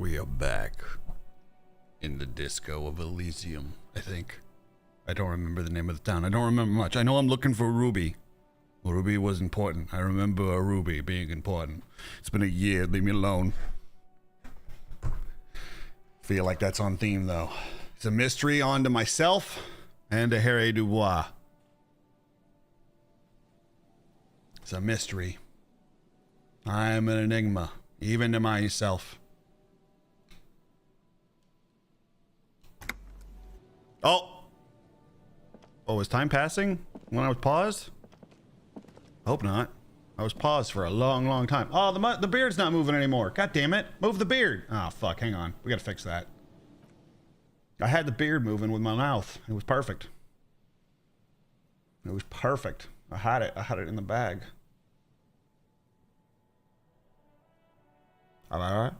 We are back in the disco of Elysium, I think. I don't remember the name of the town. I don't remember much. I know I'm looking for Ruby. Well, Ruby was important. I remember a Ruby being important. It's been a year. Leave me alone. Feel like that's on theme, though. It's a mystery onto myself and to Harry Dubois. It's a mystery. I'm an enigma, even to myself. Oh, was time passing when I was paused? I hope not. I was paused for a long, long time. Oh, the beard's not moving anymore. God damn it. Move the beard. Oh, fuck. Hang on. We gotta fix that. I had the beard moving with my mouth. It was perfect. It was perfect. I had it. I had it in the bag. Yep.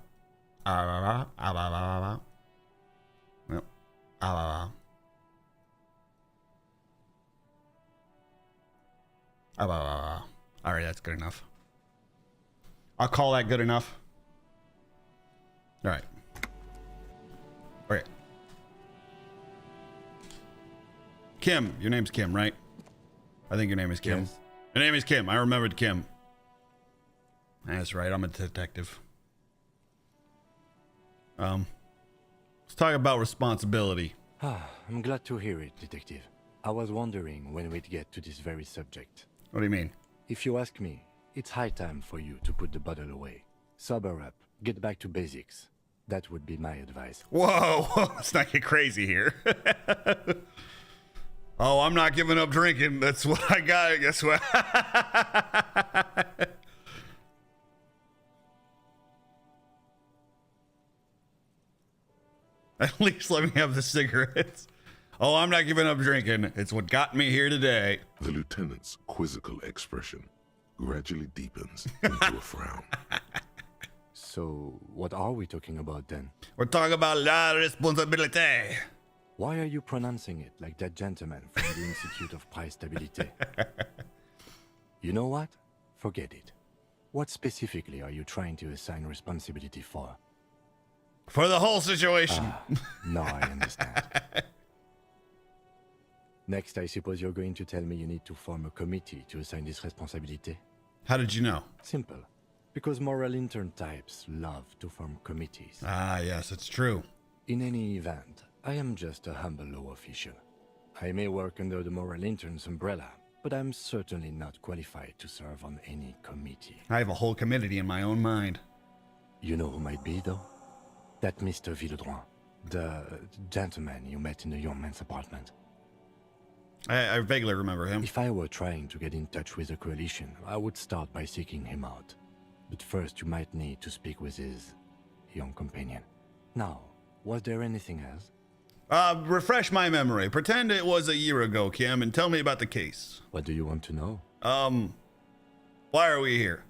All right, that's good enough. I'll call that good enough. All right. All right. Kim, your name's Kim, right? I think your name is Kim. Yes. Your name is Kim. I remembered Kim. That's right. I'm a detective. Let's talk about responsibility. I'm glad to hear it, Detective. I was wondering when we'd get to this very subject. What do you mean? If you ask me, it's high time for you to put the bottle away. Sober up, get back to basics. That would be my advice. Whoa, let's not get crazy here. Oh, I'm not giving up drinking. That's what I got. Guess what? At least let me have the cigarettes. Oh, I'm not giving up drinking. It's what got me here today. The lieutenant's quizzical expression gradually deepens into a frown. So, what are we talking about then? We're talking about la responsabilité. Why are you pronouncing it like that gentleman from the Institute of Price Stabilité? You know what? Forget it. What specifically are you trying to assign responsibility for? For the whole situation. No, I understand. Next, I suppose you're going to tell me you need to form a committee to assign this responsibility? How did you know? Simple. Because moral intern types love to form committees. Ah, yes, it's true. In any event, I am just a humble law official. I may work under the moral intern's umbrella, but I'm certainly not qualified to serve on any committee. I have a whole committee in my own mind. You know who might be, though? That Mr. Villeudroit, the gentleman you met in the young man's apartment. I vaguely remember him. If I were trying to get in touch with the coalition, I would start by seeking him out. But first you might need to speak with his young companion. Now, was there anything else? Refresh my memory. Pretend it was a year ago, Kim, and tell me about the case. What do you want to know? Why are we here?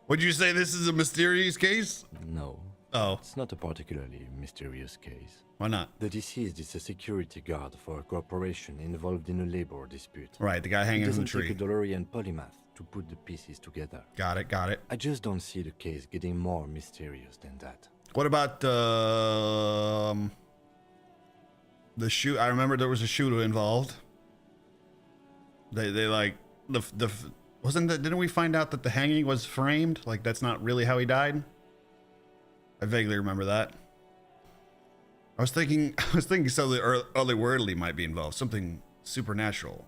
Would you say this is a mysterious case? No. Oh. It's not a particularly mysterious case. Why not? The deceased is a security guard for a corporation involved in a labor dispute. Right, the guy hanging It in the doesn't tree. take a DeLorean polymath to put the pieces together. Got it, got it. I just don't see the case getting more mysterious than that. What about the shoot? I remember there was a shooter involved. They like the wasn't that? Didn't we find out that the hanging was framed? Like that's not really how he died. I vaguely remember that. I was thinking something otherworldly might be involved. Something supernatural.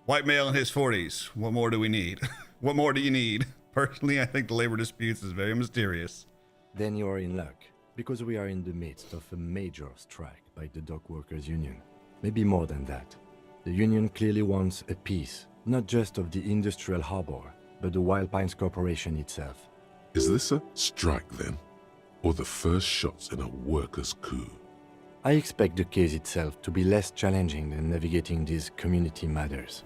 White male in his 40s. What more do we need? What more do you need? Personally, I think the labor disputes is very mysterious. Then you are in luck, because we are in the midst of a major strike by the dock workers union. Maybe more than that. The union clearly wants a piece, not just of the industrial harbor, but the Wild Pines Corporation itself. Is this a strike then? Or the first shots in a workers' coup? I expect the case itself to be less challenging than navigating these community matters.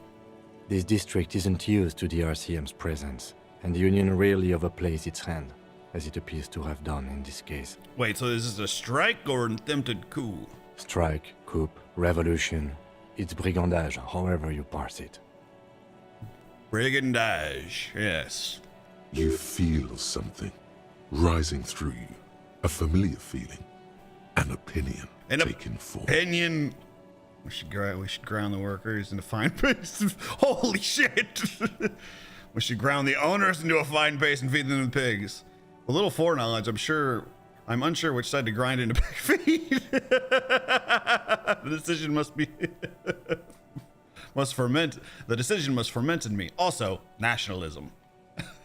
This district isn't used to the RCM's presence, and the union rarely overplays its hand, as it appears to have done in this case. Wait, so this is a strike or an attempted coup? Strike, coup, revolution, it's brigandage, however you parse it. Brigandage, yes. You feel something. rising through you, a familiar feeling, an opinion taking form. Opinion. We should ground the workers into fine paste. Holy shit! We should ground the owners into a fine paste and feed them to pigs. A little foreknowledge, I'm unsure which side to grind into pig feed. The decision must ferment. The decision must ferment in me. Also, nationalism.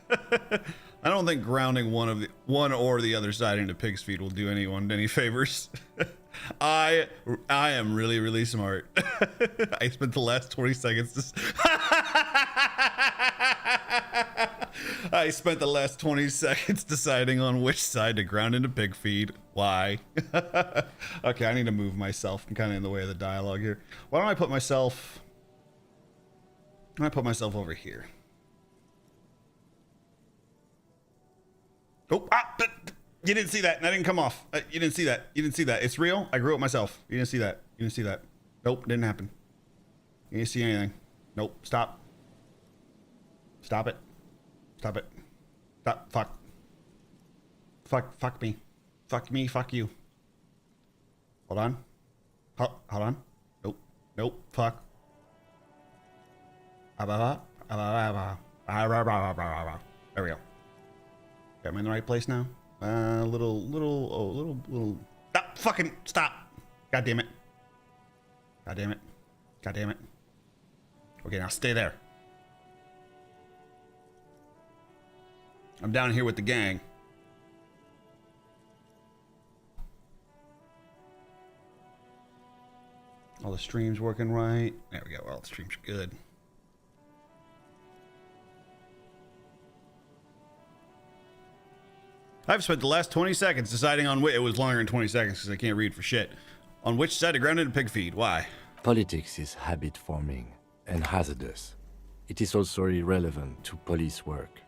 I don't think grounding one or the other side into pig's feet will do anyone any favors. I am really, really smart. I spent the last 20 seconds I spent the last 20 seconds deciding on which side to ground into pig feed. Why? Okay, I need to move myself. I'm kind of in the way of the dialogue here. Why don't I put myself over here? Oh, but you didn't see that. That didn't come off. You didn't see that. You didn't see that. It's real. I grew it myself. You didn't see that. You didn't see that. Nope, didn't happen. You didn't see anything. Nope, stop. Stop it. Stop it. Stop. Fuck. Fuck me. Fuck me. Fuck you. Hold on. Hold on. Nope. Nope. Fuck. There we go. Got me in the right place now. Little. Stop! Fucking stop! God damn it! God damn it! God damn it! Okay, now stay there. I'm down here with the gang. All the streams working right. There we go. All the streams are good. I've spent the last 20 seconds deciding on which. It was longer than 20 seconds because I can't read for shit. On which side to ground into pig feed. Why? Politics is habit forming and hazardous. It is also irrelevant to police work.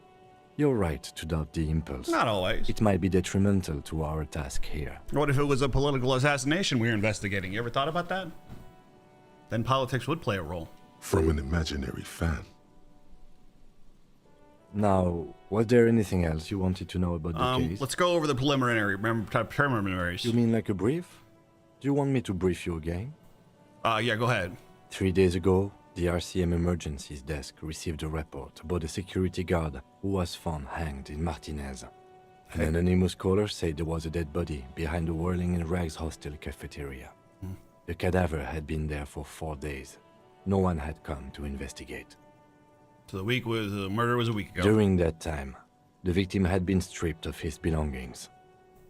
You're right to doubt the impulse. Not always. It might be detrimental to our task here. What if it was a political assassination we're investigating? You ever thought about that? Then politics would play a role. From an imaginary fan. Now, was there anything else you wanted to know about the case? Let's go over the preliminaries. You mean like a brief? Do you want me to brief you again? Yeah, go ahead. 3 days ago, the RCM Emergencies Desk received a report about a security guard who was found hanged in Martinez. An anonymous caller said there was a dead body behind the Whirling in Rags hostel cafeteria. The cadaver had been there for 4 days. No one had come to investigate. So the murder was a week ago. During that time, the victim had been stripped of his belongings.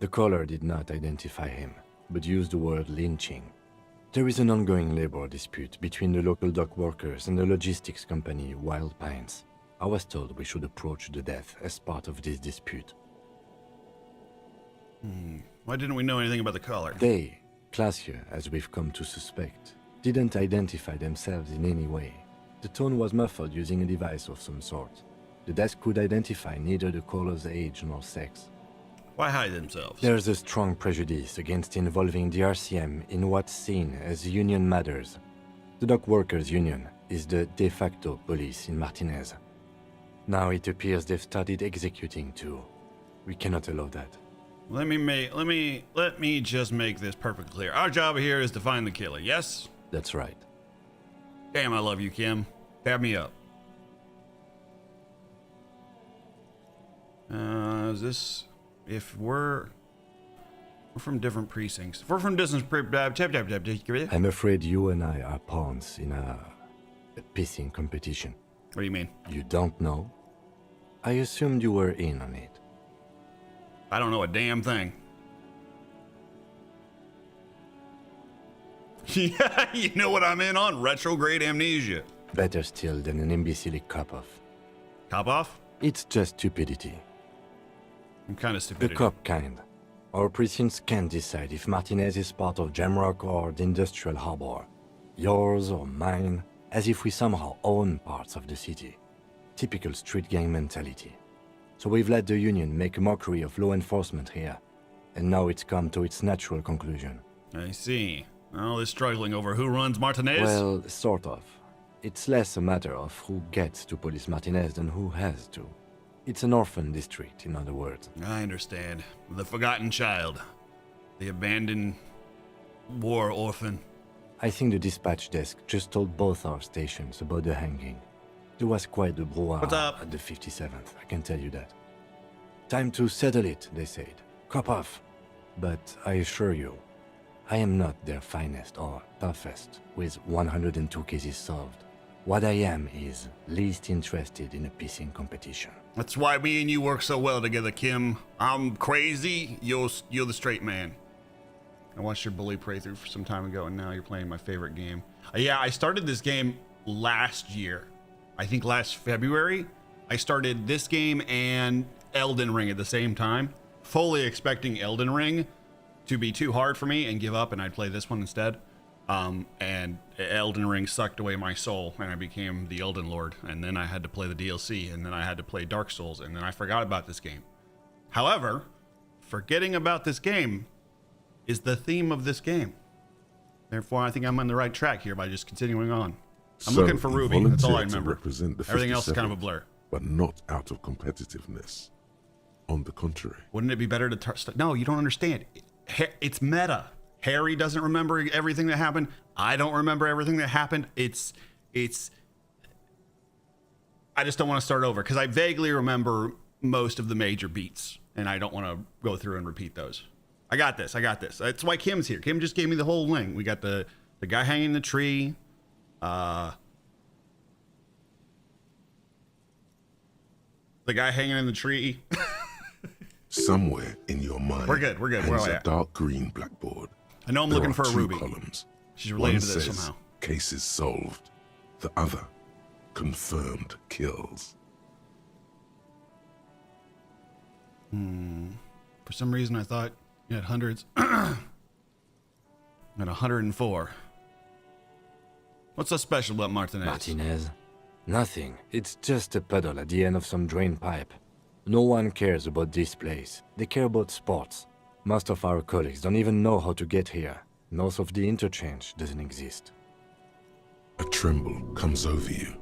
The caller did not identify him, but used the word lynching. There is an ongoing labor dispute between the local dock workers and the logistics company Wild Pines. I was told we should approach the death as part of this dispute. Why didn't we know anything about the caller? They, classier as we've come to suspect, didn't identify themselves in any way. The tone was muffled using a device of some sort. The desk could identify neither the caller's age nor sex. Why hide themselves? There's a strong prejudice against involving the RCM in what's seen as union matters. The Dock Workers Union is the de facto police in Martinez. Now it appears they've started executing too. We cannot allow that. Let me just make this perfectly clear. Our job here is to find the killer, yes? That's right. Damn, I love you, Kim. Tab me up. If we're from different precincts. If we're from distance, I'm afraid you and I are pawns in a pissing competition. What do you mean? You don't know? I assumed you were in on it. I don't know a damn thing. Yeah, you know what I'm in on? Retrograde amnesia. Better still than an imbecilic cop-off. Cop-off? It's just stupidity. I'm kind of stupid. The cop kind. Our precincts can't decide if Martinez is part of Jamrock or the Industrial Harbor. Yours or mine, as if we somehow own parts of the city. Typical street gang mentality. So we've let the Union make a mockery of law enforcement here. And now it's come to its natural conclusion. I see. All this struggling over who runs Martinez? Well, sort of. It's less a matter of who gets to police Martinez than who has to. It's an orphan district, in other words. I understand. The forgotten child. The abandoned war orphan. I think the dispatch desk just told both our stations about the hanging. There was quite the What's brouhaha up? at the 57th, I can tell you that. Time to settle it, they said. Cop off. But I assure you, I am not their finest or toughest, with 102 cases solved. What I am is least interested in a pissing competition. That's why me and you work so well together, Kim. I'm crazy, you're the straight man. I watched your bully playthrough for some time ago, and now you're playing my favorite game. Yeah, I started this game last year. I think last February. I started this game and Elden Ring at the same time, fully expecting Elden Ring to be too hard for me and give up, and I'd play this one instead. And Elden Ring sucked away my soul, and I became the Elden Lord, and then I had to play the DLC, and then I had to play Dark Souls, and then I forgot about this game. However, forgetting about this game is the theme of this game. Therefore, I think I'm on the right track here by just continuing on. I'm looking for Ruby. That's all I remember. Everything else is kind of a blur. But not out of competitiveness. On the contrary. Wouldn't it be better to no, you don't understand. It's meta. Harry doesn't remember everything that happened. I don't remember everything that happened. It's I just don't want to start over because I vaguely remember most of the major beats, and I don't want to go through and repeat those. I got this. That's why Kim's here. Kim just gave me the whole link. We got the guy hanging in the tree. The guy hanging in the tree. Somewhere in your mind, We're good. Where hangs are we a at? dark green blackboard. I know I'm There looking are for a two Ruby. columns. She's related One to this says, somehow. cases solved. The other, confirmed kills. For some reason, I thought you had hundreds. At 104. What's so special about Martinez? Martinez? Nothing. It's just a puddle at the end of some drain pipe. No one cares about this place. They care about sports. Most of our colleagues don't even know how to get here. North of the interchange doesn't exist. A tremble comes over you.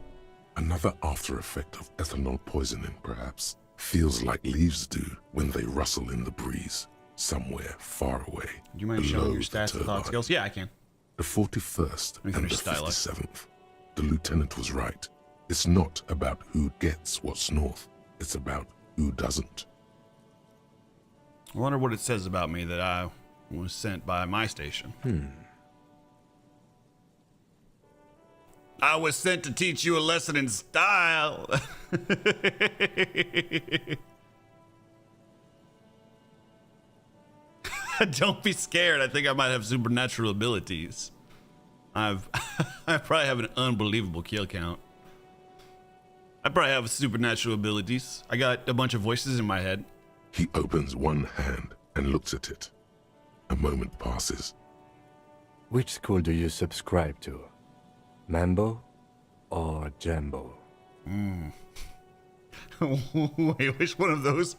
Another after effect of ethanol poisoning, perhaps. Feels like leaves do when they rustle in the breeze, somewhere far away. Do you mind below showing your the stats and thought turbine. skills? Yeah, I can. The 41st me and the finish stylo. 57th. The lieutenant was right. It's not about who gets what's north. It's about who doesn't. I wonder what it says about me that I was sent by my station. I was sent to teach you a lesson in style. Don't be scared. I think I might have supernatural abilities. I probably have an unbelievable kill count. I probably have supernatural abilities. I got a bunch of voices in my head. He opens one hand and looks at it. A moment passes. Which school do you subscribe to? Mambo or Jambo? Wait, which one of those?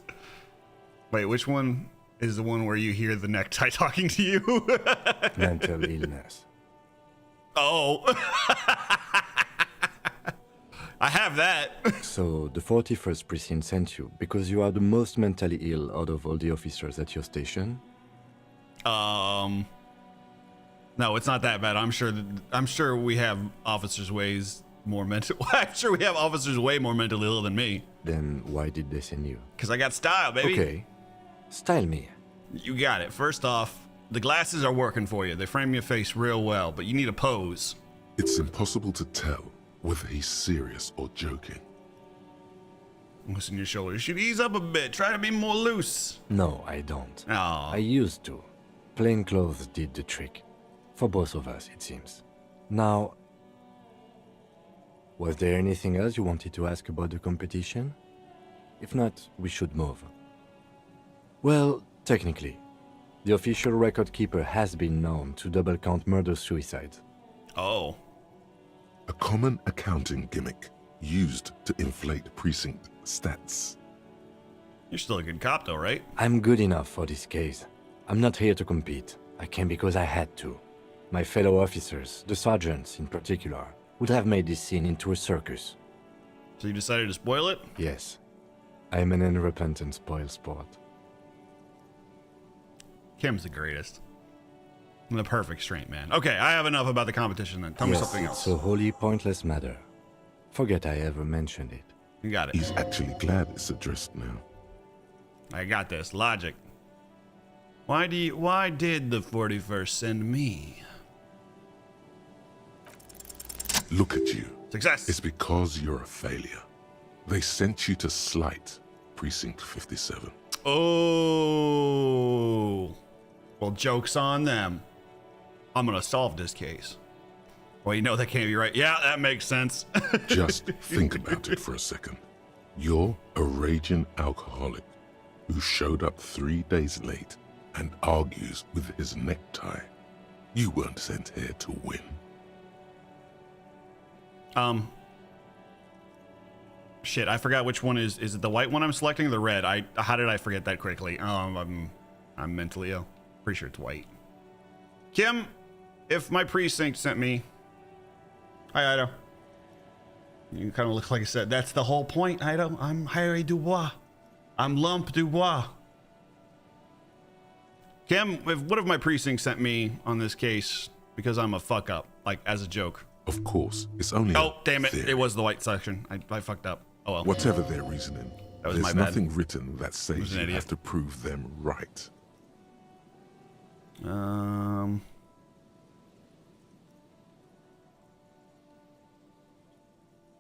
Wait, which one is the one where you hear the necktie talking to you? Mental illness. Oh. I have that. So, the 41st Precinct sent you because you are the most mentally ill out of all the officers at your station? No, it's not that bad. I'm sure we have officers ways more mental. I'm sure we have officers way more mentally ill than me. Then why did they send you? Cause I got style, baby. Okay. Style me. You got it. First off, the glasses are working for you. They frame your face real well, but you need a pose. It's impossible to tell whether he's serious or joking. Loosen your shoulders. You should ease up a bit. Try to be more loose. No, I don't. Oh. I used to. Plain clothes did the trick. For both of us, it seems. Now, was there anything else you wanted to ask about the competition? If not, we should move. Well, technically, the official record keeper has been known to double count murder-suicides. Oh. A common accounting gimmick used to inflate precinct stats. You're still a good cop, though, right? I'm good enough for this case. I'm not here to compete. I came because I had to. My fellow officers, the sergeants in particular, would have made this scene into a circus. So you decided to spoil it? Yes. I'm an unrepentant spoilsport. Kim's the greatest. The perfect straight man. Okay, I have enough about the competition then. Tell me something else. It's a wholly pointless matter. Forget I ever mentioned it. You got it. He's actually glad it's addressed now. I got this. Logic. Why did the 41st send me? Look at you. Success. It's because you're a failure. They sent you to Slight, Precinct 57. Oh. Well, joke's on them. I'm gonna solve this case. Well, you know that can't be right. Yeah, that makes sense. Just think about it for a second. You're a raging alcoholic who showed up 3 days late and argues with his necktie. You weren't sent here to win. Shit, I forgot which one is it the white one I'm selecting or the red? How did I forget that quickly? I'm mentally ill. Pretty sure it's white. Kim, if my precinct sent me. Hi, Ido. You kind of look like I said. That's the whole point, Ido. I'm Harry Dubois. I'm Lump Dubois. Kim, if what if my precinct sent me on this case because I'm a fuck up, like as a joke? Of course, it's only Oh, damn it. theory. It was the white section. I fucked up. Oh well. Whatever their reasoning, That was there's my bad. nothing written that was says an you idiot. have to prove them right. I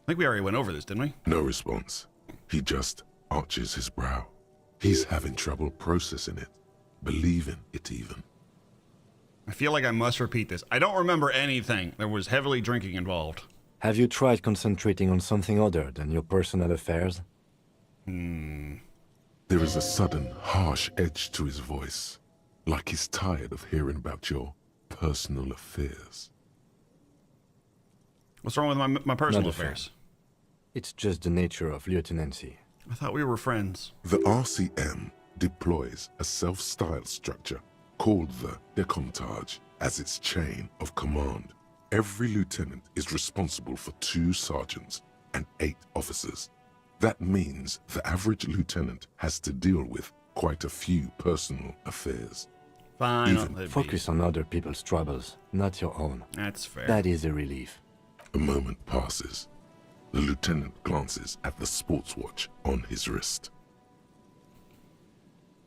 think we already went over this, didn't we? No response. He just arches his brow. He's having trouble processing it, believing it even. I feel like I must repeat this. I don't remember anything. There was heavily drinking involved. Have you tried concentrating on something other than your personal affairs? There is a sudden, harsh edge to his voice, like he's tired of hearing about your personal affairs. What's wrong with my personal Not a fan. affairs? It's just the nature of lieutenancy. I thought we were friends. The RCM deploys a self-styled structure called the Decomptage as its chain of command. Every lieutenant is responsible for 2 sergeants and 8 officers. That means the average lieutenant has to deal with quite a few personal affairs. Fine. Even I'll let it be. Focus on other people's troubles, not your own. That's fair. That is a relief. A moment passes. The lieutenant glances at the sports watch on his wrist.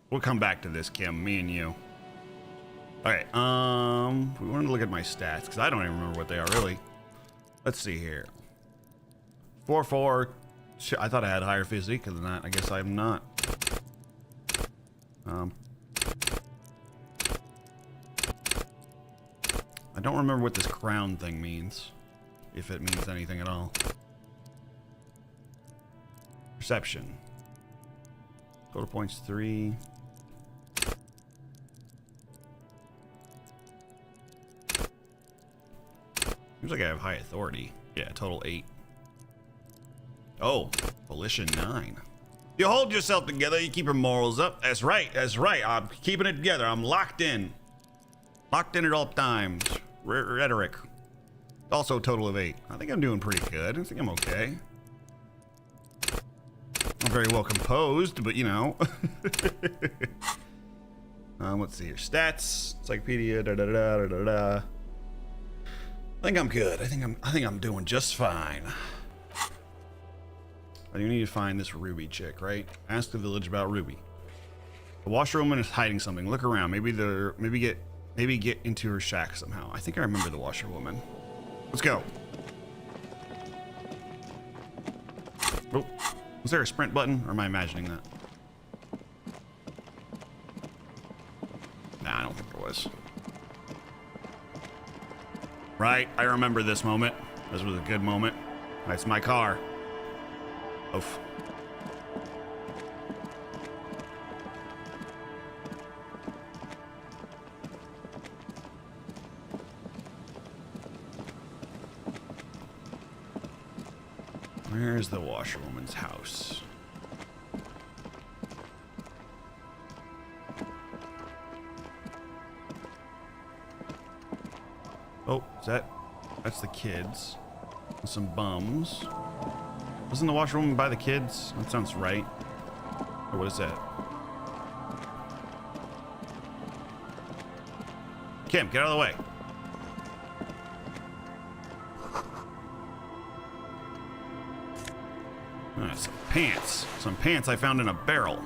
We'll come back to this, Kim. Me and you. Okay. We wanted to look at my stats because I don't even remember what they are really. Let's see here. 4-4. Shit, I thought I had higher physique than that. I guess I'm not. I don't remember what this crown thing means, if it means anything at all. Perception. Total points 3. Seems like I have high authority. Yeah, total 8. Oh, volition 9. You hold yourself together, you keep your morals up. That's right, that's right. I'm keeping it together. I'm locked in. Locked in at all times. Rhetoric. Also a total of 8. I think I'm doing pretty good. I think I'm okay. I'm very well composed, but you know. Let's see here. Stats, encyclopedia, da da da da da da. I think I'm good. I think I'm doing just fine. I do need to find this Ruby chick, right? Ask the village about Ruby. The washerwoman is hiding something. Look around. Maybe get into her shack somehow. I think I remember the washerwoman. Let's go. Oh, was there a sprint button, or am I imagining that? Nah, I don't think there was. Right, I remember this moment. This was a good moment. That's my car. Oof. Where's the washerwoman's house? Oh, that's the kids. Some bums. Wasn't the washerwoman by the kids? That sounds right. Oh, what is that? Kim, get out of the way. Some pants. Some pants I found in a barrel.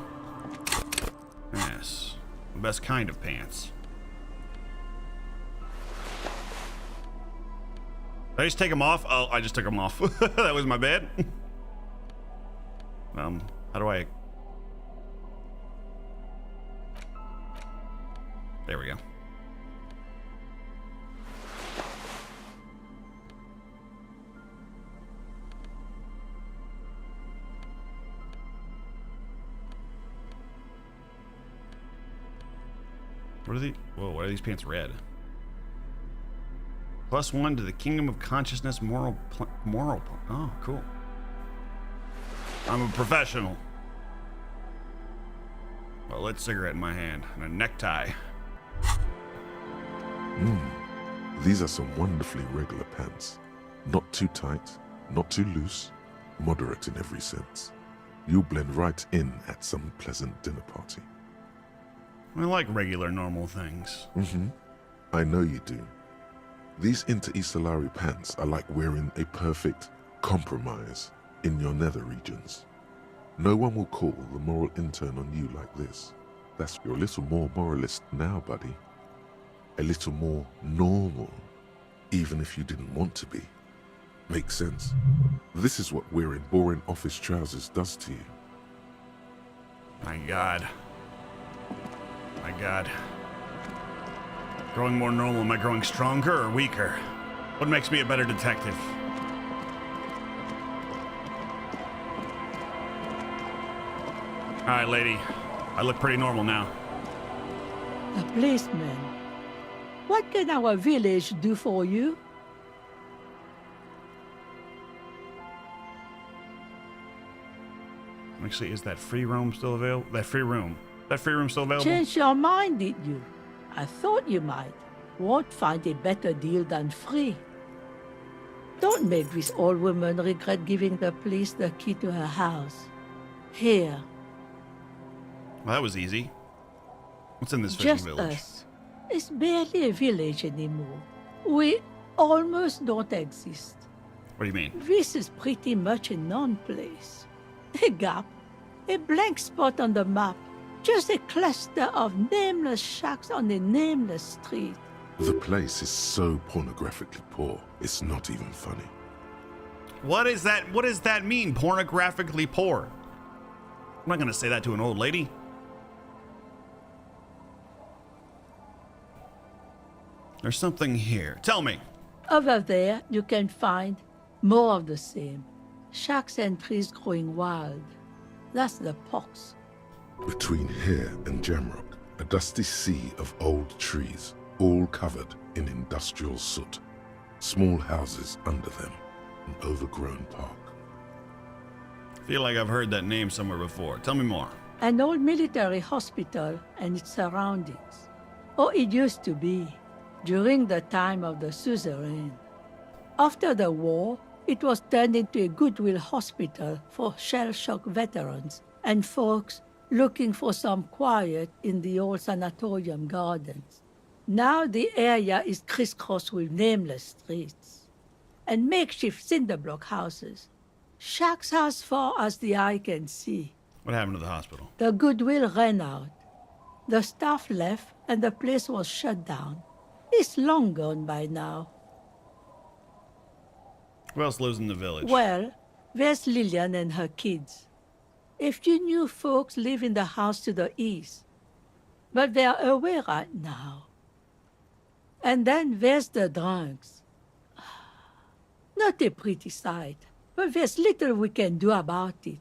Yes. The best kind of pants. Did I just take them off? Oh, I just took them off. That was my bad. How do I... There we go. What are the... Whoa, why are these pants red? +1 to the Kingdom of Consciousness moral... Oh, cool. I'm a professional. A lit cigarette in my hand and a necktie. These are some wonderfully regular pants. Not too tight, not too loose, moderate in every sense. You'll blend right in at some pleasant dinner party. I like regular, normal things. I know you do. These Inter-Estellari pants are like wearing a perfect compromise in your nether regions. No one will call the moral intern on you like this. You're a little more moralist now, buddy. A little more normal, even if you didn't want to be. Makes sense. This is what wearing boring office trousers does to you. My God. My God. Growing more normal, am I growing stronger or weaker? What makes me a better detective? Alright, lady. I look pretty normal now. A policeman. What can our village do for you? Actually, is that free room still available? That free room still available? Change your mind, did you? I thought you might. Won't find a better deal than free. Don't make this old woman regret giving the police the key to her house. Here. Well, that was easy. What's in this fishing Just village? us. It's barely a village anymore. We almost don't exist. What do you mean? This is pretty much a non-place. A gap. A blank spot on the map. Just a cluster of nameless shacks on a nameless street. The place is so pornographically poor, it's not even funny. What is that? What does that mean? Pornographically poor? I'm not gonna say that to an old lady. There's something here. Tell me. Over there, you can find more of the same. Shacks and trees growing wild. That's the pox. Between here and Jamrock, a dusty sea of old trees, all covered in industrial soot. Small houses under them, an overgrown park. Feel like I've heard that name somewhere before. Tell me more. An old military hospital and its surroundings. Or it used to be, during the time of the suzerain. After the war, it was turned into a goodwill hospital for shell-shock veterans and folks looking for some quiet in the old sanatorium gardens. Now the area is crisscrossed with nameless streets and makeshift cinder block houses. Shacks as far as the eye can see. What happened to the hospital? The goodwill ran out. The staff left and the place was shut down. It's long gone by now. Who else lives in the village? Well, there's Lillian and her kids. A few new folks live in the house to the east, but they're away right now. And then there's the drunks. Not a pretty sight, but there's little we can do about it.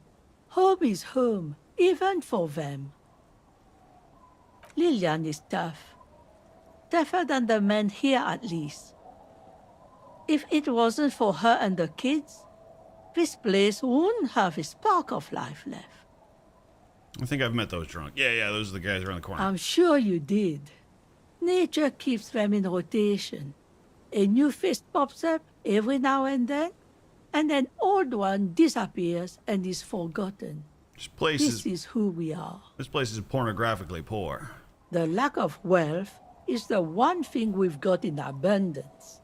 Home is home, even for them. Lillian is tough. Tougher than the men here, at least. If it wasn't for her and the kids, this place wouldn't have a spark of life left. I think I've met those drunk. Yeah, those are the guys around the corner. I'm sure you did. Nature keeps them in rotation. A new face pops up every now and then an old one disappears and is forgotten. This is who we are. This place is pornographically poor. The lack of wealth is the one thing we've got in abundance.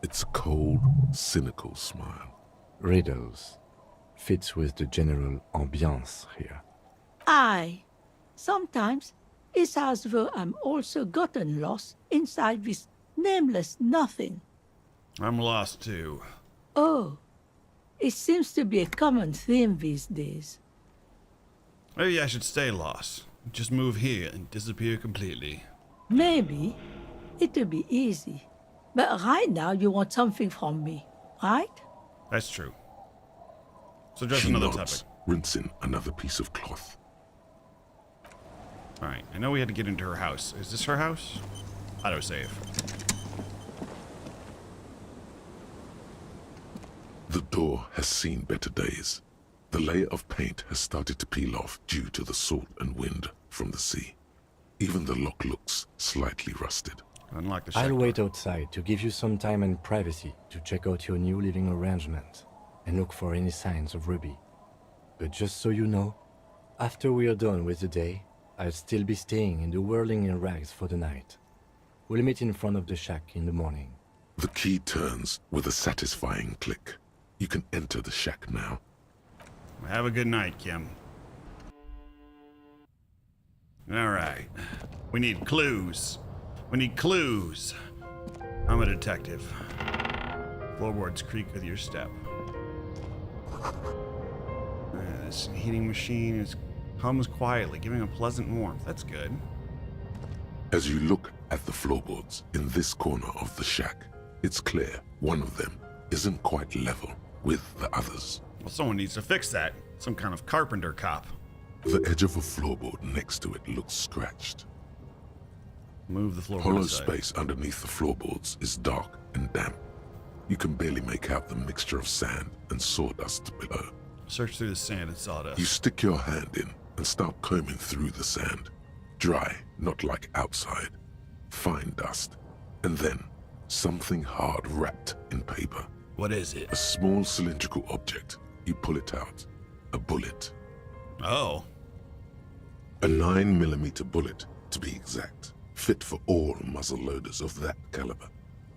It's a cold, cynical smile. Riddles. Fits with the general ambiance here. Aye. Sometimes it's as though I'm also gotten lost inside this nameless nothing. I'm lost too. Oh, it seems to be a common theme these days. Maybe I should stay lost. Just move here and disappear completely. Maybe it would be easy. But right now you want something from me, right? That's true. So just She another nods, topic. rinsing another piece of cloth. Alright, I know we had to get into her house. Is this her house? Autosave. The door has seen better days. The layer of paint has started to peel off due to the salt and wind from the sea. Even the lock looks slightly rusted. Unlock the I'll shack wait door. outside to give you some time and privacy to check out your new living arrangement and look for any signs of Ruby. But just so you know, after we are done with the day, I'll still be staying in the whirling in rags for the night. We'll meet in front of the shack in the morning. The key turns with a satisfying click. You can enter the shack now. Have a good night, Kim. Alright. We need clues. We need clues. I'm a detective. Floorboards creak with your step. This heating machine hums quietly, giving a pleasant warmth. That's good. As you look at the floorboards in this corner of the shack, it's clear one of them isn't quite level with the others. Well, someone needs to fix that. Some kind of carpenter cop. The edge of a floorboard next to it looks scratched. Move the floorboard Hollow aside. space underneath the floorboards is dark and damp. You can barely make out the mixture of sand and sawdust below. Search through the sand and sawdust. You stick your hand in and start combing through the sand. Dry, not like outside. Fine dust. And then, something hard wrapped in paper. What is it? A small cylindrical object. You pull it out. A bullet. Oh. A 9mm bullet, to be exact. Fit for all muzzle loaders of that caliber.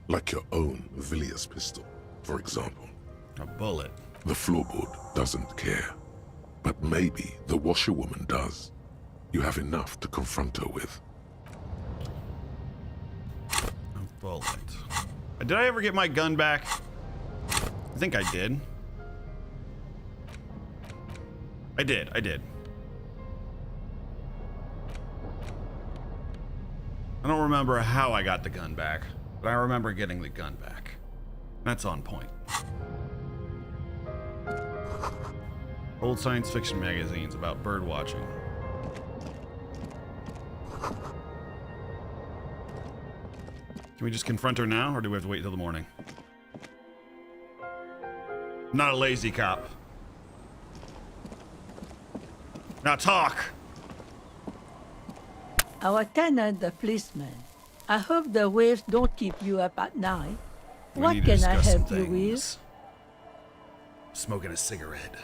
Like your own Villiers pistol, for example. A bullet. The floorboard doesn't care. But maybe the washerwoman does. You have enough to confront her with. A bullet. Did I ever get my gun back? I think I did. I did. I don't remember how I got the gun back, but I remember getting the gun back. That's on point. Old science fiction magazines about bird watching. Can we just confront her now, or do we have to wait till the morning? I'm not a lazy cop. Now talk! Our tenant, the policeman. I hope the waves don't keep you up at night. We What need to can I discuss some help you with? things. Smoking a cigarette.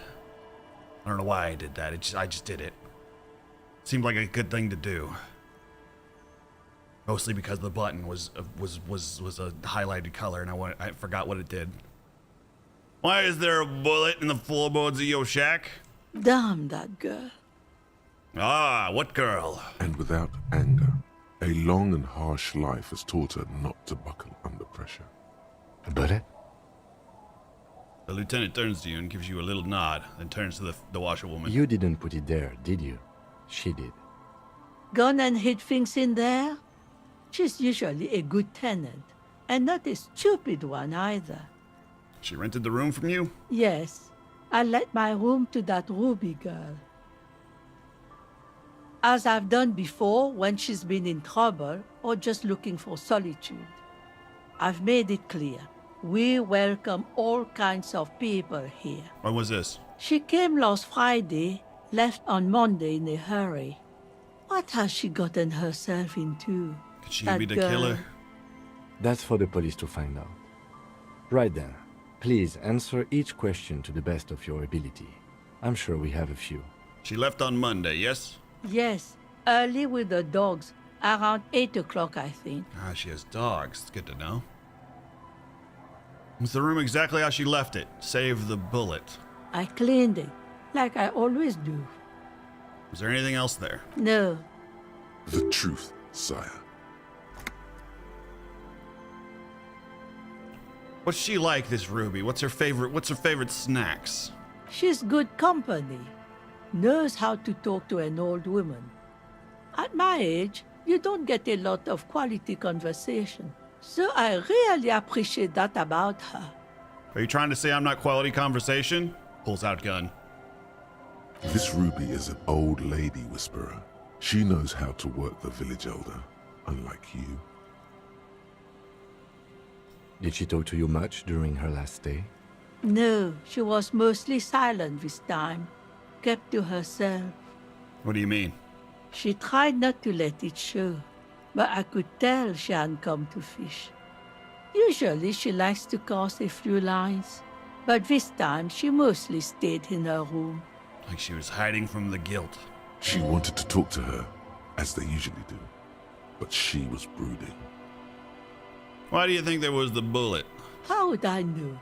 I don't know why I did that. I just did it. Seemed like a good thing to do. Mostly because the button was a highlighted color, and I forgot what it did. Why is there a bullet in the floorboards of your shack? Damn that girl. Ah, what girl? And without anger, a long and harsh life has taught her not to buckle under pressure. A bullet? The lieutenant turns to you and gives you a little nod, then turns to the washerwoman. You didn't put it there, did you? She did. Gone and hid things in there? She's usually a good tenant, and not a stupid one either. She rented the room from you? Yes, I let my room to that Ruby girl. As I've done before when she's been in trouble or just looking for solitude. I've made it clear. We welcome all kinds of people here. When was this? She came last Friday, left on Monday in a hurry. What has she gotten herself into? Could she That be the girl. killer? That's for the police to find out. Right then, please answer each question to the best of your ability. I'm sure we have a few. She left on Monday, yes? Yes, early with the dogs, around 8 o'clock, I think. Ah, she has dogs. It's good to know. Was the room exactly how she left it? Save the bullet. I cleaned it, like I always do. Was there anything else there? No, The truth, sire. What's she like, this Ruby? What's her favorite snacks? she's good company. Knows how to talk to an old woman. At my age, you don't get a lot of quality conversation. So I really appreciate that about her. Are you trying to say I'm not quality conversation? Pulls out gun. This Ruby is an old lady whisperer. She knows how to work the village elder, unlike you. Did she talk to you much during her last stay? No, she was mostly silent this time. Kept to herself. What do you mean? She tried not to let it show, but I could tell she hadn't come to fish. Usually she likes to cast a few lines, but this time she mostly stayed in her room. Like she was hiding from the guilt. She wanted to talk to her, as they usually do, but she was brooding. Why do you think there was the bullet? How would I know?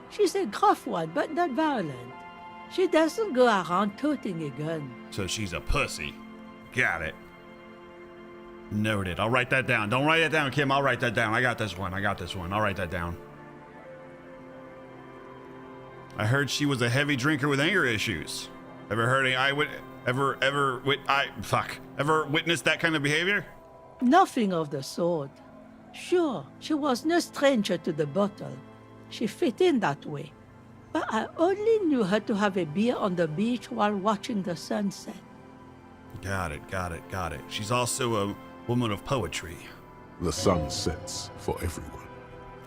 She's a gruff one, but not violent. She doesn't go around toting a gun. So she's a pussy. Got it. Noted. I'll write that down. Don't write that down, Kim. I'll write that down. I got this one. I'll write that down. I heard she was a heavy drinker with anger issues. Ever heard any ever witnessed that kind of behavior? Nothing of the sort. Sure, she was no stranger to the bottle. She fit in that way. But I only knew her to have a beer on the beach while watching the sunset. Got it. She's also a woman of poetry. The sun sets for everyone.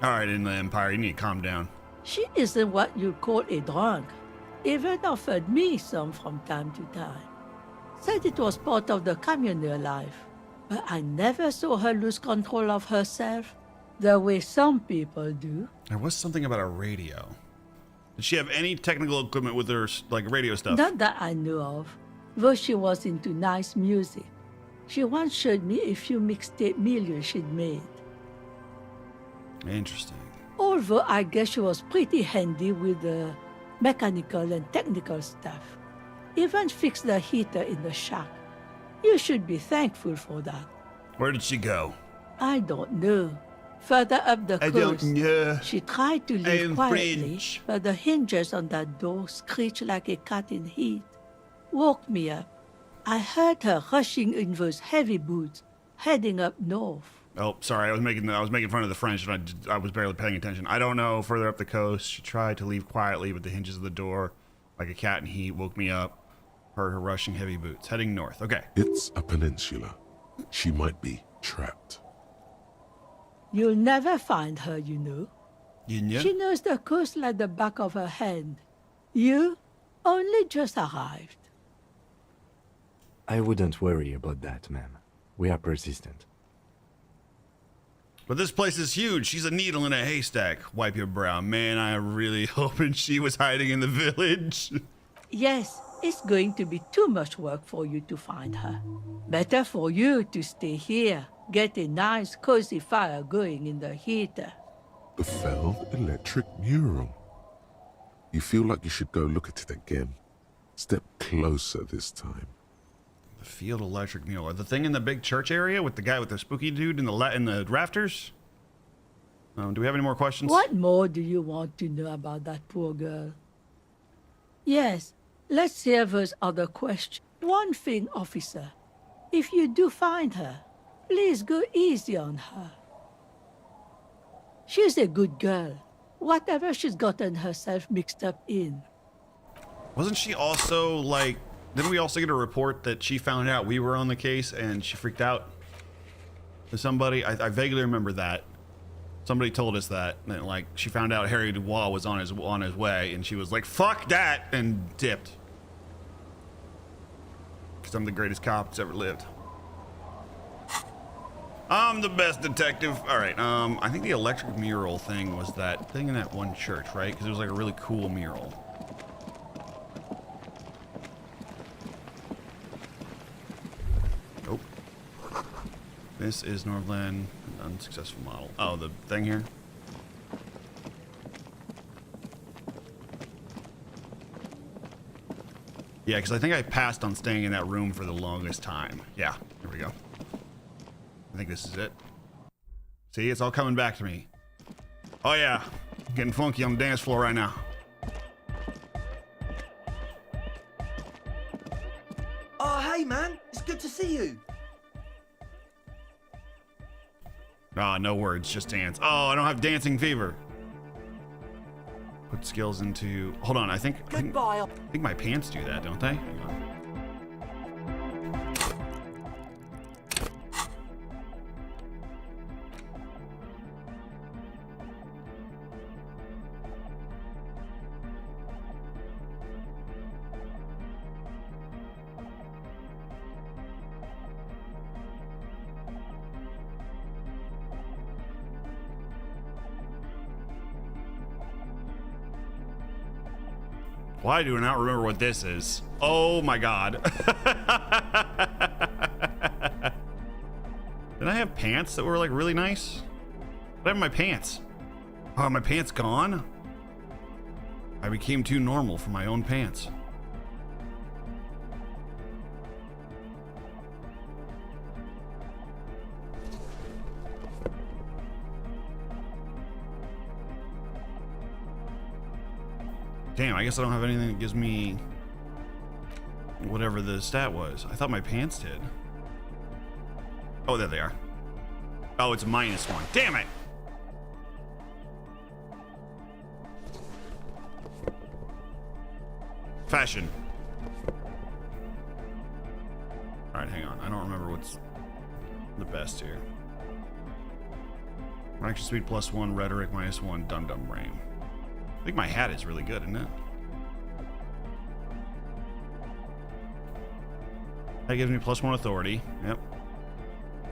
All right, in the Empire, you need to calm down. She isn't what you call a drunk. Even offered me some from time to time. Said it was part of the communal life. But I never saw her lose control of herself, the way some people do. There was something about a radio. Did she have any technical equipment with her, like radio stuff? Not that I know of, though she was into nice music. She once showed me a few mixtape millions she'd made. Interesting. Although I guess she was pretty handy with the mechanical and technical stuff. Even fixed the heater in the shack. You should be thankful for that. Where did she go? I don't know. Further up the coast, know. she tried to leave I'm quietly, French. but the hinges on that door screeched like a cat in heat. Woke me up. I heard her rushing in those heavy boots, heading up north. Oh, sorry. I was making fun of the French, and I was barely paying attention. I don't know. Further up the coast, she tried to leave quietly, but the hinges of the door, like a cat in heat, woke me up. Heard her rushing heavy boots, heading north. Okay. It's a peninsula. She might be trapped. You'll never find her, you know. Yeah. She knows the coast like the back of her hand. You only just arrived. I wouldn't worry about that, ma'am. We are persistent. But this place is huge. She's a needle in a haystack. Wipe your brow. Man, I'm really hoping she was hiding in the village. Yes, it's going to be too much work for you to find her. Better for you to stay here. Get a nice cozy fire going in the heater. The failed electric mural. You feel like you should go look at it again. Step closer this time. The field electric mural. The thing in the big church area with the guy with the spooky dude in the rafters? Do we have any more questions? What more do you want to know about that poor girl? Yes, let's hear those other questions. One thing, officer. If you do find her, please go easy on her. She's a good girl. Whatever she's gotten herself mixed up in. Wasn't she also like... Didn't we also get a report that she found out we were on the case and she freaked out to somebody? I vaguely remember that. Somebody told us that like she found out Harry Dubois was on his way and she was like, "Fuck that," and dipped. Because I'm the greatest cop that's ever lived. I'm the best detective. All right. I think the electric mural thing was that thing in that one church, right? Because it was like a really cool mural. This is Northland, an unsuccessful model. Oh, the thing here? Yeah, because I think I passed on staying in that room for the longest time. Yeah, here we go. I think this is it. See, it's all coming back to me. Oh yeah, getting funky on the dance floor right now. Oh, hey man, it's good to see you. Ah, no words, just dance. Oh, I don't have dancing fever. Put skills into. Hold on, I think my pants do that, don't they? Hang on. Why do I not remember what this is? Oh my god. Did I have pants that were like really nice? What happened to my pants? Oh, my pants gone? I became too normal for my own pants. Damn, I guess I don't have anything that gives me whatever the stat was. I thought my pants did. Oh, there they are. Oh, it's -1. Damn it! Fashion. Alright, hang on. I don't remember what's the best here. Action speed +1, rhetoric -1, dum-dum brain. I think my hat is really good, isn't it? That gives me +1 authority. Yep.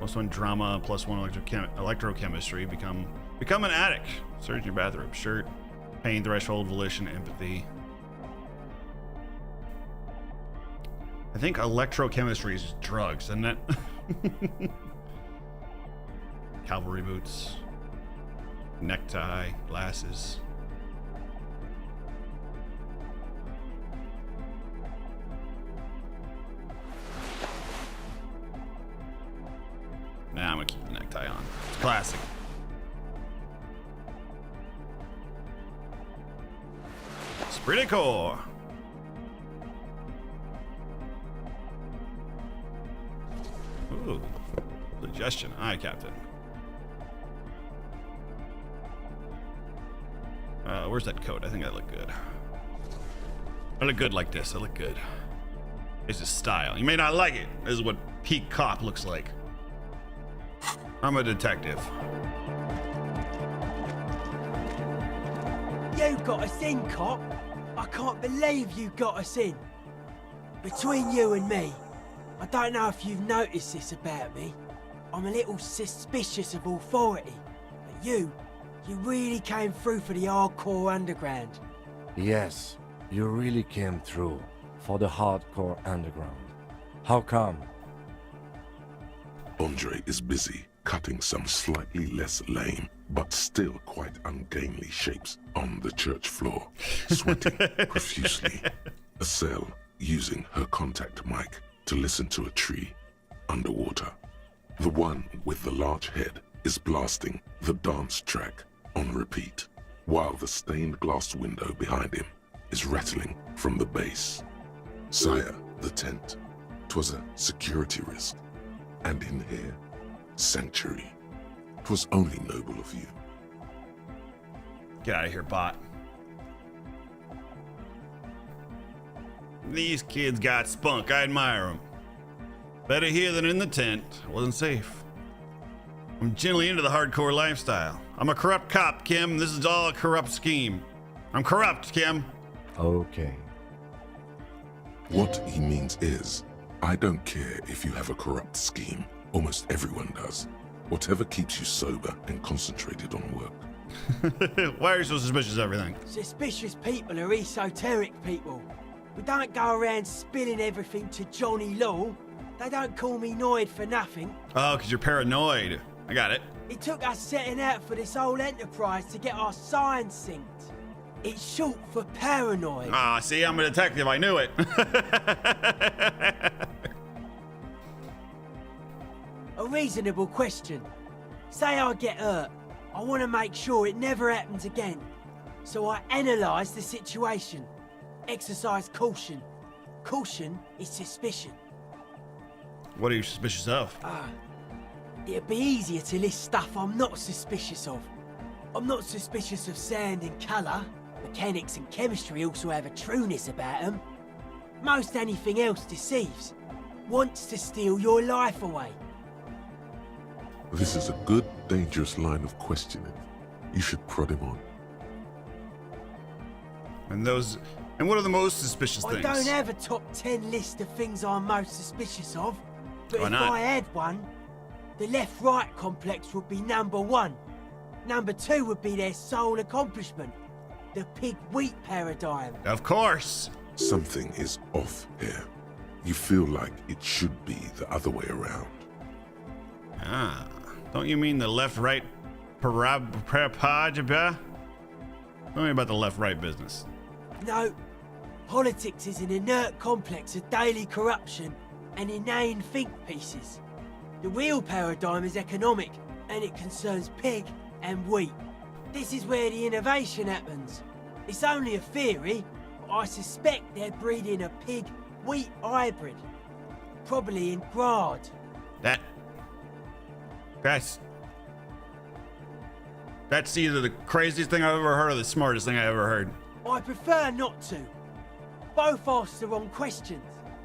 +1 drama, +1 electrochemistry. Become an addict. Search your bathroom. Shirt. Pain threshold, volition, empathy. I think electrochemistry is drugs, isn't it? Cavalry boots. Necktie. Glasses. Nah, I'm gonna keep the necktie on. It's classic. It's pretty cool. Ooh, suggestion. Aye, Captain. Where's that coat? I think I look good. I look good like this. I look good. This is style. You may not like it. This is what peak cop looks like. I'm a detective. You got us in, cop. I can't believe you got us in. Between you and me, I don't know if you've noticed this about me. I'm a little suspicious of authority. But you really came through for the hardcore underground. Yes, you really came through for the hardcore underground. How come? Andre is busy cutting some slightly less lame, but still quite ungainly shapes on the church floor, sweating profusely. Estelle using her contact mic to listen to a tree underwater. The one with the large head is blasting the dance track on repeat, while the stained glass window behind him is rattling from the bass. Sire, the tent. 'Twas a security risk. And in here, sanctuary. 'Twas only noble of you. Get out of here, bot. These kids got spunk. I admire them. Better here than in the tent. Wasn't safe. I'm generally into the hardcore lifestyle. I'm a corrupt cop, Kim. This is all a corrupt scheme. I'm corrupt, Kim. Okay. What he means is, I don't care if you have a corrupt scheme. Almost everyone does. Whatever keeps you sober and concentrated on work. Why are you so suspicious of everything? Suspicious people are esoteric people. We don't go around spilling everything to Johnny Law. They don't call me Noid for nothing. Oh, because you're paranoid. I got it. It took us setting out for this whole enterprise to get our signs synced. It's short for paranoid. Ah, see, I'm a detective. I knew it. A reasonable question. Say I get hurt. I want to make sure it never happens again. So I analyse the situation. Exercise caution. Caution is suspicion. What are you suspicious of? It'd be easier to list stuff I'm not suspicious of. I'm not suspicious of sound and colour. Mechanics and chemistry also have a trueness about them. Most anything else deceives. Wants to steal your life away. This is a good, dangerous line of questioning. You should prod him on. And what are the most suspicious things? I don't have a top 10 list of things I'm most suspicious of. But Why if not? I had one, the left-right complex would be number 1. Number 2 would be their sole accomplishment. The pig-wheat paradigm. Of course. Something is off here. You feel like it should be the other way around. Ah, don't you mean the left-right parapajaba? Tell me about the left-right business. No, politics is an inert complex of daily corruption and inane think pieces. The real paradigm is economic, and it concerns pig and wheat. This is where the innovation happens. It's only a theory, but I suspect they're breeding a pig-wheat hybrid. Probably in Grad. That's either the craziest thing I've ever heard or the smartest thing I ever heard. I prefer not to. Both ask the wrong questions.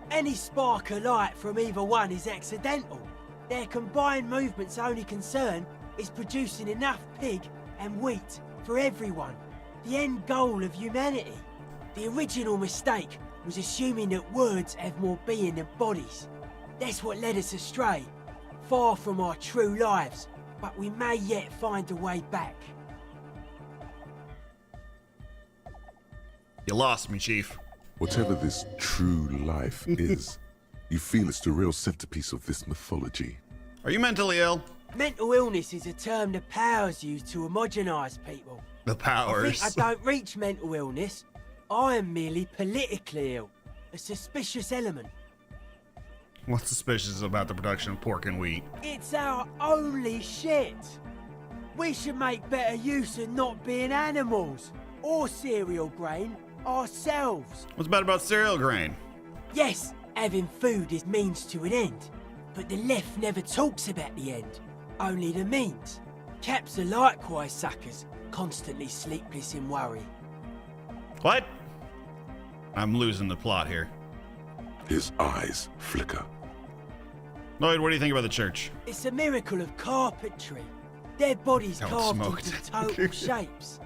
Any spark of light from either one is accidental. Their combined movement's only concern is producing enough pig and wheat for everyone. The end goal of humanity. The original mistake was assuming that words have more being than bodies. That's what led us astray. Far from our true lives, but we may yet find a way back. You lost me, Chief. Whatever this true life is, you feel it's the real centerpiece of this mythology. Are you mentally ill? Mental illness is a term the powers use to homogenise people. The I powers. think I don't reach mental illness. I am merely politically ill. A suspicious element. What's suspicious about the production of pork and wheat? It's our only shit. We should make better use of not being animals or cereal grain ourselves. What's bad about cereal grain? Yes, having food is means to an end, but the left never talks about the end, only the means. Caps are likewise suckers, constantly sleepless in worry. What? I'm losing the plot here. His eyes flicker. Lloyd, what do you think about the church? It's a miracle of carpentry. Their bodies That carved smoked. into total shapes.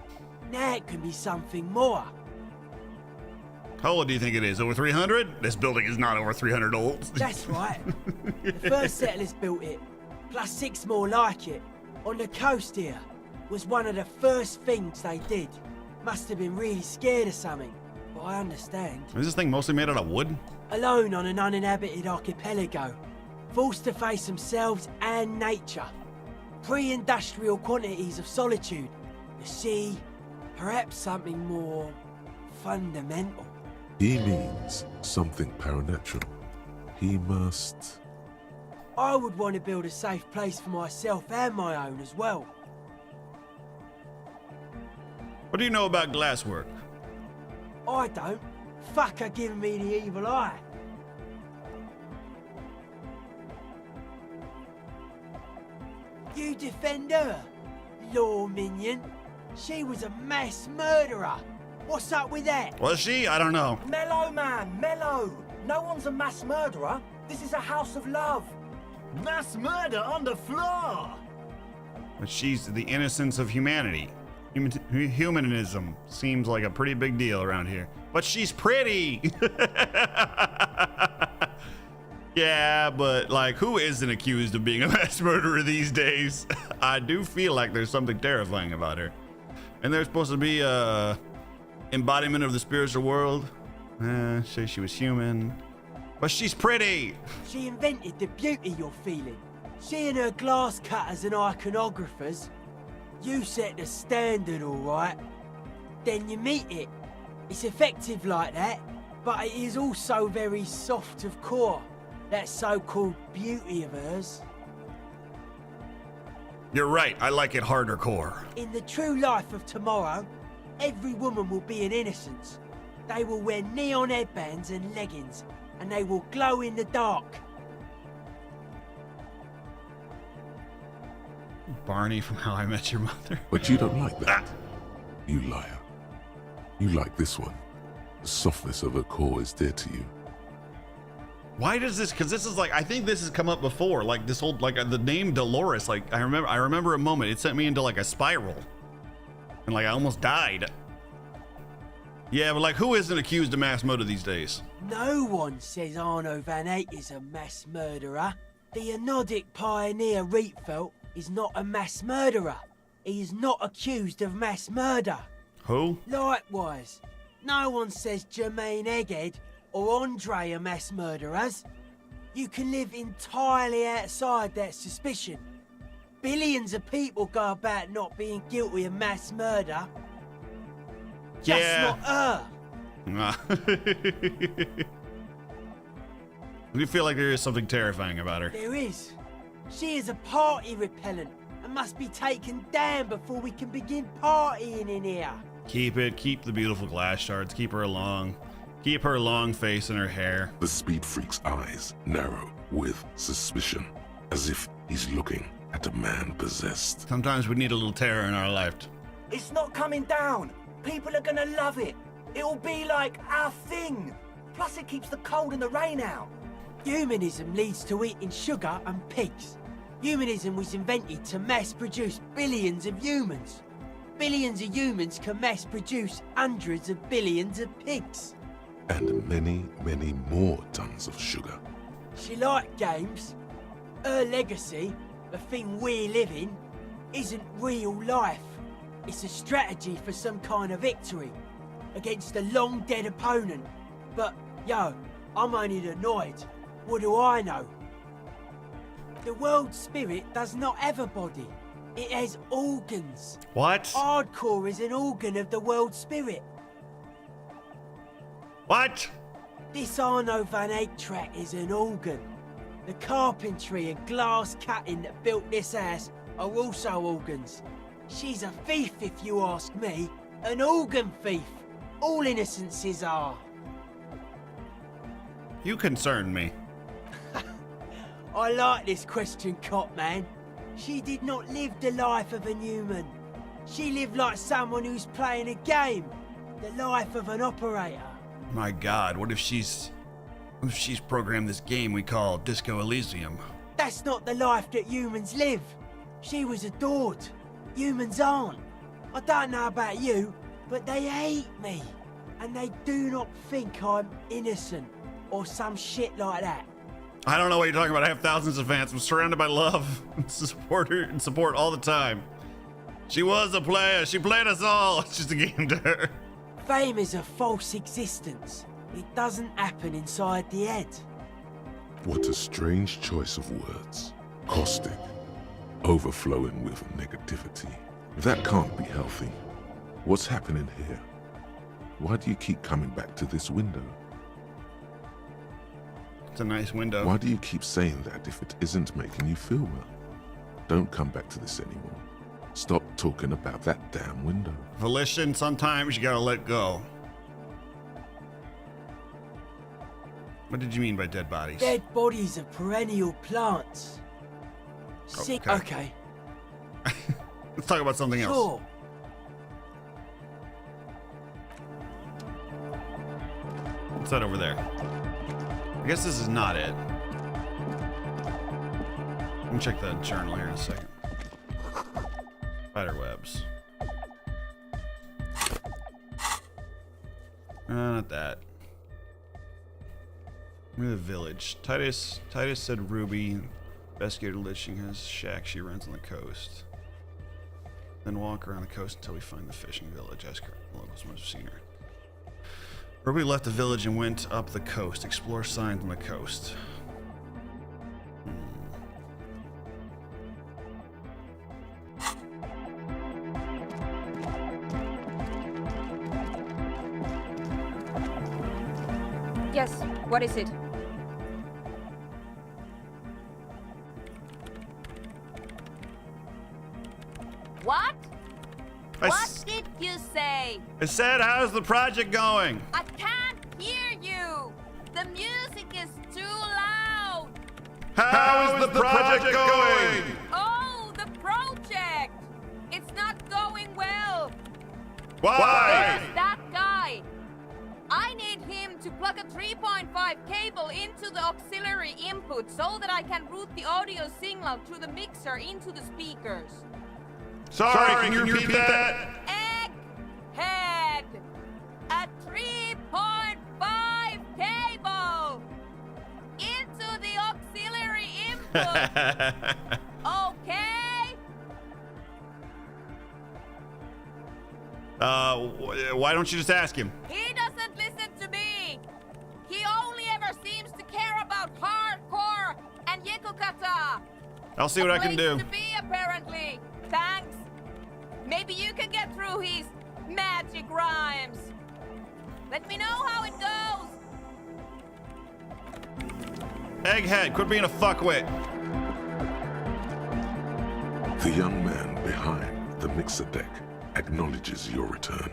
Now it can be something more. How old do you think it is? Over 300? This building is not over 300 old. That's right. The first settlers built it, plus 6 more like it, on the coast here. Was one of the first things they did. Must have been really scared of something, but I understand. Is this thing mostly made out of wood? Alone on an uninhabited archipelago, forced to face themselves and nature. Pre-industrial quantities of solitude, the sea, perhaps something more fundamental. He means something paranatural. He must... I would want to build a safe place for myself and my own as well. What do you know about glasswork? I don't. Fucker giving me the evil eye. You defend her, law minion. She was a mass murderer. What's up with that? Was she? I don't know. Mellow, man, mellow. No one's a mass murderer. This is a house of love. Mass murder on the floor. But she's the innocence of humanity. Humanism seems like a pretty big deal around here. But she's pretty! Yeah, but like, who isn't accused of being a mass murderer these days? I do feel like there's something terrifying about her. And there's supposed to be a embodiment of the spiritual world. Say she was human. But she's pretty. She invented the beauty you're feeling. She and her glass cutters and iconographers. You set the standard, all right. Then you meet it. It's effective like that, but it is also very soft of core. That so-called beauty of hers. You're right. I like it harder core. In the true life of tomorrow, every woman will be an innocence. They will wear neon headbands and leggings, and they will glow in the dark. Barney from How I Met Your Mother. But you don't like that. You liar. You like this one. The softness of her core is dear to you. Why does this? Because this is like, I think this has come up before. Like this whole, like the name Dolores. Like I remember a moment. It sent me into like a spiral, and like I almost died. Yeah, but like, who isn't accused of mass murder these days? No one says Arno van Eyck is a mass murderer. The Anodic pioneer Rietveld is not a mass murderer. He is not accused of mass murder. Who? Likewise, no one says Jermaine Egghead or Andre are mass murderers. You can live entirely outside that suspicion. Billions of people go about not being guilty of mass murder. Just Yeah. not her. I do feel like there is something terrifying about her. There is. She is a party repellent and must be taken down before we can begin partying in here. Keep the beautiful glass shards. Keep her long face and her hair. The speed freak's eyes narrow with suspicion, as if he's looking at a man possessed. Sometimes we need a little terror in our life. It's not coming down. People are gonna love it. It'll be like our thing. Plus it keeps the cold and the rain out. Humanism leads to eating sugar and pigs. Humanism was invented to mass produce billions of humans. Billions of humans can mass produce hundreds of billions of pigs. And many, many more tons of sugar. She liked games. Her legacy, the thing we live in, isn't real life. It's a strategy for some kind of victory against a long dead opponent. But, yo, I'm only annoyed. What do I know? The world spirit does not have a body. It has organs. What? Hardcore is an organ of the world spirit. What? This Arno van Eyck track is an organ. The carpentry and glass cutting that built this house are also organs. She's a thief, if you ask me. An organ thief. All innocences are. You concern me. I like this question, cop man. She did not live the life of a human. She lived like someone who's playing a game. The life of an operator. My God, what if she's programmed this game we call Disco Elysium? That's not the life that humans live. She was adored. Humans aren't. I don't know about you, but they hate me. And they do not think I'm innocent or some shit like that. I don't know what you're talking about. I have thousands of fans. I'm surrounded by love and support all the time. She was a player. She played us all. It's just a game to her. Fame is a false existence. It doesn't happen inside the head. What a strange choice of words. Caustic. Overflowing with negativity. That can't be healthy. What's happening here? Why do you keep coming back to this window? It's a nice window. Why do you keep saying that if it isn't making you feel well? Don't come back to this anymore. Stop talking about that damn window. Volition, sometimes you gotta let go. What did you mean by dead bodies? Dead bodies are perennial plants. Sick. Okay. Let's talk about something else. Sure. What's that over there? I guess this is not it. Let me check the journal here in a second. Spider webs. Not that. Near the village. Titus said Ruby, investigator Litching, has a shack she runs on the coast. Then walk around the coast until we find the fishing village. Ask her. The locals must have seen her. Ruby left the village and went up the coast. Explore signs on the coast. Yes, what is it? What? I What did you say? said, how's the project going? I can't hear you. The music is too loud. How is the project going? Oh, the project. It's not going well. Why? There's that guy. I need him to plug a 3.5 cable into the auxiliary input so that I can route the audio signal through the mixer into the speakers. Sorry, can you repeat that? Egghead! A 3.5 cable! Into the auxiliary input! Okay? Why don't you just ask him? He doesn't listen to me! He only ever seems to care about hardcore and Yekukata! I'll see what I can do. To be, apparently. Thanks. Maybe you can get through his magic rhymes. Let me know how it goes. Egghead, quit being a fuckwit. The young man behind the mixer deck acknowledges your return.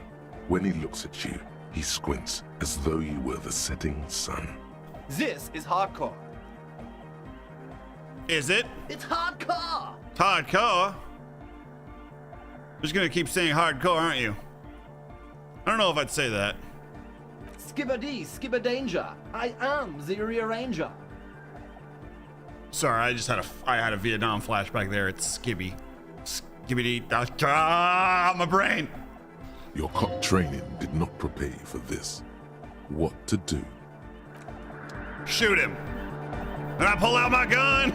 When he looks at you, he squints as though you were the setting sun. This is hardcore. Is it? It's hardcore! Hardcore? Just gonna keep saying hardcore, aren't you? I don't know if I'd say that. Skibbity, skibber danger. I am the rearranger. Sorry, I had a Vietnam flashback there. It's Skibby. Skibbity. Ah, my brain. Your cop training did not prepare you for this. What to do? Shoot him. And I pull out my gun.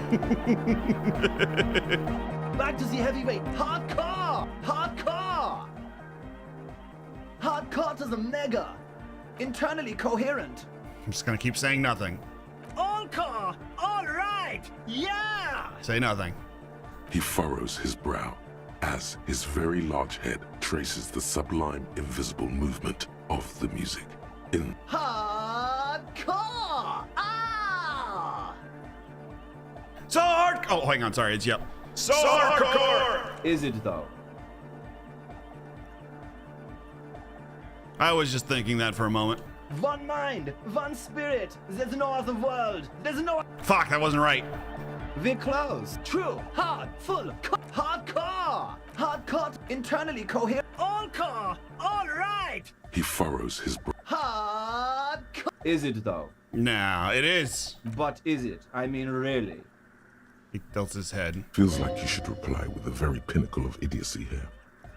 Back to the heavyweight. Hardcore! Hardcore! Hardcore to the mega. Internally coherent. I'm just gonna keep saying nothing. All car! All right! Yeah! Say nothing. He furrows his brow as his very large head traces the sublime invisible movement of the music. In Hardcore! Ah! So hard. Oh, hang on. Sorry. It's yep. So hardcore. Is it though? I was just thinking that for a moment. One mind, one spirit. There's no other world. There's no. Fuck, that wasn't right. We're close. True. Hard. Full. Hardcore. Hardcore. Internally coherent. All car! All right! he furrows his brow. Hardcore. Is it though? Nah, it is. But is it? I mean, really? He tilts his head. Feels like you should reply with the very pinnacle of idiocy here,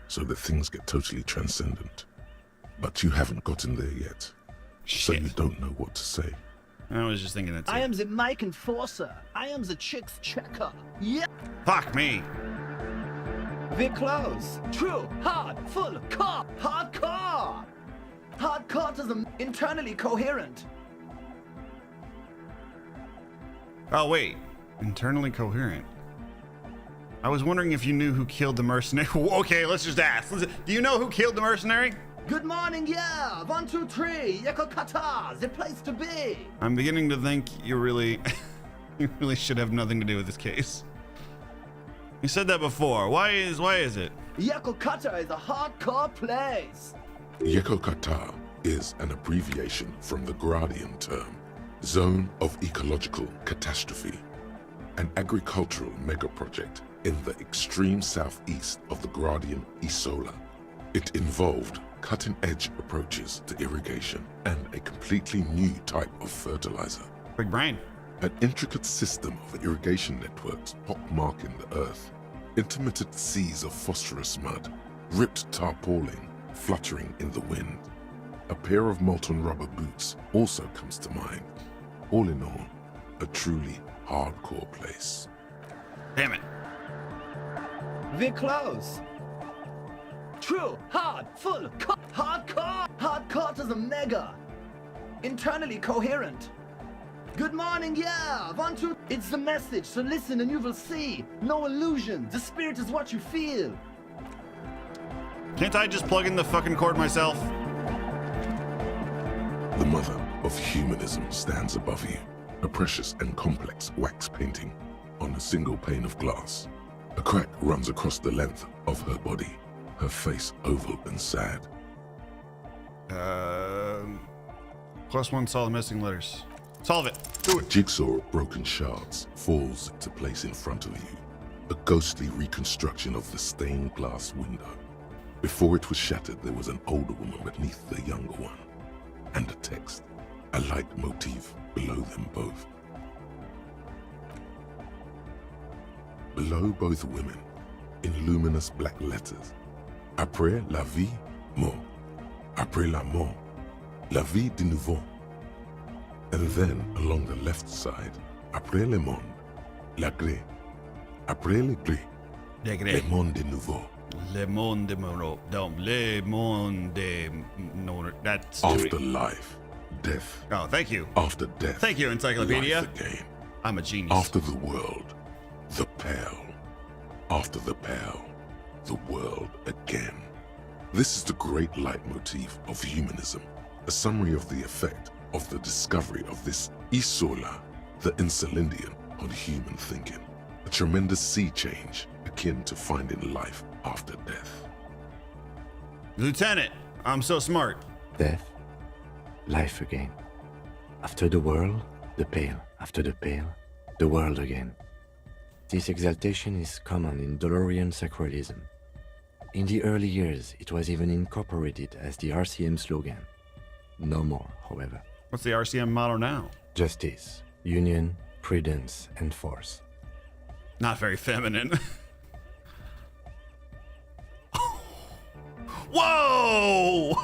so that things get totally transcendent. But you haven't gotten there yet, so Shit. you don't know what to say. I was just thinking that too. I am the mic enforcer. I am the chicks checker. Yeah! Fuck me. We're close. True. Hard. Full. Core. Hardcore. Hardcore to the internally coherent. Oh, wait. Internally coherent. I was wondering if you knew who killed the mercenary. Okay, let's just ask. Do you know who killed the mercenary? Good morning, yeah. 1, 2, 3. Yekokata, the place to be. I'm beginning to think you really, you really should have nothing to do with this case. You said that before. Why is it? Yekokata is a hardcore place. Yekokata is an abbreviation from the Gradian term, Zone of Ecological Catastrophe, an agricultural megaproject in the extreme southeast of the Gradian Isola. It involved cutting-edge approaches to irrigation and a completely new type of fertilizer. Big brain. An intricate system of irrigation networks pockmarking the earth, intermittent seas of phosphorus mud, ripped tarpaulin fluttering in the wind. A pair of molten rubber boots also comes to mind. All in all, a truly hardcore place. Damn it. We're close. True. Hard. Full. Hardcore. Hardcore to the mega. Internally coherent. Good morning, yeah! 1, 2... It's the message, so listen and you will see. No illusion. The spirit is what you feel. Can't I just plug in the fucking cord myself? The mother of humanism stands above you, a precious and complex wax painting on a single pane of glass. A crack runs across the length of her body, her face oval and sad. +1, solve the missing letters. Solve it. Do A it. jigsaw of broken shards falls into place in front of you, a ghostly reconstruction of the stained glass window. Before it was shattered, there was an older woman beneath the younger one, and a text, a light motif below them both. Below both women, in luminous black letters, après la vie, mort. Après la mort, la vie de nouveau. And then, along the left side, après le monde, la gré. Après le gré, le monde de nouveau. Le monde de Mono. Don't. Le monde de no. That's After life, death. Oh, thank you. After death, Thank you, Encyclopedia. life again. I'm a genius. After the world, the pale. After the pale, the world again. This is the great leitmotif of humanism, a summary of the effect of the discovery of this Isola, the Insulindian, on human thinking. A tremendous sea change akin to finding life after death. Lieutenant, I'm so smart. Death, life again. After the world, the pale. After the pale, the world again. This exaltation is common in Dolorian sacralism. In the early years, it was even incorporated as the RCM slogan. No more, however. What's the RCM motto now? Justice, union, prudence, and force. Not very feminine. Whoa!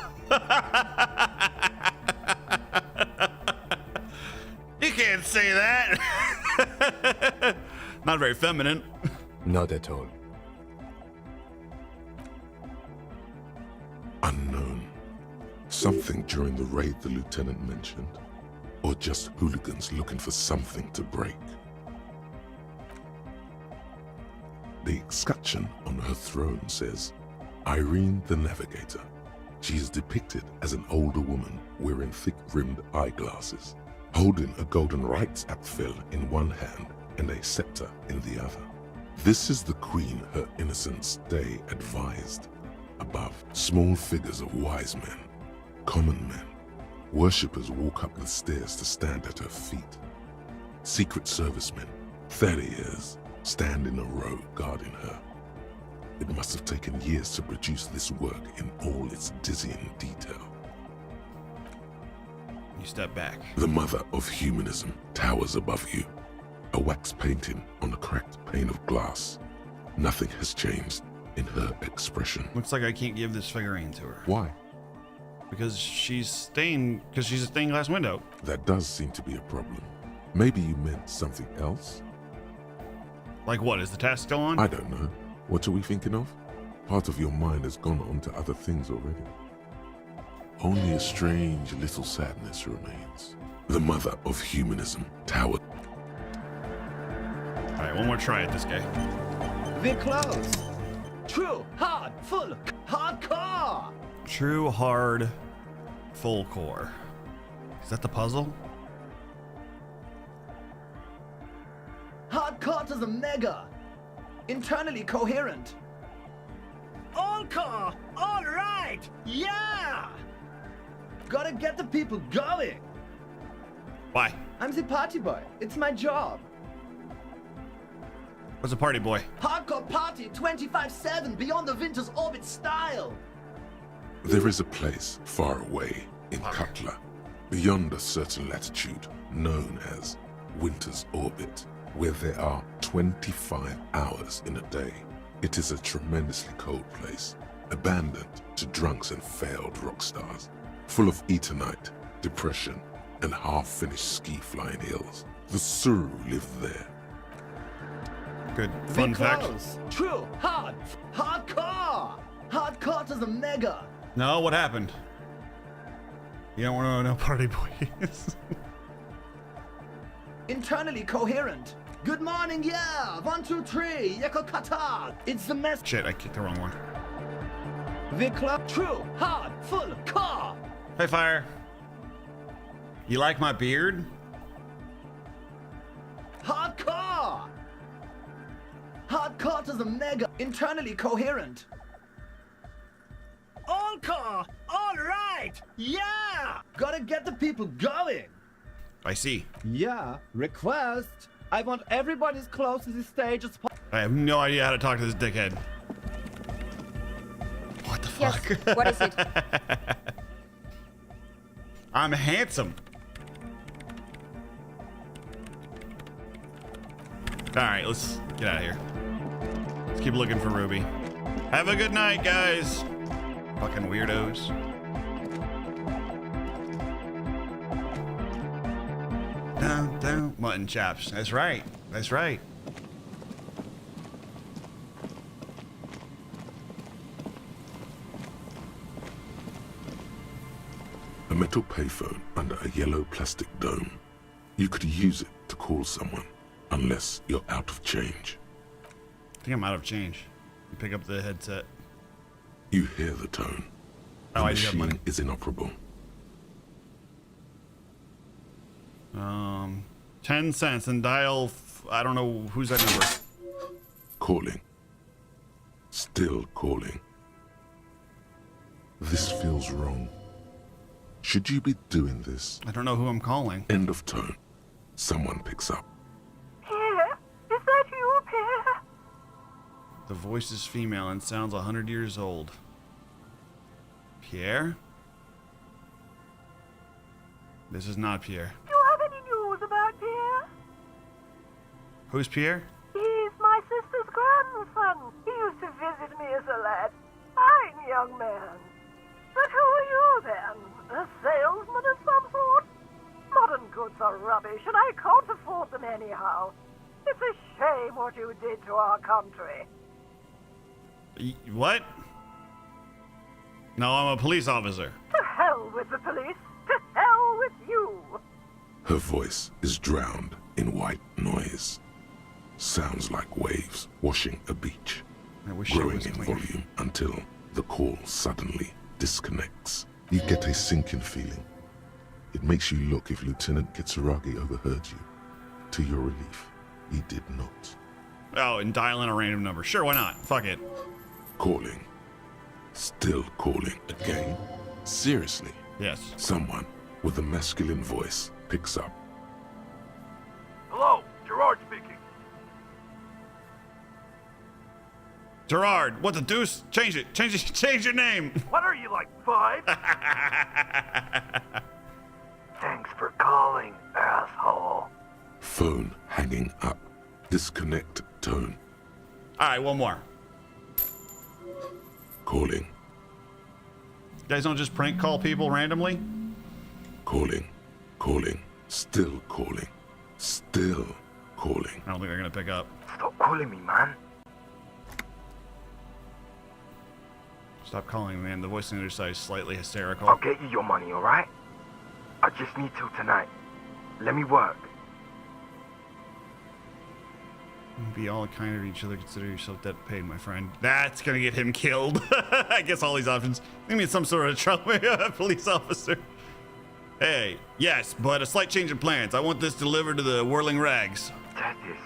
You can't say that. Not very feminine. Not at all. Unknown. Something during the raid the lieutenant mentioned, or just hooligans looking for something to break. The escutcheon on her throne says, Irene the Navigator. She is depicted as an older woman wearing thick-rimmed eyeglasses, holding a golden rights apfel in one hand and a scepter in the other. This is the queen her innocence day advised. Above, small figures of wise men, common men. Worshippers walk up the stairs to stand at her feet. Secret servicemen, 30 years, stand in a row guarding her. It must have taken years to produce this work in all its dizzying detail. You step back. The mother of humanism towers above you, a wax painting on a cracked pane of glass. Nothing has changed in her expression. Looks like I can't give this figurine to her. Why? Because she's a stained glass window. That does seem to be a problem. Maybe you meant something else? Like what? Is the task still on? I don't know. What are we thinking of? Part of your mind has gone on to other things already. Only a strange little sadness remains. The mother of humanism towered. Alright, one more try at this guy. We're close. True, hard, full, hardcore. True, hard, full core. Is that the puzzle? Hardcore to the mega. Internally coherent. All core. All right. Yeah. Gotta get the people going. Why? I'm the party boy. It's my job. What's a party boy? Hardcore party 25/7 beyond the winter's orbit style. There is a place far away in Katla, beyond a certain latitude, known as Winter's Orbit, where there are 25 hours in a day. It is a tremendously cold place, abandoned to drunks and failed rock stars, full of etonite, depression, and half-finished ski-flying hills. The Suru live there. Good fun fact. Close. True, hard, hardcore. Hardcore to the mega. No, what happened? You don't want to know party boys. Internally coherent. Good morning, yeah. 1, 2, 3. Yeko kata. It's the mess. Shit, I kicked the wrong one. Vikla. True. Hard. Full. Car. Hey, Fire. You like my beard? Hardcore. Hardcore to the mega. Internally coherent. All car. All right. Yeah. Gotta get the people going. I see. Yeah. Request. I want everybody as close to the stage as possible. I have no idea how to talk to this dickhead. What the Yes, fuck? what is it? I'm handsome. Alright, let's get out of here. Let's keep looking for Ruby. Have a good night, guys. Fucking weirdos. Down, down. Mutton chops. That's right. That's right. A metal payphone under a yellow plastic dome. You could use it to call someone, unless you're out of change. I think I'm out of change. You pick up the headset. You hear the tone. The Oh, I do have money. machine is inoperable. 10 cents and dial. I don't know who's that number. Calling. Still calling. This feels wrong. Should you be doing this? I don't know who I'm calling. End of tone. Someone picks up. Pierre? Is that you, Pierre? The voice is female and sounds 100 years old. Pierre? This is not Pierre. Do you have any news about Pierre? Who's Pierre? He's my sister's grandson. He used to visit me as a lad. Fine young man. But who are you then? A salesman of some sort? Modern goods are rubbish, and I can't afford them anyhow. It's a shame what you did to our country. What? No, I'm a police officer. To hell with the police. To hell with you. Her voice is drowned in white noise. Sounds like waves washing a beach, I wish it growing was in clear. volume until the call suddenly disconnects. You get a sinking feeling. It makes you look if Lieutenant Kitsuragi overheard you. To your relief, he did not. Oh, and dial in a random number. Sure, why not? Fuck it. Calling. Still calling again. Seriously, Yes. someone with a masculine voice picks up. Hello, Gerard speaking. Gerard, what the deuce? Change it. Change your name. What are you, like 5? Thanks for calling, asshole. Phone hanging up. Disconnect tone. All right, one more. Calling. You guys don't just prank call people randomly? Calling. Calling. Still calling. Still calling. I don't think they're gonna pick up. Stop calling me, man. Stop calling, man. The voice on the other side is slightly hysterical. I'll get you your money, alright? I just need till tonight. Let me work. Be all kind of each other. Consider yourself debt paid, my friend. That's gonna get him killed. I guess all these options. I mean, some sort of trouble. Police officer. Hey, yes, but a slight change of plans. I want this delivered to the Whirling Rags. Tethys.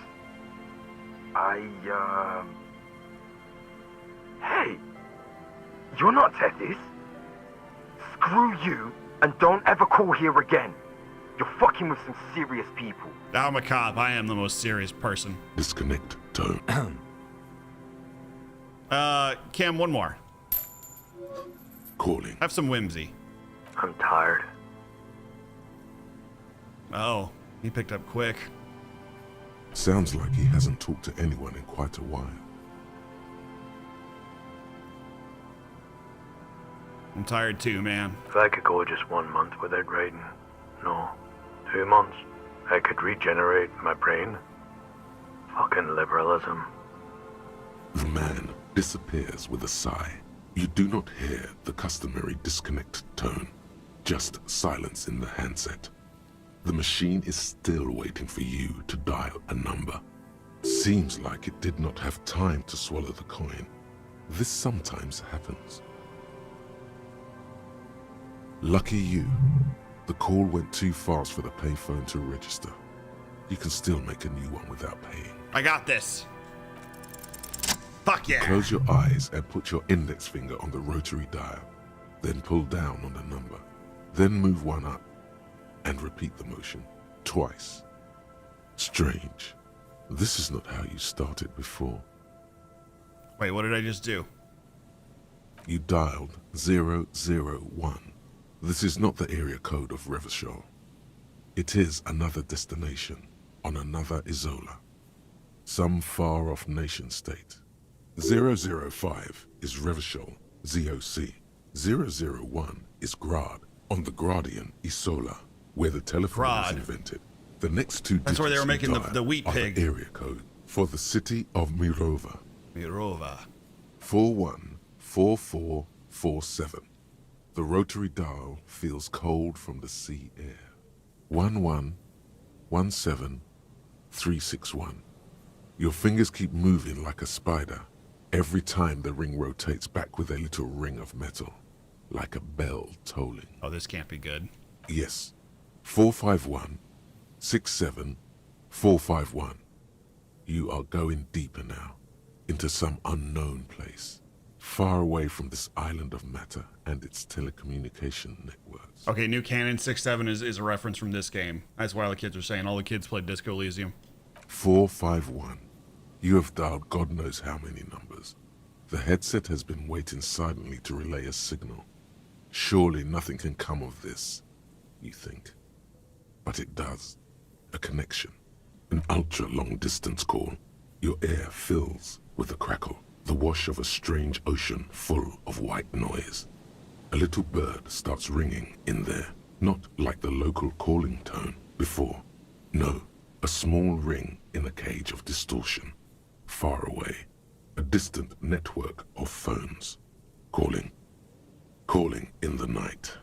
Hey! You're not Tethys. Screw you, and don't ever call here again. You're fucking with some serious people. I'm a cop. I am the most serious person. Disconnect tone. Cam, one more. Calling. Have some whimsy. I'm tired. Oh, he picked up quick. Sounds like he hasn't talked to anyone in quite a while. I'm tired too, man. If I could go just 1 month without writing, no, 2 months, I could regenerate my brain. Fucking liberalism. The man disappears with a sigh. You do not hear the customary disconnect tone. just silence in the handset. The machine is still waiting for you to dial a number. Seems like it did not have time to swallow the coin. This sometimes happens. Lucky you, the call went too fast for the payphone to register. You can still make a new one without paying. I got this. Fuck yeah. Close your eyes and put your index finger on the rotary dial. Then pull down on the number. Then move one up and repeat the motion twice. Strange. This is not how you started before. Wait, what did I just do? You dialed 001. This is not the area code of Revachol. It is another destination on another Isola. Some far-off nation-state. 005 is Revachol, ZOC. 001 is Grad, on the Gradian Isola, where the telephone was invented. The next two digits That's where they were making you dial the wheat are pig. The area code for the city of Mirova. Mirova. 414447. The rotary dial feels cold from the sea air. 1117361. Your fingers keep moving like a spider every time the ring rotates back with a little ring of metal, like a bell tolling. Oh, this can't be good. Yes. 451-67451. You are going deeper now, into some unknown place, far away from this island of matter and its telecommunication networks. Okay, new canon 6-7 is a reference from this game. That's why all the kids are saying. All the kids played Disco Elysium. 451. You have dialed God knows how many numbers. The headset has been waiting silently to relay a signal. Surely nothing can come of this, you think. But it does. A connection. An ultra-long distance call. Your air fills with a crackle, the wash of a strange ocean full of white noise. A little bird starts ringing in there, not like the local calling tone before. No, a small ring in a cage of distortion, far away. A distant network of phones. Calling. Calling in the night.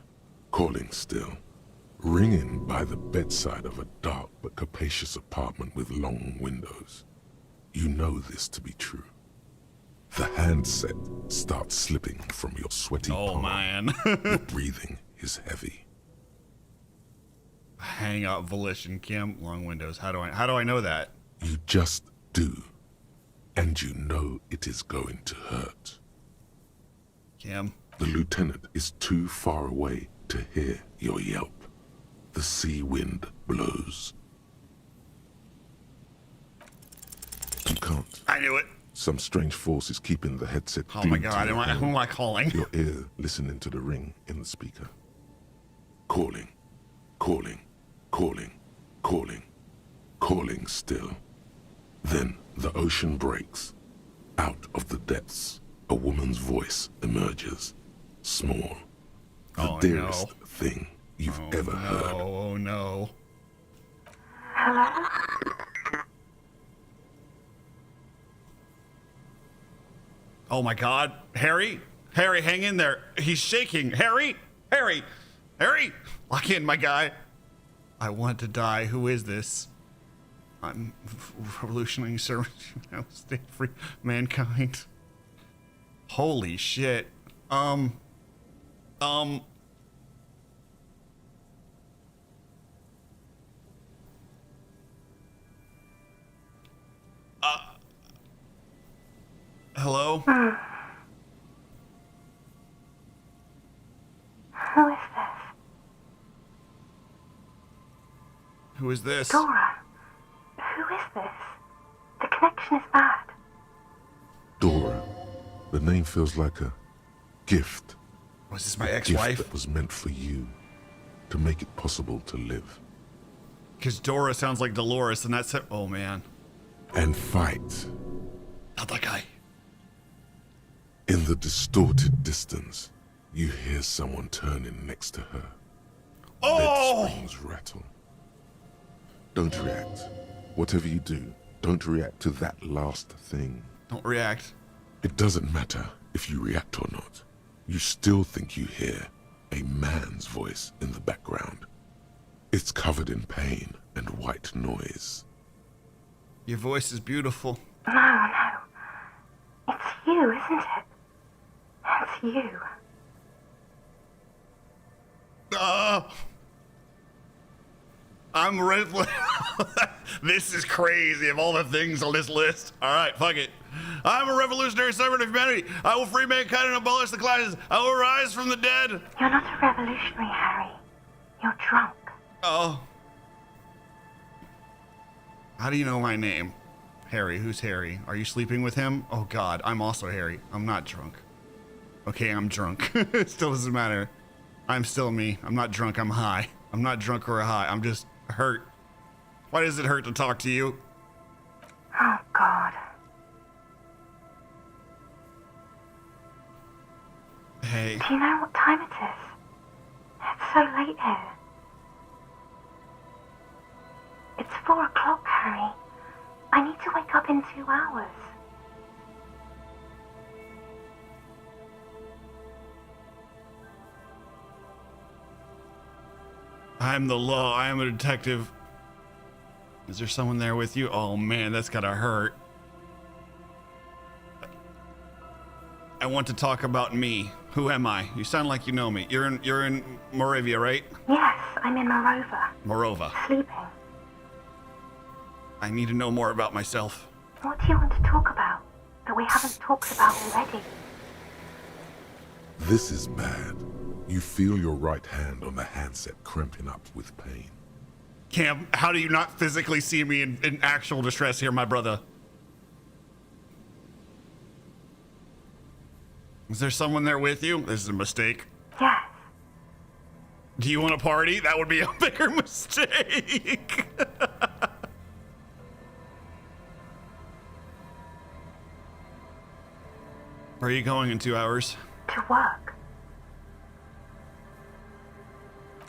Calling still. Ringing by the bedside of a dark but capacious apartment with long windows. You know this to be true. The handset starts slipping from your sweaty palm. Man. Your breathing is heavy. Hang up volition, Kim. Long windows. How do I know that? You just do. And you know it is going to hurt. Kim. The lieutenant is too far away to hear your yelp. The sea wind blows. You can't. I knew it. Some strange force is keeping the headset. Oh my god, who am I calling? Your ear listening to the ring in the speaker. Calling, calling, calling, calling, calling still. Then the ocean breaks. Out of the depths, a woman's voice emerges. Small. The dearest thing you've ever heard. Oh no. Hello? Oh my god. Harry? Harry, hang in there. He's shaking. Harry? Harry? Harry? Lock in, my guy. I want to die. Who is this? I'm revolutionary service. Stay free. Mankind. Holy shit. Hello? Who is this? Who is this? Dora. Who is this? The connection is bad. Dora. The name feels like a gift. Was this my A ex-wife? gift that was meant for you, to make it possible to live. Because Dora sounds like Dolores, and that's it. Oh man. And fight. Not that guy. In the distorted distance, you hear someone turning next to her. Oh! Bed springs rattle. Don't react. Whatever you do, don't react to that last thing. Don't react. It doesn't matter if you react or not. You still think you hear a man's voice in the background. It's covered in pain and white noise. Your voice is beautiful. No, no. It's you, isn't it? It's you. I'm ready. This is crazy of all the things on this list. All right, fuck it. I'm a revolutionary servant of humanity. I will free mankind and abolish the classes. I will rise from the dead. You're not a revolutionary, Harry. You're drunk. Oh. How do you know my name? Harry. Who's Harry? Are you sleeping with him? Oh God, I'm also Harry. I'm not drunk. Okay, I'm drunk. It still doesn't matter. I'm still me. I'm not drunk, I'm high. I'm not drunk or high. I'm just hurt. Why does it hurt to talk to you? Oh, God. Hey. Do you know what time it is? It's so late here. It's 4 o'clock, Harry. I need to wake up in 2 hours. I'm the law. I am a detective. Is there someone there with you? Oh man, that's gotta hurt. I want to talk about me. Who am I? You sound like you know me. You're in Moravia, right? Yes, I'm in Morova. Morova. Sleeping. I need to know more about myself. What do you want to talk about that we haven't talked about already? This is bad. You feel your right hand on the handset cramping up with pain. Cam, how do you not physically see me in actual distress here, my brother? Is there someone there with you? This is a mistake. Yes. Do you want to party? That would be a bigger mistake. Where are you going in 2 hours? To work.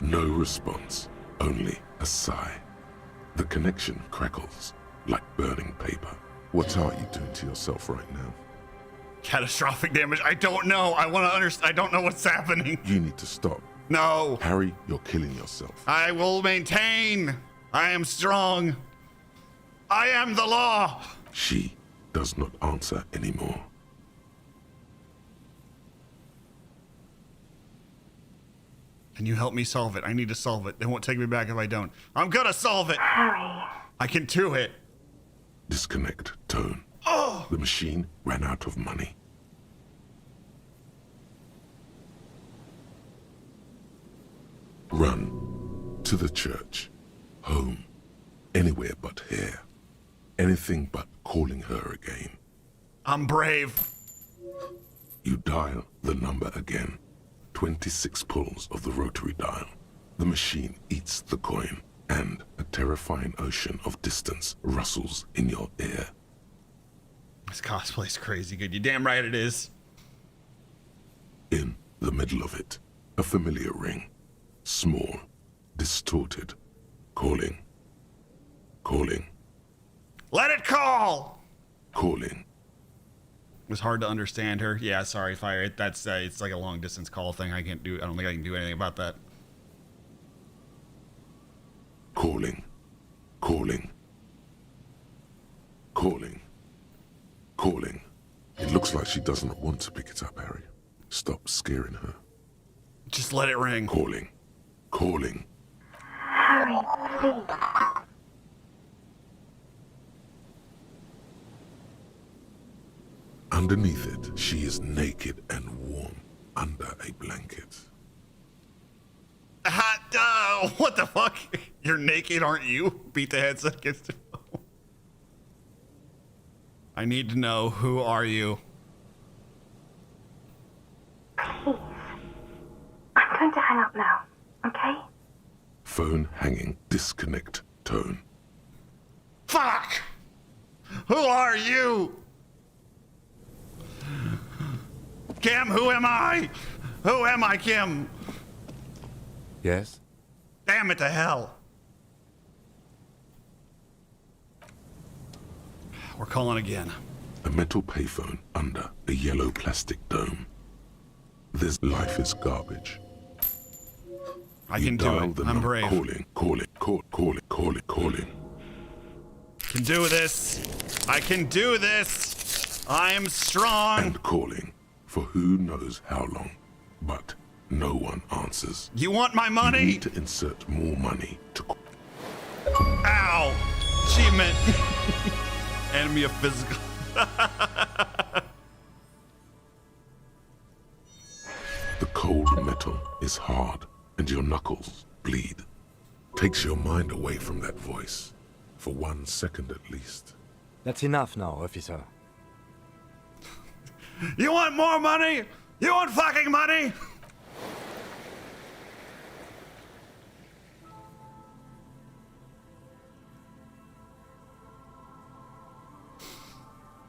No response, only a sigh. The connection crackles like burning paper. What are you doing to yourself right now? Catastrophic damage. I don't know. I want to understand. I don't know what's happening. You need to stop. No. Harry, you're killing yourself. I will maintain. I am strong. I am the law. She does not answer anymore. Can you help me solve it? I need to solve it. They won't take me back if I don't. I'm gonna solve it. Harry. I can do it. Disconnect tone. Oh! The machine ran out of money. Run to the church, home, anywhere but here. Anything but calling her again. I'm brave. You dial the number again. 26 pulls of the rotary dial. The machine eats the coin, and a terrifying ocean of distance rustles in your ear. This cosplay's crazy good. You damn right it is. In the middle of it, a familiar ring. Small, distorted, calling. Calling. Let it call! Calling. It was hard to understand her. Yeah, sorry, Fire. That's it's like a long distance call thing. I don't think I can do anything about that. Calling. Calling. Calling. Calling. It looks like she does not want to pick it up, Harry. Stop scaring her. Just let it ring. Calling. Calling. Harry, please. Underneath it, she is naked and warm under a blanket. What the fuck? You're naked, aren't you? Beat the headset against the phone. I need to know, who are you? Please. I'm going to hang up now, okay? Phone hanging, disconnect tone. Fuck! Who are you? Kim, who am I? Who am I, Kim? Yes? Damn it to hell. We're calling again. A metal payphone under a yellow plastic dome. This life is garbage. I can do it. I'm brave. Calling. Can do this. I can do this. I am strong. And calling for who knows how long, but no one answers. You want my money? You need to insert more money to. Ow! Achievement. Enemy of physical. The cold metal is hard, and your knuckles bleed. Takes your mind away from that voice, for 1 second at least. That's enough now, officer. You want more money? You want fucking money?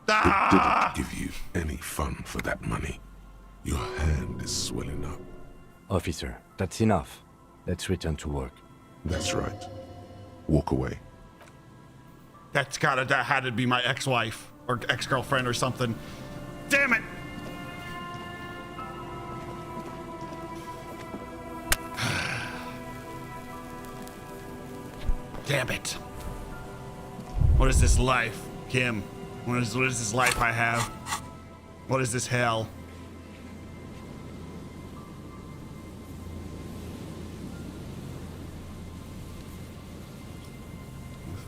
It didn't give you any fun for that money. Your hand is swelling up. Officer, that's enough. Let's return to work. That's right. Walk away. That had to be my ex-wife or ex-girlfriend or something. Damn it! Damn it! What is this life, Kim? What is this life I have? What is this hell?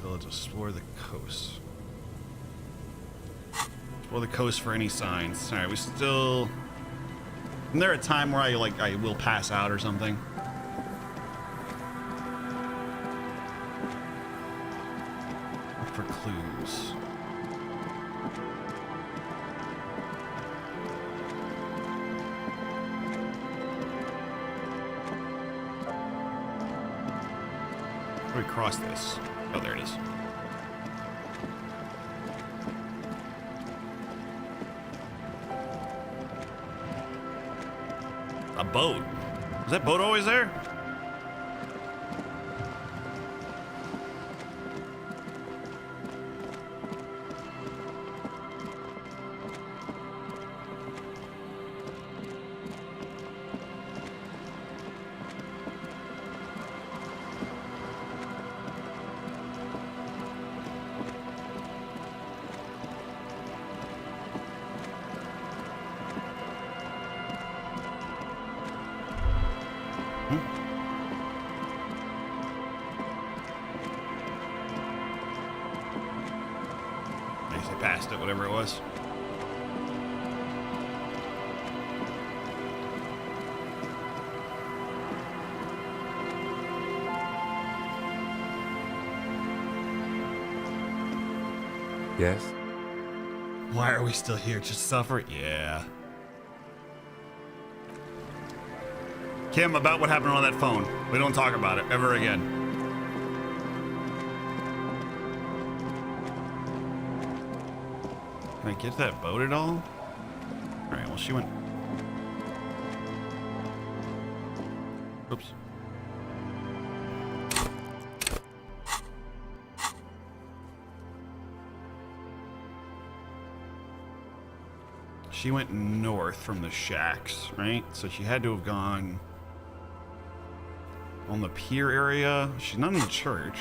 Village, explore the coast. Explore the coast for any signs. All right, we still. Isn't there a time where I will pass out or something? Look for clues. How do we cross this? Oh, there it is. A boat. Is that boat always there? I passed it, whatever it was. Yes? Why are we still here? Just suffer? Yeah. Kim, about what happened on that phone. We don't talk about it ever again. Can I get that boat at all? Alright, well, she went. Oops. She went north from the shacks, right? So she had to have gone on the pier area. She's not in the church.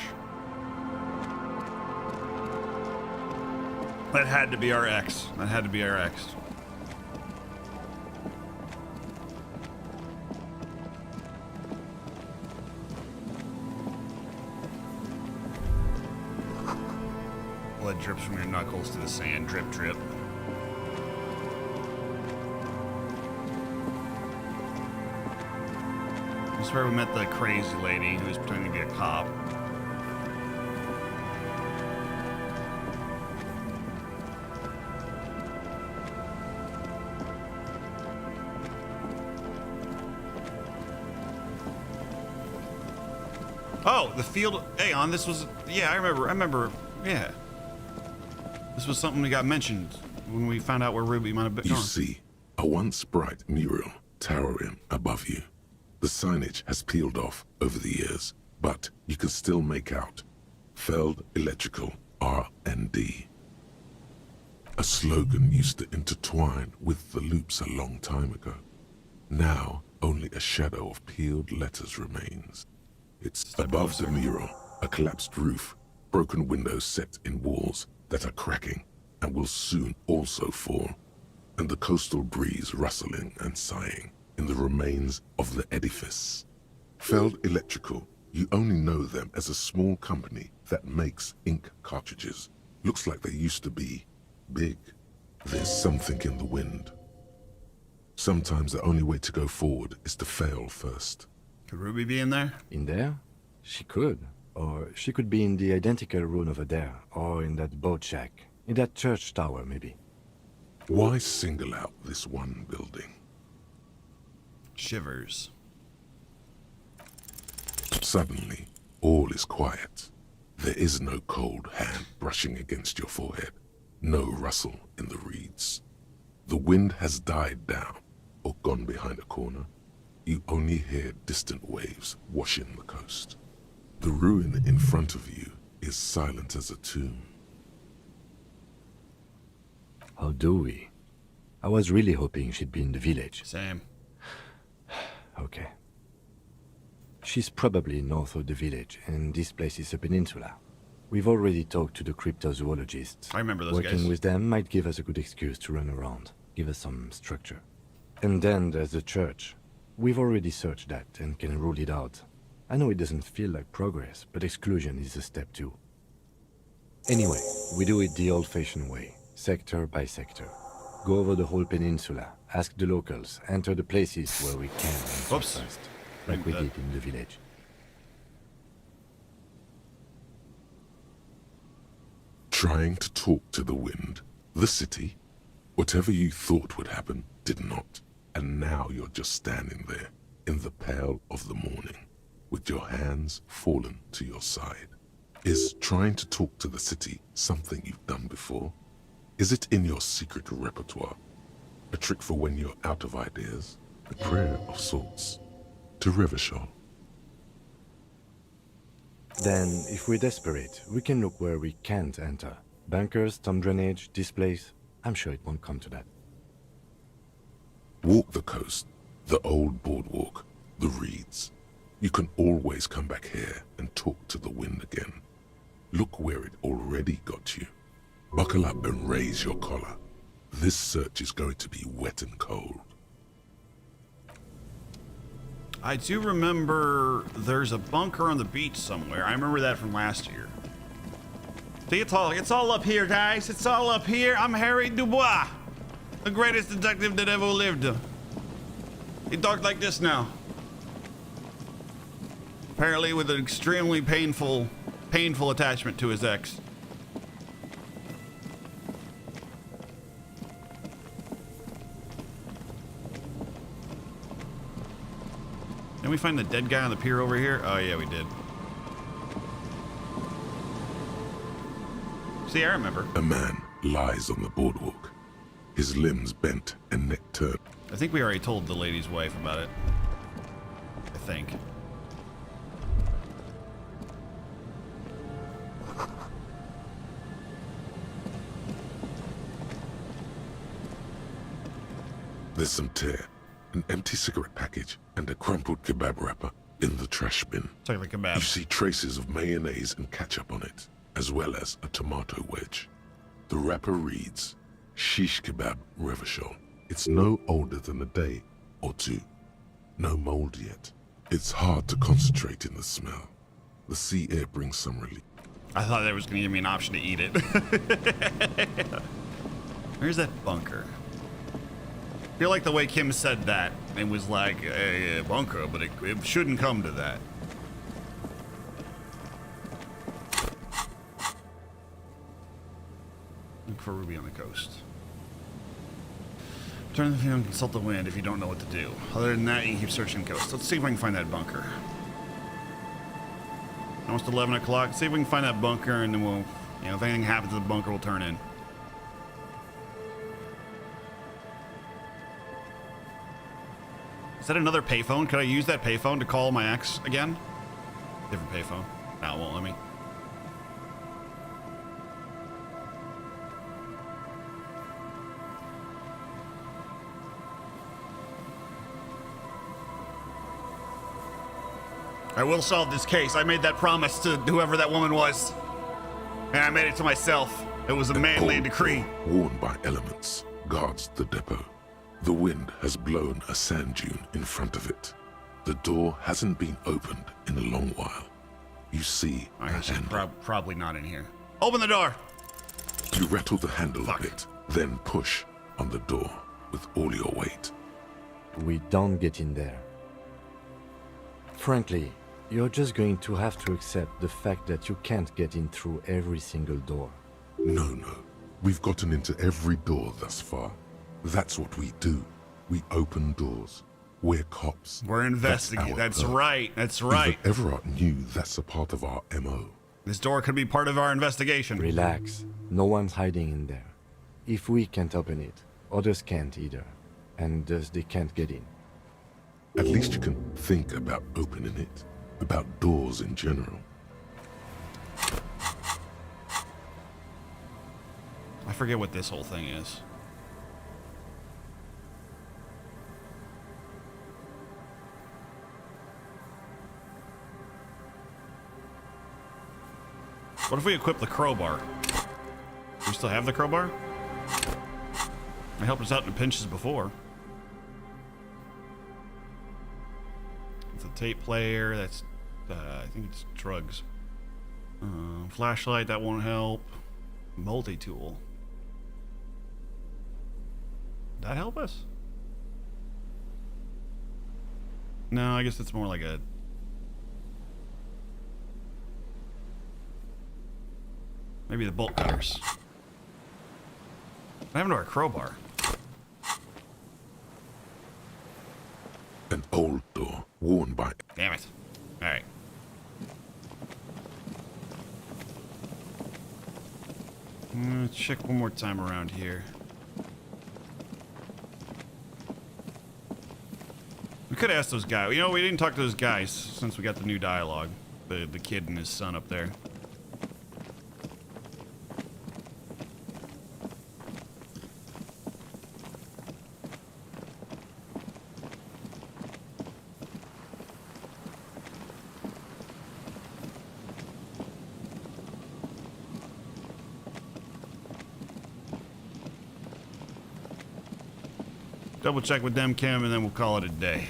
That had to be our ex. That had to be our ex. Blood drips from your knuckles to the sand. Drip, drip. This is where we met the crazy lady who was pretending to be a cop. Oh, the field. Hey, on this was. Yeah, I remember. Yeah. This was something that got mentioned when we found out where Ruby might have been. You see a once bright mural towering above you. The signage has peeled off over the years, but you can still make out Feld Electrical R&D. A slogan used to intertwine with the loops a long time ago. Now, Only a shadow of peeled letters remains. It's above the mural, a collapsed roof, broken windows set in walls that are cracking and will soon also fall, and the coastal breeze rustling and sighing in the remains of the edifice. Feld Electrical, you only know them as a small company that makes ink cartridges. Looks like they used to be big. There's something in the wind. Sometimes the only way to go forward is to fail first. Could Ruby be in there? In there? She could. Or she could be in the identical room over there, or in that boat shack. In that church tower, maybe. Why single out this one building? Shivers. Suddenly, all is quiet. There is no cold hand brushing against your forehead. No rustle in the reeds. The wind has died down or gone behind a corner. You only hear distant waves washing the coast. The ruin in front of you is silent as a tomb. How do we? I was really hoping she'd be in the village. Same. Okay. She's probably north of the village, and this place is a peninsula. We've already talked to the cryptozoologists. I remember those Working guys. with them might give us a good excuse to run around, give us some structure. And then there's the church. We've already searched that and can rule it out. I know it doesn't feel like progress, but exclusion is a step too. Anyway, we do it the old-fashioned way, sector by sector. Go over the whole peninsula, ask the locals, enter the places where we can enter Oops. first, like we did in the village. Trying to talk to the wind, the city, whatever you thought would happen did not. And now you're just standing there in the pale of the morning, with your hands fallen to your side. Is trying to talk to the city something you've done before? Is it in your secret repertoire? A trick for when you're out of ideas? A prayer of sorts? To Revachol? Then, if we're desperate, we can look where we can't enter. Bunkers, storm drainage, displays. I'm sure it won't come to that. Walk the coast, the old boardwalk, the reeds. You can always come back here and talk to the wind again. Look where it already got you. Buckle up and raise your collar. This search is going to be wet and cold. I do remember there's a bunker on the beach somewhere. I remember that from last year. See, it's all up here, guys. It's all up here. I'm Harry Dubois, the greatest detective that ever lived. He talked like this now. Apparently with an extremely painful attachment to his ex. Didn't we find the dead guy on the pier over here? Oh yeah, we did. See, I remember. A man lies on the boardwalk, his limbs bent and neck turned. I think we already told the lady's wife about it. I think. There's some tear, an empty cigarette package, and a crumpled kebab wrapper in the trash bin. It's like the kebab. You see traces of mayonnaise and ketchup on it, as well as a tomato wedge. The wrapper reads, Shish Kebab Revachol. It's no older than a day or two. No mold yet. It's hard to concentrate in the smell. The sea air brings some relief. I thought that was going to give me an option to eat it. Where's that bunker? I feel like the way Kim said that, it was like a bunker, but it shouldn't come to that. Look for Ruby on the coast. Turn the video and consult the wind if you don't know what to do. Other than that, you can keep searching the coast. Let's see if I can find that bunker. Almost 11 o'clock. See if we can find that bunker, and then we'll, if anything happens to the bunker, we'll turn in. Is that another payphone? Could I use that payphone to call my ex again? Different payphone. No, it won't let me. I will solve this case. I made that promise to whoever that woman was. And I made it to myself. It was a manly decree. Worn by elements, guards the depot. The wind has blown a sand dune in front of it. The door hasn't been opened in a long while. You see a handle. Probably not in here. Open the door! You rattle the handle a bit, then push on the door with all your weight. We don't get in there. Frankly, you're just going to have to accept the fact that you can't get in through every single door. No. We've gotten into every door thus far. That's what we do. We open doors. We're cops. We're investigating. That's right. Even Everett knew that's a part of our MO. This door could be part of our investigation. Relax. No one's hiding in there. If we can't open it, others can't either. And thus they can't get in. At least you can think about opening it. About doors in general. I forget what this whole thing is. What if we equip the crowbar? Do we still have the crowbar? It helped us out in the pinches before. It's a tape player. That's, I think it's drugs. Flashlight, that won't help. Multi-tool. That help us? No, I guess it's more like a... Maybe the bolt cutters. What happened to our crowbar? An old door, worn by... Damn it. Alright. Let's check one more time around here. We could ask those guys. You know, we didn't talk to those guys since we got the new dialogue. The kid and his son up there. Double check with them, Kim, and then we'll call it a day.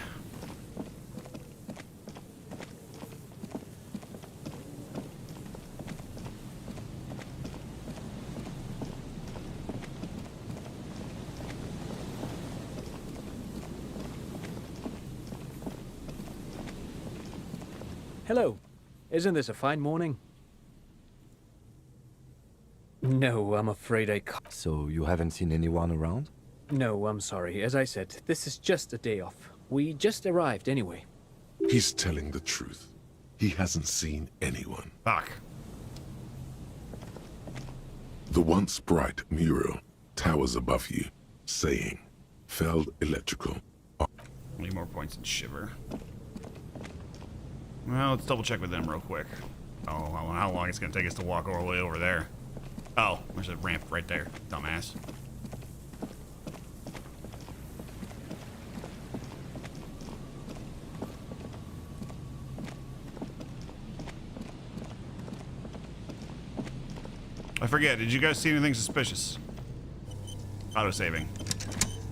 Hello. Isn't this a fine morning? No, I'm afraid I can't. So you haven't seen anyone around? No, I'm sorry. As I said, this is just a day off. We just arrived anyway. He's telling the truth. He hasn't seen anyone. Fuck. The once bright mural towers above you, saying, Feld Electrical. Need more points in Shiver. Well, let's double check with them real quick. Oh, how long it's gonna take us to walk all the way over there. Oh, there's a ramp right there, dumbass. I forget, did you guys see anything suspicious? Auto-saving.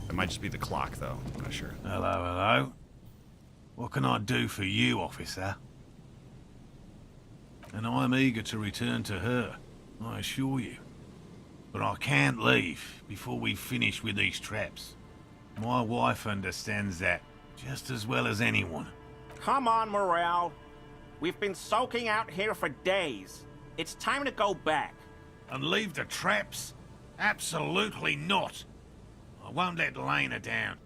It might just be the clock, though. I'm not sure. Hello. What can I do for you, officer? And I'm eager to return to her, I assure you. But I can't leave before we've finished with these traps. My wife understands that just as well as anyone. Come on, Morale. We've been soaking out here for days. It's time to go back. And leave the traps? Absolutely not. I won't let Lena down.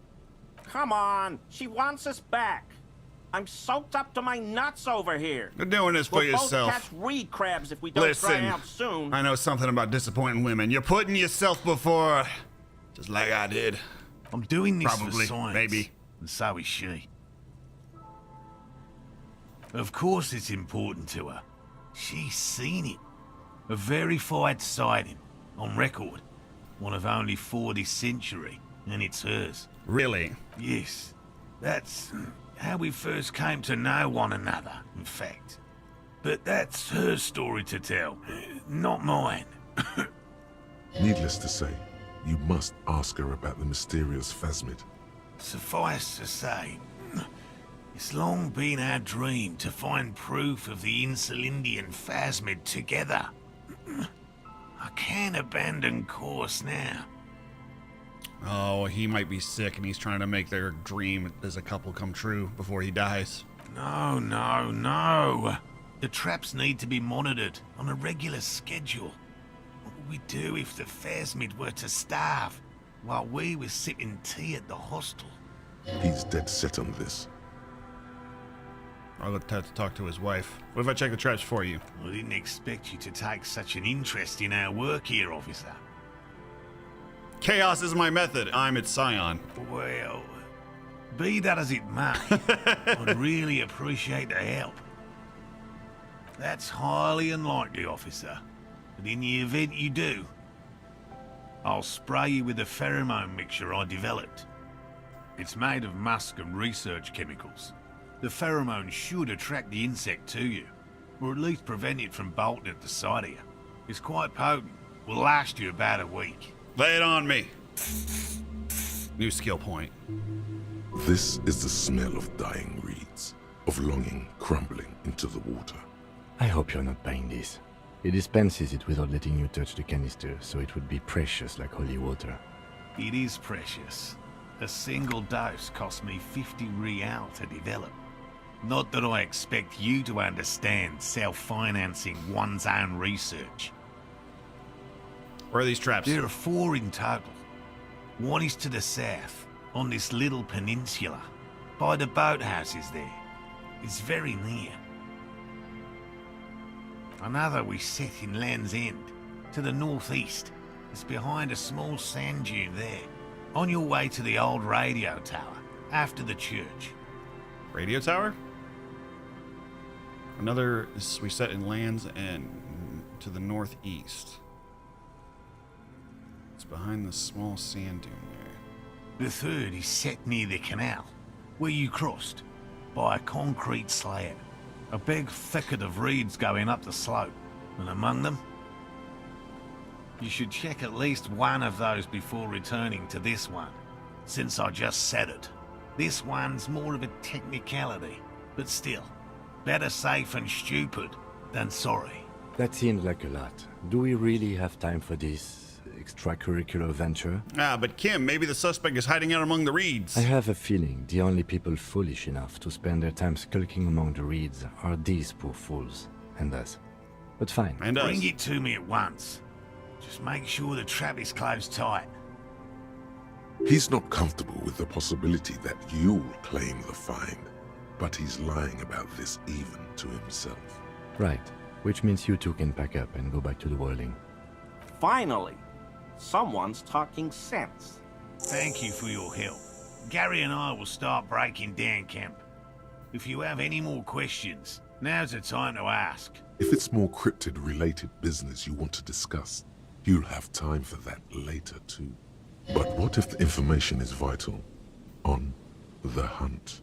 Come on, she wants us back. I'm soaked up to my nuts over here. You're doing this for we'll yourself. Both catch reed crabs if we don't dry out soon. I know something about disappointing women. You're putting yourself before, just like I did. I'm doing this Probably, for science. maybe. And so is she. Of course it's important to her. She's seen it. A verified sighting, on record. One of only 4 this century, and it's hers. Really? Yes. That's how we first came to know one another, in fact. But that's her story to tell, not mine. Needless to say, you must ask her about the mysterious Phasmid. Suffice to say, it's long been our dream to find proof of the Insulindian Phasmid together. I can't abandon course now. Oh, he might be sick and he's trying to make their dream as a couple come true before he dies. No, no, no. The traps need to be monitored on a regular schedule. What would we do if the Phasmid were to starve while we were sipping tea at the hostel? He's dead set on this. I'll have to talk to his wife. What if I check the traps for you? I didn't expect you to take such an interest in our work here, officer. Chaos is my method. I'm its scion. Well, be that as it may, I'd really appreciate the help. That's highly unlikely, officer. But in the event you do, I'll spray you with a pheromone mixture I developed. It's made of musk and research chemicals. The pheromone should attract the insect to you, or at least prevent it from bolting at the sight of you. It's quite potent. Will last you about a week. Lay it on me. New skill point. This is the smell of dying reeds, of longing crumbling into the water. I hope you're not buying this. He dispenses it without letting you touch the canister, so it would be precious like holy water. It is precious. A single dose cost me 50 real to develop. Not that I expect you to understand self-financing one's own research. Where are these traps? There are 4 in total. One is to the south, on this little peninsula, by the boathouses there. It's very near. Another we set in Land's End, to the northeast. It's behind a small sand dune there, on your way to the old radio tower, after the church. Radio tower? Another is we set in Land's End, to the northeast. It's behind the small sand dune there. The third is set near the canal, where you crossed, by a concrete slab. A big thicket of reeds going up the slope, and among them, you should check at least one of those before returning to this one, since I just said it. This one's more of a technicality, but still, better safe and stupid than sorry. That seems like a lot. Do we really have time for this extracurricular venture? Ah, but Kim, maybe the suspect is hiding out among the reeds. I have a feeling the only people foolish enough to spend their time skulking among the reeds are these poor fools, and us. But fine. And us. Bring it to me at once. Just make sure the trap is closed tight. He's not comfortable with the possibility that you'll claim the find, but he's lying about this even to himself. Right, which means you two can pack up and go back to the whirling. Finally, someone's talking sense. Thank you for your help. Gary and I will start breaking down camp. If you have any more questions, now's the time to ask. If it's more cryptid-related business you want to discuss, you'll have time for that later too. But what if the information is vital? On the hunt.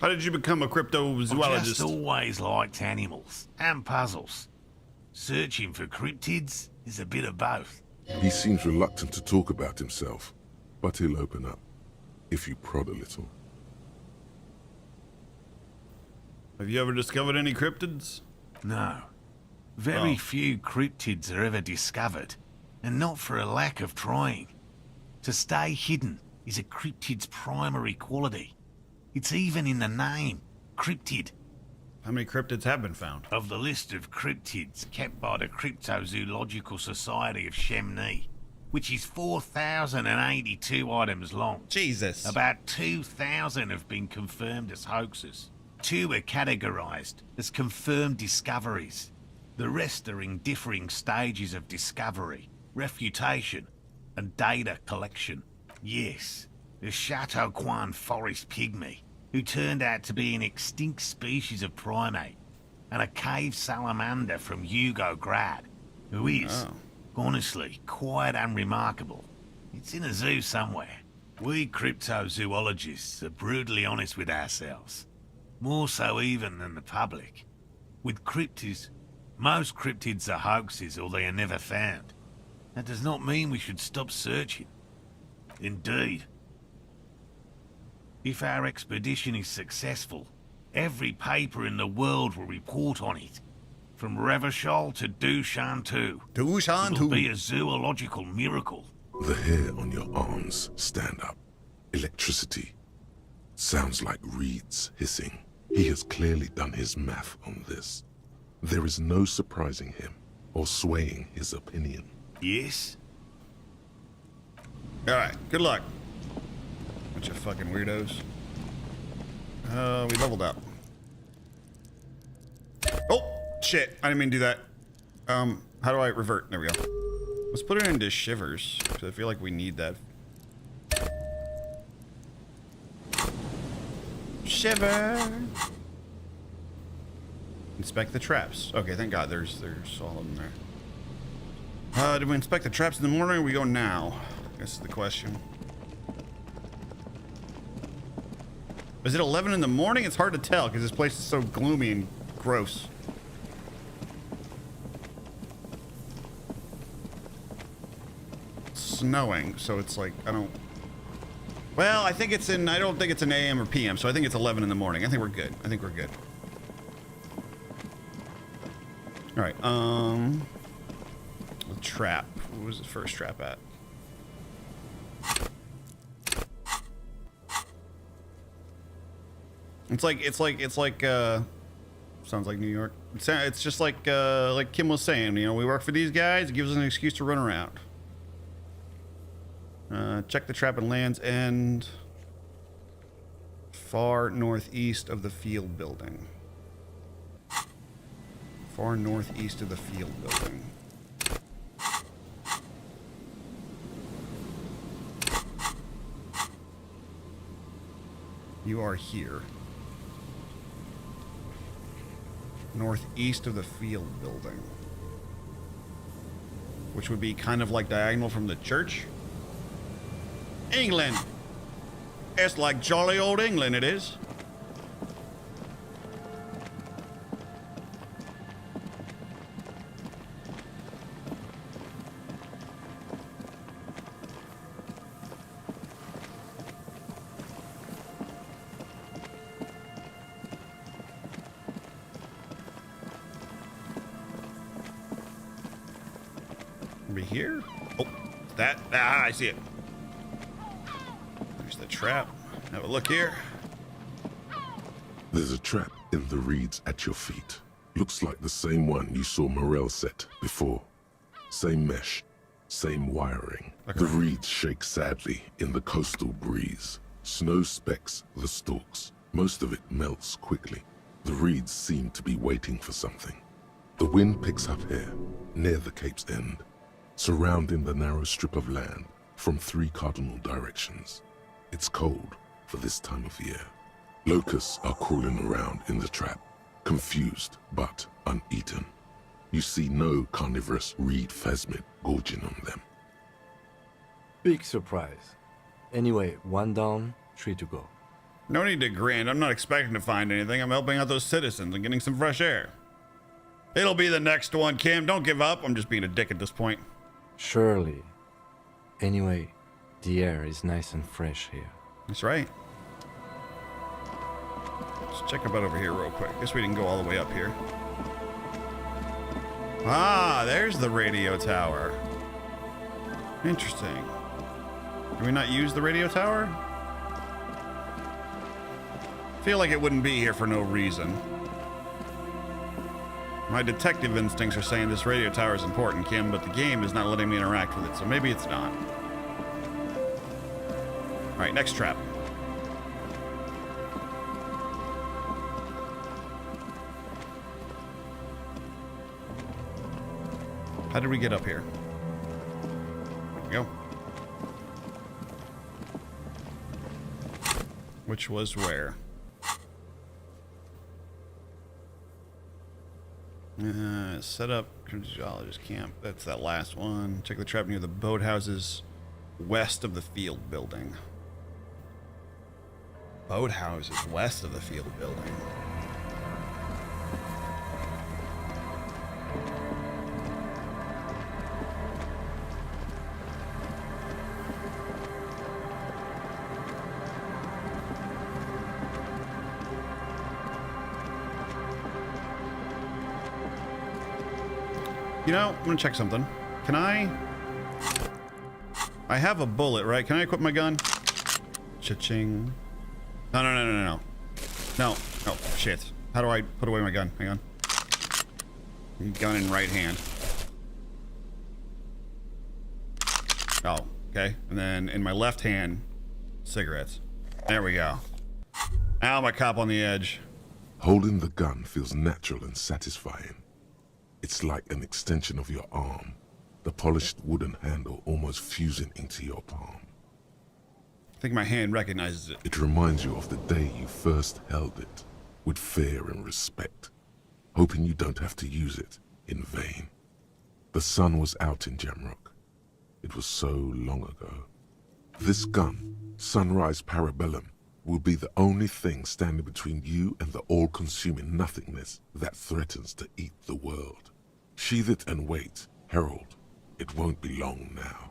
How did you become a cryptozoologist? I've just always liked animals and puzzles. Searching for cryptids is a bit of both. He seems reluctant to talk about himself, but he'll open up, if you prod a little. Have you ever discovered any cryptids? No. Very few cryptids are ever discovered, and not for a lack of trying. To stay hidden is a cryptid's primary quality. It's even in the name, cryptid. How many cryptids have been found? Of the list of cryptids kept by the Cryptozoological Society of Chemnee, which is 4,082 items long. Jesus. About 2,000 have been confirmed as hoaxes. 2 are categorized as confirmed discoveries. The rest are in differing stages of discovery, refutation, and data collection. Yes, the Chateauquan forest pygmy, who turned out to be an extinct species of primate, and a cave salamander from Yugograd, who is, honestly, quite unremarkable. It's in a zoo somewhere. We cryptozoologists are brutally honest with ourselves. More so even than the public. With cryptids, most cryptids are hoaxes or they are never found. That does not mean we should stop searching. Indeed. If our expedition is successful, every paper in the world will report on it. From Revachol to Dushantu. Dushantu. It will be a zoological miracle. The hair on your arms stand up. Electricity. Sounds like reeds hissing. He has clearly done his math on this. There is no surprising him or swaying his opinion. Yes? Alright, good luck. Bunch of fucking weirdos. We leveled up. Oh, shit. I didn't mean to do that. How do I revert? There we go. Let's put it into shivers, because I feel like we need that. Shiver! Inspect the traps. Okay, thank God there's all of them there. Did we inspect the traps in the morning or we go now? I guess is the question. Is it 11 in the morning? It's hard to tell because this place is so gloomy and gross. It's snowing, so it's like, well, I think it's I don't think it's an AM or PM, so I think it's 11 in the morning. I think we're good. I think we're good. All right, the trap. What was the first trap at? It's like sounds like New York. It's just like Kim was saying, you know, we work for these guys, it gives us an excuse to run around. Check the trap and Land's End. Far northeast of the field building. Far northeast of the field building. You are here. Northeast of the field building. Which would be kind of like diagonal from the church. England! It's like jolly old England, it is. Be here? Oh, that. Ah, I see it. There's the trap. Have a look here. There's a trap in the reeds at your feet. Looks like the same one you saw Morel set before. Same mesh, same wiring. Okay. The reeds shake sadly in the coastal breeze. Snow specks the stalks. Most of it melts quickly. The reeds seem to be waiting for something. The wind picks up here, near the cape's end, surrounding the narrow strip of land from 3 cardinal directions. It's cold for this time of year. Locusts are crawling around in the trap, confused but uneaten. You see no carnivorous reed phasmid gorging on them. Big surprise. Anyway, 1 down, 3 to go. No need to grin. I'm not expecting to find anything. I'm helping out those citizens and getting some fresh air. It'll be the next one, Kim. Don't give up. I'm just being a dick at this point. Surely. Anyway, the air is nice and fresh here. That's right. Let's check about over here real quick. Guess we didn't go all the way up here. Ah, there's the radio tower. Interesting. Can we not use the radio tower? Feel like it wouldn't be here for no reason. My detective instincts are saying this radio tower is important, Kim, but the game is not letting me interact with it, so maybe it's not. Alright, next trap. How did we get up here? There we go. Which was where? Set up geologist camp. That's that last one. Check the trap near the boathouses west of the field building. boathouse is west of the field building. You know, I'm gonna check something. Can I have a bullet, right? Can I equip my gun? Cha-ching. No, no, no, no, no, no. No, no, shit. How do I put away my gun? Hang on. Gun in right hand. Oh, okay. And then in my left hand, cigarettes. There we go. Now I'm a cop on the edge. Holding the gun feels natural and satisfying. It's like an extension of your arm, the polished wooden handle almost fusing into your palm. I think my hand recognizes it. It reminds you of the day you first held it, with fear and respect, hoping you don't have to use it in vain. The sun was out in Jamrock. It was so long ago. This gun, Sunrise Parabellum, will be the only thing standing between you and the all-consuming nothingness that threatens to eat the world. Sheathe it and wait, Herald. It won't be long now.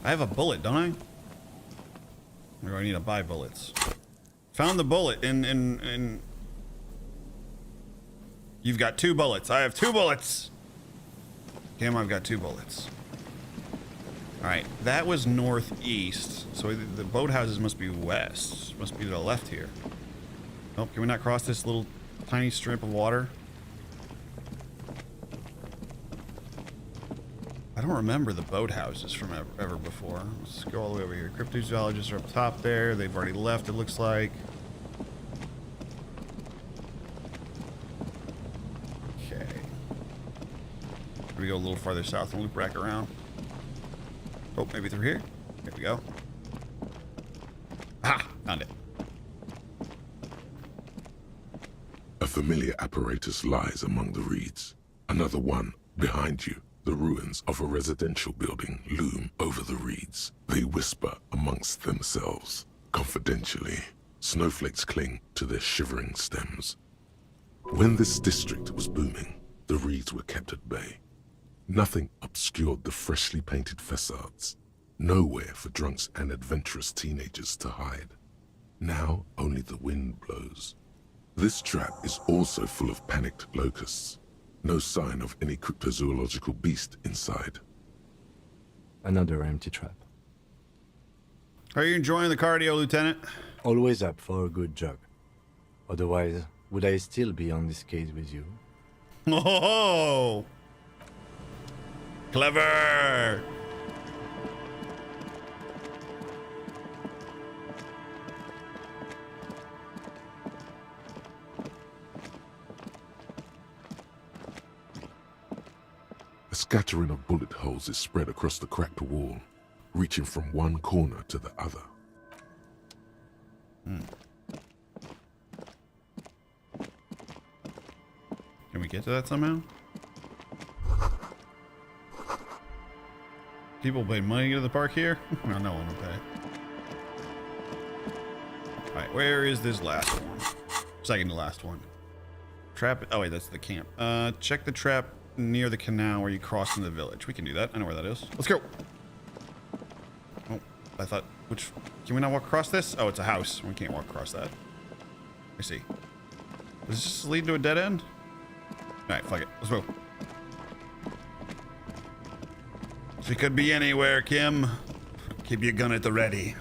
I have a bullet, don't I? Or do I need to buy bullets? Found the bullet in... You've got 2 bullets. I have 2 bullets! Kim, I've got 2 bullets. Alright, that was northeast. So the boathouses must be west. Must be to the left here. Nope, can we not cross this little tiny strip of water? I don't remember the boathouses from ever before. Let's go all the way over here. Cryptozoologists are up top there. They've already left, it looks like. Okay. We go a little farther south and loop back around. Oh, maybe through here. Here we go. Ah, found it. A familiar apparatus lies among the reeds. Another one behind you. The ruins of a residential building loom over the reeds. They whisper amongst themselves. Confidentially, snowflakes cling to their shivering stems. When this district was booming, the reeds were kept at bay. Nothing obscured the freshly painted facades. Nowhere for drunks and adventurous teenagers to hide. Now only the wind blows. This trap is also full of panicked locusts. No sign of any cryptozoological beast inside. Another empty trap. Are you enjoying the cardio, Lieutenant? Always up for a good jog. Otherwise, would I still be on this case with you? Oh! Clever! A scattering of bullet holes is spread across the cracked wall, reaching from one corner to the other. Can we get to that somehow? People paid money to go to the park here? No, no one will pay. Alright, where is this last one? Second to last one. Trap. Oh, wait, that's the camp. Check the trap near the canal where you cross into the village. We can do that. I know where that is. Let's go. Oh, I thought, which, can we not walk across this? Oh, it's a house. We can't walk across that. I see. Does this lead to a dead end? Alright, fuck it. Let's go. She could be anywhere, Kim. Keep your gun at the ready.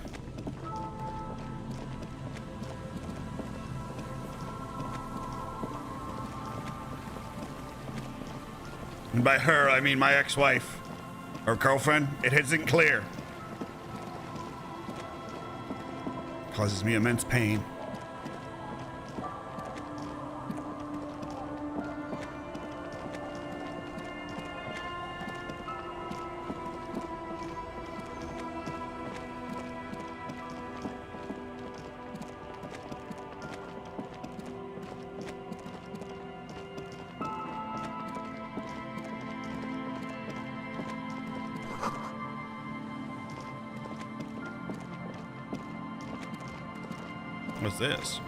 And by her, I mean my ex-wife. Or girlfriend. It isn't clear. Causes me immense pain. What's this?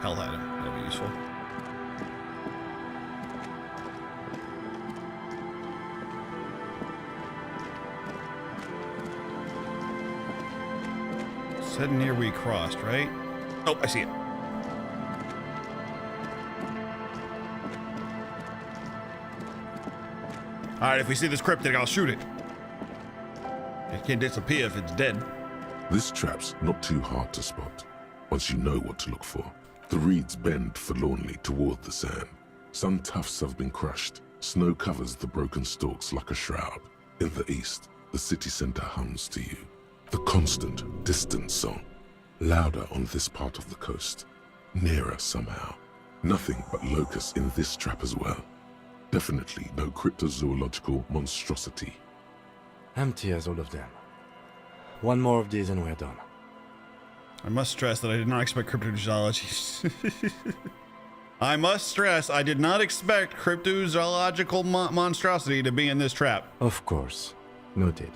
Hell item. That'll be useful. Said near we crossed, right? Oh, I see it. Alright, if we see this cryptic, I'll shoot it. It can't disappear if it's dead. This trap's not too hard to spot, once you know what to look for. The reeds bend forlornly toward the sand. Some tufts have been crushed. Snow covers the broken stalks like a shroud. In the east, the city center hums to you. The constant, distant song. Louder on this part of the coast. Nearer somehow. Nothing but locusts in this trap as well. Definitely no cryptozoological monstrosity. Empty as all of them. One more of these and we're done. I must stress that I did not expect cryptozoology. I must stress I did not expect cryptozoological monstrosity to be in this trap. Of course. Noted.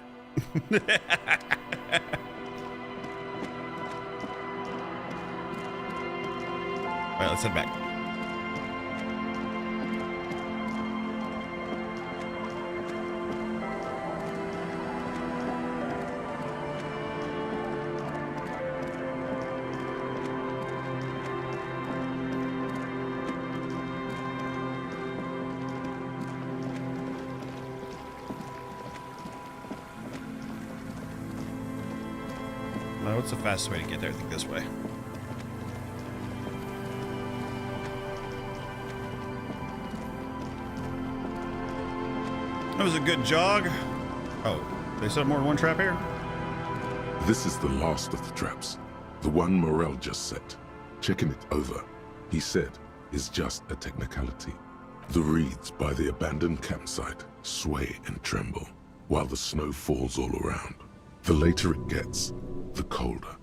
Alright, let's head back. Well, what's the fastest way to get there? I think this way. That was a good jog. Oh, they set up more than one trap here? This is the last of the traps. The one Morel just set. Checking it over, he said, is just a technicality. The reeds by the abandoned campsite sway and tremble, while the snow falls all around. The later it gets, the colder.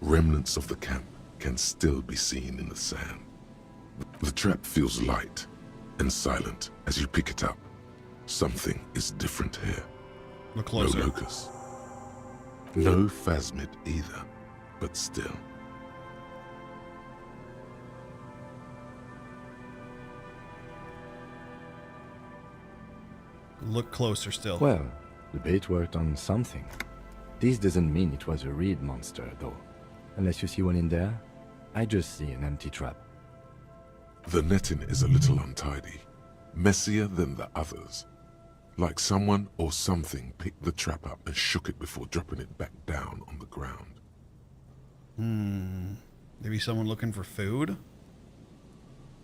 Remnants of the camp can still be seen in the sand. The trap feels light and silent as you pick it up. Something is different here. Look closer. No locust. No phasmid either, but still. Look closer still. Well, the bait worked on something. This doesn't mean it was a reed monster, though. Unless you see one in there, I just see an empty trap. The netting is a little untidy, messier than the others. Like someone or something picked the trap up and shook it before dropping it back down on the ground. Maybe someone looking for food?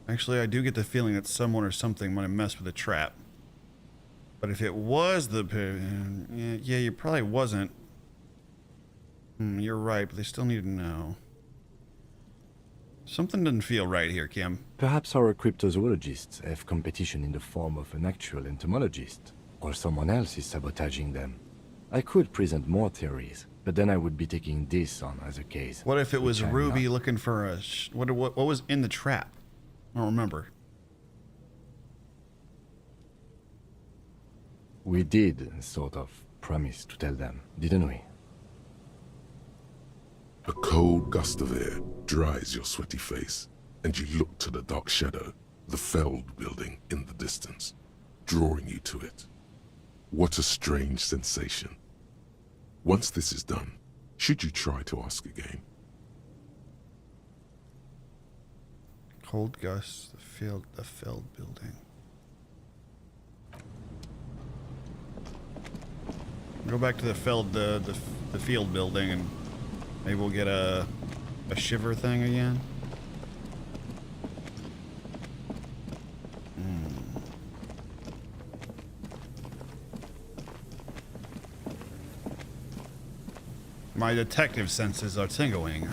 Actually, I do get the feeling that someone or something might have messed with the trap. But if it was the... yeah, it probably wasn't. You're right, but they still need to know. Something doesn't feel right here, Kim. Perhaps our cryptozoologists have competition in the form of an actual entomologist, or someone else is sabotaging them. I could present more theories, but then I would be taking this on as a case. What if it was which I'm Ruby not. looking for a... What was in the trap? I don't remember. We did, sort of, promise to tell them, didn't we? A cold gust of air dries your sweaty face, and you look to the dark shadow, the Feld building in the distance, drawing you to it. What a strange sensation. Once this is done, should you try to ask again? Cold gust, the Feld building. Go back to the Feld, the field building, and maybe we'll get a shiver thing again. My detective senses are tingling.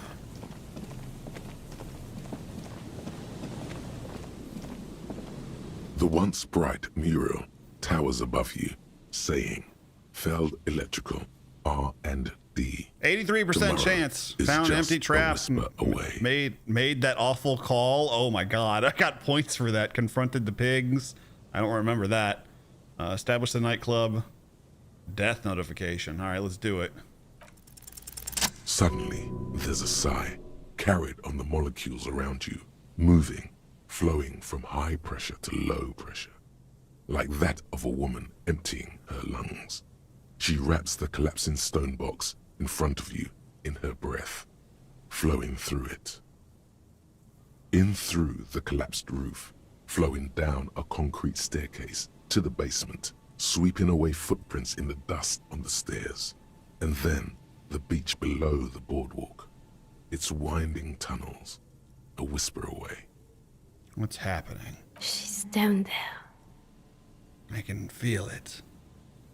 The once bright mural towers above you, saying, Feld Electrical, R&D. D. 83% Tomorrow chance. is Found just empty a trap. whisper away. Made that awful call. Oh my god. I got points for that. Confronted the pigs. I don't remember that. Established the nightclub. Death notification. Alright, let's do it. Suddenly, there's a sigh, carried on the molecules around you, moving, flowing from high pressure to low pressure, like that of a woman emptying her lungs. She wraps the collapsing stone box in front of you in her breath, flowing through it. In through the collapsed roof, flowing down a concrete staircase to the basement, sweeping away footprints in the dust on the stairs, and then the beach below the boardwalk, its winding tunnels, a whisper away. What's happening? She's down there. I can feel it.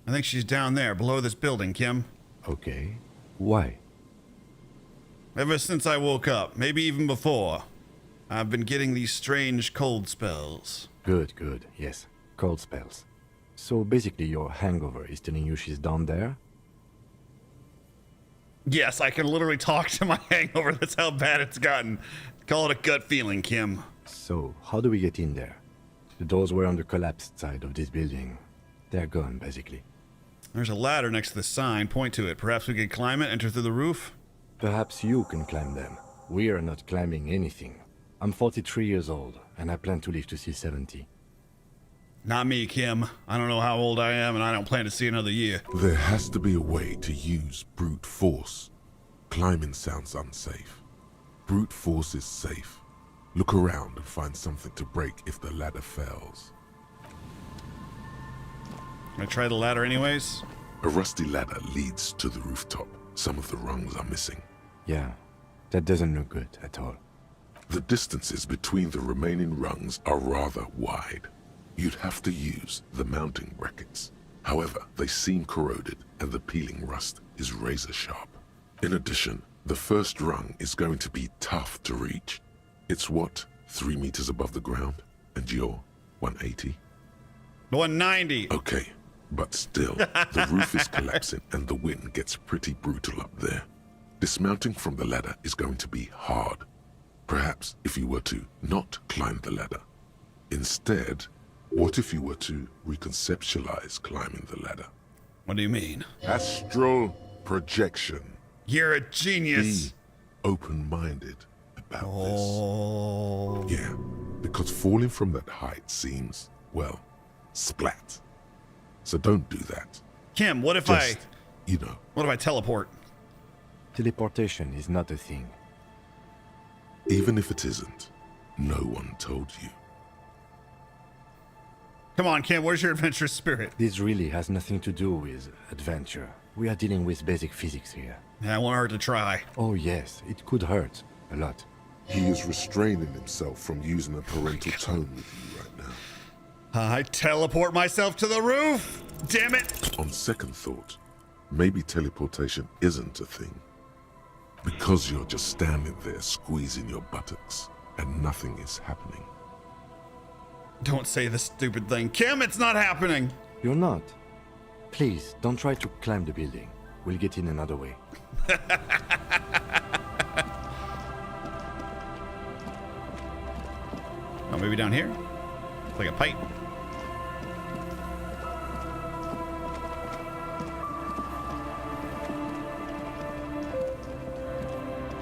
I think she's down there, below this building, Kim. Okay. Why? Ever since I woke up, maybe even before, I've been getting these strange cold spells. Good, good. Yes. Cold spells. So basically your hangover is telling you she's down there? Yes, I can literally talk to my hangover. That's how bad it's gotten. Call it a gut feeling, Kim. So, how do we get in there? The doors were on the collapsed side of this building. They're gone, basically. There's a ladder next to the sign. Point to it. Perhaps we could climb it, enter through the roof? Perhaps you can climb them. We are not climbing anything. I'm 43 years old, and I plan to live to see 70. Not me, Kim. I don't know how old I am, and I don't plan to see another year. There has to be a way to use brute force. Climbing sounds unsafe. Brute force is safe. Look around and find something to break if the ladder fails. Can I try the ladder anyways? A rusty ladder leads to the rooftop. Some of the rungs are missing. Yeah, that doesn't look good at all. The distances between the remaining rungs are rather wide. You'd have to use the mounting brackets. However, they seem corroded and the peeling rust is razor sharp. In addition, the first rung is going to be tough to reach. It's what, 3 meters above the ground? And you're 180? 190. Okay, but still, the roof is collapsing and the wind gets pretty brutal up there. Dismounting from the ladder is going to be hard. Perhaps if you were to not climb the ladder. Instead, what if you were to reconceptualize climbing the ladder? What do you mean? Astral projection. You're a genius. Be open-minded about this. Yeah, because falling from that height seems, well, splat. So don't do that. Kim, what if Just, you know. What if I teleport? Teleportation is not a thing. Even if it isn't, no one told you. Come on, Kim, where's your adventurous spirit? This really has nothing to do with adventure. We are dealing with basic physics here. Yeah, I want her to try. Oh yes, it could hurt. A lot. He is restraining himself from using a parental tone with you right now. I teleport myself to the roof! Damn it! On second thought, maybe teleportation isn't a thing. Because you're just standing there squeezing your buttocks and nothing is happening. Don't say this stupid thing. Kim, it's not happening! You're not. Please, don't try to climb the building. We'll get in another way. Oh, maybe down here? It's like a pipe.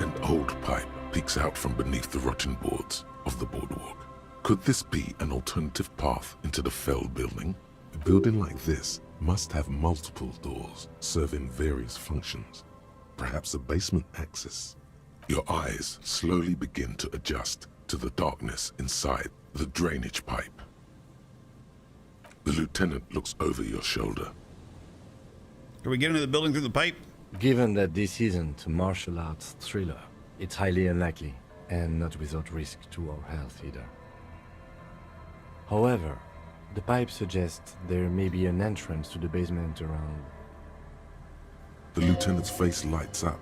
An old pipe peeks out from beneath the rotten boards of the boardwalk. Could this be an alternative path into the felled building? A building like this must have multiple doors serving various functions. Perhaps a basement access. Your eyes slowly begin to adjust to the darkness inside the drainage pipe. The lieutenant looks over your shoulder. Can we get into the building through the pipe? Given that this isn't a martial arts thriller, it's highly unlikely, and not without risk to our health either. However, the pipe suggests there may be an entrance to the basement around. The lieutenant's face lights up.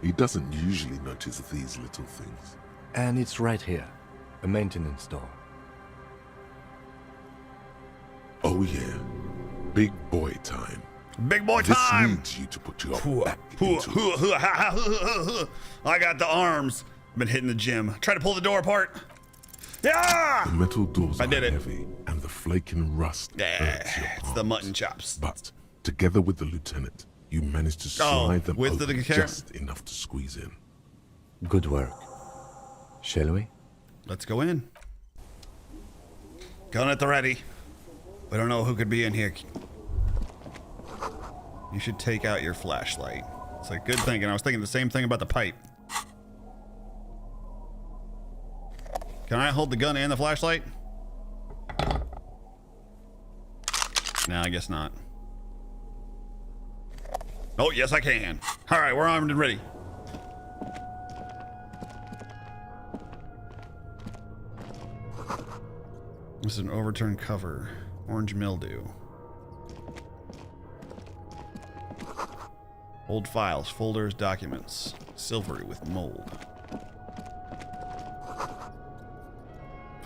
He doesn't usually notice these little things. And it's right here, a maintenance door. Oh yeah, big boy time. Big boy This time. needs you to put your back into I got the arms. Been hitting the gym. Try to pull the door apart. Yeah! The metal doors I did are it. heavy, and the flaking rust hurts your It's the mutton chops. But together with the lieutenant, you managed to slide them with open the just enough to squeeze in. Good work. Shall we? Let's go in. Gun at the ready. We don't know who could be in here. You should take out your flashlight. It's a good thinking. I was thinking the same thing about the pipe. Can I hold the gun and the flashlight? No, I guess not. Oh, yes, I can. All right, we're armed and ready. This is an overturned cover. Orange mildew. Old files, folders, documents. Silvery with mold.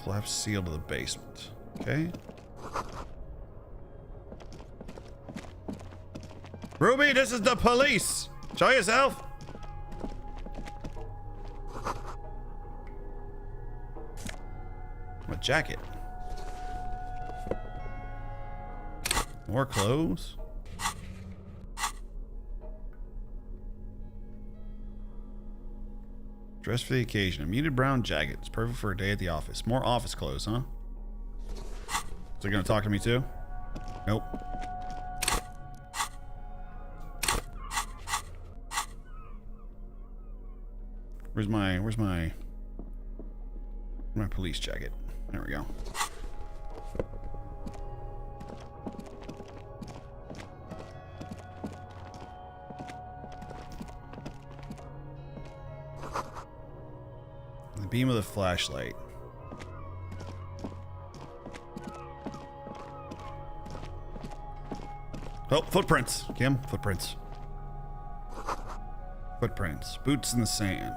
Collapsed seal to the basement. Okay. Ruby, this is the police. Show yourself. A jacket. More clothes. Dress for the occasion. A muted brown jacket. It's perfect for a day at the office. More office clothes, huh? Is it gonna talk to me too? Nope. Where's my police jacket? There we go. The beam of the flashlight. Oh, footprints. Kim, footprints. Footprints. Boots in the sand.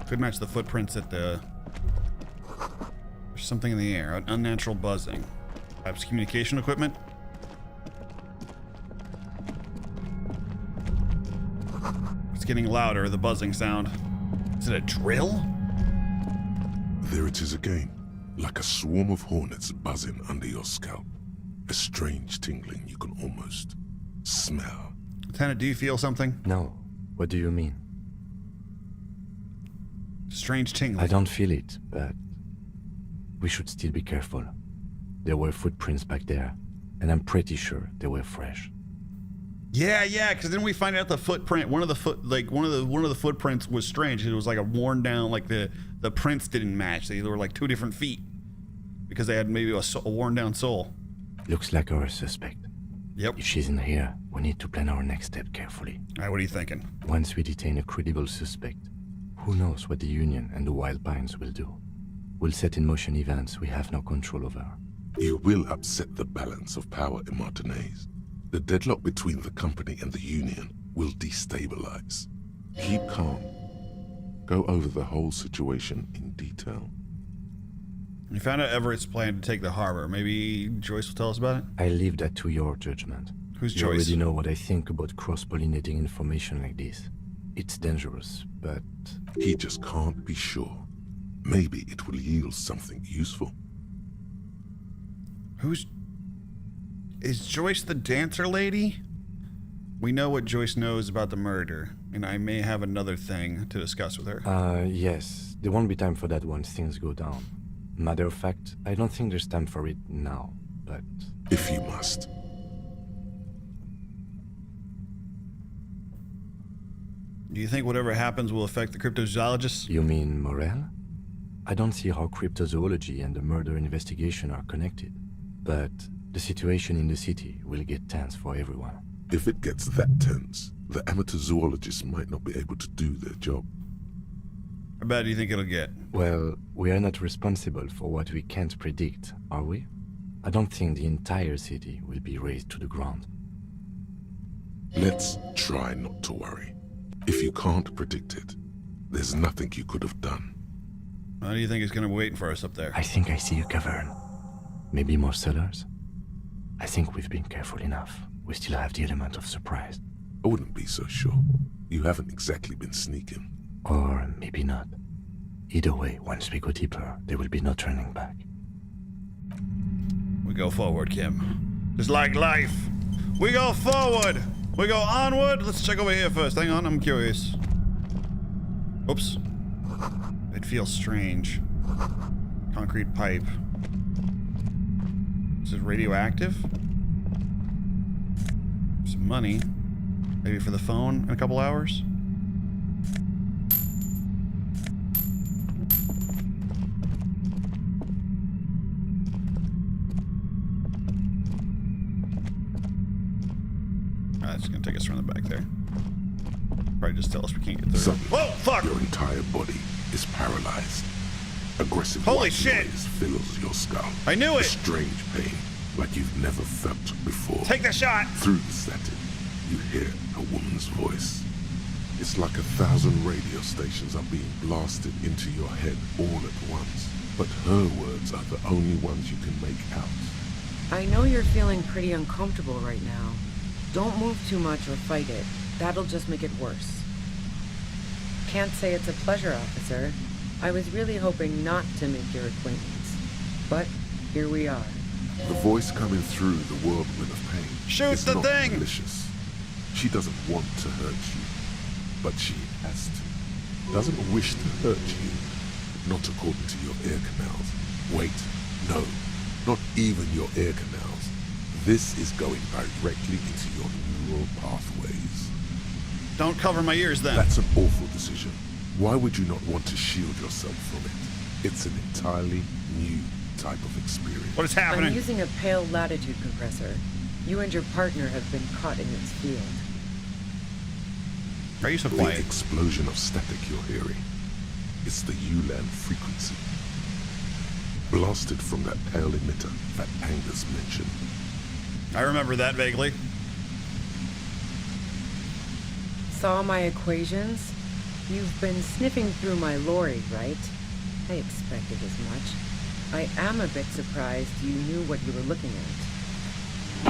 Could match the footprints at the... There's something in the air. An unnatural buzzing. Perhaps communication equipment? It's getting louder, the buzzing sound. Is it a drill? There it is again, like a swarm of hornets buzzing under your scalp. A strange tingling you can almost smell. Lieutenant, do you feel something? No. What do you mean? Strange tingling. I don't feel it, but we should still be careful. There were footprints back there, and I'm pretty sure they were fresh. Yeah, because then we find out the footprint. One of the footprints was strange. It was like a worn down, like the prints didn't match. They were like 2 different feet because they had maybe a worn down sole. Looks like our suspect. Yep. If she's in here, we need to plan our next step carefully. All right, what are you thinking? Once we detain a credible suspect, who knows what the Union and the Wild Pines will do? We'll set in motion events we have no control over. You will upset the balance of power in Martinez. The deadlock between the company and the Union will destabilize. Keep calm. Go over the whole situation in detail. We found out Everett's plan to take the harbor. Maybe Joyce will tell us about it? I leave that to your judgment. Who's You Joyce? already know what I think about cross-pollinating information like this. It's dangerous, but... He just can't be sure. Maybe it will yield something useful. Is Joyce the dancer lady? We know what Joyce knows about the murder, and I may have another thing to discuss with her. Yes. There won't be time for that once things go down. Matter of fact, I don't think there's time for it now, but... If you must. Do you think whatever happens will affect the cryptozoologists? You mean Morel? I don't see how cryptozoology and the murder investigation are connected. But the situation in the city will get tense for everyone. If it gets that tense, the amateur zoologists might not be able to do their job. How bad do you think it'll get? Well, we are not responsible for what we can't predict, are we? I don't think the entire city will be razed to the ground. Let's try not to worry. If you can't predict it, there's nothing you could have done. What do you think is going to be waiting for us up there? I think I see a cavern. Maybe more cellars? I think we've been careful enough. We still have the element of surprise. I wouldn't be so sure. You haven't exactly been sneaking. Or maybe not. Either way, once we go deeper, there will be no turning back. We go forward, Kim. Just like life. We go forward. We go onward. Let's check over here first. Hang on, I'm curious. Oops. It feels strange. Concrete pipe. Is it radioactive? Some money. Maybe for the phone in a couple hours? It's gonna take us around the back there. Probably just tell us we can't get through. Suddenly, whoa, fuck! Your entire body is paralyzed. Aggressive Holy white shit! noise fills your skull. I knew it! A strange pain, like you've never felt before. Take the shot! Through the static, you hear a woman's voice. It's like 1,000 radio stations are being blasted into your head all at once. But her words are the only ones you can make out. I know you're feeling pretty uncomfortable right now. Don't move too much or fight it. That'll just make it worse. Can't say it's a pleasure, officer. I was really hoping not to make your acquaintance. But here we are. The voice coming through the whirlwind of pain Shoot the not thing! malicious. She doesn't want to hurt you, but she has to. Doesn't wish to hurt you, not according to your ear canals. Wait, no, not even your ear canals. This is going directly into your neural pathways. Don't cover my ears then. That's an awful decision. Why would you not want to shield yourself from it? It's an entirely new type of experience. What is happening? I'm using a pale latitude compressor. You and your partner have been caught in its field. Are you so The quiet? explosion of static you're hearing. It's the ULAN frequency. Blasted from that pale emitter that Angus mentioned. I remember that vaguely. Saw my equations? You've been sniffing through my lorry, right? I expected as much. I am a bit surprised you knew what you were looking at.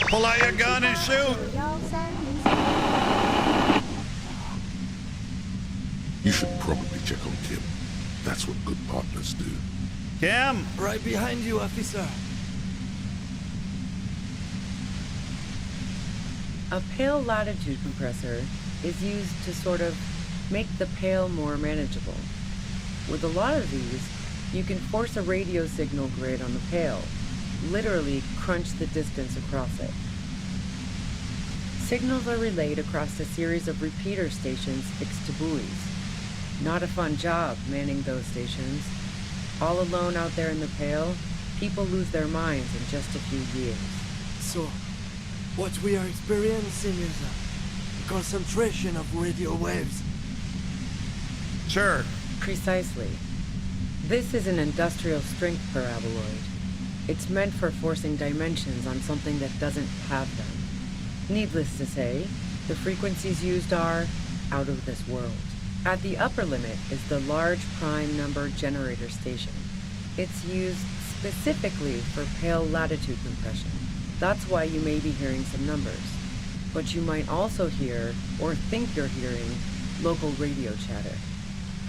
Pull out your gun and shoot! You should probably check on Kim. That's what good partners do. Kim! Right behind you, officer. A pale latitude compressor is used to sort of make the pale more manageable. With a lot of these, you can force a radio signal grid on the pale, literally crunch the distance across it. Signals are relayed across a series of repeater stations fixed to buoys. Not a fun job manning those stations. All alone out there in the pale, people lose their minds in just a few years. So, what we are experiencing is a concentration of radio waves. Sure. Precisely. This is an industrial strength paraboloid. It's meant for forcing dimensions on something that doesn't have them. Needless to say, the frequencies used are out of this world. At the upper limit is the large prime number generator station. It's used specifically for pale latitude compression. That's why you may be hearing some numbers. But you might also hear, or think you're hearing, local radio chatter.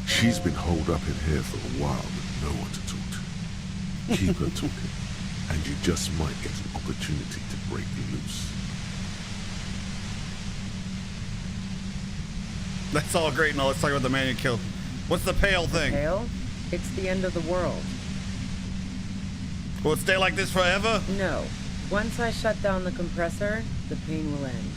She's been holed up in here for a while with no one to talk to. Keep her talking, and you just might get an opportunity to break loose. That's all great and all. Let's talk about the man you killed. What's the pale thing? Pale? It's the end of the world. Will it stay like this forever? No. Once I shut down the compressor, the pain will end.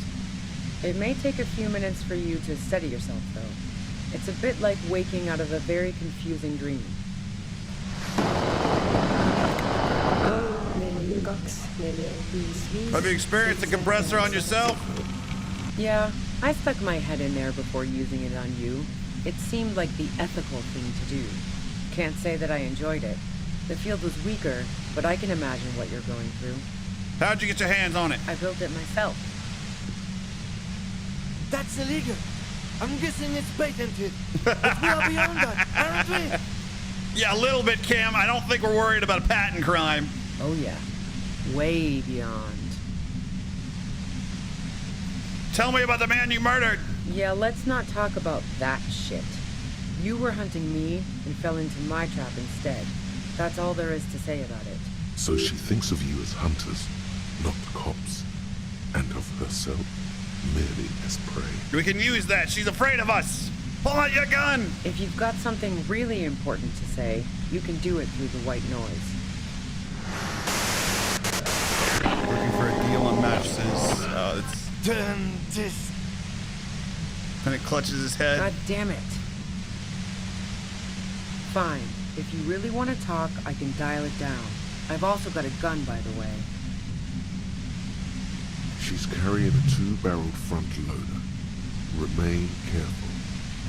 It may take a few minutes for you to steady yourself, though. It's a bit like waking out of a very confusing dream. Have you experienced the compressor on yourself? Yeah, I stuck my head in there before using it on you. It seemed like the ethical thing to do. Can't say that I enjoyed it. The field was weaker, but I can imagine what you're going through. How'd you get your hands on it? I built it myself. That's illegal. I'm guessing it's patented. But we are beyond that, aren't we? Yeah, a little bit, Cam. I don't think we're worried about a patent crime. Oh yeah. Way beyond. Tell me about the man you murdered. Yeah, let's not talk about that shit. You were hunting me and fell into my trap instead. That's all there is to say about it. So she thinks of you as hunters, not cops, and of herself merely as prey. We can use that. She's afraid of us. Pull out your gun. If you've got something really important to say, you can do it through the white noise. Looking for a deal on matches. It's Done this. And it clutches his head. God damn it. Fine. If you really want to talk, I can dial it down. I've also got a gun, by the way. She's carrying a two-barreled front loader. Remain careful.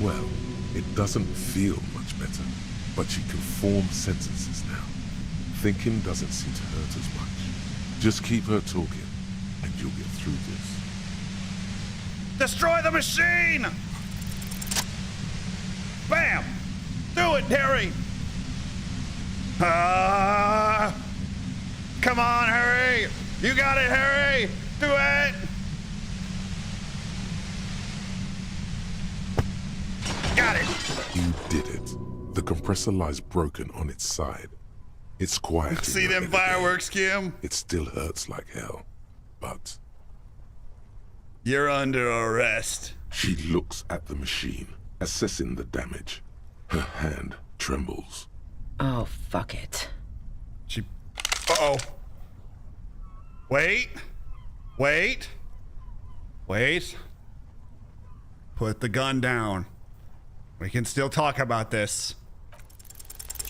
Well, it doesn't feel much better, but she can form sentences now. Thinking doesn't seem to hurt as much. Just keep her talking, and you'll get through this. Destroy the machine! Bam! Do it, Harry! Come on, Harry! You got it, Harry! Do it! Got it! You did it. The compressor lies broken on its side. It's quiet. See them fireworks, Kim? It still hurts like hell, but... You're under arrest. She looks at the machine, assessing the damage. Her hand trembles. Oh, fuck it. Uh-oh. Wait. Wait. Wait. Put the gun down. We can still talk about this.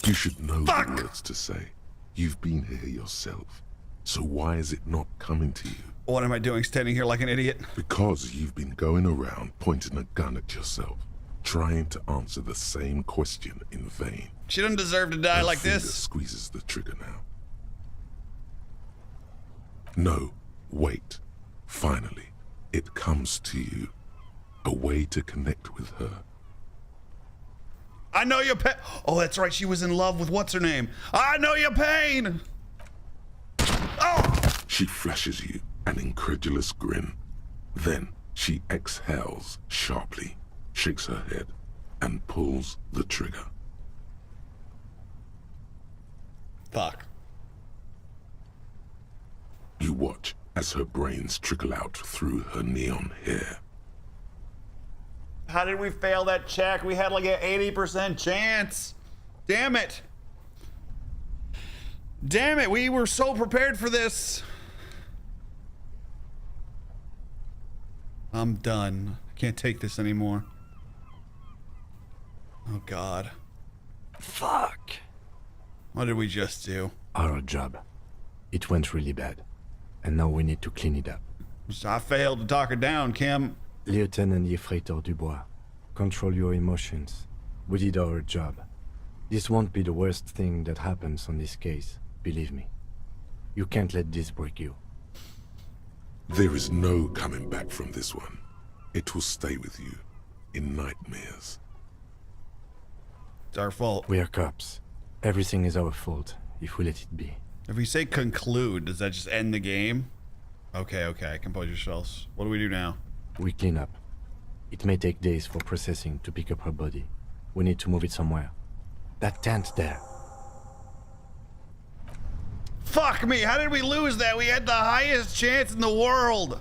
You should know the words to say. You've been here yourself. So why is it not coming to you? What am I doing standing here like an idiot? Because you've been going around pointing a gun at yourself, trying to answer the same question in vain. She doesn't deserve to die Her like finger this. Squeezes the trigger now. No, wait. Finally, it comes to you. A way to connect with her. I know your pain. Oh, that's right. She was in love with what's her name. I know your pain. Oh! She flashes you an incredulous grin. Then she exhales sharply, shakes her head, and pulls the trigger. Fuck. You watch as her brains trickle out through her neon hair. How did we fail that check? We had like an 80% chance. Damn it. Damn it. We were so prepared for this. I'm done. I can't take this anymore. Oh, God. Fuck. What did we just do? Our job. It went really bad. And now we need to clean it up. I failed to talk her down, Kim. Lieutenant Yefreitor Dubois, control your emotions. We did our job. This won't be the worst thing that happens on this case, believe me. You can't let this break you. There is no coming back from this one. It will stay with you in nightmares. It's our fault. We are cops. Everything is our fault if we let it be. If we say conclude, does that just end the game? Okay. Compose yourselves. What do we do now? We clean up. It may take days for processing to pick up her body. We need to move it somewhere. That tent there. Fuck me, how did we lose that? We had the highest chance in the world.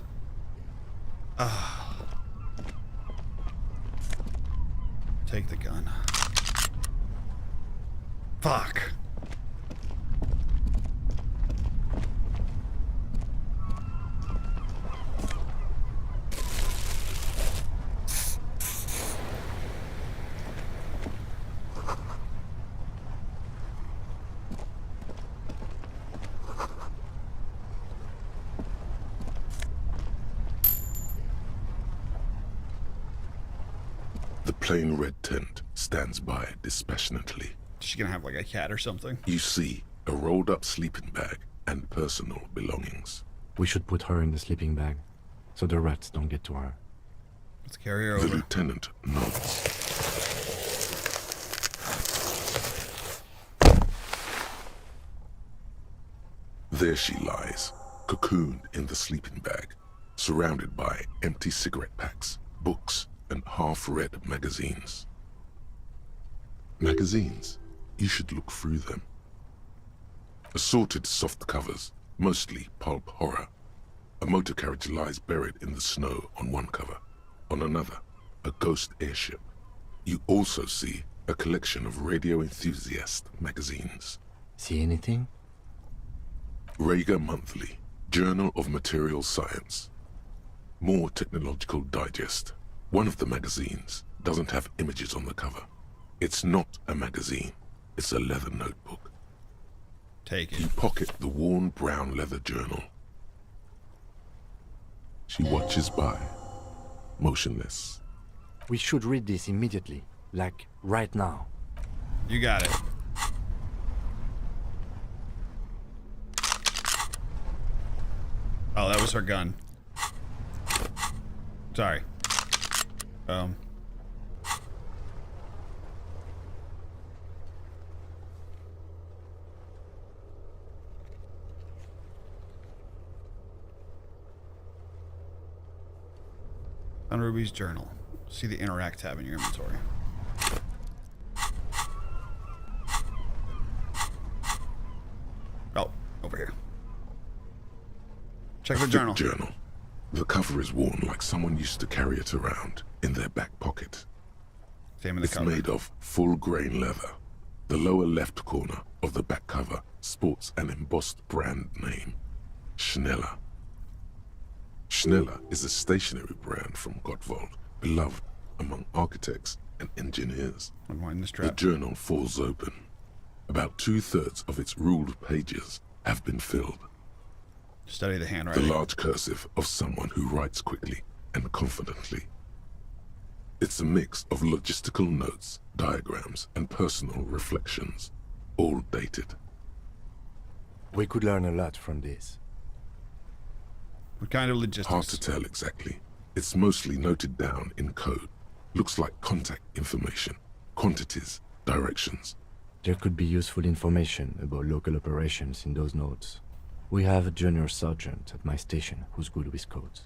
Take the gun. Fuck. The plain red tent stands by dispassionately. Is she gonna have like a cat or something? You see a rolled up sleeping bag and personal belongings. We should put her in the sleeping bag, so the rats don't get to her. Let's carry her The over. lieutenant nods. There she lies, cocooned in the sleeping bag, surrounded by empty cigarette packs, books, and half-read magazines. Magazines? You should look through them. Assorted soft covers, mostly pulp horror. A motor carriage lies buried in the snow on one cover. On another, a ghost airship. You also see a collection of radio enthusiast magazines. See anything? Rager Monthly, Journal of Material Science. More Technological Digest. One of the magazines doesn't have images on the cover. It's not a magazine, it's a leather notebook. Take it. You pocket the worn brown leather journal. She watches by, motionless. We should read this immediately, like right now. You got it. Oh, that was her gun. Sorry. On Ruby's journal. See the interact tab in your inventory. Oh, over here. Check the journal. Journal. The cover is worn like someone used to carry it around in their back pocket. Same in the cover. It's made of full-grain leather. The lower left corner of the back cover sports an embossed brand name, Schneller. Schneller is a stationery brand from Gottwald, beloved among architects and engineers. Unwind the The strap. journal falls open. About 2/3 of its ruled pages have been filled. Study the The handwriting. large cursive of someone who writes quickly and confidently. It's a mix of logistical notes, diagrams, and personal reflections, all dated. We could learn a lot from this. What kind of logistics? Hard to tell exactly. It's mostly noted down in code. Looks like contact information, quantities, directions. There could be useful information about local operations in those notes. We have a junior sergeant at my station who's good with codes.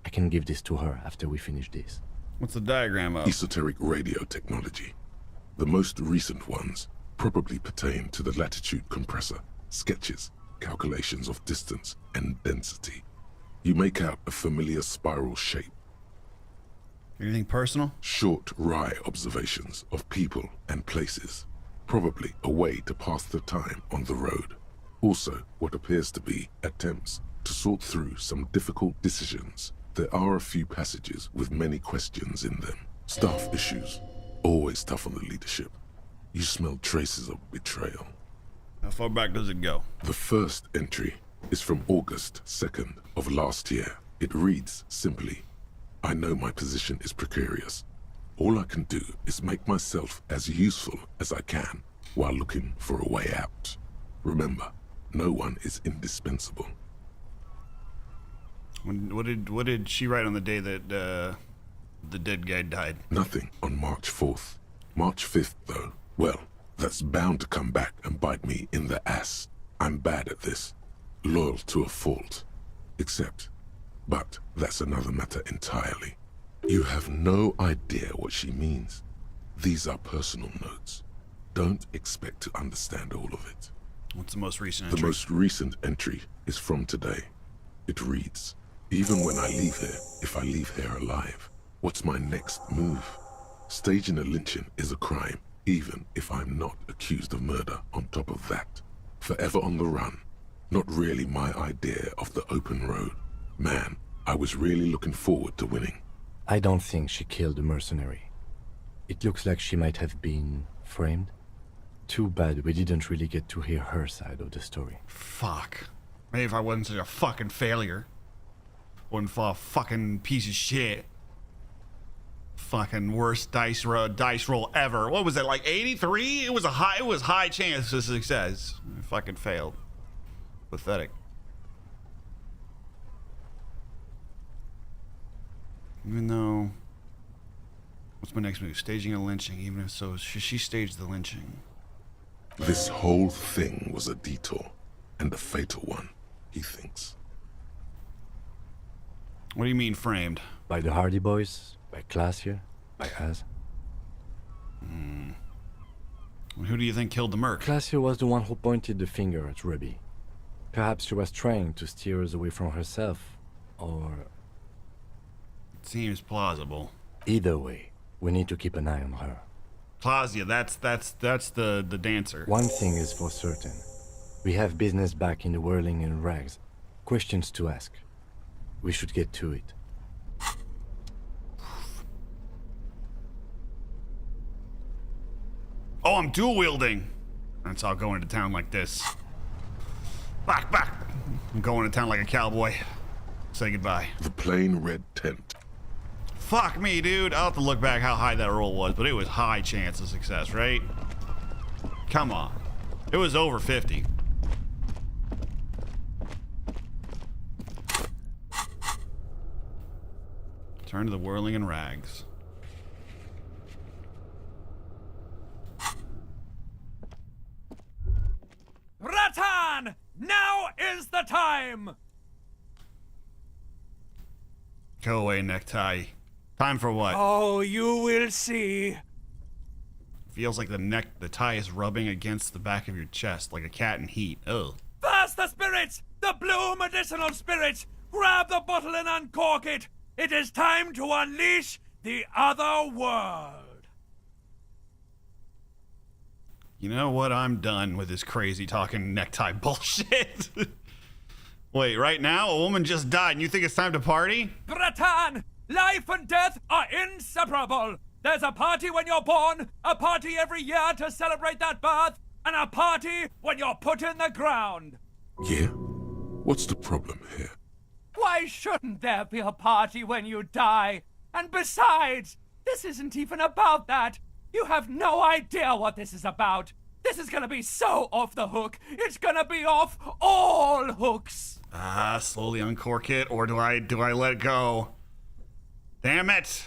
I can give this to her after we finish this. What's the diagram of? Esoteric radio technology. The most recent ones probably pertain to the latitude compressor, sketches, calculations of distance and density. You make out a familiar spiral shape. Anything personal? Short, wry observations of people and places. Probably a way to pass the time on the road. Also, what appears to be attempts to sort through some difficult decisions. There are a few passages with many questions in them. Staff issues. Always tough on the leadership. You smell traces of betrayal. How far back does it go? The first entry is from August 2nd of last year. It reads simply, I know my position is precarious. All I can do is make myself as useful as I can while looking for a way out. Remember, no one is indispensable. What did she write on the day that the dead guy died? Nothing on March 4th. March 5th, though, well, that's bound to come back and bite me in the ass. I'm bad at this. Loyal to a fault. But that's another matter entirely. You have no idea what she means. These are personal notes. Don't expect to understand all of it. What's the most recent The entry? most recent entry is from today. It reads, even when I leave here, if I leave here alive, what's my next move? Staging a lynching is a crime, even if I'm not accused of murder on top of that. Forever on the run. Not really my idea of the open road. Man, I was really looking forward to winning. I don't think she killed the mercenary. It looks like she might have been framed. Too bad we didn't really get to hear her side of the story. Fuck. Maybe if I wasn't such a fucking failure. Wasn't for a fucking piece of shit. Fucking worst dice roll ever. What was it, like 83? It was high chance of success. I fucking failed. Pathetic. Even though, what's my next move? Staging a lynching. Even if so, she staged the lynching. This whole thing was a detour, and a fatal one. he thinks. What do you mean framed? By the Hardy Boys? By Classier? By us? Who do you think killed the merc? Classier was the one who pointed the finger at Ruby. Perhaps she was trying to steer us away from herself, or... It seems plausible. Either way, we need to keep an eye on her. Claudia, that's the dancer. One thing is for certain. We have business back in the whirling in rags. Questions to ask. We should get to it. Oh, I'm dual wielding. That's how going to town like this. Back. I'm going to town like a cowboy. Say goodbye. The plain red tent. Fuck me, dude. I'll have to look back how high that roll was, but it was high chance of success, right? Come on. It was over 50. Turn to the whirling in rags. Ratan! Now is the time! Go away, necktie. Time for what? Oh, you will see. Feels like the tie is rubbing against the back of your chest like a cat in heat. Ugh. First the spirits! The blue medicinal spirits! Grab the bottle and uncork it! It is time to unleash the other world! You know what? I'm done with this crazy talking necktie bullshit. Wait, right now? A woman just died and you think it's time to party? Bratan! Life and death are inseparable! There's a party when you're born, a party every year to celebrate that birth, and a party when you're put in the ground! Yeah? What's the problem here? Why shouldn't there be a party when you die? And besides, this isn't even about that! You have no idea what this is about! This is gonna be so off the hook! It's gonna be off all hooks! Slowly uncork it, or do I let it go? Damn it!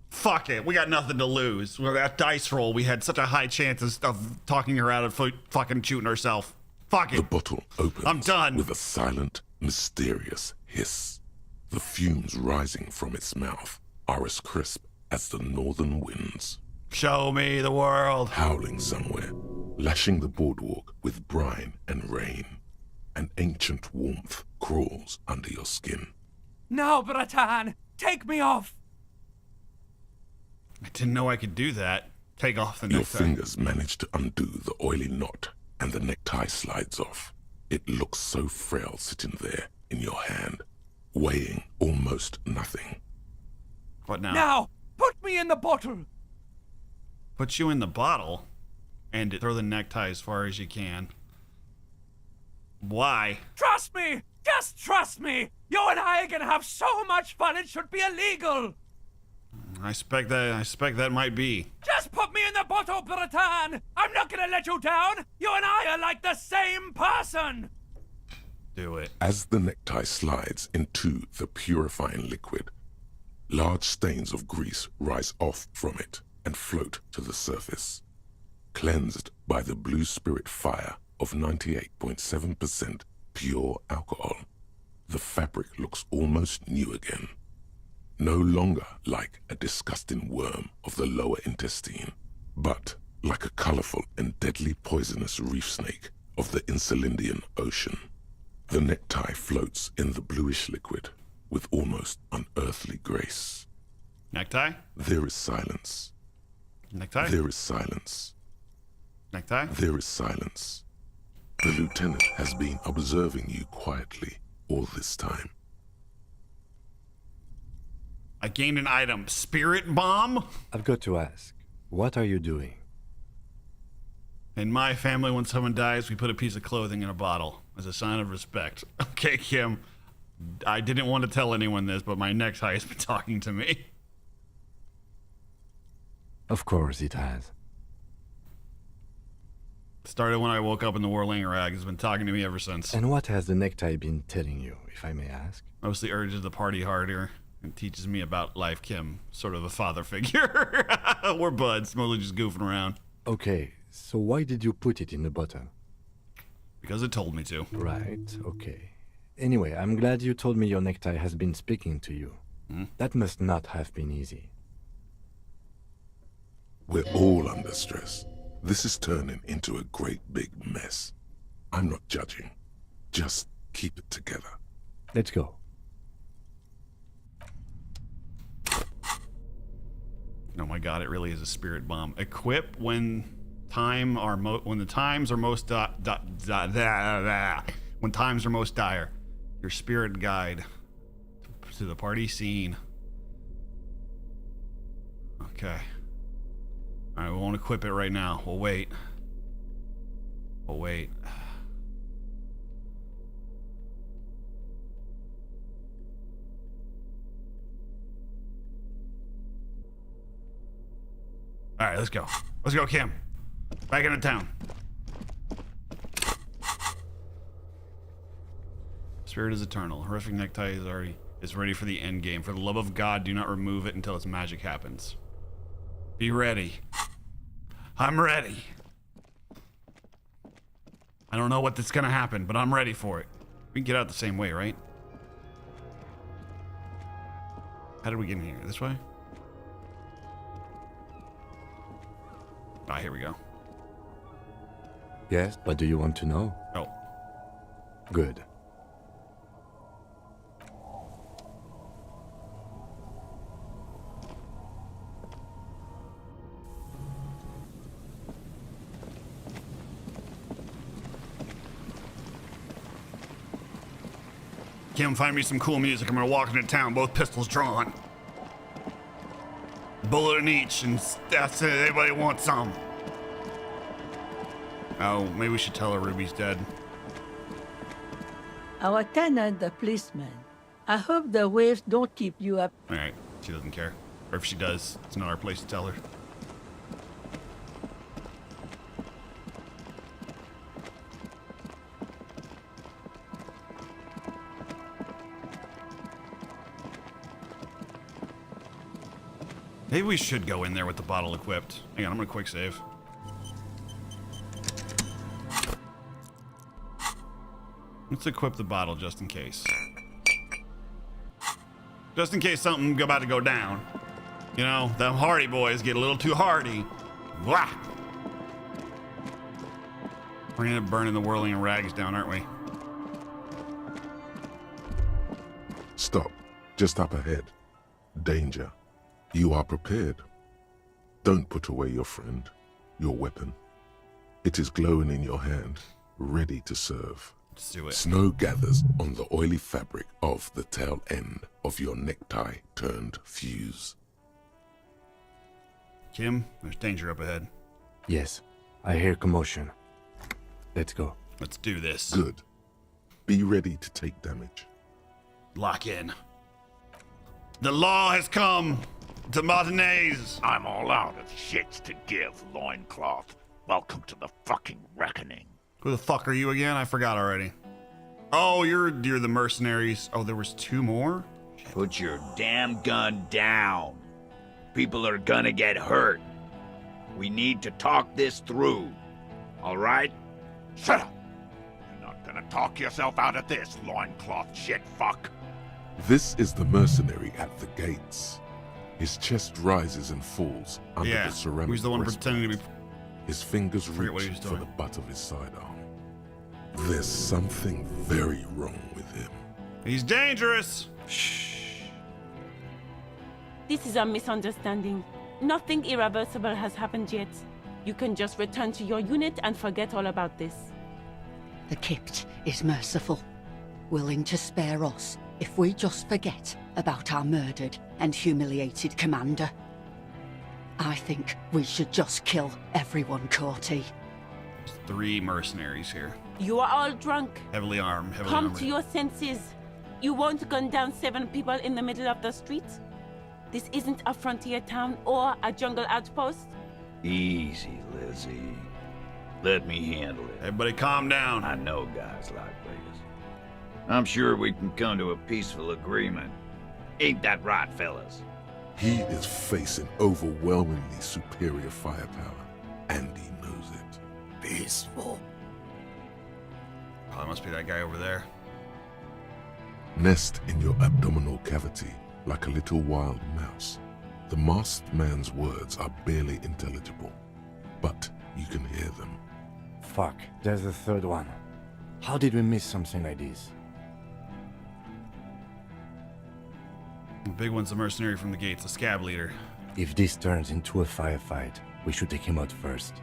Fuck it, we got nothing to lose. With that dice roll, we had such a high chance of talking her out of fucking shooting herself. Fuck it. The bottle opens. I'm done. With a silent, mysterious hiss. The fumes rising from its mouth are as crisp as the northern winds. Show me the world. Howling somewhere, lashing the boardwalk with brine and rain. An ancient warmth crawls under your skin. Now, Bratan, take me off! I didn't know I could do that. Take off the Your necktie. fingers manage to undo the oily knot, and the necktie slides off. It looks so frail sitting there in your hand, weighing almost nothing. What now? Now, put me in the bottle! Put you in the bottle and throw the necktie as far as you can. Why? Trust me! Just trust me! You and I are gonna have so much fun it should be illegal! I expect that might be. Just put me in the bottle, Bratan! I'm not gonna let you down! You and I are like the same person! Do it. As the necktie slides into the purifying liquid, large stains of grease rise off from it and float to the surface. Cleansed by the blue spirit fire of 98.7% pure alcohol, the fabric looks almost new again. No longer like a disgusting worm of the lower intestine, but like a colorful and deadly poisonous reef snake of the Insulindian Ocean. The necktie floats in the bluish liquid with almost unearthly grace. Necktie? There is silence. Necktie? There is silence. Necktie? There is silence. The lieutenant has been observing you quietly all this time. I gained an item. Spirit bomb? I've got to ask, what are you doing? In my family, when someone dies, we put a piece of clothing in a bottle as a sign of respect. Okay, Kim. I didn't want to tell anyone this, but my necktie has been talking to me. Of course it has. Started when I woke up in the whirling rag. It's been talking to me ever since. And what has the necktie been telling you, if I may ask? Mostly urges to party harder and teaches me about life, Kim. Sort of a father figure. We're buds, mostly just goofing around. Okay, so why did you put it in the bottle? Because it told me to. Right, okay. Anyway, I'm glad you told me your necktie has been speaking to you. That must not have been easy. We're all under stress. This is turning into a great big mess. I'm not judging. Just keep it together. Let's go. Oh my god, it really is a spirit bomb. Equip when when the times are most when times are most dire. Your spirit guide to the party scene. Okay. Alright, we won't equip it right now. We'll wait. We'll wait. Alright, let's go. Let's go, Kim. Back into town. Spirit is eternal. Horrific necktie is ready for the end game. For the love of God, do not remove it until its magic happens. Be ready. I'm ready. I don't know what's gonna happen, but I'm ready for it. We can get out the same way, right? How did we get in here? This way? Ah, here we go. Yes, but do you want to know? Oh. Good. Kim, find me some cool music. I'm gonna walk into town, both pistols drawn. Bullet in each, and that's it. Anybody want some? Oh, maybe we should tell her Ruby's dead. Our tenant, the policeman. I hope the waves don't keep you up. Alright, she doesn't care. Or if she does, it's not our place to tell her. Maybe we should go in there with the bottle equipped. Hang on, I'm gonna quick save. Let's equip the bottle just in case. Just in case something's about to go down. You know, them hardy boys get a little too hardy. Wah! We're gonna end up burning the whirling and rags down, aren't we? Stop. Just up ahead. Danger. You are prepared. Don't put away your friend, your weapon. It is glowing in your hand, ready to serve. Let's do it. Snow gathers on the oily fabric of the tail end of your necktie turned fuse. Kim, there's danger up ahead. Yes, I hear commotion. Let's go. Let's do this. Good. Be ready to take damage. Lock in. The law has come to Martinez. I'm all out of shits to give, loincloth. Welcome to the fucking reckoning. Who the fuck are you again? I forgot already. Oh, you're the mercenaries. Oh, there was two more? Put your damn gun down. People are gonna get hurt. We need to talk this through. All right? Shut up. You're not gonna talk yourself out of this, loincloth shit fuck. This is the mercenary at the gates. His chest rises and falls under the ceramic he's the one breastplate. pretending to be... His fingers reach for the butt of his sidearm. There's something very wrong with him. He's dangerous! Shh. This is a misunderstanding. Nothing irreversible has happened yet. You can just return to your unit and forget all about this. The Kypt is merciful, willing to spare us if we just forget about our murdered and humiliated commander. I think we should just kill everyone, Corty. There's 3 mercenaries here. You are all drunk. Heavily armed, Come to your senses. You won't gun down 7 people in the middle of the street. This isn't a frontier town or a jungle outpost. Easy, Lizzie. Let me handle it. Everybody calm down. I know guys like this. I'm sure we can come to a peaceful agreement. Ain't that right, fellas? He is facing overwhelmingly superior firepower, and he knows it. Peaceful. Probably must be that guy over there. Nest in your abdominal cavity like a little wild mouse. The masked man's words are barely intelligible, but you can hear them. Fuck, there's a third one. How did we miss something like this? The big one's the mercenary from the gates, the scab leader. If this turns into a firefight, we should take him out first.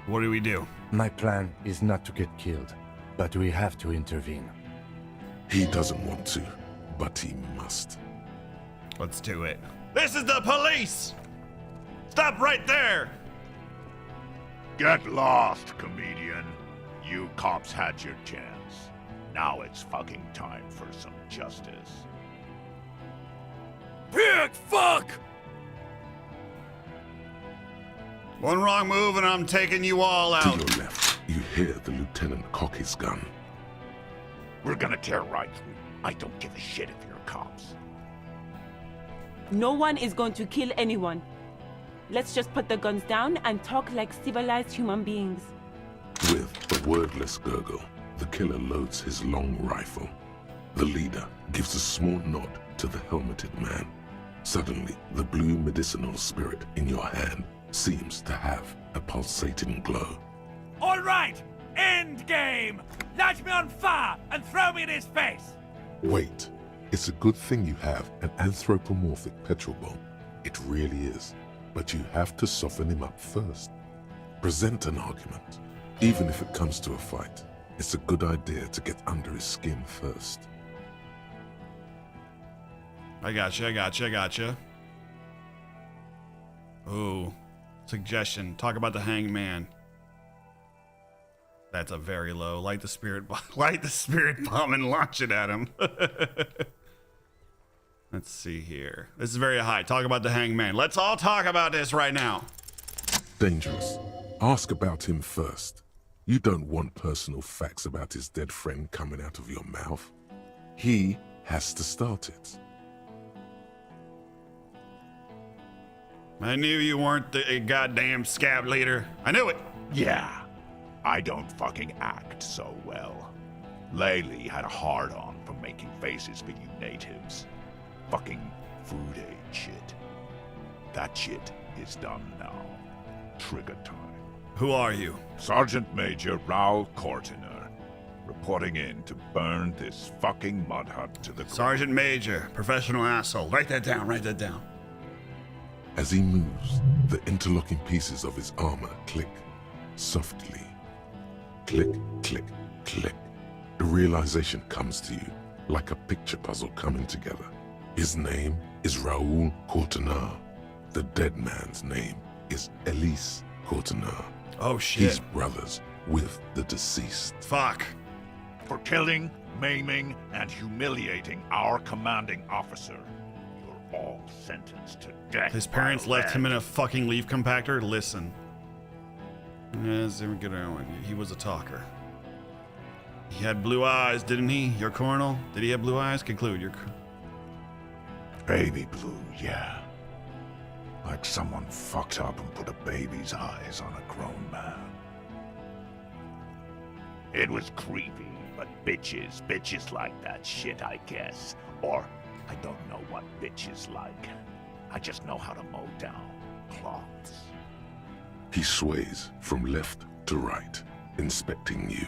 What do we do? My plan is not to get killed, but we have to intervene. He doesn't want to, but he must. Let's do it. This is the police! Stop right there! Get lost, comedian. You cops had your chance. Now it's fucking time for some justice. Pig fuck! One wrong move and I'm taking you all out. To your left, you hear the lieutenant cock his gun. We're gonna tear right through. I don't give a shit if you're cops. No one is going to kill anyone. Let's just put the guns down and talk like civilized human beings. With a wordless gurgle, the killer loads his long rifle. The leader gives a small nod to the helmeted man. Suddenly, the blue medicinal spirit in your hand seems to have a pulsating glow. All right, end game. Light me on fire and throw me in his face. Wait, it's a good thing you have an anthropomorphic petrol bomb. It really is. But you have to soften him up first. Present an argument. Even if it comes to a fight, it's a good idea to get under his skin first. I gotcha. Ooh. Suggestion. Talk about the hangman. That's a very low. Light the spirit bomb and launch it at him. Let's see here. This is very high. Talk about the hangman. Let's all talk about this right now. Dangerous. Ask about him first. You don't want personal facts about his dead friend coming out of your mouth. He has to start it. I knew you weren't the goddamn scab leader. I knew it. Yeah, I don't fucking act so well. Laylee had a hard-on for making faces for you natives. Fucking food aid shit. That shit is done now. Trigger time. Who are you? Sergeant Major Raoul Cortiner, reporting in to burn this fucking mud hut to the ground. Sergeant Major, professional asshole. Write that down. As he moves, the interlocking pieces of his armor click softly. Click, click, click. The realization comes to you like a picture puzzle coming together. His name is Raoul Cortiner. The dead man's name is Elise Cortiner. Oh shit. He's brothers with the deceased. Fuck. For killing, maiming, and humiliating our commanding officer. You're all sentenced to death. His parents left him in a fucking leaf compactor? Listen. Yes, he was a talker. He had blue eyes, didn't he? Your colonel? Did he have blue eyes? Conclude. Your baby blue, yeah. Like someone fucked up and put a baby's eyes on a grown man. It was creepy, but bitches like that shit, I guess. Or, I don't know what bitches like. I just know how to mow down cloths. He sways from left to right, inspecting you.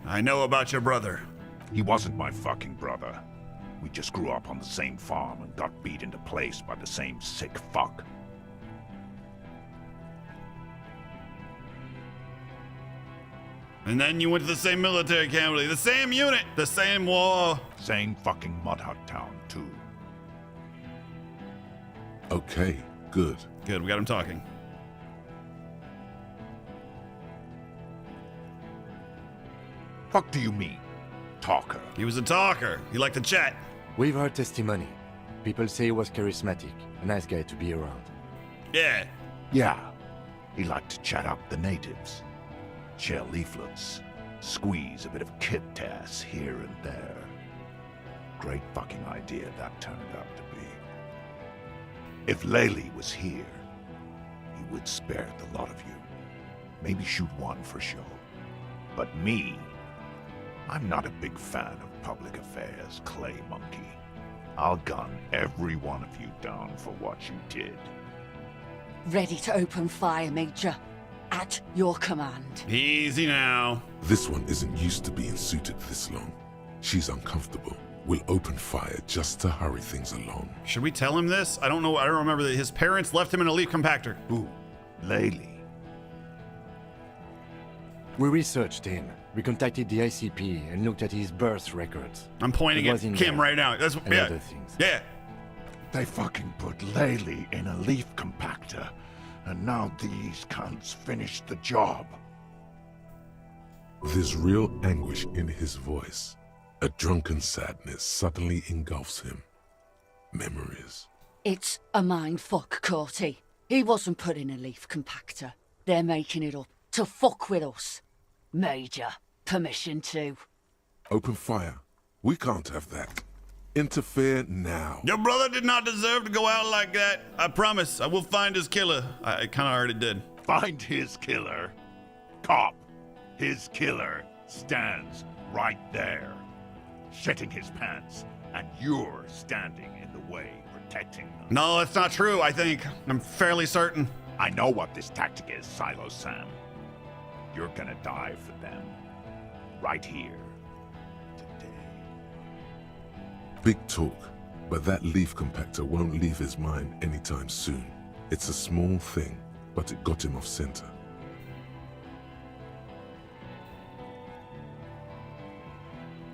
I know about your brother. He wasn't my fucking brother. We just grew up on the same farm and got beat into place by the same sick fuck. And then you went to the same military camp, the same unit, the same war. Same fucking mud hut town, too. Okay, good. Good, we got him talking. Fuck do you mean, talker? He was a talker. He liked to chat. We've heard testimony. People say he was charismatic, a nice guy to be around. Yeah. Yeah. He liked to chat up the natives. Share leaflets. Squeeze a bit of kit tass here and there. Great fucking idea that turned out to be. If Laylee was here, he would spare the lot of you. Maybe shoot one for show. But me, I'm not a big fan of public affairs, Clay Monkey. I'll gun every one of you down for what you did. Ready to open fire, Major. At your command. Easy now. This one isn't used to being suited this long. She's uncomfortable. We'll open fire just to hurry things along. Should we tell him this? I don't know. I don't remember that his parents left him in a leaf compactor. Who? Laylee. We researched him. We contacted the ICP and looked at his birth records. I'm pointing at Kim right now. That's and yeah. other things. Yeah. They fucking put Laylee in a leaf compactor, and now these cunts finished the job. There's real anguish in his voice. A drunken sadness suddenly engulfs him. Memories. It's a mind fuck, Corty. He wasn't put in a leaf compactor. They're making it up to fuck with us. Major, permission to. Open fire. We can't have that. Interfere now. Your brother did not deserve to go out like that. I promise. I will find his killer. I kind of already did. Find his killer. Cop. His killer stands right there, shitting his pants, and you're standing in the way, protecting them. No, that's not true, I think. I'm fairly certain. I know what this tactic is, Silo Sam. You're gonna die for them. Right here. Big talk, but that leaf compactor won't leave his mind anytime soon. It's a small thing, but it got him off center.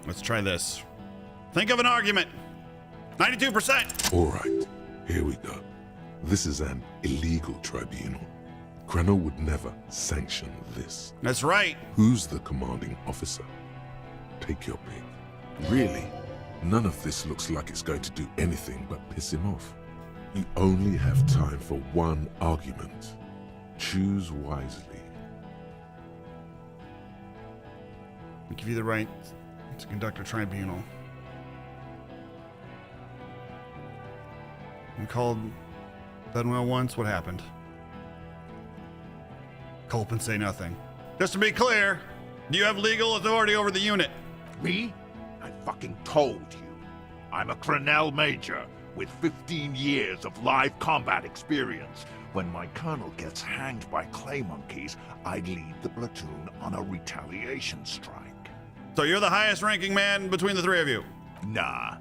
Let's try this. Think of an argument. 92%. All right, here we go. This is an illegal tribunal. Krenner would never sanction this. That's right. Who's the commanding officer? Take your pick. Really, none of this looks like it's going to do anything but piss him off. You only have time for one argument. Choose wisely. I'll give you the right to conduct a tribunal. We called Bedwell once. What happened? Culpin say nothing. Just to be clear, do you have legal authority over the unit? Me? I fucking told you. I'm a Crenell Major with 15 years of live combat experience. When my colonel gets hanged by clay monkeys, I lead the platoon on a retaliation strike. So you're the highest ranking man between the three of you? Nah,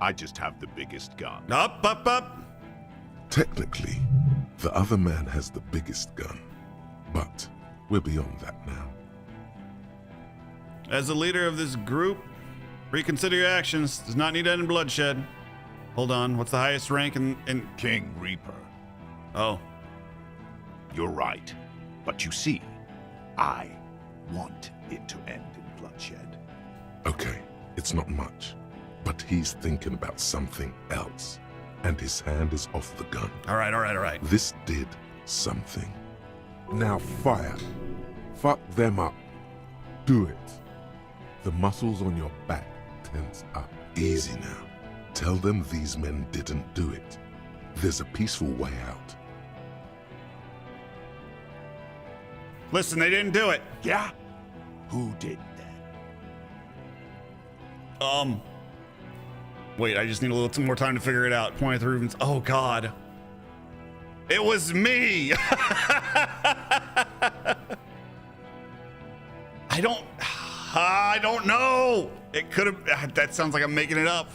I just have the biggest gun. Up, up, up. Technically, the other man has the biggest gun, but we're beyond that now. As the leader of this group, reconsider your actions. Does not need to end in bloodshed. Hold on, what's the highest rank in... King Reaper. Oh. You're right. But you see, I want it to end in bloodshed. Okay, it's not much, but he's thinking about something else, and his hand is off the gun. All right. This did something. Now fire. Fuck them up. Do it. The muscles on your back tense up. Easy now. Tell them these men didn't do it. There's a peaceful way out. Listen, they didn't do it. Yeah? Who did then? Wait, I just need a little more time to figure it out. Point at the Rubens. Oh, God. It was me. I don't know. It could have, that sounds like I'm making it up.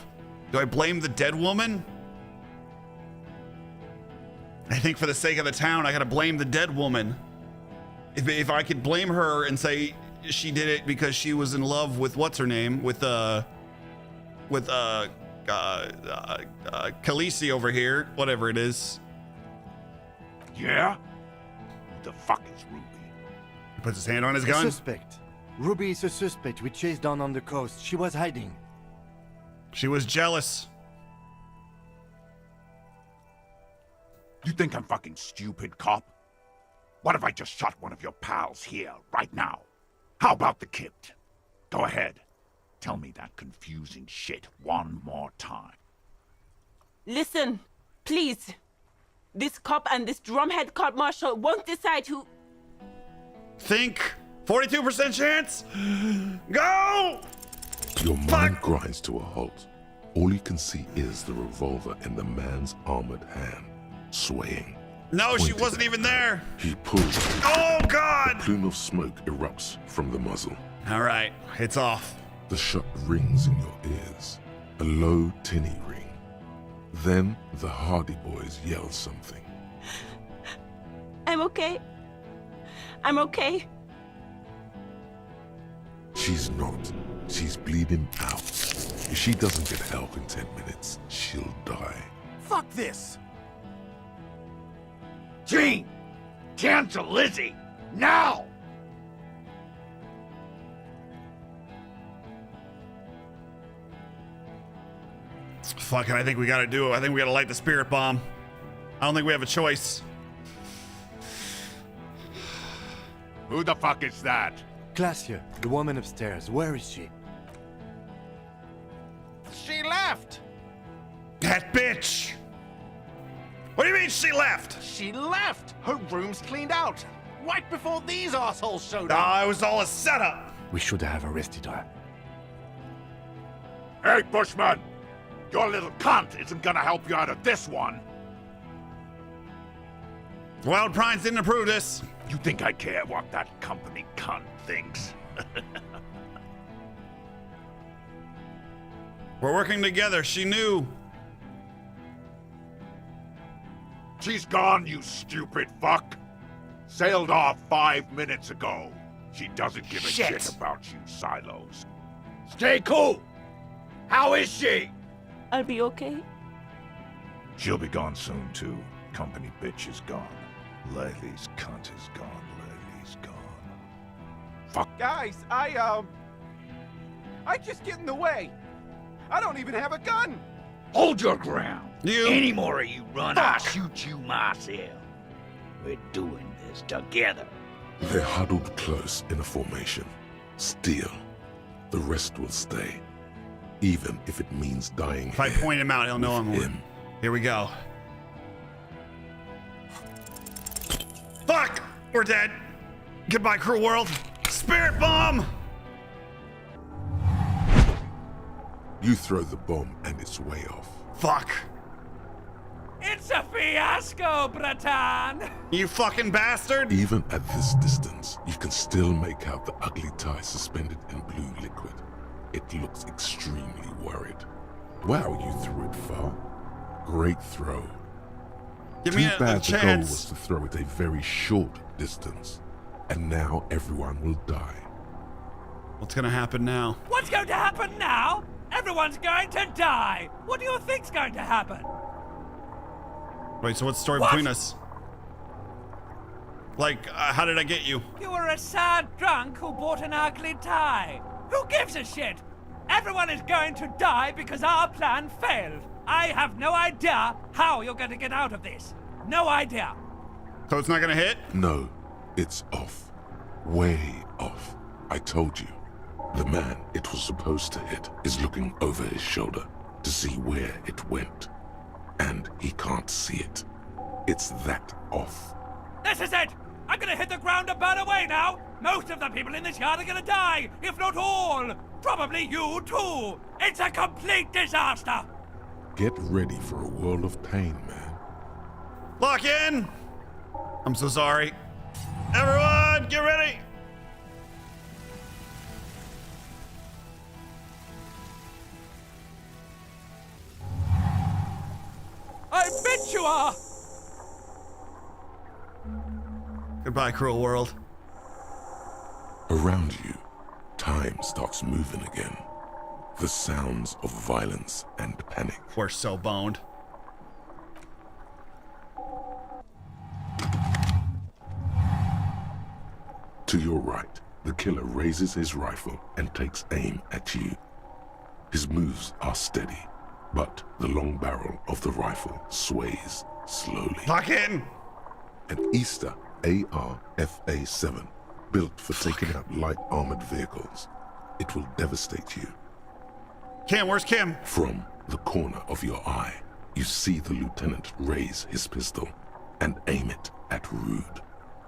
Do I blame the dead woman? I think for the sake of the town, I gotta blame the dead woman. If I could blame her and say she did it because she was in love with what's her name, with Khaleesi over here, whatever it is. Yeah? Who the fuck is Ruby? He puts his hand on his gun. Suspect. Ruby is a suspect we chased down on the coast. She was hiding. She was jealous. You think I'm fucking stupid, cop? What if I just shot one of your pals here, right now? How about the kid? Go ahead. Tell me that confusing shit one more time. Listen, please. This cop and this drumhead court marshal won't decide who... Think. 42% chance. Go! Your mind grinds to a halt. All you can see is the revolver in the man's armored hand, swaying. No, she wasn't even there. He pulls. Oh, God! A plume of smoke erupts from the muzzle. All right, it's off. The shot rings in your ears, a low, tinny ring. Then the Hardy Boys yell something. I'm okay. I'm okay. She's not. She's bleeding out. If she doesn't get help in 10 minutes, she'll die. Fuck this! Gene! Cancel Lizzie! Now! Fuck it, I think we gotta do it. I think we gotta light the spirit bomb. I don't think we have a choice. Who the fuck is that? Glacia, the woman upstairs. Where is she? She left! That bitch! What do you mean she left? She left! Her room's cleaned out! Right before these assholes showed up! Ah, it was all a setup! We should have arrested her. Hey, Bushman! Your little cunt isn't gonna help you out of this one! Wild Pines didn't approve this. You think I care what that company cunt thinks? We're working together, she knew. She's gone, you stupid fuck! Sailed off 5 minutes ago. She doesn't give a shit about you, Silos. Stay cool! How is she? I'll be okay. She'll be gone soon, too. Company bitch is gone. Laylee's cunt is gone. Laylee's gone. Fuck. Guys, I just get in the way. I don't even have a gun. Hold your ground. You. Any more of you run, I'll shoot you myself. We're doing this together. They're huddled close in a formation. Still, the rest will stay. Even if it means dying. If I point him out, he'll know I'm him. Here we go. Fuck! We're dead. Goodbye, cruel world. Spirit bomb! You throw the bomb and it's way off. Fuck. It's a fiasco, Bratan! You fucking bastard! Even at this distance, you can still make out the ugly tie suspended in blue liquid. It looks extremely worried. Wow, you threw it far. Great throw. Give me Too bad the goal chance. was to throw it a very short distance. And now everyone will die. What's gonna happen now? What's going to happen now? Everyone's going to die! What do you think's going to happen? Wait, so what's the story between us? Like, how did I get you? You were a sad drunk who bought an ugly tie. Who gives a shit? Everyone is going to die because our plan failed. I have no idea how you're going to get out of this. No idea. So it's not gonna hit? No, it's off. Way off. I told you. The man it was supposed to hit is looking over his shoulder to see where it went. And he can't see it. It's that off. This is it! I'm gonna hit the ground and burn away now! Most of the people in this yard are gonna die, if not all! Probably you too! It's a complete disaster! Get ready for a world of pain, man. Lock in! I'm so sorry. Everyone, get ready! I bet you are! Goodbye, cruel world. Around you, time starts moving again. The sounds of violence and panic. We're so boned. To your right, the killer raises his rifle and takes aim at you. His moves are steady, but the long barrel of the rifle sways slowly. Lock in! An Easter AR-FA-7, built for taking out light armored vehicles. It will devastate you. Kim, where's Kim? From the corner of your eye, you see the lieutenant raise his pistol and aim it at Rude.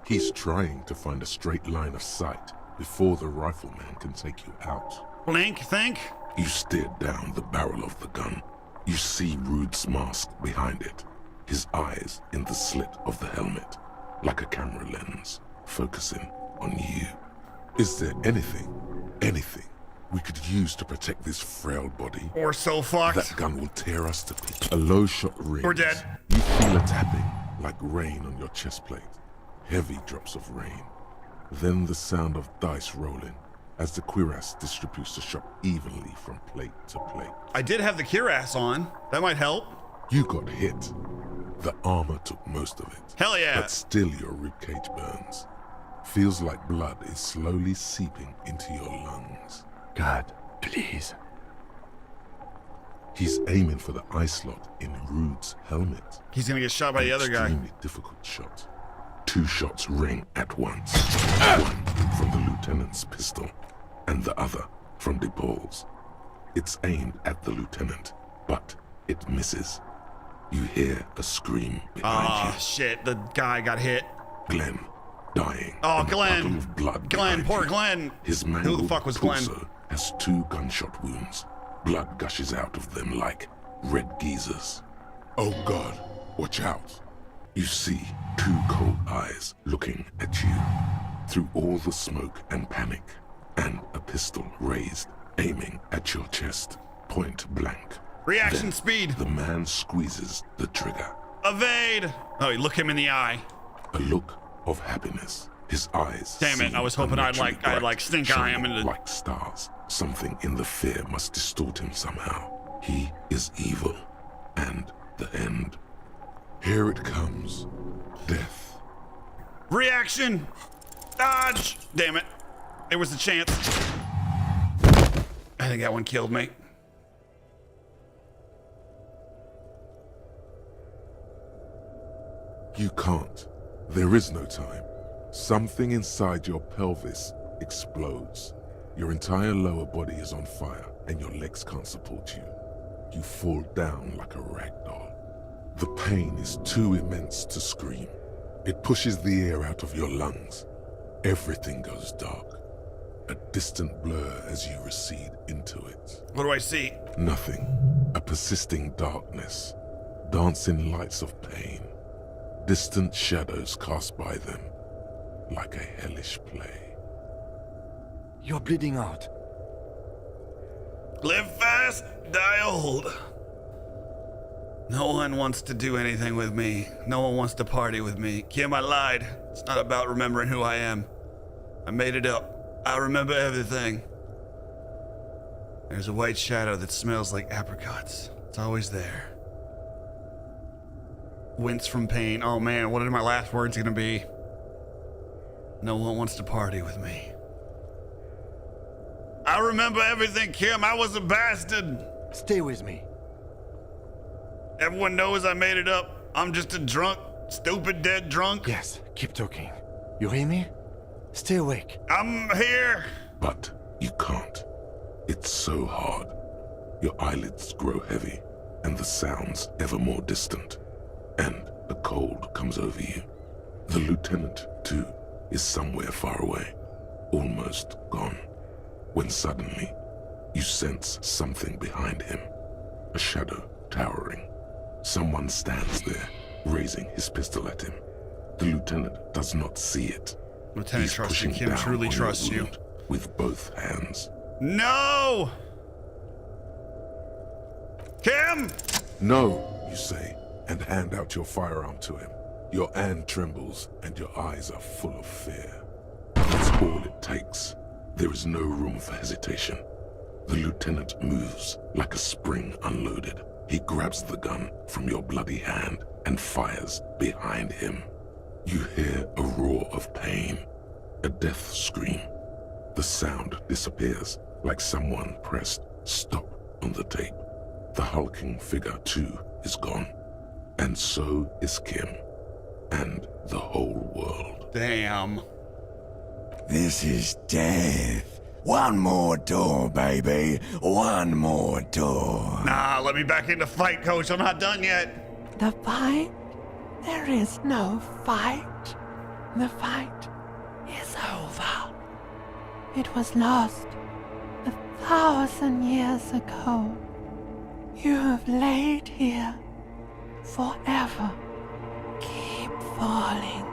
He's trying to find a straight line of sight before the rifleman can take you out. Blink, think? You stare down the barrel of the gun. You see Rude's mask behind it, his eyes in the slit of the helmet, like a camera lens, focusing on you. Is there anything we could use to protect this frail body? We're so fucked. That gun will tear us to pieces. A low shot rings. We're dead. You feel a tapping, like rain on your chest plate. Heavy drops of rain. Then the sound of dice rolling as the cuirass distributes the shot evenly from plate to plate. I did have the cuirass on. That might help. You got hit. The armor took most of it. Hell yeah. But still your ribcage burns. Feels like blood is slowly seeping into your lungs. God, please. He's aiming for the eye slot in Rude's helmet. He's gonna get shot by the other guy. Extremely difficult shot. 2 shots ring at once. One from the lieutenant's pistol, and the other from DePaul's. It's aimed at the lieutenant, but it misses. You hear a scream behind you. Oh shit, the guy got hit. Glenn, dying. Oh, in a puddle Glenn. of blood Glenn, poor you. Glenn. His mangled Who the fuck was Glenn? torso has 2 gunshot wounds. Blood gushes out of them like red geysers. Oh God, watch out. You see 2 cold eyes looking at you through all the smoke and panic, and a pistol raised, aiming at your chest, point blank. Reaction Then speed. The man squeezes the trigger. Evade. Oh, you look him in the eye. A look of happiness. His eyes. Damn it, I was hoping I'd like stink eye him into like stars. Something in the fear must distort him somehow. He is evil, and the end. Here it comes. Death. Reaction. Dodge. Damn it. There was a chance. I think that one killed me. You can't. There is no time. Something inside your pelvis explodes. Your entire lower body is on fire, and your legs can't support you. You fall down like a rag doll. The pain is too immense to scream. It pushes the air out of your lungs. Everything goes dark. A distant blur as you recede into it. What do I see? Nothing. A persisting darkness. Dancing lights of pain. Distant shadows cast by them. Like a hellish play. You're bleeding out. Live fast, die old. No one wants to do anything with me. No one wants to party with me. Kim, I lied. It's not about remembering who I am. I made it up. I remember everything. There's a white shadow that smells like apricots. It's always there. Wince from pain. Oh man, what are my last words gonna be? No one wants to party with me. I remember everything, Kim. I was a bastard. Stay with me. Everyone knows I made it up. I'm just a drunk, stupid, dead drunk. Yes, keep talking. You hear me? Stay awake. I'm here. But you can't. It's so hard. Your eyelids grow heavy, and the sounds ever more distant. And a cold comes over you. The lieutenant, too, is somewhere far away, almost gone. When suddenly, you sense something behind him. A shadow towering. Someone stands there, raising his pistol at him. The lieutenant does not see it. Lieutenant, He's trust you. pushing Kim down truly on your trusts you. wound with both hands. No! Kim! No, you say, and hand out your firearm to him. Your hand trembles, and your eyes are full of fear. That's all it takes. There is no room for hesitation. The lieutenant moves like a spring unloaded. He grabs the gun from your bloody hand and fires behind him. You hear a roar of pain, a death scream. The sound disappears like someone pressed stop on the tape. The hulking figure, too, is gone. And so is Kim. And the whole world. Damn. This is death. One more door, baby. One more door. Nah, let me back in the fight, Coach. I'm not done yet. The fight? There is no fight. The fight is over. It was lost 1,000 years ago. You have laid here forever. Keep falling.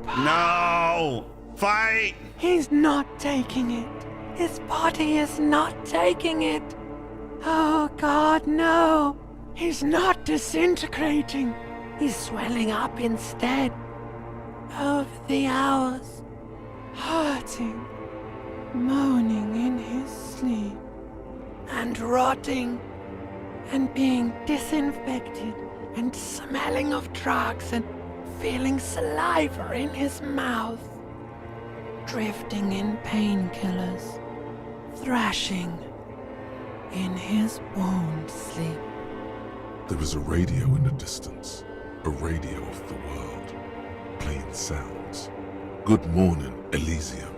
No! Fight! He's not taking it. His body is not taking it. Oh God, no. He's not disintegrating. He's swelling up instead. Over the hours. Hurting. Moaning in his sleep. And rotting. And being disinfected. And smelling of drugs and feeling saliva in his mouth. Drifting in painkillers. Thrashing in his wound sleep. There was a radio in the distance, a radio of the world, playing sounds. Good morning, Elysium.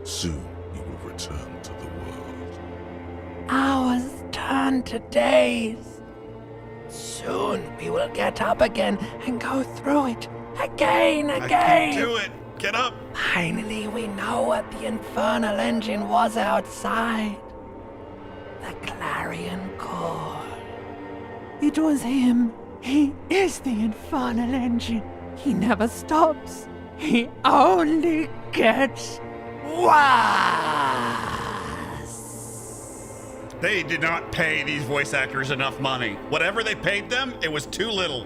Soon you will return to the world. Hours turn to days. Soon we will get up again and go through it again. I can do it. Get up. Finally, we know what the infernal engine was outside. The clarion call. It was him. He is the infernal engine. He never stops. He only gets worse. They did not pay these voice actors enough money. Whatever they paid them, it was too little.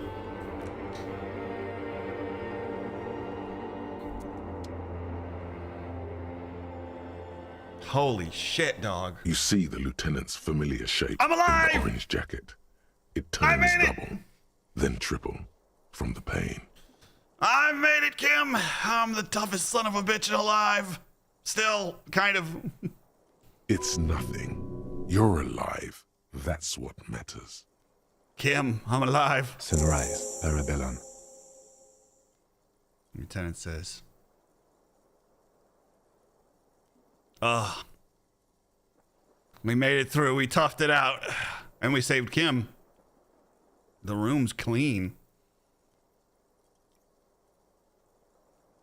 Holy shit, dog. You see the lieutenant's familiar shape I'm alive! in the orange jacket. It turns double, then triple from the pain. I made it, Kim. I'm the toughest son of a bitch alive. Still, kind of. It's nothing. You're alive. That's what matters. Kim, I'm alive. Sunrise, Parabellum. Lieutenant says. Ugh. We made it through. We toughed it out. And we saved Kim. The room's clean.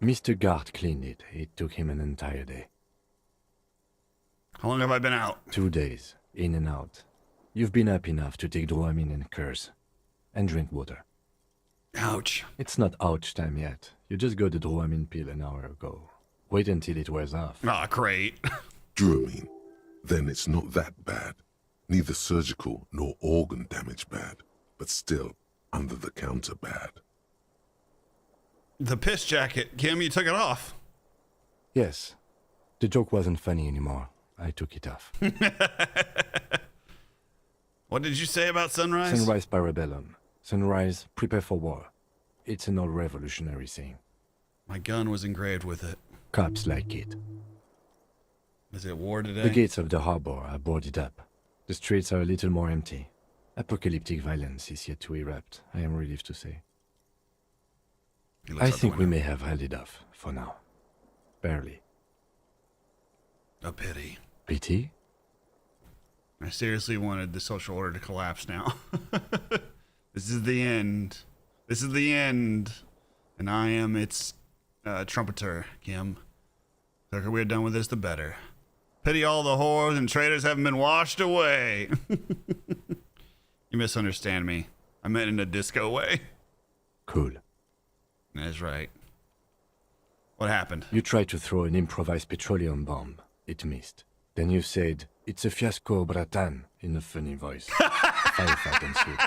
Mr. Gart cleaned it. It took him an entire day. How long have I been out? 2 days, in and out. You've been up enough to take Dramamine and curse. And drink water. Ouch. It's not ouch time yet. You just got the Dramamine pill an hour ago. Wait until it wears off. Ah, great. Dramamine. Then it's not that bad. Neither surgical nor organ damage bad, but still under the counter bad. The piss jacket. Kim, you took it off. Yes. The joke wasn't funny anymore. I took it off. What did you say about Sunrise? Sunrise Parabellum. Sunrise, prepare for war. It's an old revolutionary saying. My gun was engraved with it. Cops like it. Is it war today? The gates of the harbor are boarded up. The streets are a little more empty. Apocalyptic violence is yet to erupt, I am relieved to say. I think we may have held it off, for now. Barely. A pity. Pity? I seriously wanted the social order to collapse now. This is the end. This is the end. And I am its trumpeter, Kim. The quicker we're done with this, the better. Pity all the whores and traitors haven't been washed away. You misunderstand me. I meant in a disco way. Cool. That's right. What happened? You tried to throw an improvised petroleum bomb. It missed. Then you said, "It's a fiasco, bratan," in a funny voice. Firefight ensued.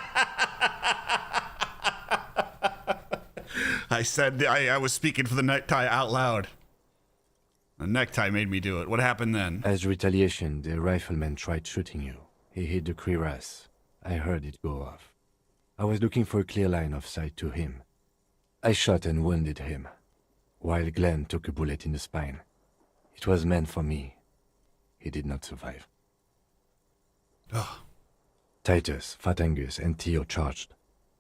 I said I was speaking for the necktie out loud. The necktie made me do it. What happened then? As retaliation, the rifleman tried shooting you. He hit the cuirass. I heard it go off. I was looking for a clear line of sight to him. I shot and wounded him, while Glenn took a bullet in the spine. It was meant for me. He did not survive. Oh. Titus, Fat Angus, and Theo charged.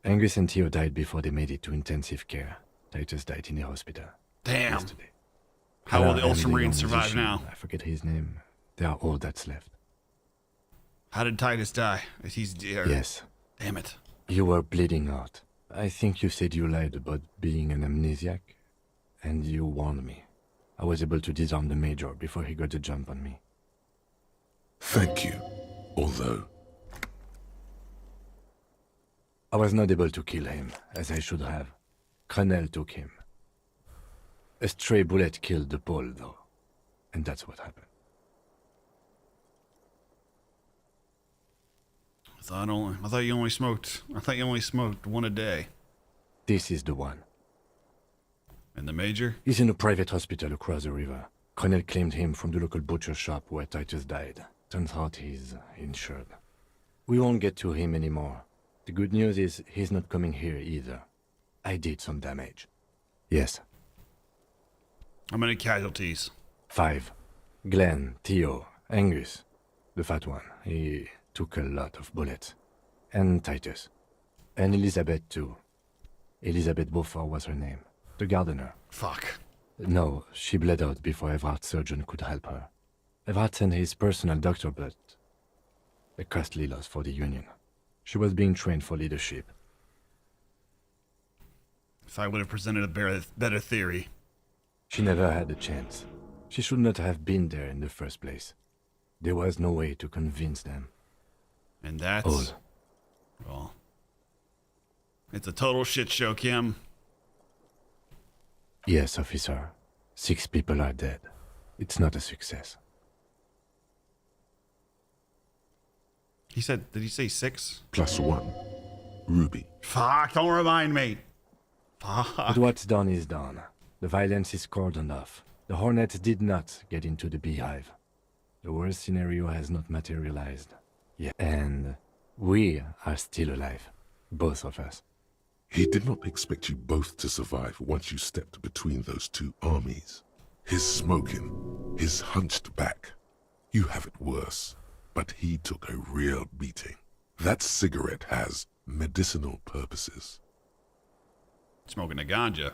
Angus and Theo died before they made it to intensive care. Titus died in the hospital. Damn. Yesterday. How will the Clara and Ultramarines young survive musician, now? I forget his name. They are all that's left. How did Titus die? He's Yes. Damn it. You were bleeding out. I think you said you lied about being an amnesiac, and you warned me. I was able to disarm the Major before he got the jump on me. Thank you, although... I was not able to kill him, as I should have. Crenel took him. A stray bullet killed the Pole, though. And that's what happened. I thought you only smoked one a day. This is the one. And the Major? He's in a private hospital across the river. Crenel claimed him from the local butcher shop where Titus died. Turns out he's insured. We won't get to him anymore. The good news is he's not coming here either. I did some damage. Yes. How many casualties? 5. Glenn, Theo, Angus. The fat one. He took a lot of bullets. And Titus. And Elizabeth too. Elizabeth Beaufort was her name. The gardener. Fuck. No, she bled out before Everard's surgeon could help her. Everard sent his personal doctor, but a costly loss for the Union. She was being trained for leadership. If I would have presented a better theory. She never had a chance. She should not have been there in the first place. There was no way to convince them. And that's... All. Well... It's a total shit show, Kim. Yes, officer. 6 people are dead. It's not a success. Did he say 6? +1. Ruby. Fuck, don't remind me. Fuck. But what's done is done. The violence is cordoned off. The Hornets did not get into the beehive. The worst scenario has not materialized yet. And we are still alive. Both of us. He did not expect you both to survive once you stepped between those two armies. His smoking, his hunched back. You have it worse, but he took a real beating. That cigarette has medicinal purposes. Smoking a ganja.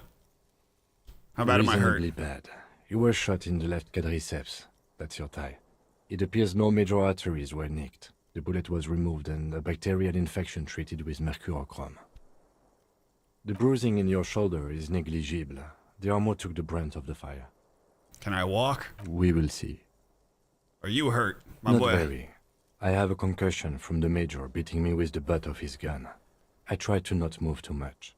How bad am I hurt? Reasonably bad. You were shot in the left quadriceps. That's your thigh. It appears no major arteries were nicked. The bullet was removed and a bacterial infection treated with mercurochrome. The bruising in your shoulder is negligible. The armor took the brunt of the fire. Can I walk? We will see. Are you hurt, my Not boy? Not very. I have a concussion from the Major beating me with the butt of his gun. I try to not move too much.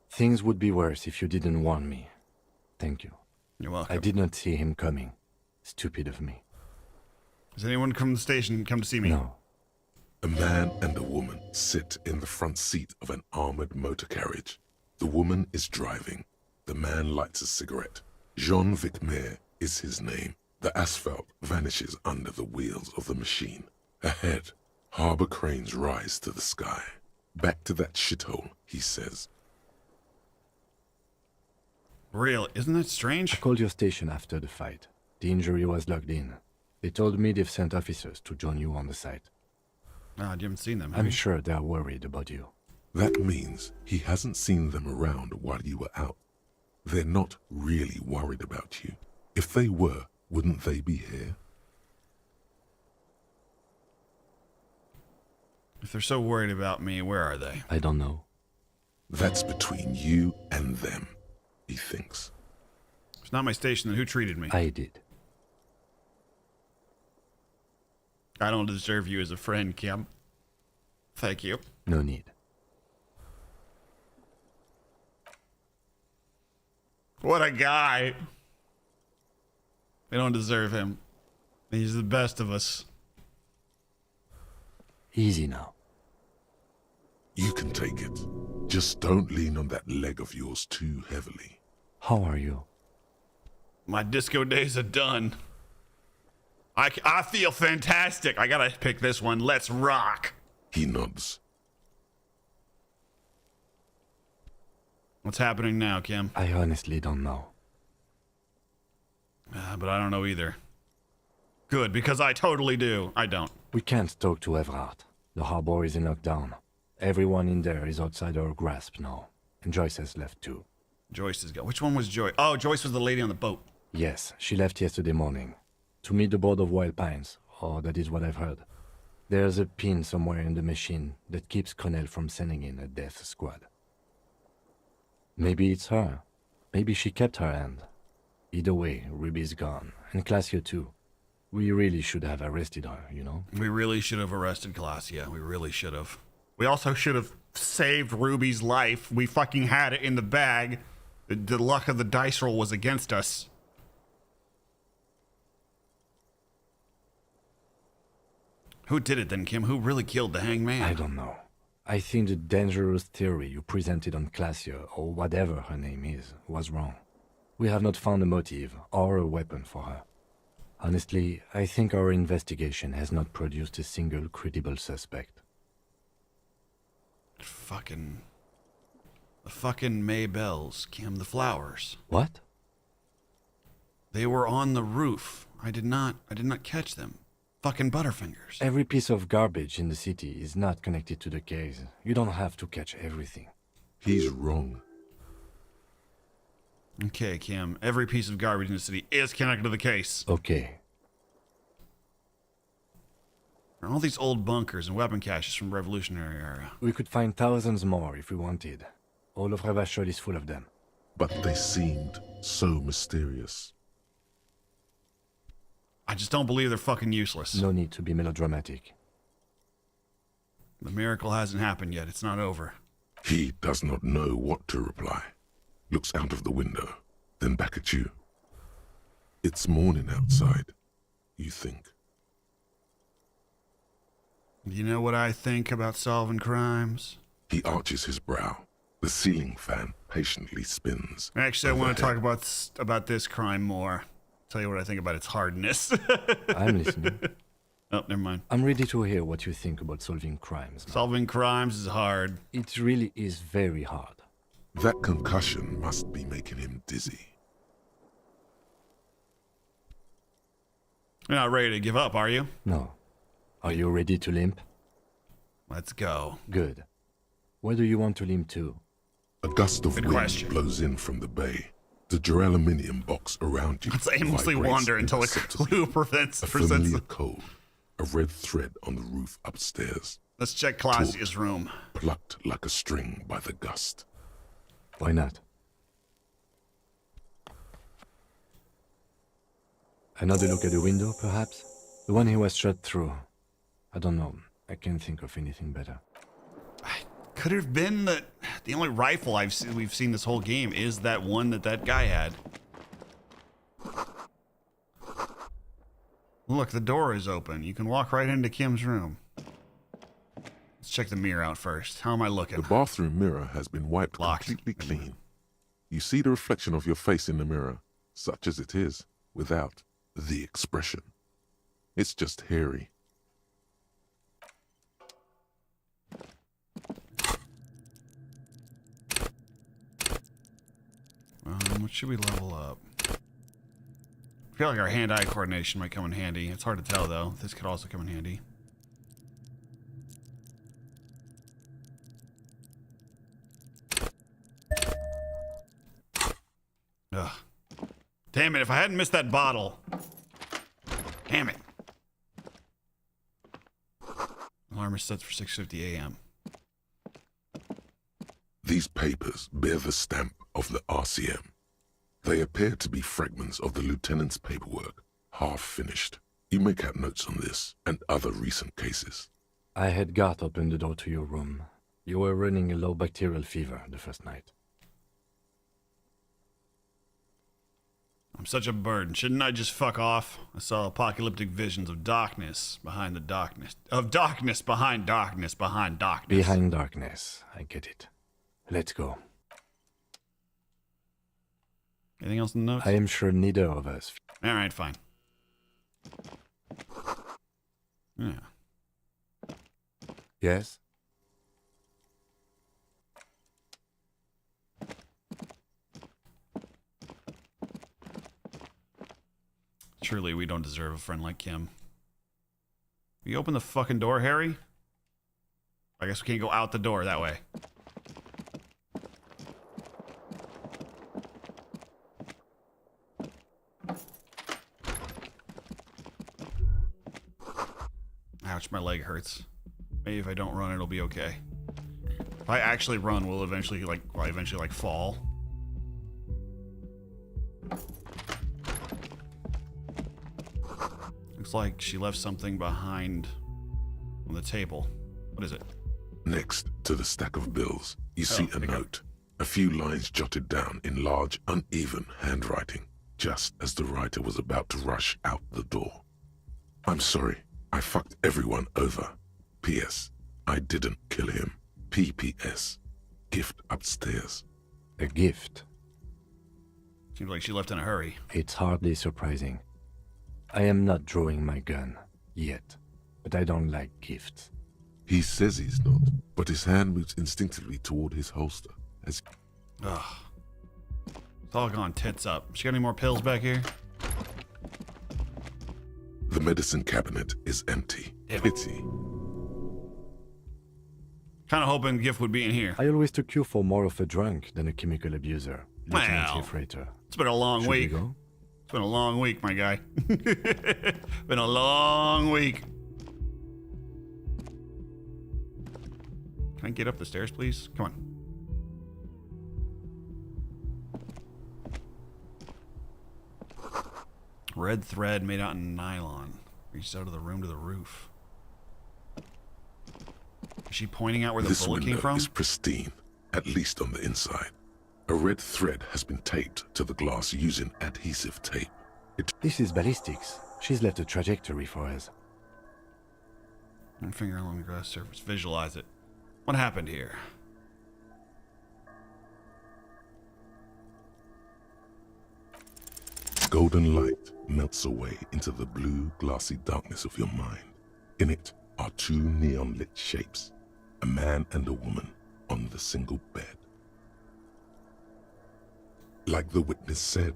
Things would be worse if you didn't warn me. Thank you. You're welcome. I did not see him coming. Stupid of me. Has anyone come to the station come to see me? No. A man and a woman sit in the front seat of an armored motor carriage. The woman is driving. The man lights a cigarette. Jean Vicmer is his name. The asphalt vanishes under the wheels of the machine. Ahead, harbor cranes rise to the sky. Back to that shithole, he says. Real, isn't that strange? I called your station after the fight. The injury was logged in. They told me they've sent officers to join you on the site. Ah, you haven't seen them, have I'm you? sure they're worried about you. That means he hasn't seen them around while you were out. They're not really worried about you. If they were, wouldn't they be here? If they're so worried about me, where are they? I don't know. That's between you and them, he thinks. It's not my station, then who treated me? I did. I don't deserve you as a friend, Kim. Thank you. No need. What a guy. We don't deserve him. He's the best of us. Easy now. You can take it. Just don't lean on that leg of yours too heavily. How are you? My disco days are done. I feel fantastic. I gotta pick this one. Let's rock. He nods. What's happening now, Kim? I honestly don't know. But I don't know either. Good, because I totally do. I don't. We can't talk to Everard. The harbor is in lockdown. Everyone in there is outside our grasp now. And Joyce has left too. Joyce has got... Which one was Joyce? Oh, Joyce was the lady on the boat. Yes, she left yesterday morning. To meet the board of Wild Pines. Or that is what I've heard. There's a pin somewhere in the machine that keeps Connell from sending in a death squad. Maybe it's her. Maybe she kept her hand. Either way, Ruby's gone, and Claudia too. We really should have arrested her, you know? We really should have arrested Claudia. We really should have. We also should have saved Ruby's life. We fucking had it in the bag. The luck of the dice roll was against us. Who did it then, Kim? Who really killed the hangman? I don't know. I think the dangerous theory you presented on Claudia, or whatever her name is, was wrong. We have not found a motive or a weapon for her. Honestly, I think our investigation has not produced a single credible suspect. The fucking Maybells, Kim, the flowers. What? They were on the roof. I did not catch them. Fucking Butterfingers. Every piece of garbage in the city is not connected to the case. You don't have to catch everything. He's wrong. Okay, Kim. Every piece of garbage in the city is connected to the case. Okay. And all these old bunkers and weapon caches from Revolutionary era. We could find thousands more if we wanted. All of Revachol is full of them. But they seemed so mysterious. I just don't believe they're fucking useless. No need to be melodramatic. The miracle hasn't happened yet. It's not over. He does not know what to reply. Looks out of the window, then back at you. It's morning outside, you think. You know what I think about solving crimes? He arches his brow. The ceiling fan patiently spins. Actually, I want to talk about this crime more. Tell you what I think about its hardness. I'm listening. Oh, never mind. I'm ready to hear what you think about solving crimes. Man. Solving crimes is hard. It really is very hard. That concussion must be making him dizzy. You're not ready to give up, are you? No. Are you ready to limp? Let's go. Good. Where do you want to limp to? A gust of wind blows in from the bay. The duraluminum box around you. Let's aimlessly wander until a clue presents familiar cold. A red thread on the roof upstairs. Let's check Claudia's room. Plucked like a string by the gust. Why not? Another look at the window, perhaps? The one he was shot through. I don't know. I can't think of anything better. Could it have been that the only rifle we've seen this whole game is that one that guy had? Look, the door is open. You can walk right into Kim's room. Let's check the mirror out first. How am I looking? The bathroom mirror has been wiped completely clean. You see the reflection of your face in the mirror, such as it is, without the expression. It's just hairy. What should we level up? I feel like our hand-eye coordination might come in handy. It's hard to tell, though. This could also come in handy. Ugh. Damn it, if I hadn't missed that bottle. Damn it. Alarm is set for 6:50 a.m. These papers bear the stamp of the RCM. They appear to be fragments of the lieutenant's paperwork, half finished. You make out notes on this and other recent cases. I had Garth open the door to your room. You were running a low bacterial fever the first night. I'm such a burden. Shouldn't I just fuck off? I saw apocalyptic visions of darkness behind the darkness. Of darkness behind darkness behind darkness. Behind darkness. I get it. Let's go. Anything else in the notes? I am sure neither of us. All right, fine. Yeah. Yes? Truly, we don't deserve a friend like Kim. Will you open the fucking door, Harry? I guess we can't go out the door that way. Ouch, my leg hurts. Maybe if I don't run, it'll be okay. If I actually run, will I eventually fall? Looks like she left something behind on the table. What is it? Next to the stack of bills, you see a note. A few lines jotted down in large, uneven handwriting, just as the writer was about to rush out the door. I'm sorry, I fucked everyone over. P.S. I didn't kill him. P.P.S. Gift upstairs. A gift? Seems like she left in a hurry. It's hardly surprising. I am not drawing my gun, yet, but I don't like gifts. He says he's not, but his hand moves instinctively toward his holster as... Ugh. It's all gone tits up. She got any more pills back here? The medicine cabinet is empty. Pity. Kind of hoping Gift would be in here. I always took you for more of a drunk than a chemical abuser, Lieutenant Well, Freighter. it's been a long Should we week. go? It's been a long week, my guy. Been a long week. Can I get up the stairs, please? Come on. Red thread made out in nylon. Reached out of the room to the roof. Is she pointing out where the This bullet came window from? is pristine, at least on the inside. A red thread has been taped to the glass using adhesive tape. This is ballistics. She's left a trajectory for us. One finger along the glass surface. Visualize it. What happened here? Golden light melts away into the blue, glassy darkness of your mind. In it are two neon-lit shapes, a man and a woman on the single bed. Like the witness said,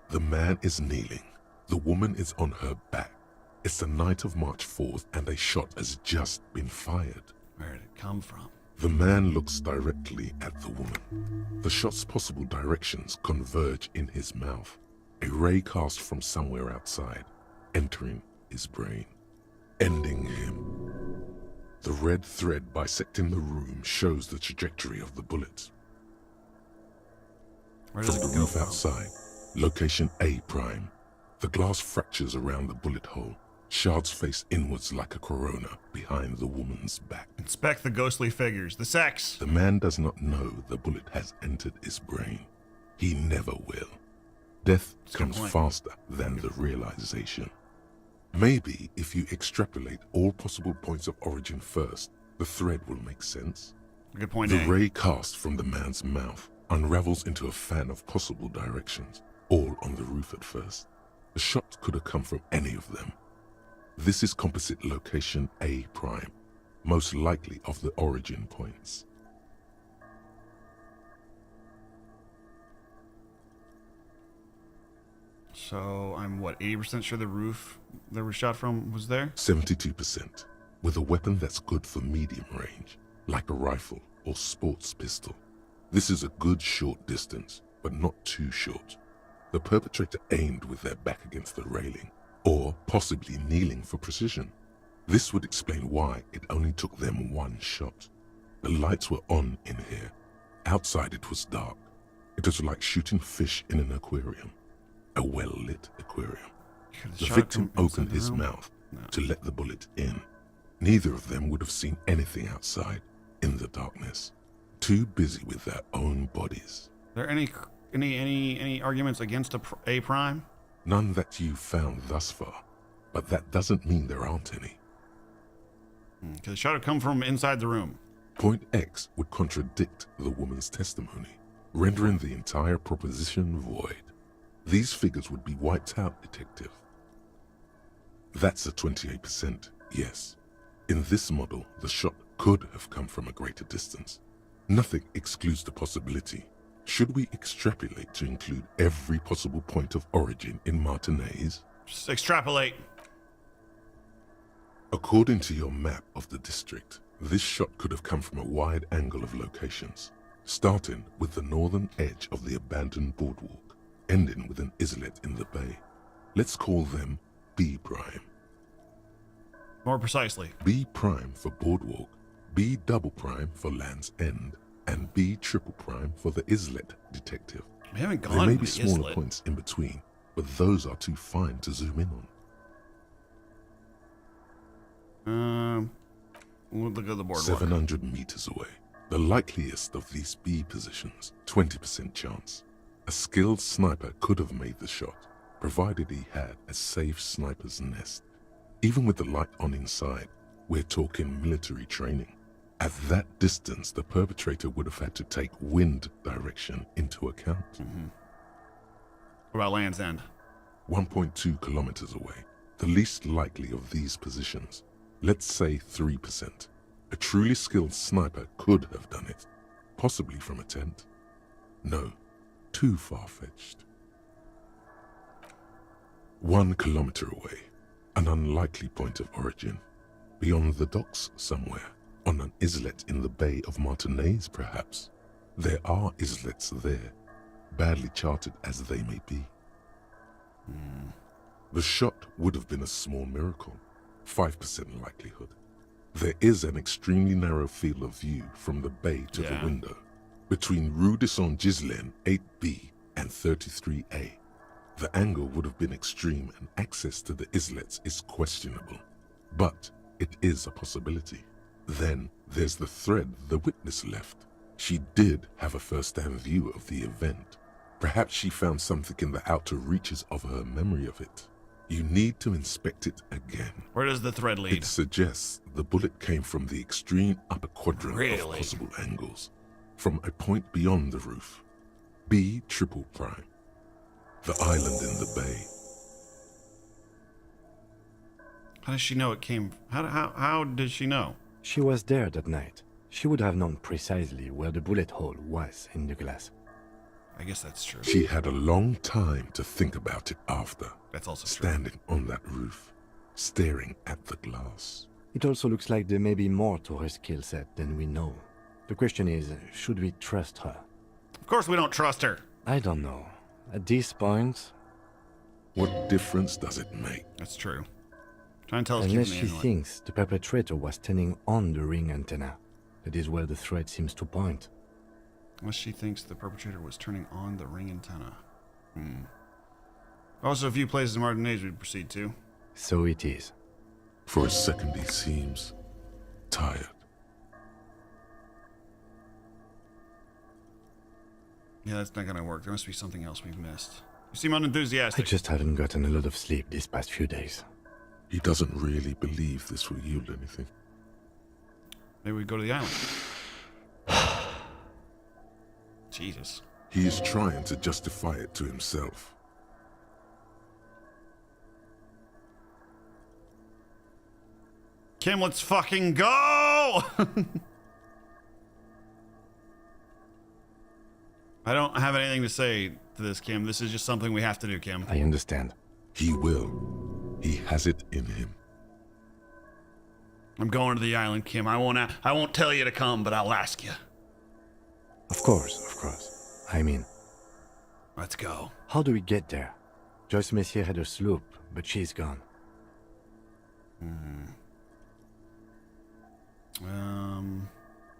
the man is kneeling, the woman is on her back. It's the night of March 4th and a shot has just been fired. Where did it come from? The man looks directly at the woman. The shot's possible directions converge in his mouth. A ray cast from somewhere outside, entering his brain, ending him. The red thread bisecting the room shows the trajectory of the bullet. Where From does the it go roof from? outside, location A prime. The glass fractures around the bullet hole. Shards face inwards like a corona behind the woman's back. Inspect the ghostly figures. The sex. The man does not know the bullet has entered his brain. He never will. Death comes faster than the realization. Maybe if you extrapolate all possible points of origin first, the thread will make sense. Good point. The A. ray cast from the man's mouth unravels into a fan of possible directions, all on the roof at first. The shot could have come from any of them. This is composite location A prime, most likely of the origin points. So I'm what, 80% sure the roof that was shot from was there? 72%, with a weapon that's good for medium range, like a rifle or sports pistol. This is a good short distance, but not too short. The perpetrator aimed with their back against the railing, or possibly kneeling for precision. This would explain why it only took them one shot. The lights were on in here. Outside it was dark. It was like shooting fish in an aquarium. A well-lit aquarium. The victim opened his mouth to let the bullet in. Neither of them would have seen anything outside in the darkness. Too busy with their own bodies. Are there any arguments against A prime? None that you've found thus far, but that doesn't mean there aren't any. Because the shot had come from inside the room. Point X would contradict the woman's testimony, rendering the entire proposition void. These figures would be wiped out, Detective. That's a 28%, yes. In this model, the shot could have come from a greater distance. Nothing excludes the possibility. Should we extrapolate to include every possible point of origin in Martinez? Just extrapolate. According to your map of the district, this shot could have come from a wide angle of locations, starting with the northern edge of the abandoned boardwalk, ending with an islet in the bay. Let's call them B prime. More precisely. B prime for Boardwalk, B double prime for Land's End, and B triple prime for the Islet Detective. We haven't gone There may to be the smaller Islet. points in between, but those are too fine to zoom in on. We'll look at the boardwalk. 700 meters away. The likeliest of these B positions, 20% chance. A skilled sniper could have made the shot, provided he had a safe sniper's nest. Even with the light on inside, we're talking military training. At that distance, the perpetrator would have had to take wind direction into account. What about Land's End? 1.2 kilometers away. The least likely of these positions. Let's say 3%. A truly skilled sniper could have done it. Possibly from a tent. No, too far-fetched. 1 kilometer away. An unlikely point of origin. Beyond the docks somewhere. On an islet in the Bay of Martinez, perhaps. There are islets there, badly charted as they may be. The shot would have been a small miracle, 5% likelihood. There is an extremely narrow field of view from the bay to the window, between Rue de Saint-Ghislain 8B and 33A. The angle would have been extreme and access to the islets is questionable, but it is a possibility. Then there's the thread the witness left. She did have a first-hand view of the event. Perhaps she found something in the outer reaches of her memory of it. You need to inspect it again. Where does the thread lead? It suggests the bullet came from the extreme upper quadrant of possible angles, from a point beyond the roof. B triple prime. The island in the bay. How does she know it came? How did she know? She was there that night. She would have known precisely where the bullet hole was in the glass. I guess that's true. She had a long time to think about it after. That's also standing on that roof, staring at the glass. It also looks like there may be more to her skill set than we know. The question is, should we trust her? Of course we don't trust her. I don't know. At this point... What difference does it make? That's true. Try and tell us. Unless she thinks the perpetrator was standing on the ring antenna. That is where the thread seems to point. Unless she thinks the perpetrator was turning on the ring antenna. Also, a few places in Martinez we'd proceed to. So it is. For a second he seems tired. Yeah, that's not gonna work. There must be something else we've missed. You seem unenthusiastic. I just haven't gotten a lot of sleep these past few days. He doesn't really believe this will yield anything. Maybe we go to the island. Jesus. He is trying to justify it to himself. Kim, let's fucking go! I don't have anything to say to this, Kim. This is just something we have to do, Kim. I understand. He will. He has it in him. I'm going to the island, Kim. I won't tell you to come, but I'll ask you. Of course. I mean... Let's go. How do we get there? Joyce Messier had a sloop, but she's gone.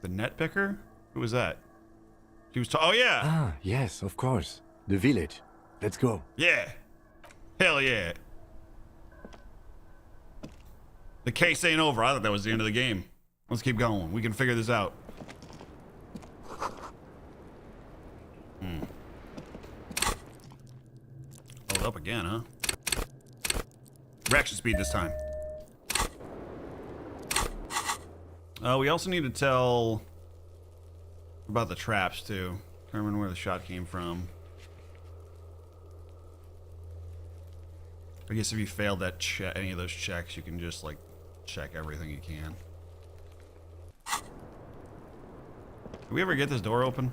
The net picker? Who was that? He was oh yeah! Ah, yes, of course. The village. Let's go. Yeah! Hell yeah! The case ain't over. I thought that was the end of the game. Let's keep going. We can figure this out. Hold up again, huh? Reaction speed this time. We also need to tell about the traps, too. Determine where the shot came from. I guess if you failed that any of those checks, you can just, like, check everything you can. Did we ever get this door open?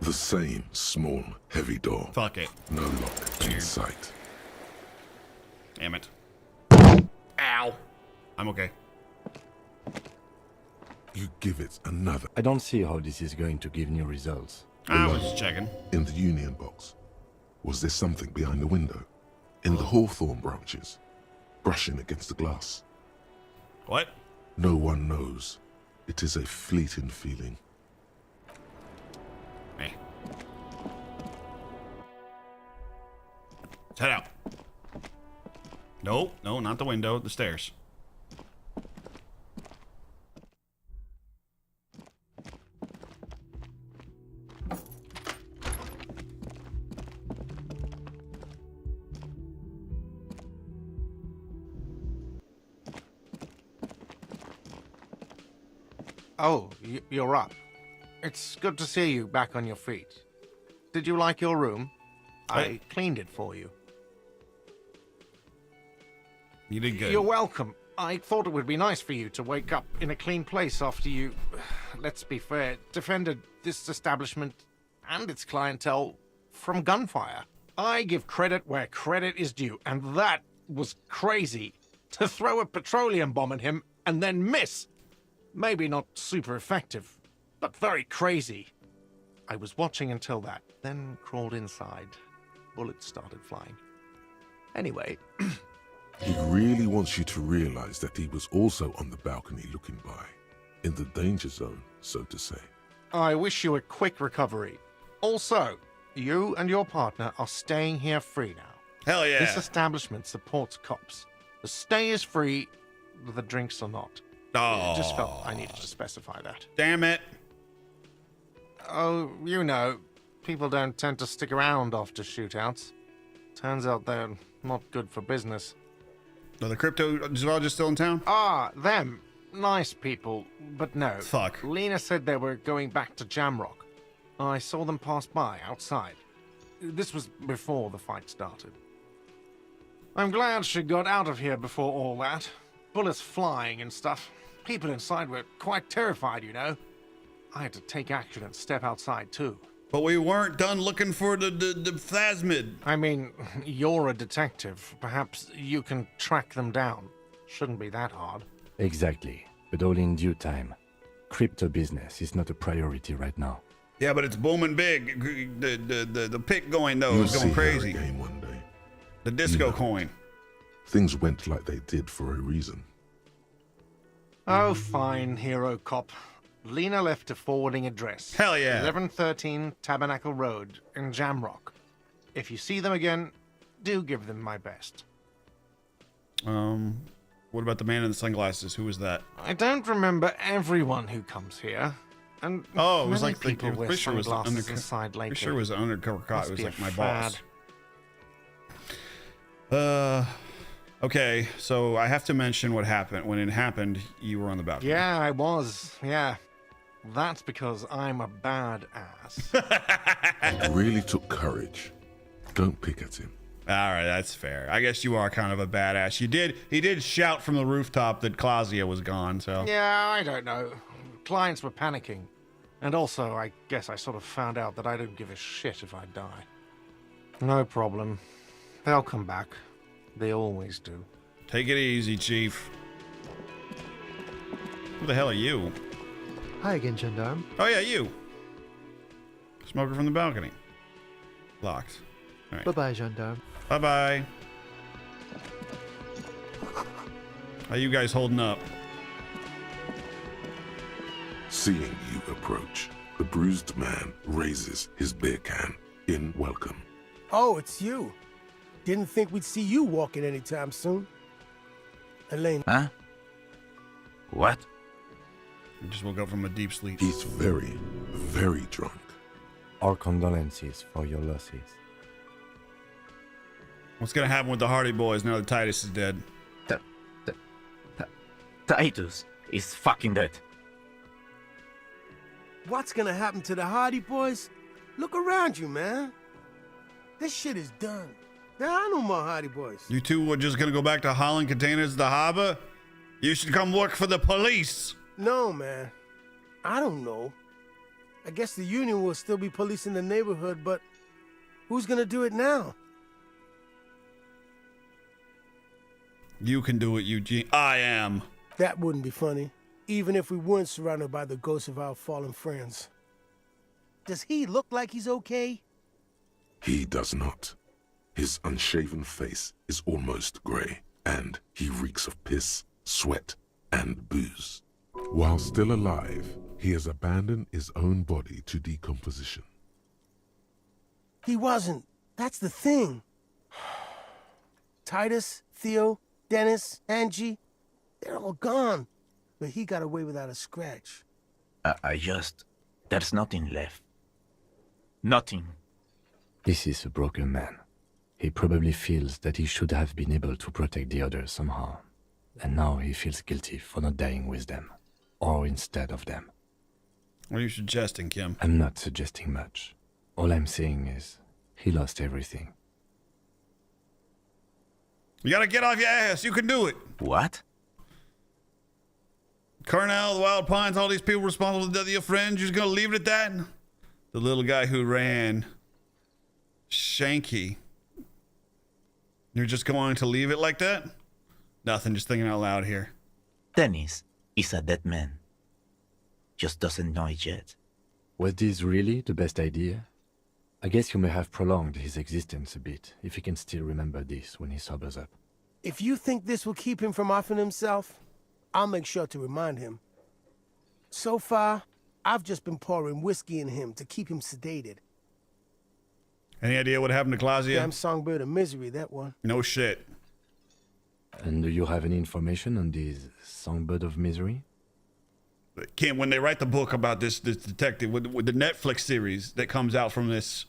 The same small, heavy door. Fuck it. No lock in sight. Damn it. Ow. I'm okay. You give it another. I don't see how this is going to give new results. I was just checking. In the union box, was there something behind the window? In the hawthorn branches? Brushing against the glass? What? No one knows. It is a fleeting feeling. Hey. Let's head out. No, not the window, the stairs. Oh, you're up. It's good to see you back on your feet. Did you like your room? I cleaned it for you. You did good. You're welcome. I thought it would be nice for you to wake up in a clean place after you, let's be fair, defended this establishment and its clientele from gunfire. I give credit where credit is due, and that was crazy. To throw a petroleum bomb at him and then miss. Maybe not super effective, but very crazy. I was watching until that, then crawled inside. Bullets started flying. Anyway... He really wants you to realize that he was also on the balcony looking by. In the danger zone, so to say. I wish you a quick recovery. Also, you and your partner are staying here free now. Hell yeah. This establishment supports cops. The stay is free, the drinks are not. Oh. Just felt I needed to specify that. Damn it. Oh, you know, people don't tend to stick around after shootouts. Turns out they're not good for business. Are the cryptozoologists still in town? Ah, them. Nice people, but no. Fuck. Lena said they were going back to Jamrock. I saw them pass by outside. This was before the fight started. I'm glad she got out of here before all that. Bullets flying and stuff. People inside were quite terrified, you know. I had to take action and step outside too. But we weren't done looking for the plasmid. I mean, you're a detective. Perhaps you can track them down. Shouldn't be that hard. Exactly, but all in due time. Crypto business is not a priority right now. Yeah, but it's booming big. The pick going though You'll is going see crazy. her again one day. The disco coin. Things went like they did for a reason. Oh, fine, hero cop. Lena left a forwarding address. Hell yeah. 1113 Tabernacle Road in Jamrock. If you see them again, do give them my best. What about the man in the sunglasses? Who was that? I don't remember everyone who comes here. And oh, it was many like people the wear Fisher was sunglasses inside later. Fisher was an undercover cop. It was Must like be my a boss. Okay, so I have to mention what happened. When it happened, you were on the balcony. Yeah, I was. Yeah. That's because I'm a badass. It really took courage. Don't pick at him. All right, that's fair. I guess you are kind of a badass. He did shout from the rooftop that Claudia was gone, so. Yeah, I don't know. Clients were panicking. And also, I guess I sort of found out that I don't give a shit if I die. No problem. They'll come back. They always do. Take it easy, Chief. Who the hell are you? Hi again, Gendarme. Oh yeah, you. Smoker from the balcony. Locked. All right. Bye-bye, Gendarme. Bye-bye. How you guys holding up? Seeing you approach, the bruised man raises his beer can in welcome. Oh, it's you. Didn't think we'd see you walking anytime soon. Elaine. Huh? What? I just woke up from a deep sleep. He's very, very drunk. Our condolences for your losses. What's gonna happen with the Hardy Boys now that Titus is dead? Titus is fucking dead. What's gonna happen to the Hardy Boys? Look around you, man. This shit is done. There are no more Hardy Boys. You two were just gonna go back to hauling containers to the harbor? You should come work for the police. No, man. I don't know. I guess the Union will still be policing the neighborhood, but who's gonna do it now? You can do it, Eugene. I am. That wouldn't be funny, even if we weren't surrounded by the ghosts of our fallen friends. Does he look like he's okay? He does not. His unshaven face is almost grey, and he reeks of piss, sweat, and booze. While still alive, he has abandoned his own body to decomposition. He wasn't. That's the thing. Titus, Theo, Dennis, Angie, they're all gone. But he got away without a scratch. There's nothing left. Nothing. This is a broken man. He probably feels that he should have been able to protect the others somehow. And now he feels guilty for not dying with them. Or instead of them. What are you suggesting, Kim? I'm not suggesting much. All I'm saying is, he lost everything. You gotta get off your ass. You can do it. What? Cornell, the Wild Pines, all these people responsible for the death of your friends. You're just gonna leave it at that? The little guy who ran. Shanky. You're just going to leave it like that? Nothing, just thinking out loud here. Dennis is a dead man. Just doesn't know it yet. Was this really the best idea? I guess you may have prolonged his existence a bit, if he can still remember this when he sobers up. If you think this will keep him from offing himself, I'll make sure to remind him. So far, I've just been pouring whiskey in him to keep him sedated. Any idea what happened to Claudia? Damn songbird of misery, that one. No shit. And do you have any information on this songbird of misery? Kim, when they write the book about this detective, with the Netflix series that comes out from this,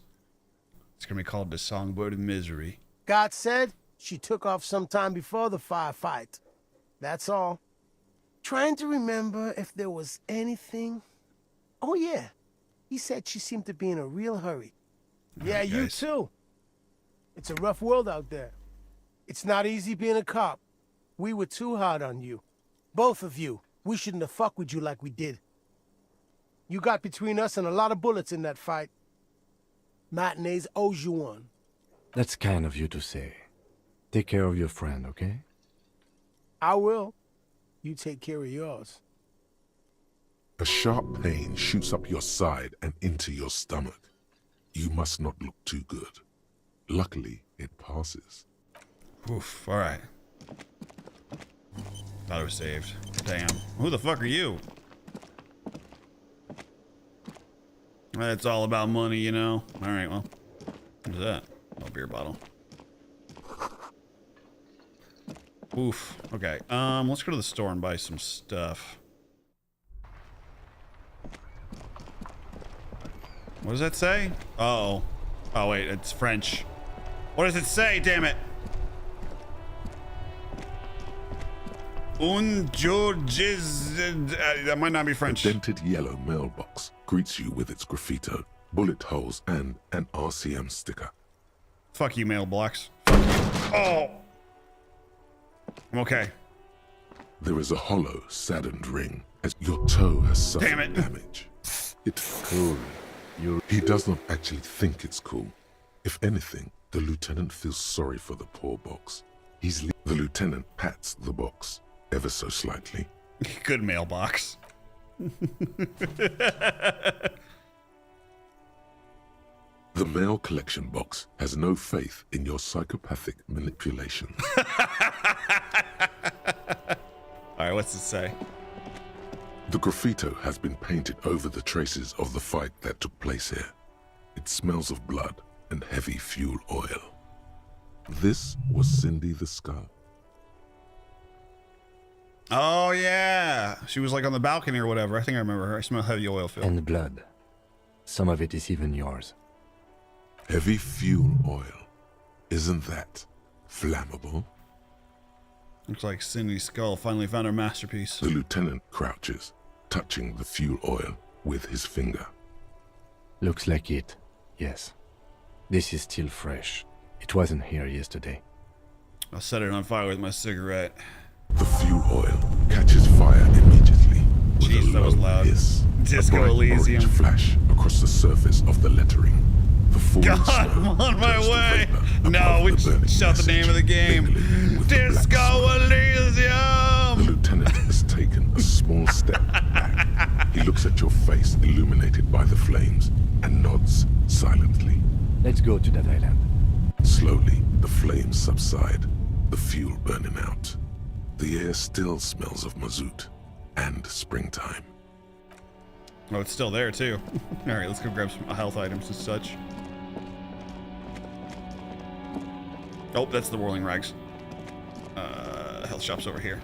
it's gonna be called The Songbird of Misery. God said she took off sometime before the firefight. That's all. Trying to remember if there was anything. Oh yeah, he said she seemed to be in a real hurry. Yeah, right, you too. It's a rough world out there. It's not easy being a cop. We were too hard on you. Both of you. We shouldn't have fucked with you like we did. You got between us and a lot of bullets in that fight. Matinees owes you one. That's kind of you to say. Take care of your friend, okay? I will. You take care of yours. A sharp pain shoots up your side and into your stomach. You must not look too good. Luckily, it passes. Oof, alright. Thought it was saved. Damn. Who the fuck are you? It's all about money, you know? Alright, well. What's that? Oh, beer bottle. Oof. Okay. Let's go to the store and buy some stuff. What does that say? Uh-oh. Oh, wait, it's French. What does it say, damn it? That might not be French. A dented yellow mailbox greets you with its graffito, bullet holes, and an RCM sticker. Fuck you, mailbox. Fuck you. Oh! I'm okay. There is a hollow, saddened ring as your toe has suffered Damn it. damage. It's cool. He does not actually think it's cool. If anything, the lieutenant feels sorry for the poor box. The lieutenant pats the box, ever so slightly. Good mailbox. The mail collection box has no faith in your psychopathic manipulation. Alright, what's it say? The graffito has been painted over the traces of the fight that took place here. It smells of blood and heavy fuel oil. This was Cindy the Scar. Oh, yeah. She was like on the balcony or whatever. I think I remember her. I smell heavy oil filled. And blood. Some of it is even yours. Heavy fuel oil. Isn't that flammable? Looks like Cindy's skull finally found her masterpiece. The lieutenant crouches, touching the fuel oil with his finger. Looks like it, yes. This is still fresh. It wasn't here yesterday. I'll set it on fire with my cigarette. The fuel oil catches fire immediately. Jeez, that was loud. Disco Elysium. Orange flash across the surface of the lettering. The God, I'm on my way. No, we shut the name of the game. Disco Elysium. The lieutenant has taken a small step back. He looks at your face illuminated by the flames and nods silently. Let's go to that island. Slowly, the flames subside, the fuel burning out. The air still smells of mazout and springtime. Oh, it's still there too. All right, let's go grab some health items and such. Oh, that's the whirling rags. Health shop's over here.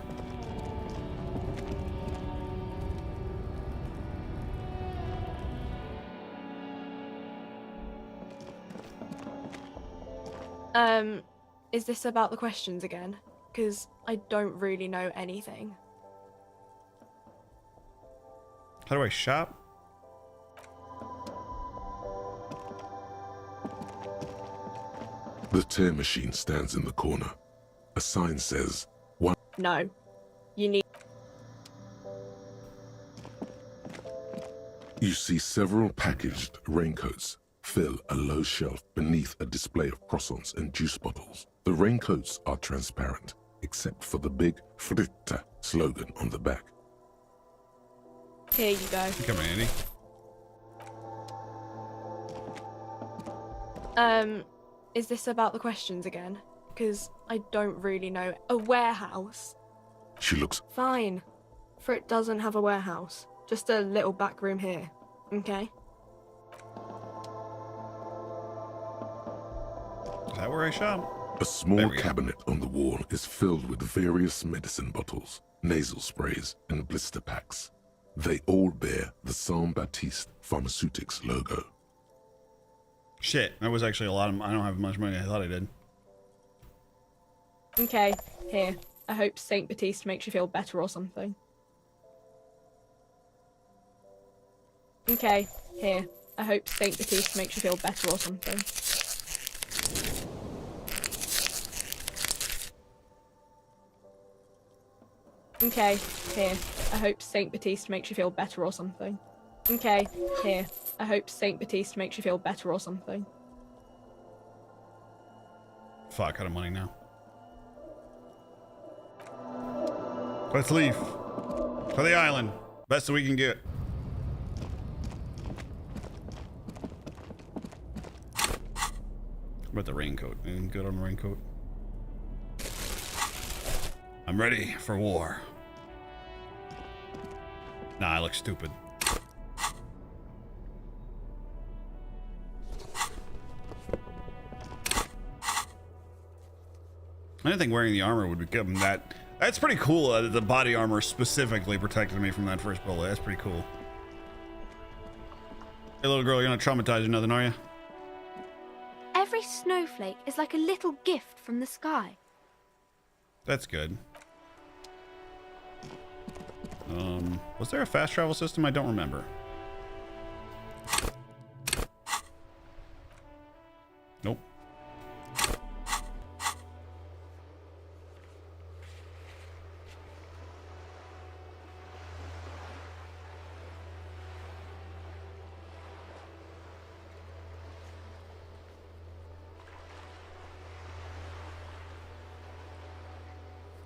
Is this about the questions again? Because I don't really know anything. How do I shop? The tear machine stands in the corner. A sign says, "One." No. You need... You see several packaged raincoats fill a low shelf beneath a display of croissants and juice bottles. The raincoats are transparent, except for the big Fritta slogan on the back. Here you go. Come in, Andy. Is this about the questions again? Because I don't really know. A warehouse? She looks... Fine. For it doesn't have a warehouse. Just a little back room here. Okay? Is that where I shop? A small cabinet on the wall is filled with various medicine bottles, nasal sprays, and blister packs. They all bear the Saint-Baptiste Pharmaceutics logo. Shit, that was actually a lot of... I don't have much money. I thought I did. Okay, here. I hope Saint Baptiste makes you feel better or something. Okay, here. I hope Saint Baptiste makes you feel better or something. Okay, here. I hope Saint Baptiste makes you feel better or something. Okay, here. I hope Saint Baptiste makes you feel better or something. Fuck, out of money now. Let's leave. For the island. Best that we can get. What about the raincoat? Anything good on the raincoat? I'm ready for war. Nah, I look stupid. I didn't think wearing the armor would become that. That's pretty cool. The body armor specifically protected me from that first bullet. That's pretty cool. Hey, little girl, you're not traumatized or nothing, are you? Every snowflake is like a little gift from the sky. That's good. Was there a fast travel system? I don't remember. Nope.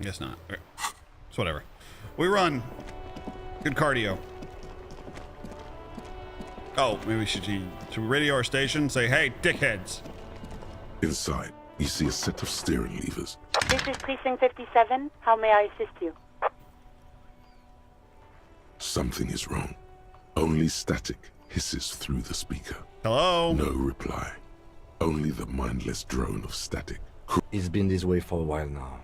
Guess not. Okay. It's whatever. We run. Good cardio. Oh, maybe we should radio our station, say, hey, dickheads. Inside, you see a set of steering levers. This is Precinct 57. How may I assist you? Something is wrong. Only static hisses through the speaker. Hello? No reply. Only the mindless drone of static. It's been this way for a while now.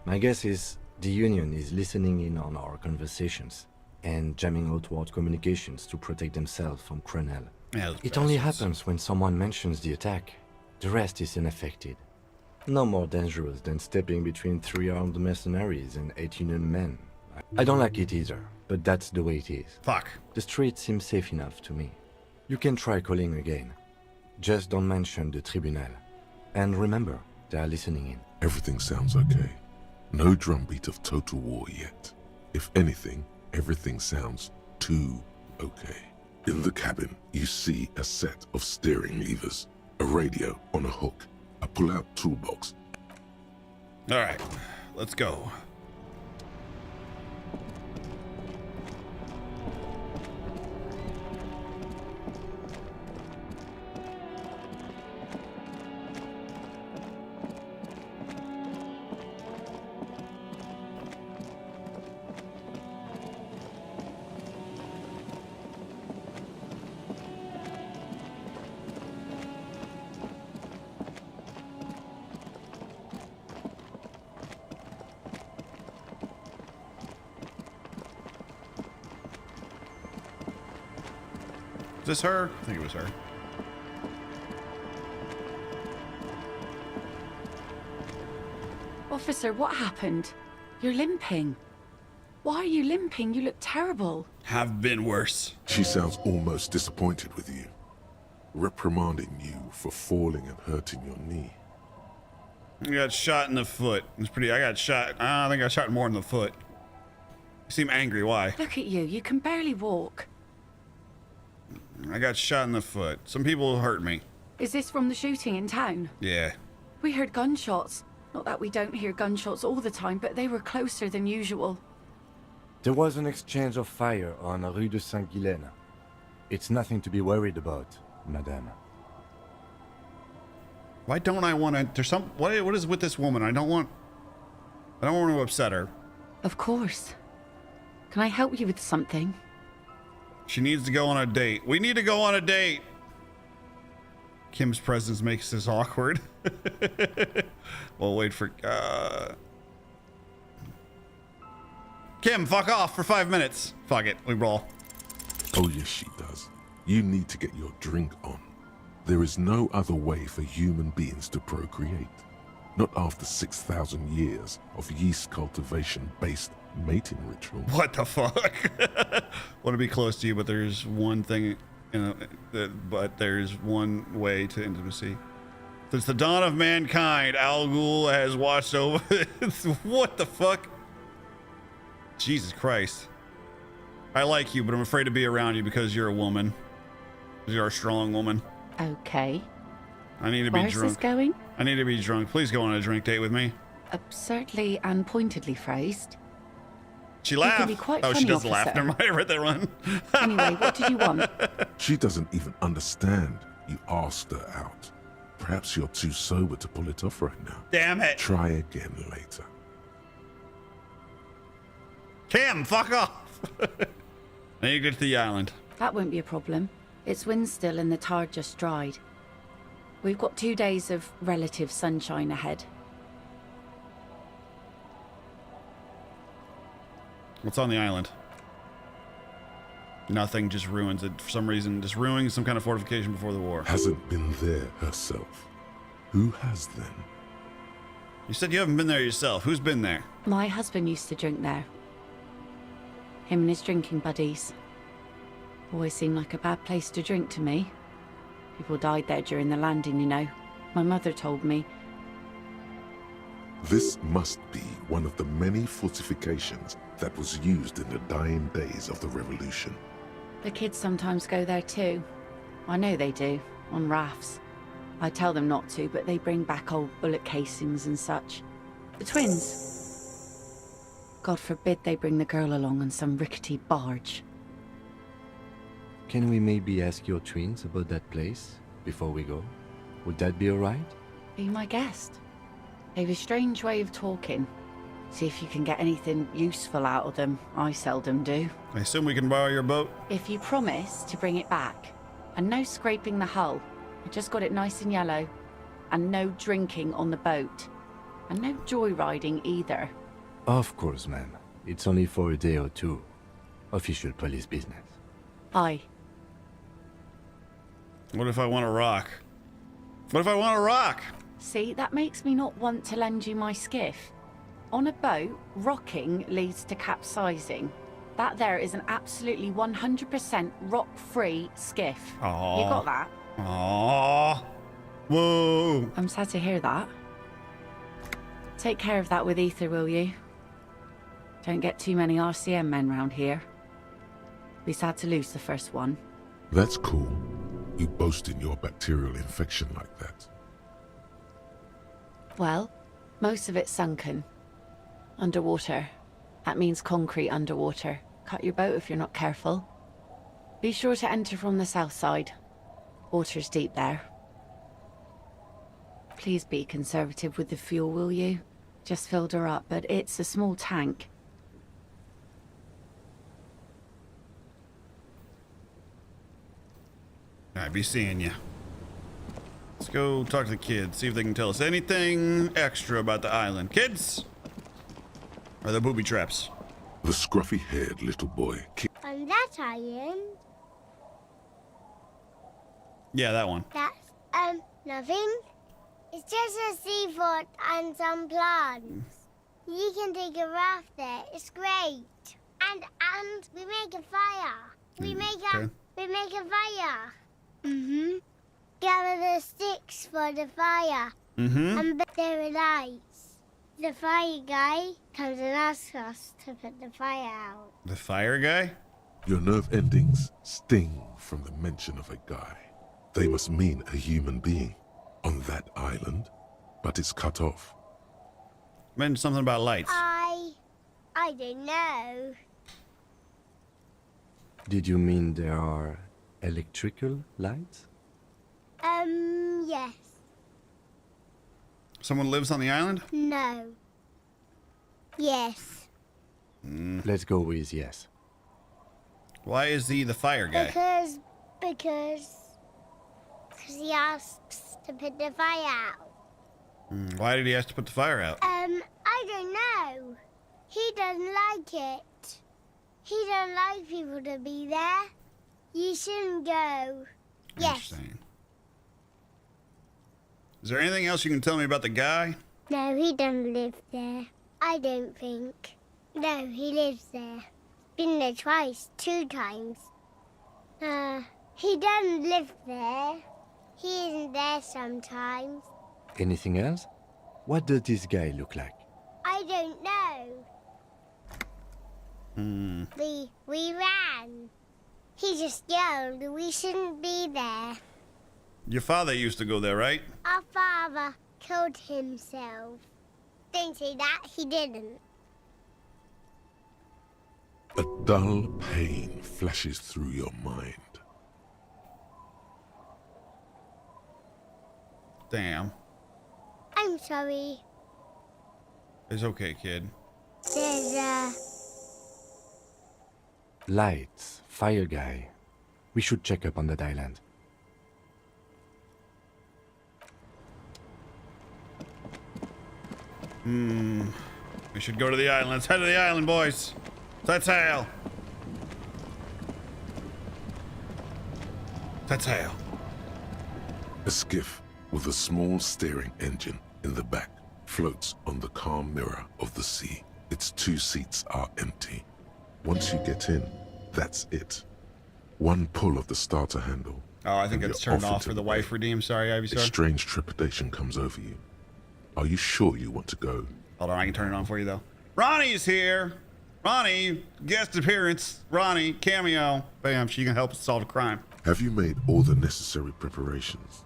My guess is the Union is listening in on our conversations and jamming outward communications to protect themselves from Crenel. Yeah, it only happens when someone mentions the attack. The rest is unaffected. No more dangerous than stepping between 3 armed mercenaries and 8 Union men. I don't like it either, but that's the way it is. Fuck. The street seems safe enough to me. You can try calling again. Just don't mention the tribunal. And remember, they are listening in. Everything sounds okay. No drumbeat of total war yet. If anything, everything sounds too okay. In the cabin, you see a set of steering levers, a radio on a hook, a pull-out toolbox. All right, let's go. this her? I think it was her. Officer, what happened? You're limping. Why are you limping? You look terrible. Have been worse. She sounds almost disappointed with you, reprimanding you for falling and hurting your knee. I got shot in the foot. It's pretty. I got shot. I think I got shot more in the foot. You seem angry. Why? Look at you. You can barely walk. I got shot in the foot. Some people hurt me. Is this from the shooting in town? Yeah. We heard gunshots. Not that we don't hear gunshots all the time, but they were closer than usual. There was an exchange of fire on Rue de Saint-Guylaine. It's nothing to be worried about, madame. Why don't I want to? There's some. What is with this woman? I don't want to upset her. Of course. Can I help you with something? She needs to go on a date. We need to go on a date. Kim's presence makes this awkward. We'll wait for Kim, fuck off for 5 minutes. Fuck it, we roll. Oh yes, she does. You need to get your drink on. There is no other way for human beings to procreate. Not after 6,000 years of yeast cultivation-based mating ritual. What the fuck? Want to be close to you, but there's one thing, but there's one way to intimacy. Since the dawn of mankind, Al Ghul has watched over. What the fuck? Jesus Christ. I like you, but I'm afraid to be around you because you're a woman. You're a strong woman. Okay. I need to be Where's drunk. this going? I need to be drunk. Please go on a drink date with me. Absurdly and pointedly phrased. She You can laughed. be quite Oh, she funny, doesn't laugh. officer. Never mind. I read that one. Anyway, what did you want? She doesn't even understand. You asked her out. Perhaps you're too sober to pull it off right now. Damn it. Try again later. Kim, fuck off. Now you get to the island. That won't be a problem. It's wind still and the tar just dried. We've got 2 days of relative sunshine ahead. What's on the island? Nothing, just ruins it. For some reason, just ruining some kind of fortification before the war. Hasn't been there herself. Who has then? You said you haven't been there yourself. Who's been there? My husband used to drink there. Him and his drinking buddies. Always seemed like a bad place to drink to me. People died there during the landing, you know. My mother told me. This must be one of the many fortifications that was used in the dying days of the revolution. The kids sometimes go there too. I know they do, on rafts. I tell them not to, but they bring back old bullet casings and such. The twins. God forbid they bring the girl along on some rickety barge. Can we maybe ask your twins about that place before we go? Would that be alright? Be my guest. They have a strange way of talking. See if you can get anything useful out of them. I seldom do. I assume we can borrow your boat? If you promise to bring it back, and no scraping the hull. I just got it nice and yellow. And no drinking on the boat. And no joyriding either. Of course, ma'am. It's only for a day or two. Official police business. Aye. What if I want to rock? What if I want to rock? See, that makes me not want to lend you my skiff. On a boat, rocking leads to capsizing. That there is an absolutely 100% rock-free skiff. Aww. You got that? Aww. Whoa. I'm sad to hear that. Take care of that with Ether, will you? Don't get too many RCM men round here. Be sad to lose the first one. That's cool. You boasting your bacterial infection like that. Well, most of it's sunken. Underwater. That means concrete underwater. Cut your boat if you're not careful. Be sure to enter from the south side. Water's deep there. Please be conservative with the fuel, will you? Just filled her up, but it's a small tank. Alright, be seeing you. Let's go talk to the kids, see if they can tell us anything extra about the island. Kids? Are there booby traps? The scruffy-haired little boy. On that island, Yeah, that one. That's, nothing. It's just a seafort and some plants. You can take a raft there. It's great. And we make a fire. We make a fire. Mm-hmm. Gather the sticks for the fire. Mm-hmm. And there it lights. The fire guy comes and asks us to put the fire out. The fire guy? Your nerve endings sting from the mention of a guy. They must mean a human being on that island, but it's cut off. Meant something about lights. I don't know. Did you mean there are electrical lights? Yes. Someone lives on the island? No. Yes. Let's go with yes. Why is he the fire guy? Because he asks to put the fire out. Why did he ask to put the fire out? I don't know. He doesn't like it. He don't like people to be there. You shouldn't go. Yes. Interesting. Is there anything else you can tell me about the guy? No, he doesn't live there. I don't think. No, he lives there. Been there twice, 2 times. He doesn't live there. He isn't there sometimes. Anything else? What does this guy look like? I don't know. We ran. He just yelled we shouldn't be there. Your father used to go there, right? Our father killed himself. Don't say that, he didn't. A dull pain flashes through your mind. Damn. I'm sorry. It's okay, kid. There's Lights, fire guy. We should check up on that island. We should go to the island. Let's head to the island, boys. Set sail. Set sail. A skiff with a small steering engine in the back floats on the calm mirror of the sea. Its 2 seats are empty. Once you get in, that's it. One pull of the starter handle. Oh, I think it's turned off for the wife redeem. Sorry, A Ivysaur. strange trepidation comes over you. Are you sure you want to go? Hold on, I can turn it on for you, though. Ronnie's here. Ronnie, guest appearance. Ronnie, cameo. Bam, she can help us solve a crime. Have you made all the necessary preparations?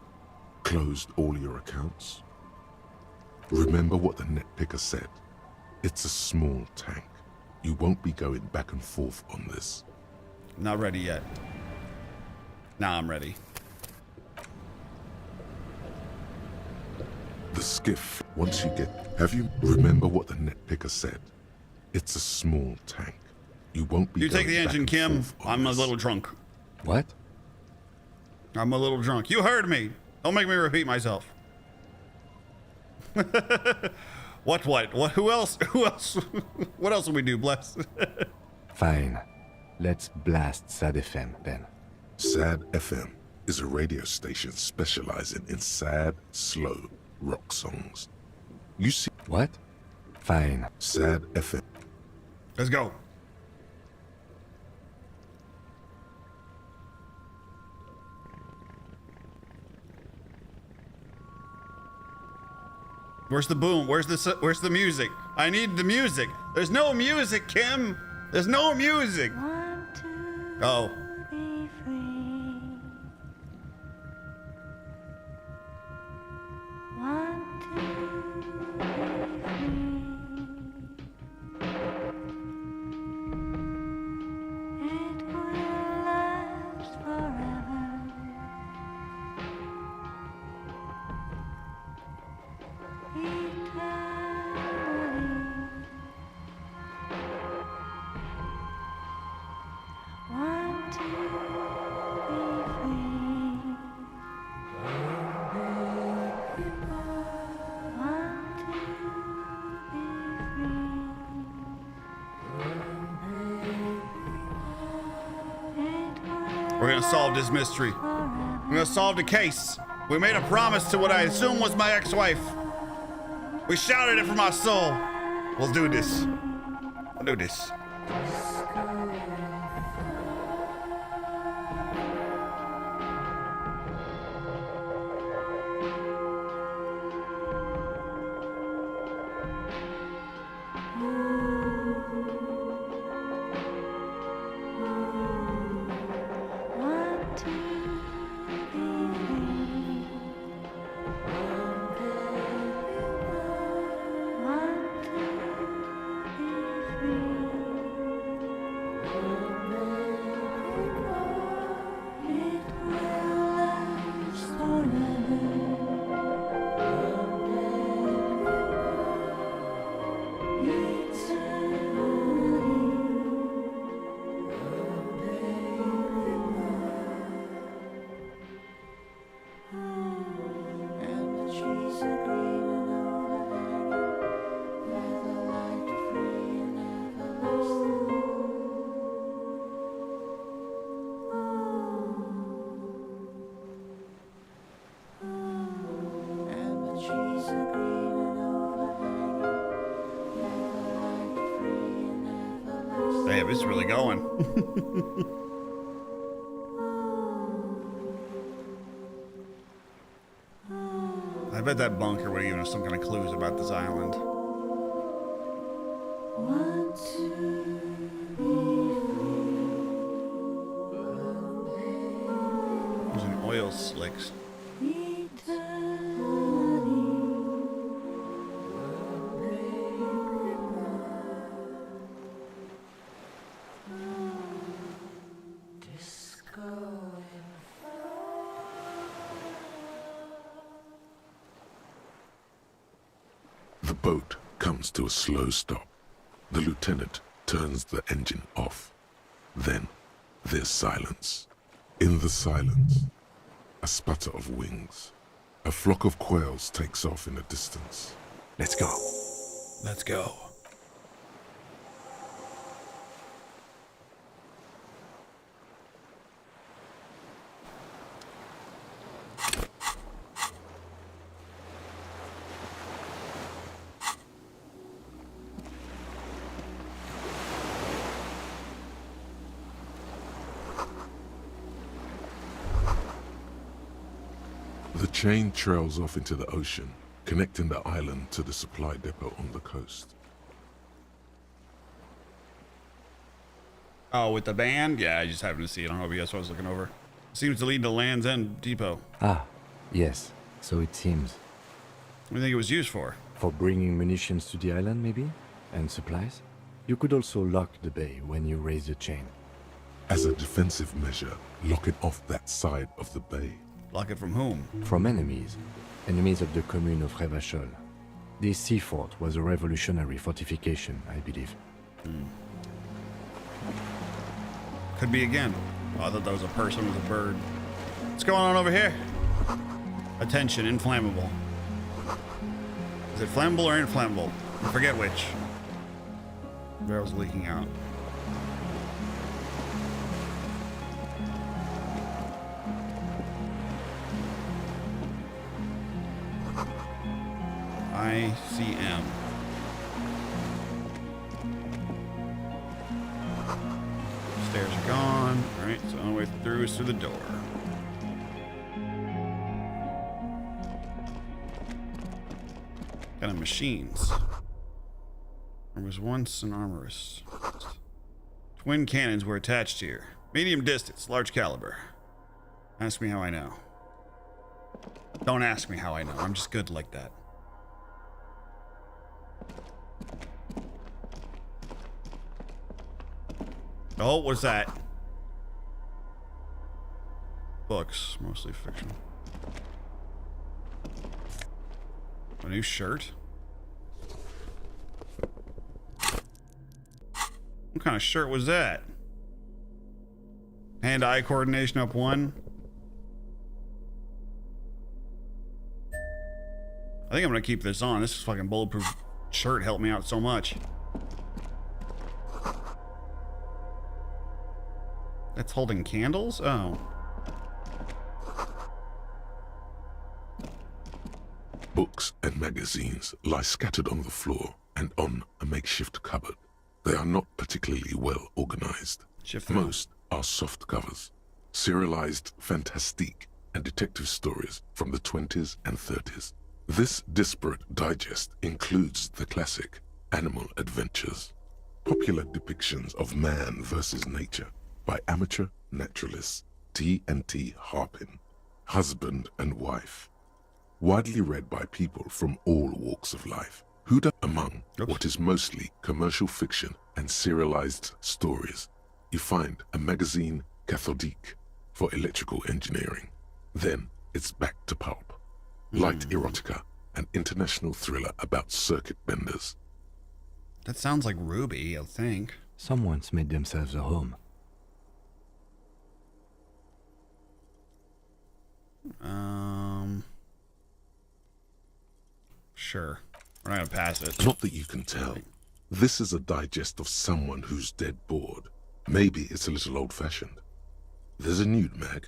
Closed all your accounts? Remember what the net picker said. It's a small tank. You won't be going back and forth on this. Not ready yet. Now I'm ready. The skiff, once you get... Remember what the net picker said. It's a small tank. You won't be You take the going engine, back and Kim. forth on I'm a this. little drunk. What? I'm a little drunk. You heard me. Don't make me repeat myself. What? Who else? What else will we do, Bless? Fine. Let's blast SAD FM then. SAD FM is a radio station specializing in sad, slow rock songs. You see... What? Fine. SAD FM. Let's go. Where's the boom? Where's the music? I need the music. There's no music, Kim. There's no music. Oh. We're gonna solve this mystery. We're gonna solve the case. We made a promise to what I assume was my ex-wife. We shouted it from our soul. We'll do this. We'll do this. Damn, it's really going. I bet that bunker would have given us some kind of clues about this island. There's an oil slicks. The boat comes to a slow stop. The lieutenant turns the engine off. Then there's silence. In the silence, a sputter of wings. A flock of quails takes off in the distance. Let's go. Let's go. The chain trails off into the ocean, connecting the island to the supply depot on the coast. Oh, with the band? Yeah, I just happened to see it on OBS while I was looking over. Seems to lead to Land's End Depot. Ah, yes, so it seems. What do you think it was used for? For bringing munitions to the island, maybe? And supplies? You could also lock the bay when you raise the chain. As a defensive measure, lock it off that side of the bay. Lock it from whom? From enemies. Enemies of the commune of Revachol. This sea fort was a revolutionary fortification, I believe. Could be again. Oh, I thought that was a person with a bird. What's going on over here? Attention, inflammable. Is it flammable or inflammable? I forget which. Barrel's leaking out. ICM. Stairs are gone. Alright, so the only way through is through the door. Kind of machines. There was once an armorist. Twin cannons were attached here. Medium distance, large caliber. Ask me how I know. Don't ask me how I know. I'm just good like that. Oh, what's that? Books, mostly fiction. A new shirt? What kind of shirt was that? Hand-eye coordination up 1. I think I'm gonna keep this on. This fucking bulletproof shirt helped me out so much. That's holding candles? Oh. magazines lie scattered on the floor and on a makeshift cupboard. They are not particularly well organized. Most are soft covers, serialized fantastique and detective stories from the 20s and 30s. This disparate digest includes the classic Animal Adventures, popular depictions of man versus nature by amateur naturalists T&T Harpin, husband and wife, widely read by people from all walks of life. Among what is mostly commercial fiction and serialized stories, you find a magazine cathodique for electrical engineering. Then it's back to pulp, light erotica, an international thriller about circuit benders. That sounds like Ruby, I think. Someone's made themselves a home. Sure. We're not gonna pass it. Not that you can tell. This is a digest of someone who's dead bored. Maybe it's a little old-fashioned. There's a nude mag.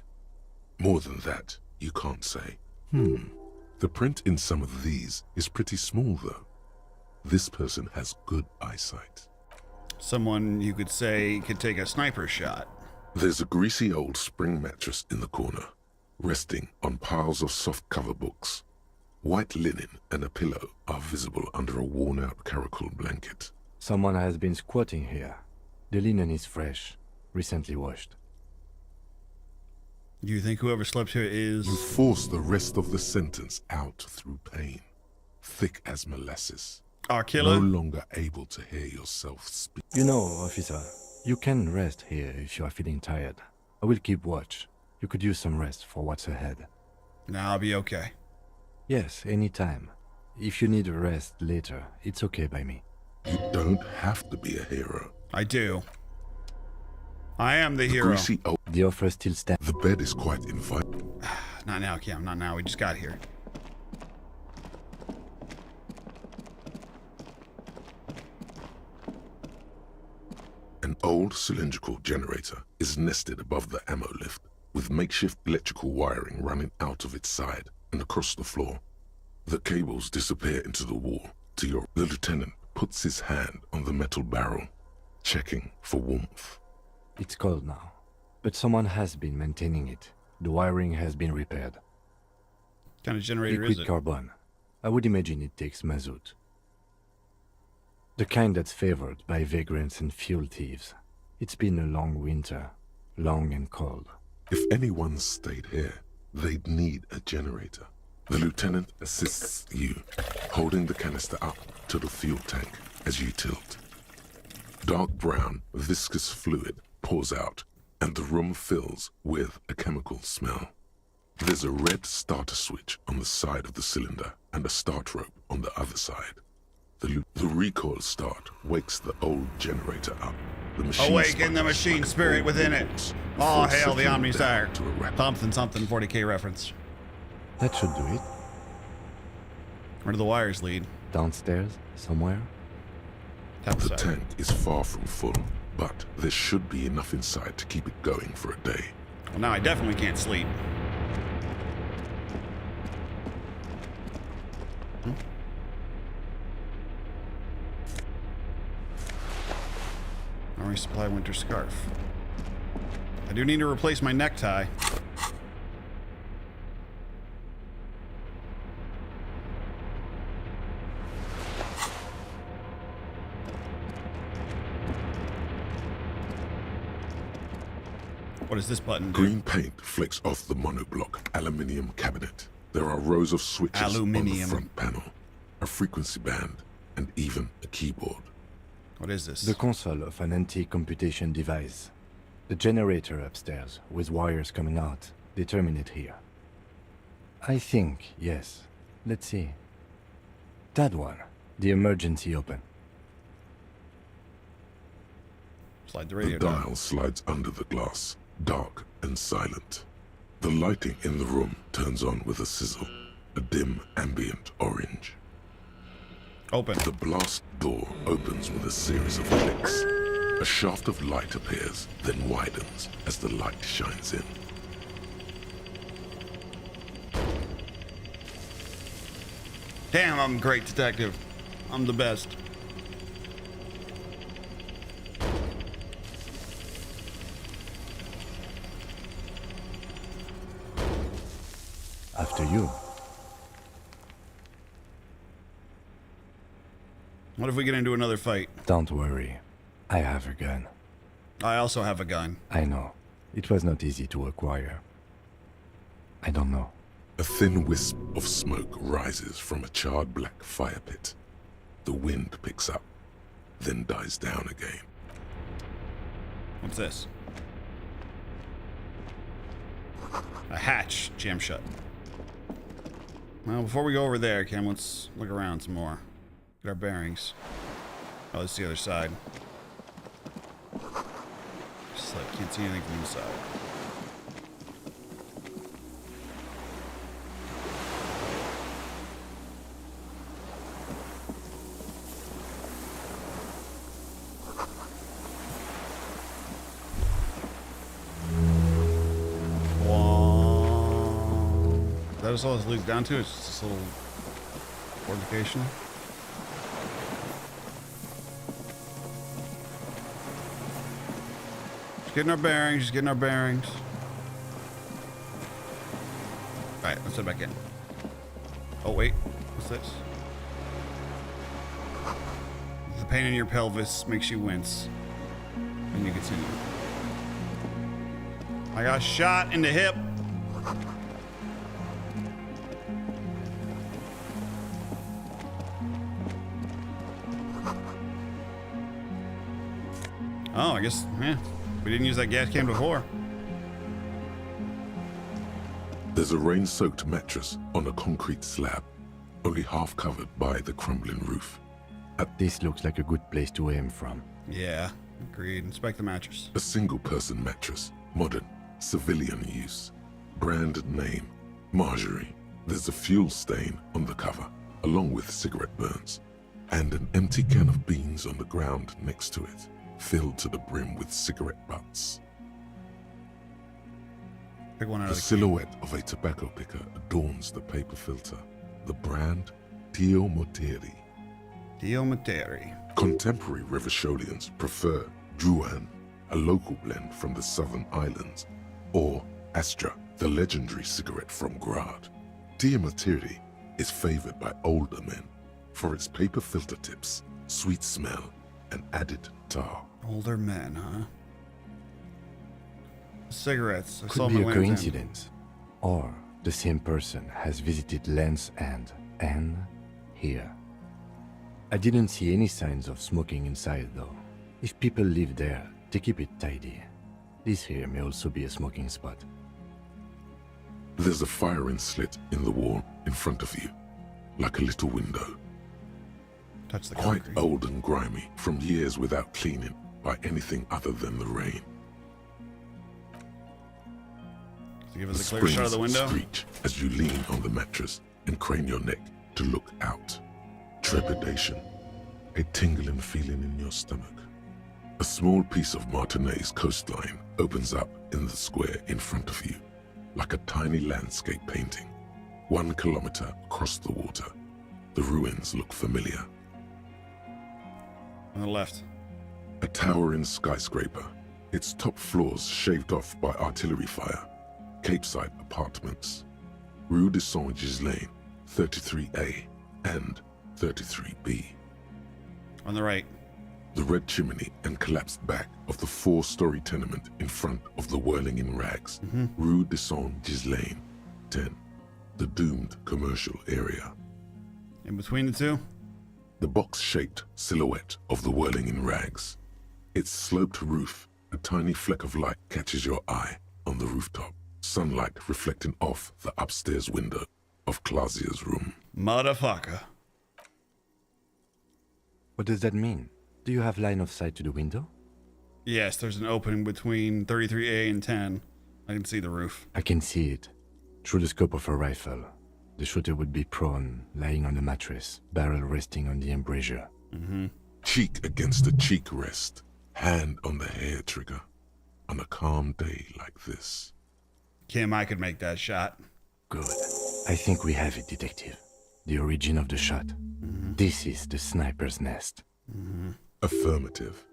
More than that, you can't say. The print in some of these is pretty small, though. This person has good eyesight. Someone you could say could take a sniper shot. There's a greasy old spring mattress in the corner, resting on piles of soft-cover books. White linen and a pillow are visible under a worn-out caracol blanket. Someone has been squatting here. The linen is fresh, recently washed. Do you think whoever slept here is... You force the rest of the sentence out through pain, thick as molasses. Our killer? No longer able to hear yourself speak. You know, officer, you can rest here if you are feeling tired. I will keep watch. You could use some rest for what's ahead. Nah, I'll be okay. Yes, anytime. If you need a rest later, it's okay by me. You don't have to be a hero. I do. I am the hero. The offer still stands. The bed is quite inviting. Not now, Cam. Not now. We just got here. An old cylindrical generator is nested above the ammo lift, with makeshift electrical wiring running out of its side and across the floor. The cables disappear into the wall. The lieutenant puts his hand on the metal barrel, checking for warmth. It's cold now, but someone has been maintaining it. The wiring has been repaired. What kind of generator Liquid is it? carbon. I would imagine it takes mazout. The kind that's favored by vagrants and fuel thieves. It's been a long winter, long and cold. If anyone stayed here, they'd need a generator. The lieutenant assists you, holding the canister up to the fuel tank as you tilt. Dark brown, viscous fluid pours out, and the room fills with a chemical smell. There's a red starter switch on the side of the cylinder and a start rope on the other side. The recoil start wakes the old generator up. Awaken the machine spirit within it. All hail the Omnisire. Something 40K reference. That should do it. Where do the wires lead? Downstairs, somewhere. The tank is far from full, but there should be enough inside to keep it going for a day. Well, now I definitely can't sleep. Army supply winter scarf. I do need to replace my necktie. What does this button do? Green paint flicks off the monoblock aluminium cabinet. There are rows of switches on the front panel, a frequency band, and even a keyboard. What is this? The console of an anti-computation device. The generator upstairs, with wires coming out, they terminate here. I think, yes. Let's see. That one. The emergency open. Slide the radio The down. dial slides under the glass, dark and silent. The lighting in the room turns on with a sizzle, a dim ambient orange. Open. The blast door opens with a series of clicks. A shaft of light appears, then widens as the light shines in. Damn, I'm a great detective. I'm the best. After you. What if we get into another fight? Don't worry. I have a gun. I also have a gun. I know. It was not easy to acquire. I don't know. A thin wisp of smoke rises from a charred black fire pit. The wind picks up, then dies down again. What's this? A hatch. Jam shut. Well, before we go over there, Cam, let's look around some more. Get our bearings. Oh, this is the other side. Just like, can't see anything from the side. That's all this leads down to. It's just this little fortification. Just getting our bearings. Just getting our bearings. All right, let's head back in. Oh wait, what's this? The pain in your pelvis makes you wince. And you continue. I got shot in the hip. Oh, I guess, yeah. We didn't use that gas can before. There's a rain-soaked mattress on a concrete slab, only half covered by the crumbling roof. This looks like a good place to aim from. Yeah, agreed. Inspect the mattress. A single-person mattress, modern, civilian use. Brand name, Marjorie. There's a fuel stain on the cover, along with cigarette burns, and an empty can of beans on the ground next to it, filled to the brim with cigarette butts. Pick one out The of the silhouette of a tobacco picker adorns the paper filter. The brand, Dio Moteri. Dio Moteri. Contemporary Revacholians prefer Juan, a local blend from the southern islands, or Astra, the legendary cigarette from Grad. Dio Moteri is favored by older men for its paper filter tips, sweet smell, and added tar. Older men, huh? Cigarettes. I saw Could them be on a LinkedIn. coincidence. Or the same person has visited Land's End and here. I didn't see any signs of smoking inside though. If people live there, they keep it tidy. This here may also be a smoking spot. There's a firing slit in the wall in front of you, like a little window. Touch the Quite concrete. old and grimy from years without cleaning by anything other than the rain. To give us a clear shot of the window. Screech as you lean on the mattress and crane your neck to look out. Trepidation, a tingling feeling in your stomach. A small piece of Martinez coastline opens up in the square in front of you, like a tiny landscape painting. 1 kilometer across the water. The ruins look familiar. On the left. A towering skyscraper, its top floors shaved off by artillery fire. Capeside apartments. Rue de Saint-Ghislain, 33A and 33B. On the right. The red chimney and collapsed back of the 4-story tenement in front of the whirling in rags. Rue de Saint-Ghislain, 10. The doomed commercial area. In between the two? The box-shaped silhouette of the whirling in rags. Its sloped roof, a tiny fleck of light catches your eye on the rooftop. Sunlight reflecting off the upstairs window of Clausia's room. Motherfucker. What does that mean? Do you have line of sight to the window? Yes, there's an opening between 33A and 10. I can see the roof. I can see it. Through the scope of a rifle. The shooter would be prone, lying on a mattress, barrel resting on the embrasure. Cheek against the cheek rest, hand on the hair trigger. On a calm day like this. Kim, I could make that shot. Good. I think we have it, detective. the origin of the shot. This is the sniper's nest. Affirmative.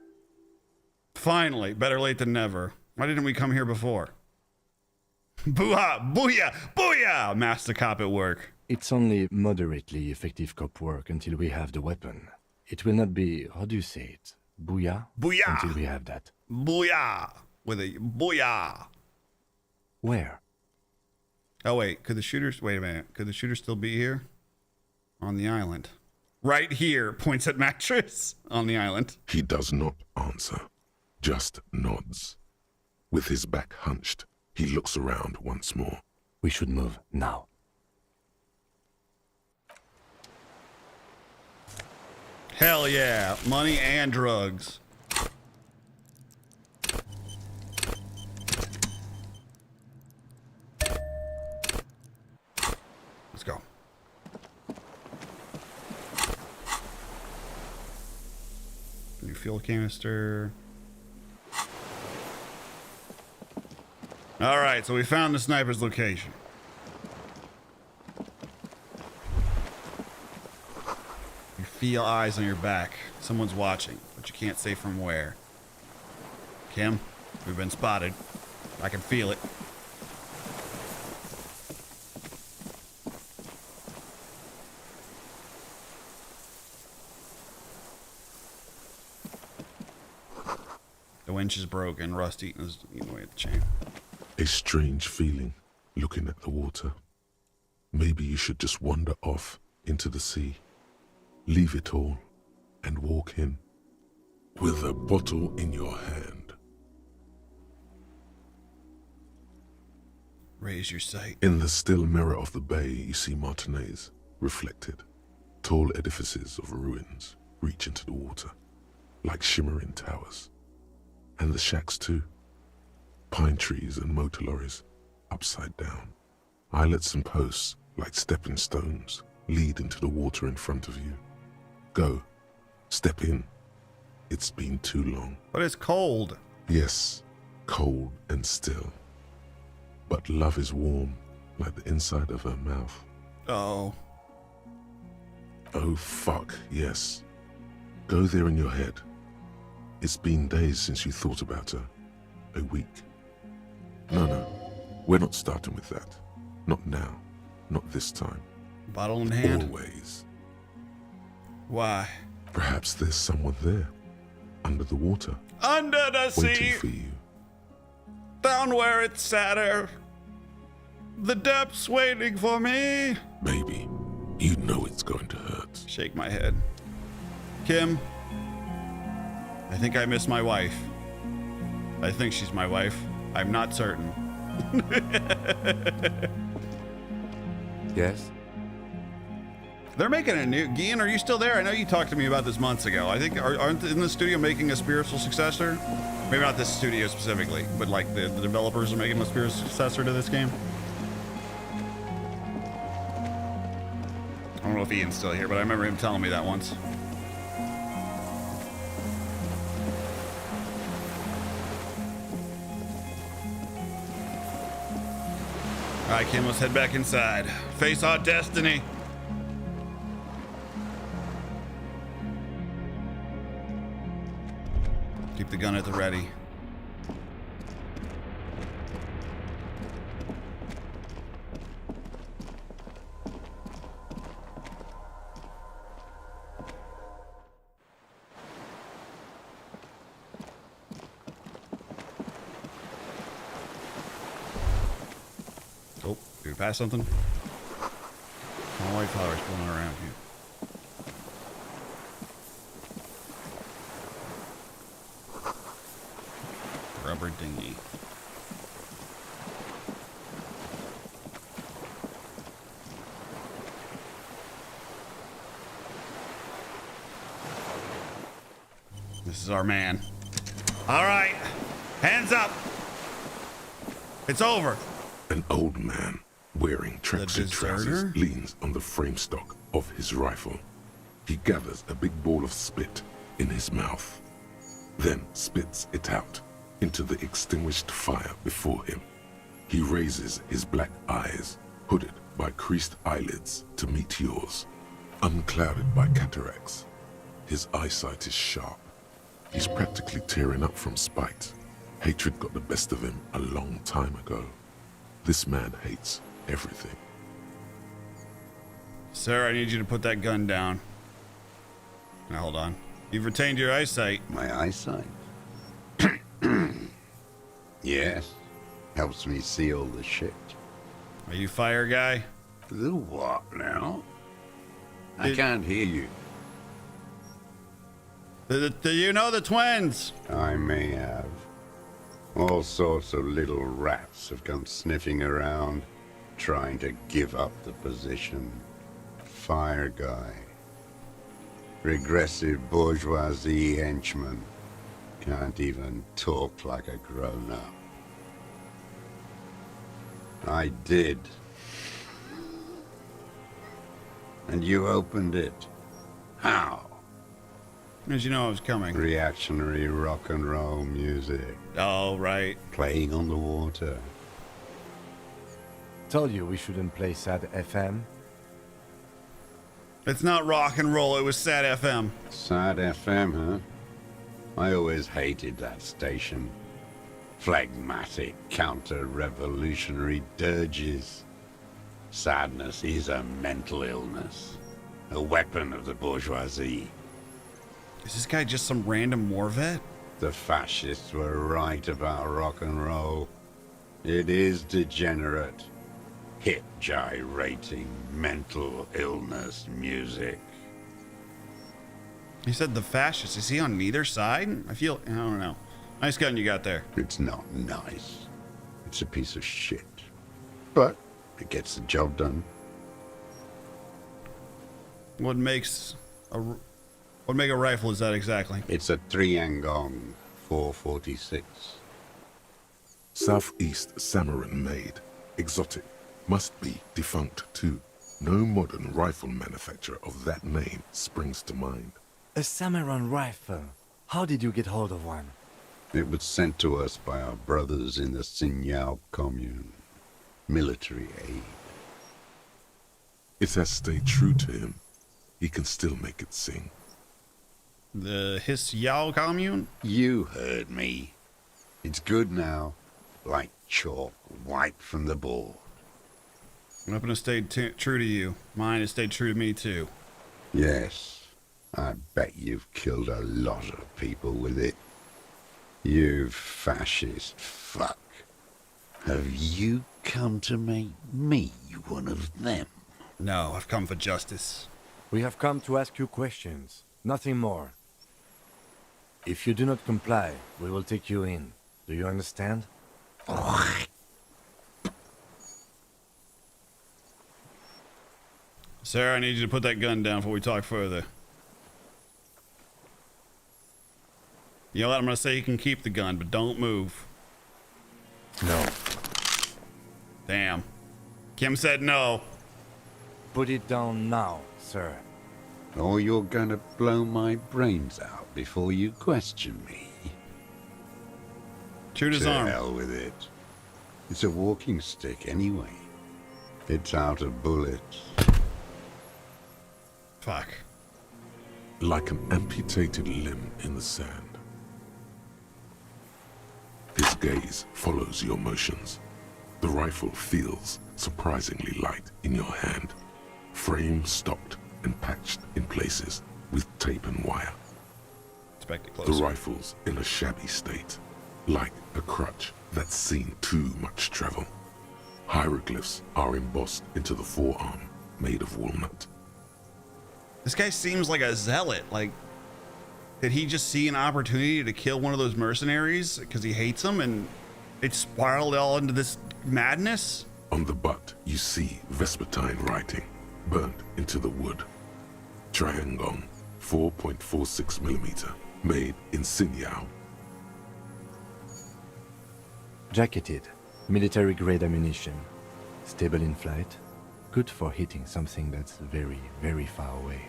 Finally, better late than never. Why didn't we come here before? Boo-ha! Booyah! Booyah! Master cop at work. It's only moderately effective cop work until we have the weapon. It will not be, how do you say it? Booyah? Booyah! Until we have that. Booyah! With a booyah! Where? Oh, wait. Could the shooters... Wait a minute. Could the shooter still be here? On the island. Right here. Points at mattress. On the island. He does not answer. Just nods. With his back hunched, he looks around once more. We should move now. Hell yeah. Money and drugs. Let's go. New fuel canister. All right, so we found the sniper's location. You feel eyes on your back. Someone's watching, but you can't say from where. Kim, we've been spotted. I can feel it. The winch is broken. Rust eating away at the chain. A strange feeling, looking at the water. Maybe you should just wander off into the sea. Leave it all and walk in. With a bottle in your hand. Raise your sight. In the still mirror of the bay, you see Martinez, reflected. Tall edifices of ruins reach into the water, like shimmering towers. And the shacks too. Pine trees and motor lorries, upside down. Islets and posts, like stepping stones, lead into the water in front of you. Go. Step in. It's been too long. But it's cold. Yes, cold and still. But love is warm, like the inside of her mouth. Oh. Oh, fuck, yes. Go there in your head. It's been days since you thought about her. A week. No, we're not starting with that. Not now. Not this time. Bottle in hand? Always. Why? Perhaps there's someone there. Under the water. Under the sea! Waiting for you. Down where it's sadder. The depths waiting for me. Maybe. You know it's going to hurt. Shake my head. Kim, I think I miss my wife. I think she's my wife. I'm not certain. Yes? They're making a new... Gian, are you still there? I know you talked to me about this months ago. I think... Aren't they in the studio making a spiritual successor? Maybe not this studio specifically, but like the developers are making a spiritual successor to this game. I don't know if Ian's still here, but I remember him telling me that once. All right, Kim, let's head back inside. Face our destiny. Keep the gun at the ready. Oh, did we pass something? Small white flowers blowing around you. Rubber dinghy. This is our man. All right, hands up. It's over. An old man wearing tracksuit trousers leans on the frame stock of his rifle. He gathers a big ball of spit in his mouth, then spits it out into the extinguished fire before him. He raises his black eyes, hooded by creased eyelids to meet yours, unclouded by cataracts. His eyesight is sharp. He's practically tearing up from spite. Hatred got the best of him a long time ago. This man hates everything. Sir, I need you to put that gun down. Now, hold on. You've retained your eyesight. My eyesight? Yes. Helps me see all the shit. Are you fire guy? The what now? I can't hear you. Do you know the twins? I may have. All sorts of little rats have come sniffing around, trying to give up the position. Fire guy. Regressive bourgeoisie henchman. Can't even talk like a grown-up. I did. And you opened it. How? As you know I was coming. Reactionary rock and roll music. Oh, right. Playing on the water. Told you we shouldn't play sad FM. It's not rock and roll, it was sad FM. Sad FM, huh? I always hated that station. Phlegmatic, counter-revolutionary dirges. Sadness is a mental illness. A weapon of the bourgeoisie. Is this guy just some random war vet? The fascists were right about rock and roll. It is degenerate. Hip gyrating, mental illness music. He said the fascists. Is he on neither side? I don't know. Nice gun you got there. It's not nice. It's a piece of shit. But it gets the job done. What makes a rifle is that exactly? It's a 3-Angong 446. Southeast Samaran made. Exotic. Must be defunct too. No modern rifle manufacturer of that name springs to mind. A Samaran rifle. How did you get hold of one? It was sent to us by our brothers in the Sinyao commune. Military aid. It has stayed true to him. He can still make it sing. The Hisyao commune? You heard me. It's good now. Like chalk wiped from the board. Weapon has stayed true to you. Mine has stayed true to me too. Yes. I bet you've killed a lot of people with it. You fascist fuck. Have you come to make me one of them? No, I've come for justice. We have come to ask you questions, nothing more. If you do not comply, we will take you in. Do you understand? Sarah, I need you to put that gun down before we talk further. You know what? I'm going to say you can keep the gun, but don't move. No. Damn. Kim said no. Put it down now, sir. Or you're gonna blow my brains out before you question me. Shoot his arm. To hell with it. It's a walking stick anyway. It's out of bullets. Fuck. Like an amputated limb in the sand. His gaze follows your motions. The rifle feels surprisingly light in your hand. Frame stopped and patched in places with tape and wire. Inspect it closer. The rifle's in a shabby state, like a crutch that's seen too much travel. Hieroglyphs are embossed into the forearm, made of walnut. This guy seems like a zealot. Like, did he just see an opportunity to kill one of those mercenaries because he hates them and it spiraled all into this madness? On the butt, you see Vespertine writing, burnt into the wood. Triangong, 4.46mm, made in Sinyao. Jacketed, military-grade ammunition, stable in flight, good for hitting something that's very, very far away.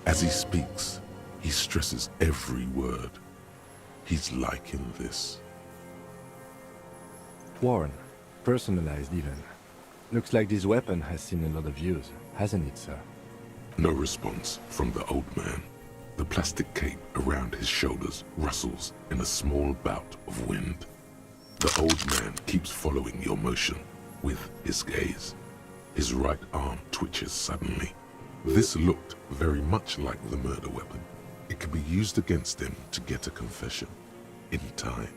As he speaks, he stresses every word. He's liking this. Worn, personalized even. Looks like this weapon has seen a lot of use, hasn't it, sir? No response from the old man. The plastic cape around his shoulders rustles in a small bout of wind. The old man keeps following your motion with his gaze. His right arm twitches suddenly. This looked very much like the murder weapon. It could be used against him to get a confession in time.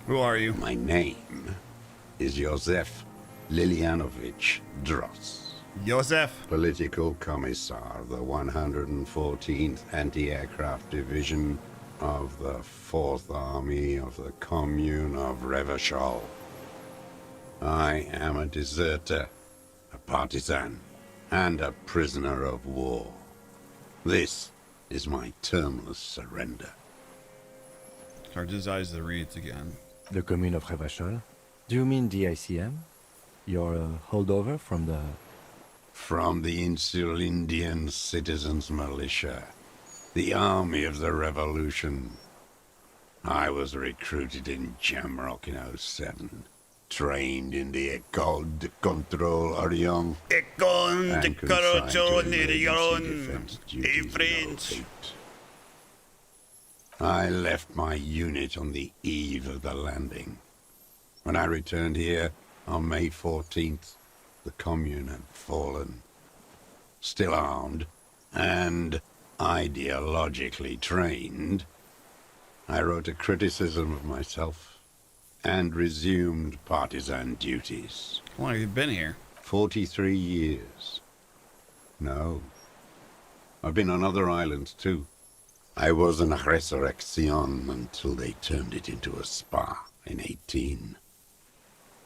Who are you? My name is Josef Lilianovich Dross. Josef. Political Commissar of the 114th Anti-Aircraft Division of the 4th Army of the Commune of Revachol. I am a deserter, a partisan, and a prisoner of war. This is my termless surrender. Turns his eyes to the reeds again. The Commune of Revachol? Do you mean the ICM? You're a holdover from the... From the Insulindian Citizens Militia, the army of the revolution. I was recruited in Jamrock in 07, trained in the École de Contrôle Orient, and consigned to emergency defense duties in 08. I left my unit on the eve of the landing. When I returned here on May 14th, the Commune had fallen. Still armed and ideologically trained, I wrote a criticism of myself and resumed partisan duties. How long have you been here? 43 years. No. I've been on other islands too. I was in Resurrection until they turned it into a spa in 18.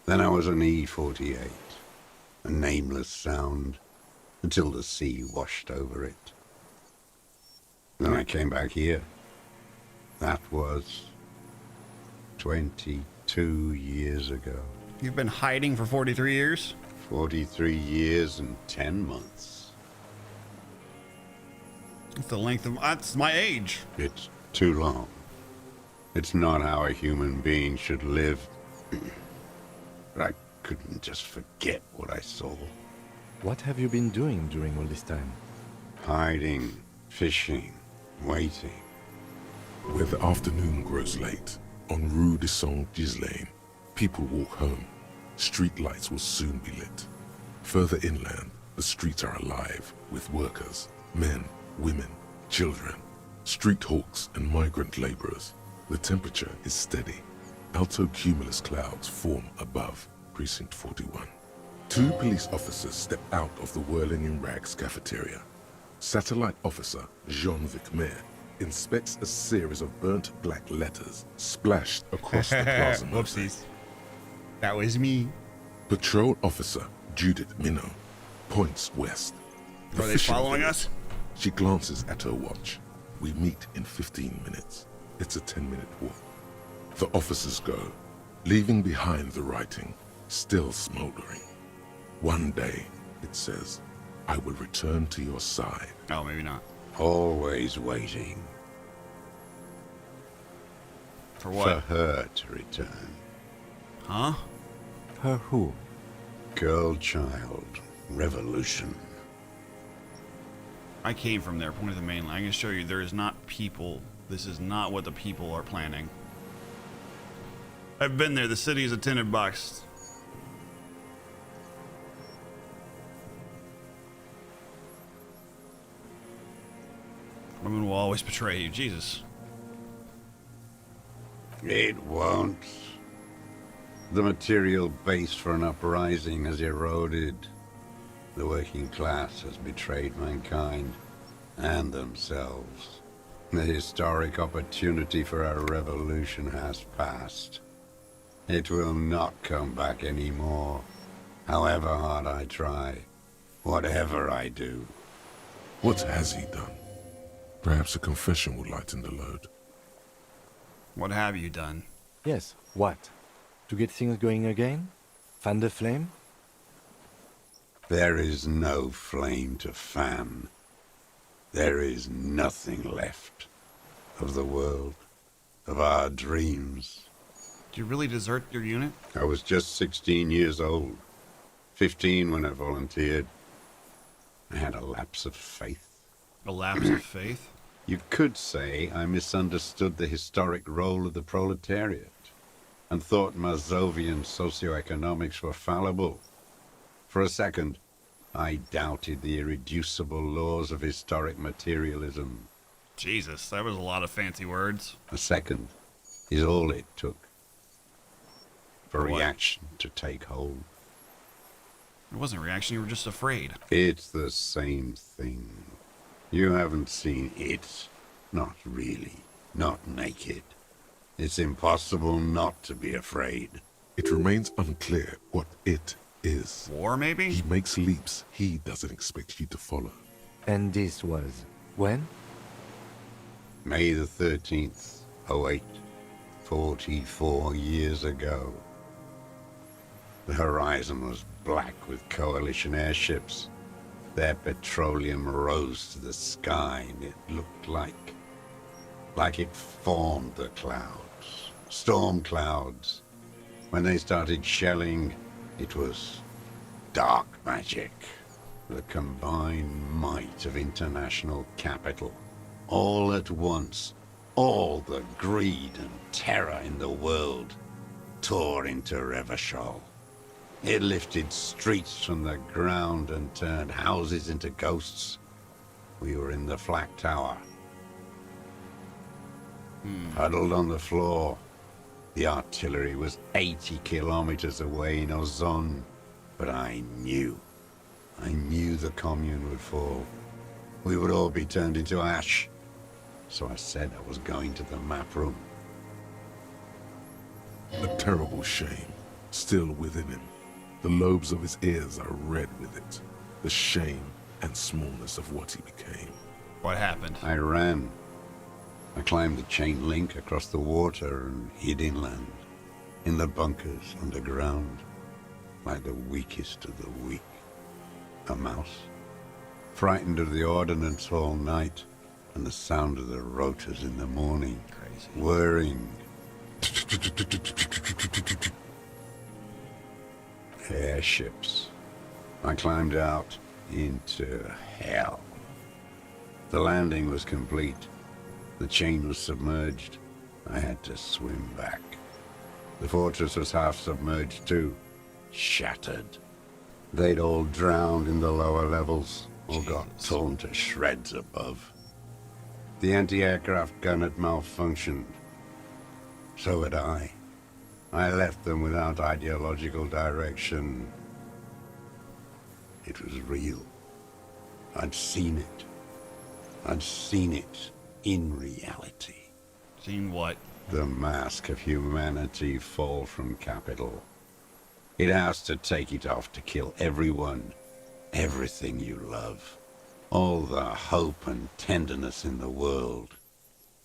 Then I was an E-48, a nameless sound, until the sea washed over it. Then I came back here. That was 22 years ago. You've been hiding for 43 years? 43 years and 10 months. That's the length of... That's my age. It's too long. It's not how a human being should live. But I couldn't just forget what I saw. What have you been doing during all this time? Hiding, fishing, waiting. Where the afternoon grows late, on Rue de Saint-Ghislain, people walk home. Street lights will soon be lit. Further inland, the streets are alive with workers, men, women, children, street hawks and migrant laborers. The temperature is steady. Alto cumulus clouds form above Precinct 41. 2 police officers step out of the Whirling in Rags cafeteria. Satellite officer Jean-Vic Mayer inspects a series of burnt black letters splashed across the plaza. Whoopsies. That was me. Patrol officer Judith Minot points west. Are they following us? She glances at her watch. We meet in 15 minutes. It's a 10-minute walk. The officers go, leaving behind the writing, still smoldering. One day, it says, I will return to your side. Oh, maybe not. Always waiting. For what? For her to return. Huh? Her who? Girl, child, revolution. I came from there, point of the mainland. I can show you there is not people. This is not what the people are planning. I've been there. The city is a tinted box. Women will always betray you. Jesus. It won't. The material base for an uprising has eroded. The working class has betrayed mankind and themselves. The historic opportunity for a revolution has passed. It will not come back anymore, however hard I try, whatever I do. What has he done? Perhaps a confession will lighten the load. What have you done? Yes, what? To get things going again? Fan the flame? There is no flame to fan. There is nothing left of the world, of our dreams. Did you really desert your unit? I was just 16 years old. 15 when I volunteered. I had a lapse of faith. A lapse of faith? You could say I misunderstood the historic role of the proletariat and thought Mazovian socioeconomics were fallible. For a second, I doubted the irreducible laws of historic materialism. Jesus, that was a lot of fancy words. A second is all it took for What? reaction to take hold. It wasn't reaction, you were just afraid. It's the same thing. You haven't seen it. Not really. Not naked. It's impossible not to be afraid. It remains unclear what it is. War, maybe? He makes leaps he doesn't expect you to follow. And this was when? May the 13th, 08, 44 years ago. The horizon was black with coalition airships. Their petroleum rose to the sky, and it looked like it formed the clouds. Storm clouds. When they started shelling, it was dark magic. The combined might of international capital. All at once, all the greed and terror in the world tore into Revachol. It lifted streets from the ground and turned houses into ghosts. We were in the flak tower. Huddled on the floor. The artillery was 80 kilometers away in Ozon. But I knew the commune would fall. We would all be turned into ash. So I said I was going to the map room. A terrible shame, still within him. The lobes of his ears are red with it. The shame and smallness of what he became. What happened? I ran. I climbed the chain link across the water and hid inland. In the bunkers underground. Like the weakest of the weak. A mouse. Frightened of the ordnance all night. And the sound of the rotors in the morning. Crazy. Whirring. Airships. I climbed out into hell. The landing was complete. The chain was submerged. I had to swim back. The fortress was half submerged too. Shattered. They'd all drowned in the lower levels, or got torn to shreds above. The anti-aircraft gun had malfunctioned. So had I. I left them without ideological direction. It was real. I'd seen it. I'd seen it in reality. Seen what? The mask of humanity fall from capital. It has to take it off to kill everyone, everything you love. All the hope and tenderness in the world.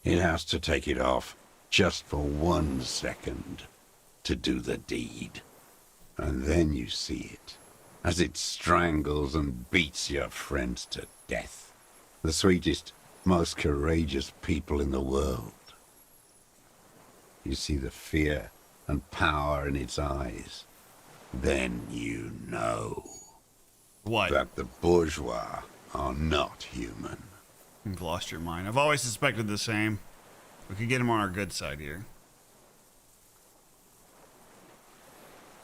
It has to take it off just for 1 second to do the deed. And then you see it, as it strangles and beats your friends to death. The sweetest, most courageous people in the world. You see the fear and power in its eyes. Then you know. What? That the bourgeois are not human. You've lost your mind. I've always suspected the same. We could get him on our good side here.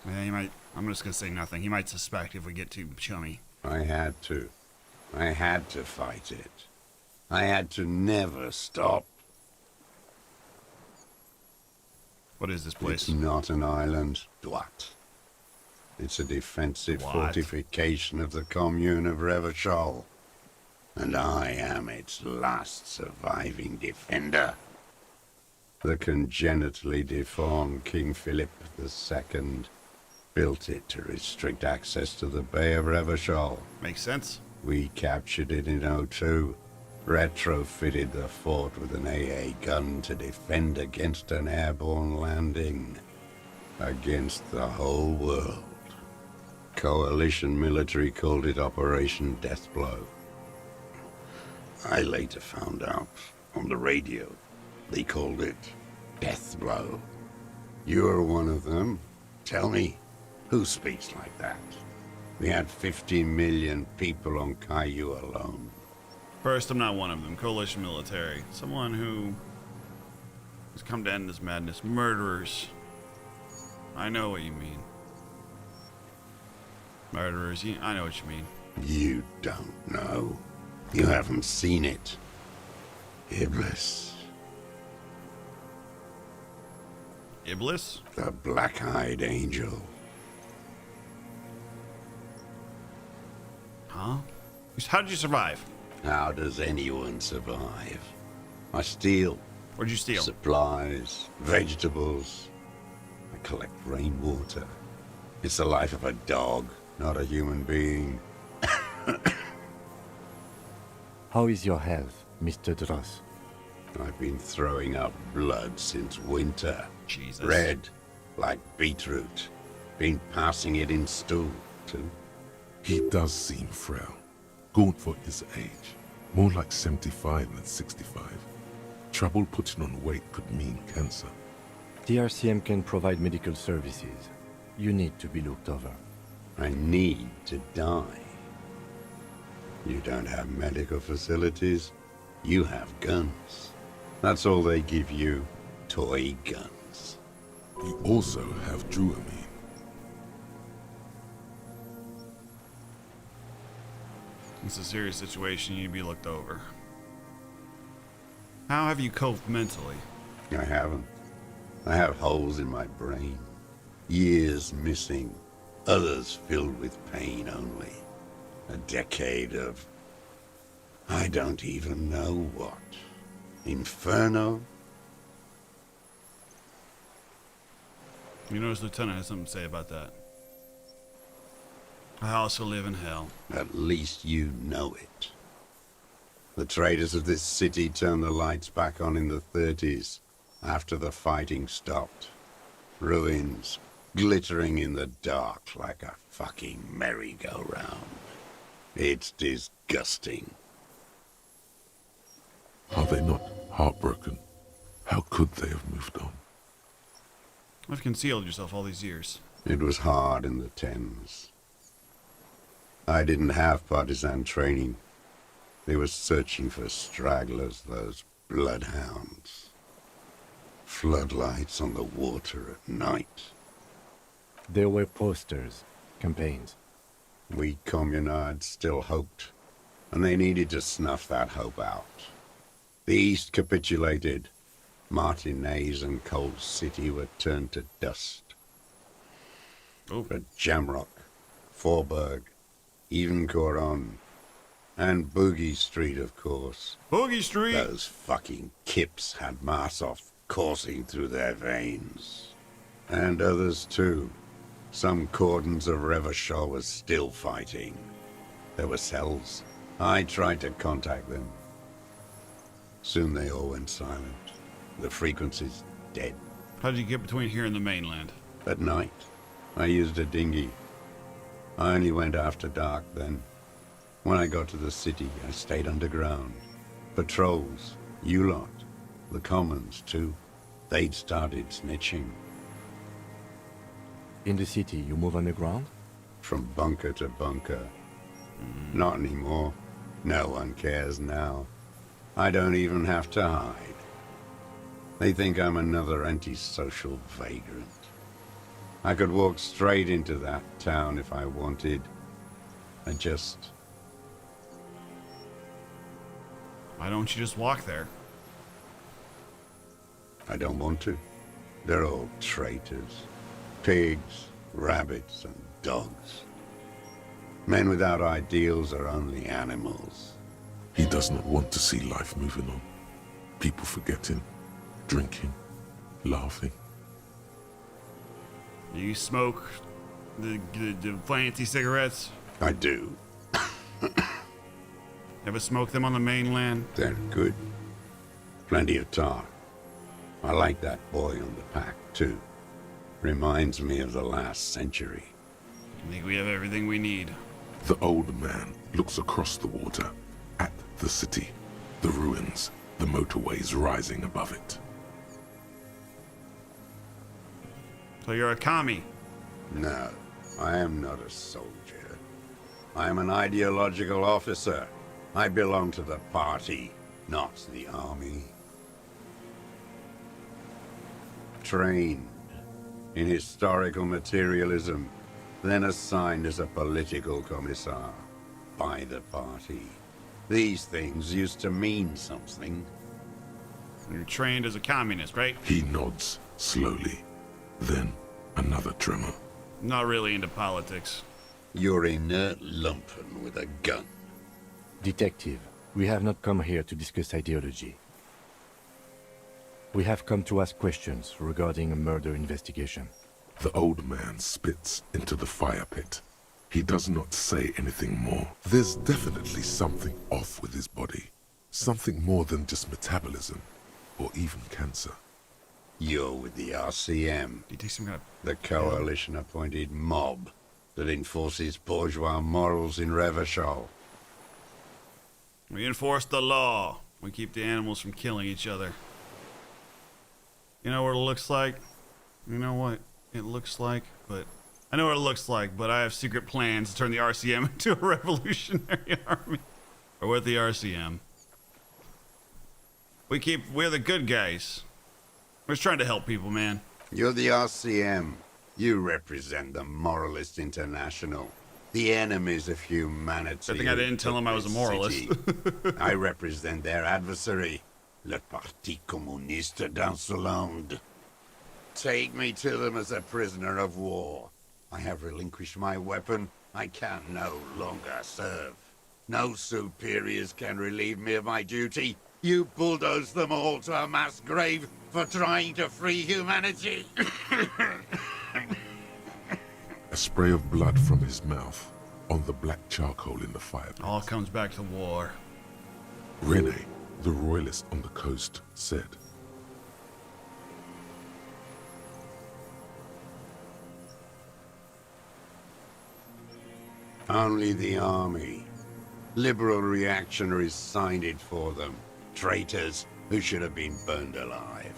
Yeah, he might. I'm just gonna say nothing. He might suspect if we get too chummy. I had to. I had to fight it. I had to never stop. What is this place? It's not an island, Dwat. It's a defensive fortification of the commune of Revachol. And I am its last surviving defender. The congenitally deformed King Philip II built it to restrict access to the Bay of Revachol. Makes sense. We captured it in '02, retrofitted the fort with an AA gun to defend against an airborne landing. Against the whole world. Coalition military called it Operation Deathblow. I later found out on the radio they called it Deathblow. You're one of them. Tell me, who speaks like that? We had 50 million people on Caillou alone. First, I'm not one of them. Coalition military. Someone who has come to end this madness. Murderers. I know what you mean. Murderers. I know what you mean. You don't know. You haven't seen it. Iblis. Iblis? The black-eyed angel. Huh? How did you survive? How does anyone survive? I steal. What'd you steal? Supplies, vegetables. I collect rainwater. It's the life of a dog, not a human being. How is your health, Mr. Dross? I've been throwing up blood since winter. Jesus. Red, like beetroot. Been passing it in stool, too. He does seem frail. Gaunt for his age. More like 75 than 65. Trouble putting on weight could mean cancer. The RCM can provide medical services. You need to be looked over. I need to die. You don't have medical facilities. You have guns. That's all they give you. Toy guns. You also have Druamine. It's a serious situation. You need to be looked over. How have you coped mentally? I haven't. I have holes in my brain. Years missing. Others filled with pain only. A decade of... I don't even know what. Inferno? You notice Lieutenant has something to say about that. I also live in hell. At least you know it. The traders of this city turned the lights back on in the 30s, after the fighting stopped. Ruins, glittering in the dark like a fucking merry-go-round. It's disgusting. Are they not heartbroken? How could they have moved on? I've concealed yourself all these years. It was hard in the Thames. I didn't have partisan training. They were searching for stragglers, those bloodhounds. Floodlights on the water at night. There were posters, campaigns. We communards still hoped, and they needed to snuff that hope out. The East capitulated. Martinez and Cold City were turned to dust. But Jamrock, Forburg, even Coron, and Boogie Street, of course. Boogie Street! Those fucking kips had Marsov coursing through their veins. And others too. Some cordons of Revachol was still fighting. There were cells. I tried to contact them. Soon they all went silent. The frequency's dead. How did you get between here and the mainland? At night, I used a dinghy. I only went after dark then. When I got to the city, I stayed underground. Patrols, you lot, the commons too. They'd started snitching. In the city, you move underground? From bunker to bunker. Not anymore. No one cares now. I don't even have to hide. They think I'm another antisocial vagrant. I could walk straight into that town if I wanted. I just... Why don't you just walk there? I don't want to. They're all traitors. Pigs, rabbits, and dogs. Men without ideals are only animals. He does not want to see life moving on. People forgetting, drinking, laughing. You smoke the fancy cigarettes? I do. Ever smoke them on the mainland? They're good. Plenty of tar. I like that boy on the pack, too. Reminds me of the last century. I think we have everything we need. The old man looks across the water, at the city, the ruins, the motorways rising above it. So you're a commie? No, I am not a soldier. I'm an ideological officer. I belong to the party, not the army. Trained in historical materialism, then assigned as a political commissar by the party. These things used to mean something. You're trained as a communist, right? He nods slowly. Then another tremor. Not really into politics. You're inert lumpen with a gun. Detective, we have not come here to discuss ideology. We have come to ask questions regarding a murder investigation. The old man spits into the fire pit. He does not say anything more. There's definitely something off with his body. Something more than just metabolism, or even cancer. You're with the RCM, the coalition-appointed mob that enforces bourgeois morals in Revachol. We enforce the law. We keep the animals from killing each other. You know what it looks like? You know what it looks like? But I know what it looks like, but I have secret plans to turn the RCM into a revolutionary army. Or with the RCM. We're the good guys. We're just trying to help people, man. You're the RCM. You represent the Moralist International. The enemies of humanity. I think I didn't tell them I was a moralist. I represent their adversary, le Parti Communiste d'Insolande. Take me to them as a prisoner of war. I have relinquished my weapon. I can no longer serve. No superiors can relieve me of my duty. You bulldoze them all to a mass grave for trying to free humanity. A spray of blood from his mouth on the black charcoal in the fireplace. All comes back to war. Rene, the royalist on the coast, said, Only the army. Liberal reactionaries signed it for them. Traitors who should have been burned alive.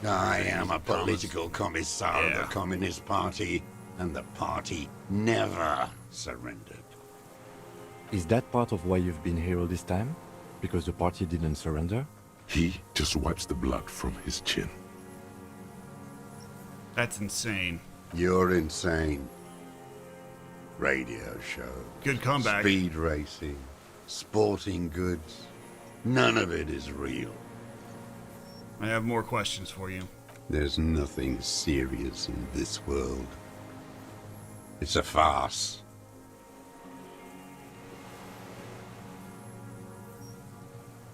I am a political commissar of the Communist Party, and the party never surrendered. Is that part of why you've been here all this time? Because the party didn't surrender? He just wipes the blood from his chin. That's insane. You're insane. Radio show. Good comeback. Speed racing. Sporting goods. None of it is real. I have more questions for you. There's nothing serious in this world. It's a farce.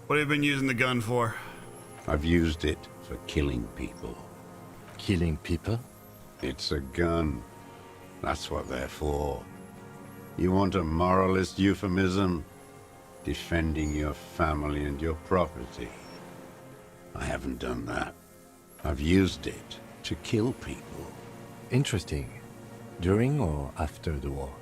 What have you been using the gun for? I've used it for killing people. Killing people? It's a gun. That's what they're for. You want a moralist euphemism? Defending your family and your property. I haven't done that. I've used it to kill people. Interesting. During or after the war?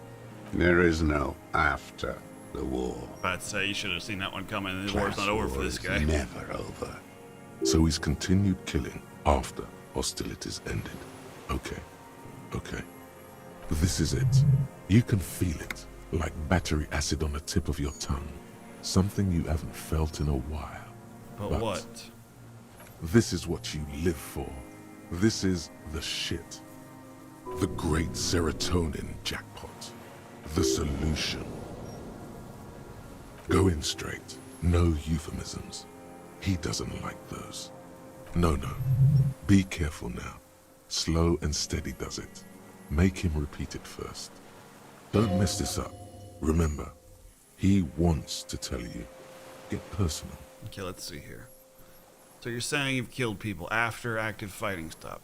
There is no after the war. I'd say you should have seen that one coming. The war's not over for this guy. Never over. So he's continued killing after hostilities ended. Okay. Okay. This is it. You can feel it, like battery acid on the tip of your tongue. Something you haven't felt in a while. But what? This is what you live for. This is the shit. The great serotonin jackpot. The solution. Go in straight. No euphemisms. He doesn't like those. No. Be careful now. Slow and steady does it. Make him repeat it first. Don't mess this up. Remember, he wants to tell you. Get personal. Okay, let's see here. So you're saying you've killed people after active fighting stop.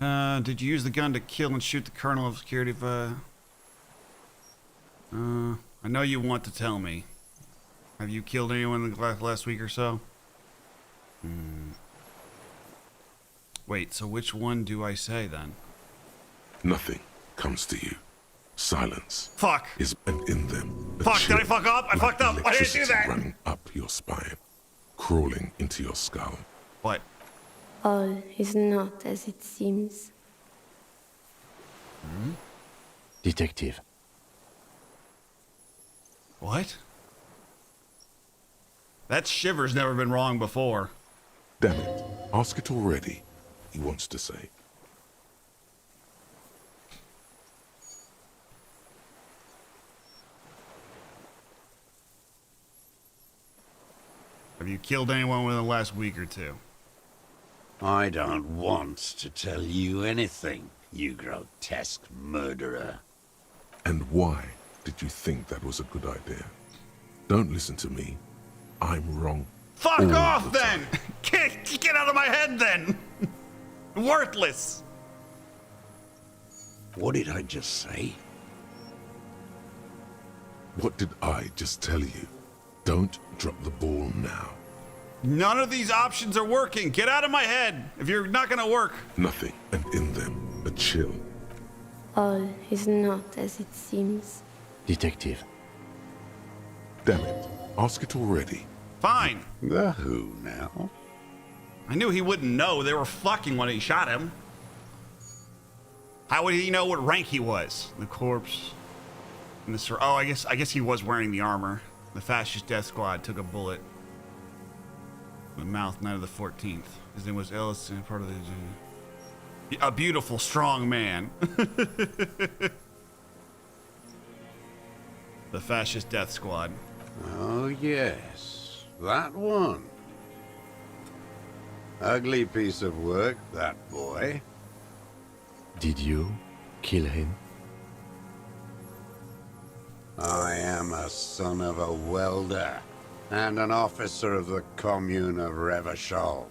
Did you use the gun to kill and shoot the colonel of security I know you want to tell me. Have you killed anyone in the last week or so? Wait, so which one do I say then? Nothing comes to you. Silence. Fuck. Is bent in them. Fuck, did I fuck up? I fucked up. Why did I do that? Running up your spine. Crawling into your skull. What? All is not as it seems. Detective, What? That shiver's never been wrong before. Damn it. Ask it already, he wants to say. Have you killed anyone within the last week or two? I don't want to tell you anything, you grotesque murderer. And why did you think that was a good idea? Don't listen to me. I'm wrong. Fuck all off the then! Get out of my head then! Worthless! What did I just say? What did I just tell you? Don't drop the ball now. None of these options are working. Get out of my head if you're not gonna work. Nothing, and in them, a chill. All is not as it seems. Detective. Damn it. Ask it already. Fine. The who now? I knew he wouldn't know. They were fucking when he shot him. How would he know what rank he was? The corpse. And the oh, I guess he was wearing the armor. The fascist death squad took a bullet. The mouth, night of the 14th. His name was Elysium, part of the... A beautiful, strong man. The fascist death squad. Oh, yes. That one. Ugly piece of work, that boy. Did you kill him? I am a son of a welder and an officer of the commune of Revachol.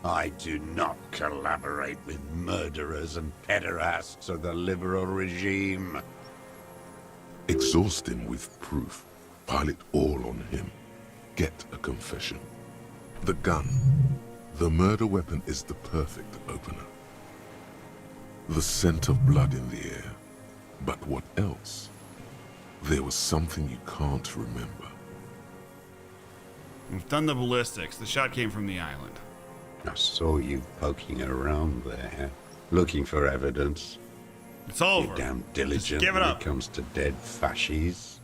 I do not collaborate with murderers and pederasts of the liberal regime. Exhaust him with proof. Pile it all on him. Get a confession. The gun. The murder weapon is the perfect opener. The scent of blood in the air. But what else? There was something you can't remember. We've done the ballistics. The shot came from the island. I saw you poking around there, looking for evidence. It's over. You're damn diligent give it when up. it comes to dead fascies.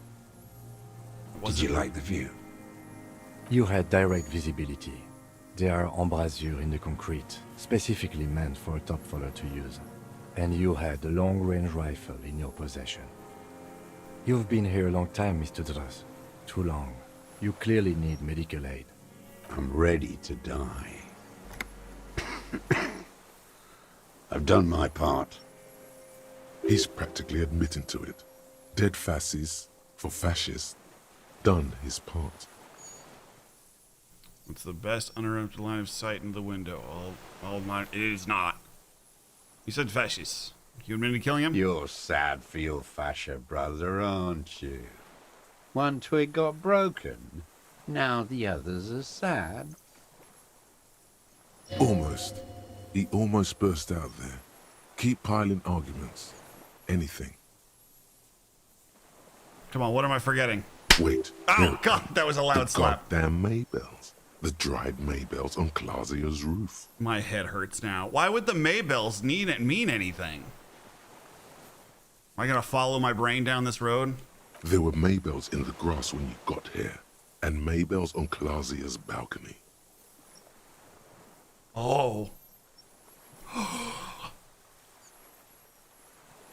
Did you like the view? You had direct visibility. There are embrasures in the concrete, specifically meant for a top follower to use. And you had a long-range rifle in your possession. You've been here a long time, Mr. Druss. Too long. You clearly need medical aid. I'm ready to die. I've done my part. He's practically admitting to it. Dead fascists for fascists. Done his part. It's the best uninterrupted line of sight in the window. All mine. It is not. You said fascists. You admitted to killing him? You're sad for your fascia brother, aren't you? One twig got broken. Now the others are sad. Almost. He almost burst out there. Keep piling arguments. Anything. Come on, what am I forgetting? Wait. Oh, no, God, that was a loud slap. Goddamn Maybells. The dried Maybells on Clausia's roof. My head hurts now. Why would the Maybells mean anything? Am I gonna follow my brain down this road? There were Maybells in the grass when you got here, and Maybells on Clausia's balcony. Oh.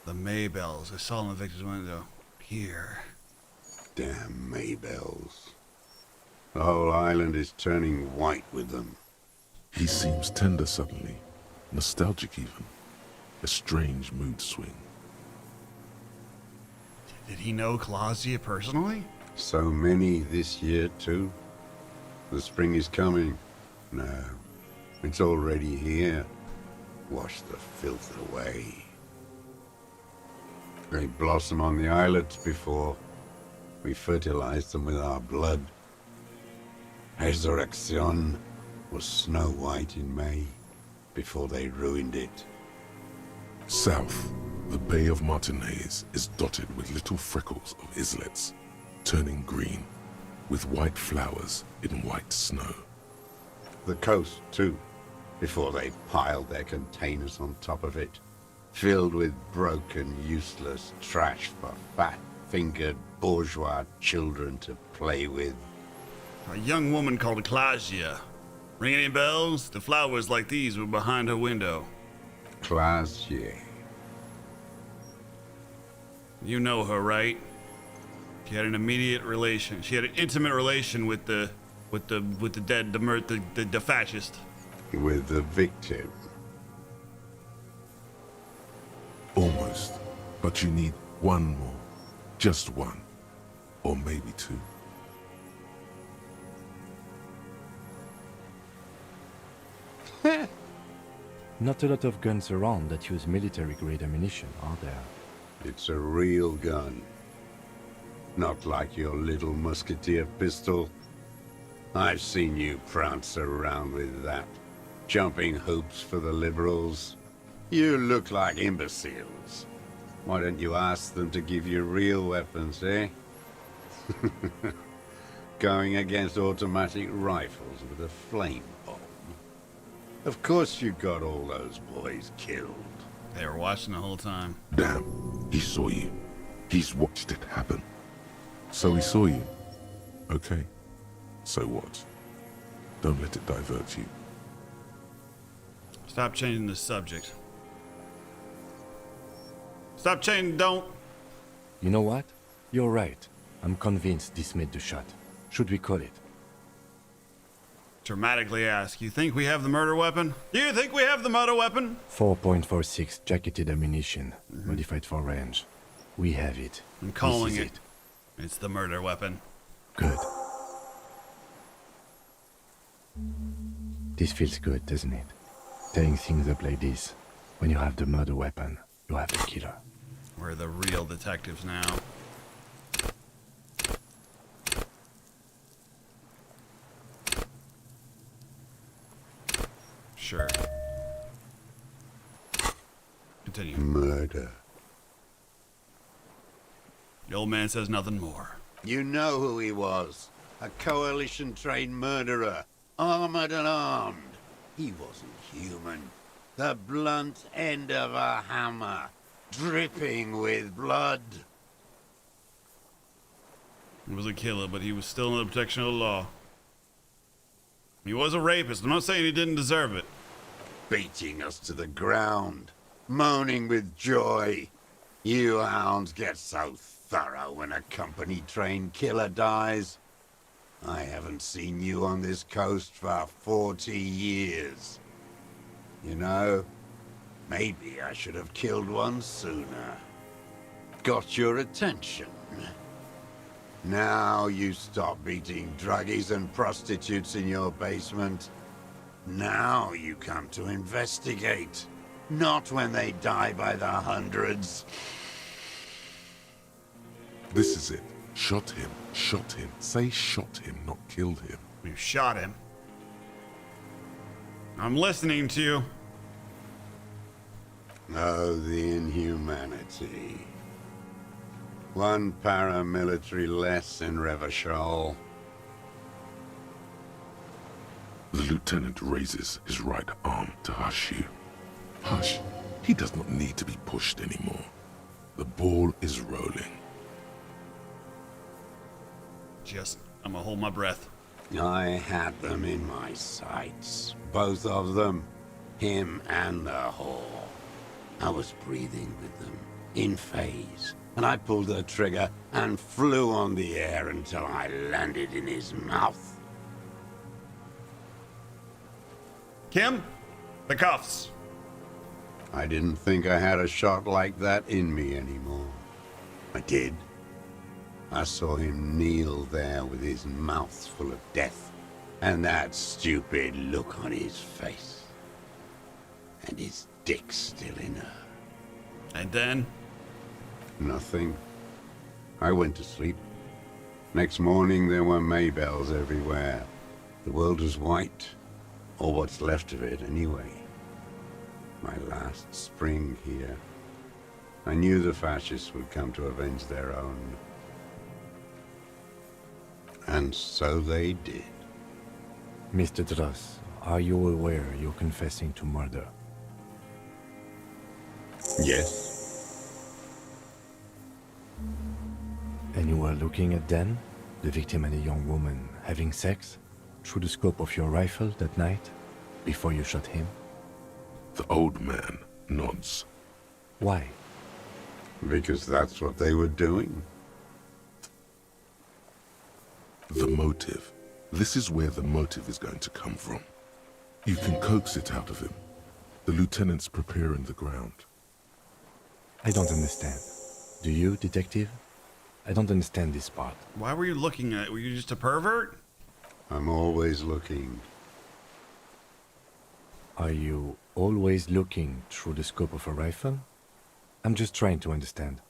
The Maybells I saw in the victim's window. Here. Damn Maybells. The whole island is turning white with them. He seems tender suddenly, nostalgic even. A strange mood swing. Did he know Clausia personally? So many this year, too. The spring is coming. No, it's already here. Wash the filth away. They blossom on the islets before we fertilize them with our blood. Resurrection was snow white in May, before they ruined it. South, the Bay of Martinez is dotted with little freckles of islets, turning green, with white flowers in white snow. The coast, too, before they piled their containers on top of it, filled with broken, useless trash for fat pink-fingered bourgeois children to play with. A young woman called Claudia. Ring any bells? The flowers like these were behind her window. Claudia. You know her, right? She had an immediate relation. She had an intimate relation with the dead, the fascist. With the victim. Almost. But you need one more. Just one. Or maybe two. Not a lot of guns around that use military-grade ammunition, are there? It's a real gun. Not like your little musketeer pistol. I've seen you prance around with that. Jumping hoops for the liberals. You look like imbeciles. Why don't you ask them to give you real weapons, eh? Going against automatic rifles with a flame bomb. Of course you got all those boys killed. They were watching the whole time. Damn, he saw you. He's watched it happen. So he saw you. Okay. So what? Don't let it divert you. Stop changing the subject. Stop changing, don't. You know what? You're right. I'm convinced this made the shot. Should we call it? Dramatically ask, you think we have the murder weapon? Do you think we have the murder weapon? 4.46 jacketed ammunition, modified for range. We have it. I'm calling This is it. It's the murder weapon. Good. This feels good, doesn't it? Tearing things up like this. When you have the murder weapon, you have the killer. We're the real detectives now. Sure. Continue. Murder. The old man says nothing more. You know who he was. A coalition-trained murderer. Armored and armed. He wasn't human. The blunt end of a hammer. Dripping with blood. He was a killer, but he was still under the protection of the law. He was a rapist. I'm not saying he didn't deserve it. Beating us to the ground. Moaning with joy. You hounds get so thorough when a company-trained killer dies. I haven't seen you on this coast for 40 years. You know, maybe I should have killed one sooner. Got your attention. Now you stop beating druggies and prostitutes in your basement. Now you come to investigate. Not when they die by the hundreds. This is it. Shot him. Shot him. Say shot him, not killed him. You shot him. I'm listening to you. Oh, the inhumanity. One paramilitary less in Revachol. The lieutenant raises his right arm to hush you. Hush. He does not need to be pushed anymore. The ball is rolling. I'm gonna hold my breath. I had them in my sights. Both of them. Him and the whore. I was breathing with them. In phase. And I pulled the trigger and flew on the air until I landed in his mouth. Kim, the cuffs. I didn't think I had a shot like that in me anymore. I did. I saw him kneel there with his mouth full of death, and that stupid look on his face. And his dick still in her. And then? Nothing. I went to sleep. Next morning there were Maybells everywhere. The world was white, or what's left of it anyway. My last spring here. I knew the fascists would come to avenge their own. And so they did. Mr. Dross, are you aware you're confessing to murder? Yes. And you were looking at Dan, the victim and a young woman having sex, through the scope of your rifle that night, before you shot him? The old man nods. Why? Because that's what they were doing. The motive. This is where the motive is going to come from. You can coax it out of him. The lieutenant's preparing the ground. I don't understand. Do you, detective? I don't understand this part. Why were you looking at it? Were you just a pervert? I'm always looking. Are you always looking through the scope of a rifle? I'm just trying to understand.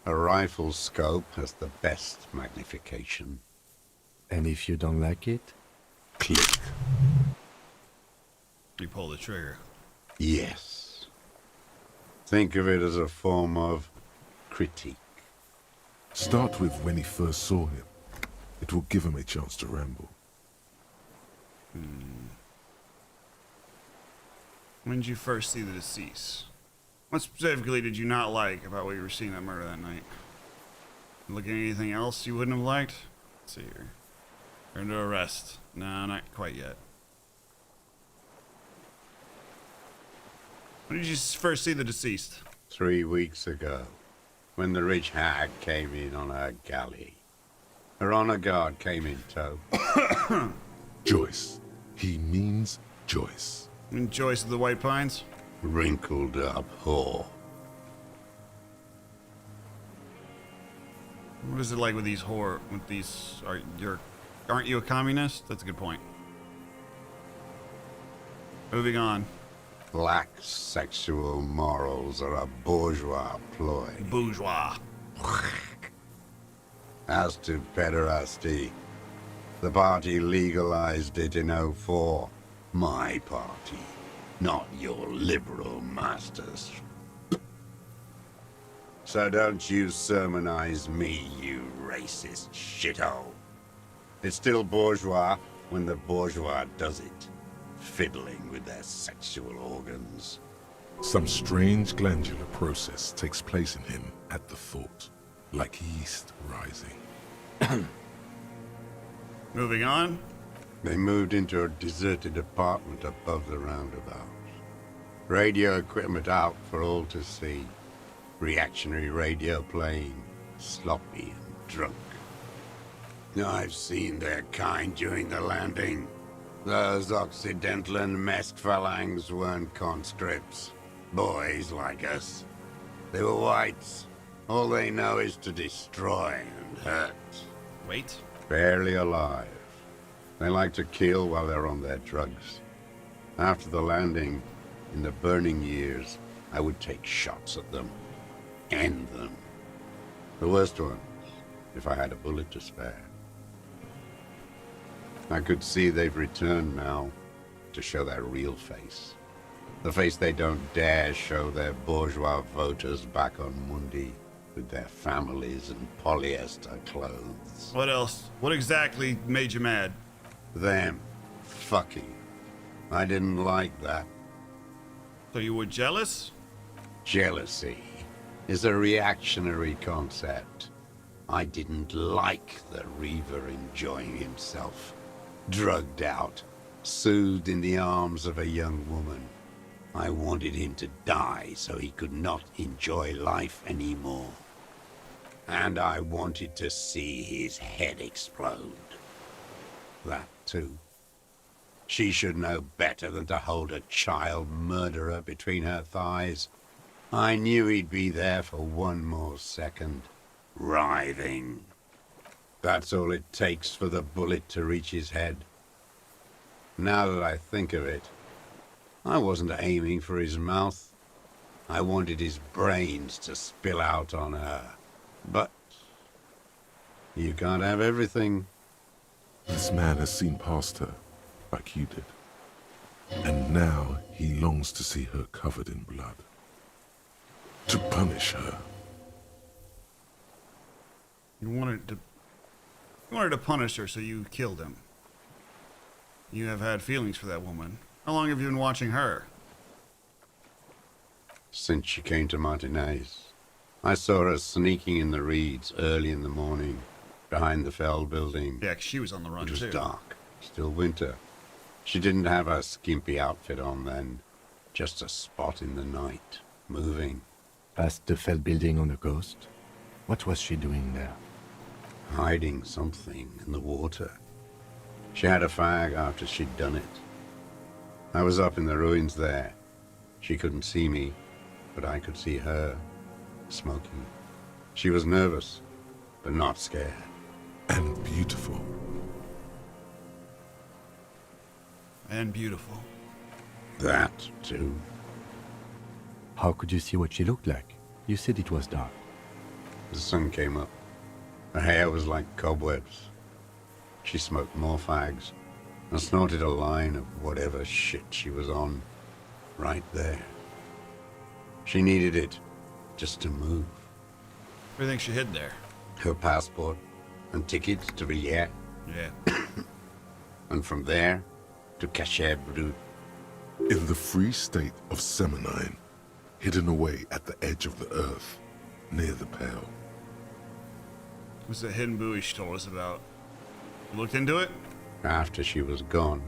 A rifle's scope has the best magnification. And if you don't like it? Click. You pull the trigger. Yes. Think of it as a form of critique. Start with when he first saw him. It will give him a chance to ramble. When did you first see the deceased? What specifically did you not like about what you were seeing that murder that night? Looking at anything else you wouldn't have liked? Let's see here. Turn to arrest. No, not quite yet. When did you first see the deceased? 3 weeks ago, when the rich hag came in on her galley. Her honor guard came in tow. Joyce. He means Joyce. And Joyce of the White Pines? Wrinkled up whore. What is it like with these aren't you a communist? That's a good point. Moving on. Black sexual morals are a bourgeois ploy. Bourgeois. As to pederasty, the party legalized it in '04. My party, not your liberal masters. So don't you sermonize me, you racist shithole. It's still bourgeois when the bourgeois does it, fiddling with their sexual organs. Some strange glandular process takes place in him at the thought, like yeast rising. Moving on. They moved into a deserted apartment above the roundabout. Radio equipment out for all to see. Reactionary radio playing, sloppy and drunk. I've seen their kind during the landing. Those Occidental and masked phalanx weren't conscripts. Boys like us. They were whites. All they know is to destroy and hurt. Wait. Barely alive. They like to kill while they're on their drugs. After the landing, in the burning years, I would take shots at them. End them. The worst ones, if I had a bullet to spare. I could see they've returned now to show their real face. The face they don't dare show their bourgeois voters back on Mundi with their families and polyester clothes. What else? What exactly made you mad? Them fucking. I didn't like that. So you were jealous? Jealousy is a reactionary concept. I didn't like the Reaver enjoying himself. Drugged out, soothed in the arms of a young woman. I wanted him to die so he could not enjoy life anymore. And I wanted to see his head explode. That too. She should know better than to hold a child murderer between her thighs. I knew he'd be there for one more second, writhing. That's all it takes for the bullet to reach his head. Now that I think of it, I wasn't aiming for his mouth. I wanted his brains to spill out on her. But you can't have everything. This man has seen past her, like you did. And now he longs to see her covered in blood. To punish her. You wanted to punish her, so you killed him. You have had feelings for that woman. How long have you been watching her? Since she came to Martinez, I saw her sneaking in the reeds early in the morning, behind the Fell building. Yeah, 'cause she was on the run, It was too. dark, still winter. She didn't have her skimpy outfit on then, just a spot in the night, moving. Past the Fell building on the coast? What was she doing there? Hiding something in the water. She had a fag after she'd done it. I was up in the ruins there. She couldn't see me, but I could see her, smoking. She was nervous, but not scared. And beautiful. And beautiful. That, too. How could you see what she looked like? You said it was dark. The sun came up. Her hair was like cobwebs. She smoked more fags and snorted a line of whatever shit she was on, right there. She needed it just to move. What do you think she hid there? Her passport and tickets to Villiers. Yeah. And from there to Cachet Brut. In the free state of Seminine, hidden away at the edge of the earth, near the Pale. It was the hidden buoy she told us about. You looked into it? After she was gone.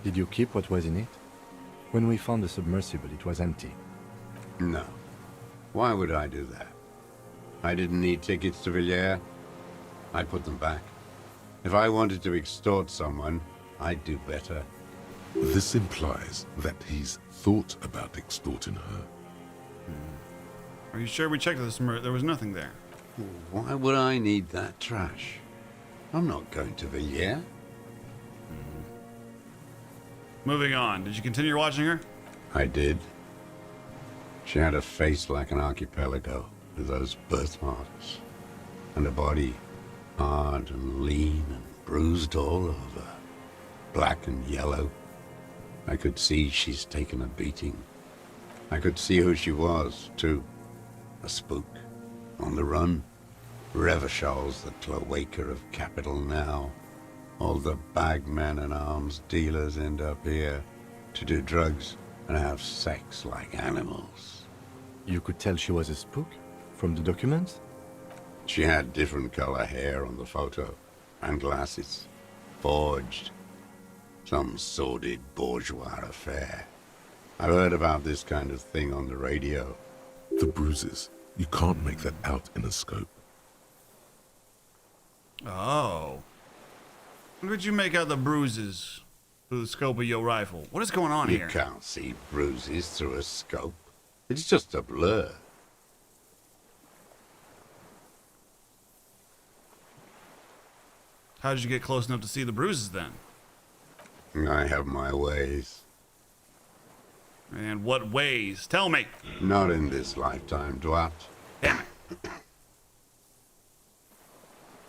Did you keep what was in it? When we found the submersible, it was empty. No. Why would I do that? I didn't need tickets to Villiers. I put them back. If I wanted to extort someone, I'd do better. This implies that he's thought about extorting her. Are you sure we checked the submersible? There was nothing there. Why would I need that trash? I'm not going to Villiers. Moving on. Did you continue watching her? I did. She had a face like an archipelago with those birthmarks. And a body hard and lean and bruised all over. Black and yellow. I could see she's taken a beating. I could see who she was, too. A spook. On the run. Revachol's the cloaca of capital now. All the bagmen and arms dealers end up here to do drugs and have sex like animals. You could tell she was a spook? From the documents? She had different color hair on the photo. And glasses. Forged. Some sordid bourgeois affair. I've heard about this kind of thing on the radio. The bruises. You can't make that out in a scope. Oh. How did you make out the bruises through the scope of your rifle? What is going on You here? can't see bruises through a scope. It's just a blur. How did you get close enough to see the bruises then? I have my ways. And what ways? Tell me. Not in this lifetime, Dwat. Damn it.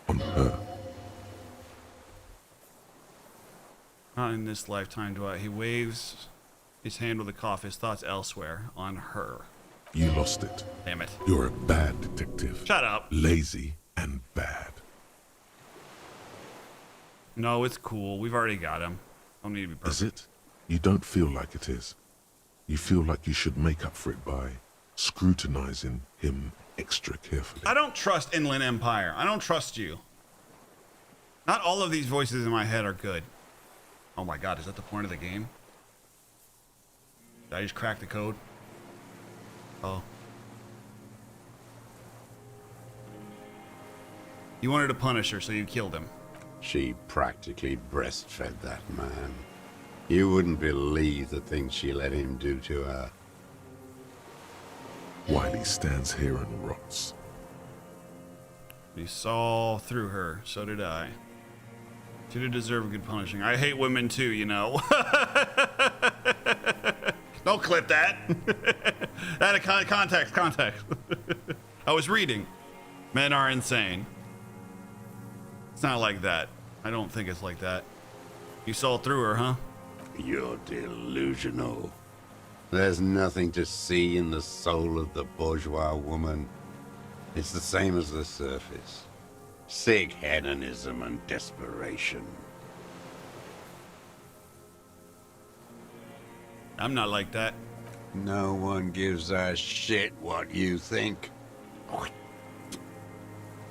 On her. Not in this lifetime, do I? He waves his hand with a cough, his thoughts elsewhere, on her. You lost it. Damn it. You're a bad detective. Shut up. Lazy and bad. No, it's cool. We've already got him. Don't need to be perfect. Is it? You don't feel like it is. You feel like you should make up for it by scrutinizing him extra carefully. I don't trust Inland Empire. I don't trust you. Not all of these voices in my head are good. Oh my god, is that the point of the game? Did I just crack the code? Oh. You wanted to punish her, so you killed him. She practically breastfed that man. You wouldn't believe the things she let him do to her. Wiley stands here and rots. You saw through her, so did I. She did deserve a good punishing. I hate women too, you know. Don't clip that. Out of context. I was reading. Men are insane. It's not like that. I don't think it's like that. You saw through her, huh? You're delusional. There's nothing to see in the soul of the bourgeois woman. It's the same as the surface. Sick hedonism and desperation. I'm not like that. No one gives a shit what you think.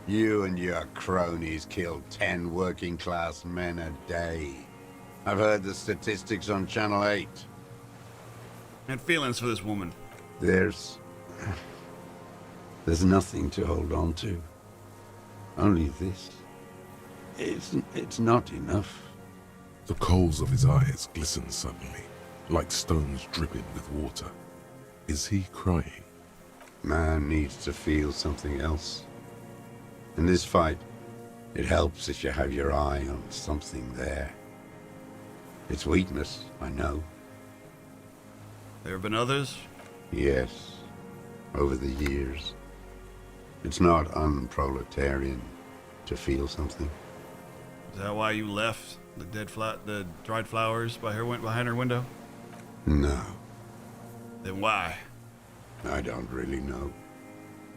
You and your cronies kill 10 working-class men a day. I've heard the statistics on Channel 8. And feelings for this woman. There's nothing to hold on to. Only this. It's not enough. The coals of his eyes glisten suddenly, like stones dripping with water. Is he crying? Man needs to feel something else. In this fight, it helps if you have your eye on something there. It's weakness, I know. There have been others? Yes, over the years. It's not unproletarian to feel something. Is that why you left the dried flowers behind her window? No. Then why? I don't really know.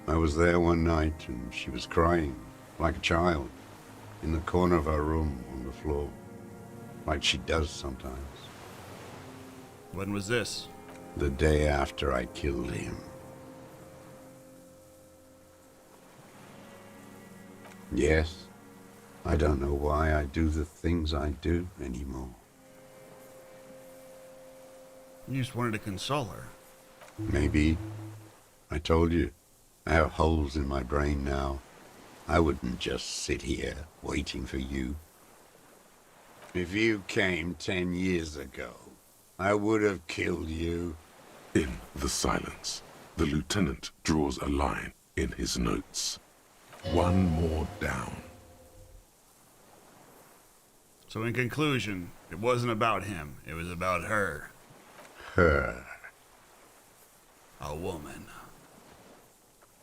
I was there one night and she was crying, like a child, in the corner of her room on the floor, like she does sometimes. When was this? The day after I killed him. Yes, I don't know why I do the things I do anymore. You just wanted to console her. Maybe. I told you, I have holes in my brain now. I wouldn't just sit here waiting for you. If you came 10 years ago, I would have killed you. In the silence, the lieutenant draws a line in his notes. One more down. So in conclusion, it wasn't about him. It was about her. Her. A woman.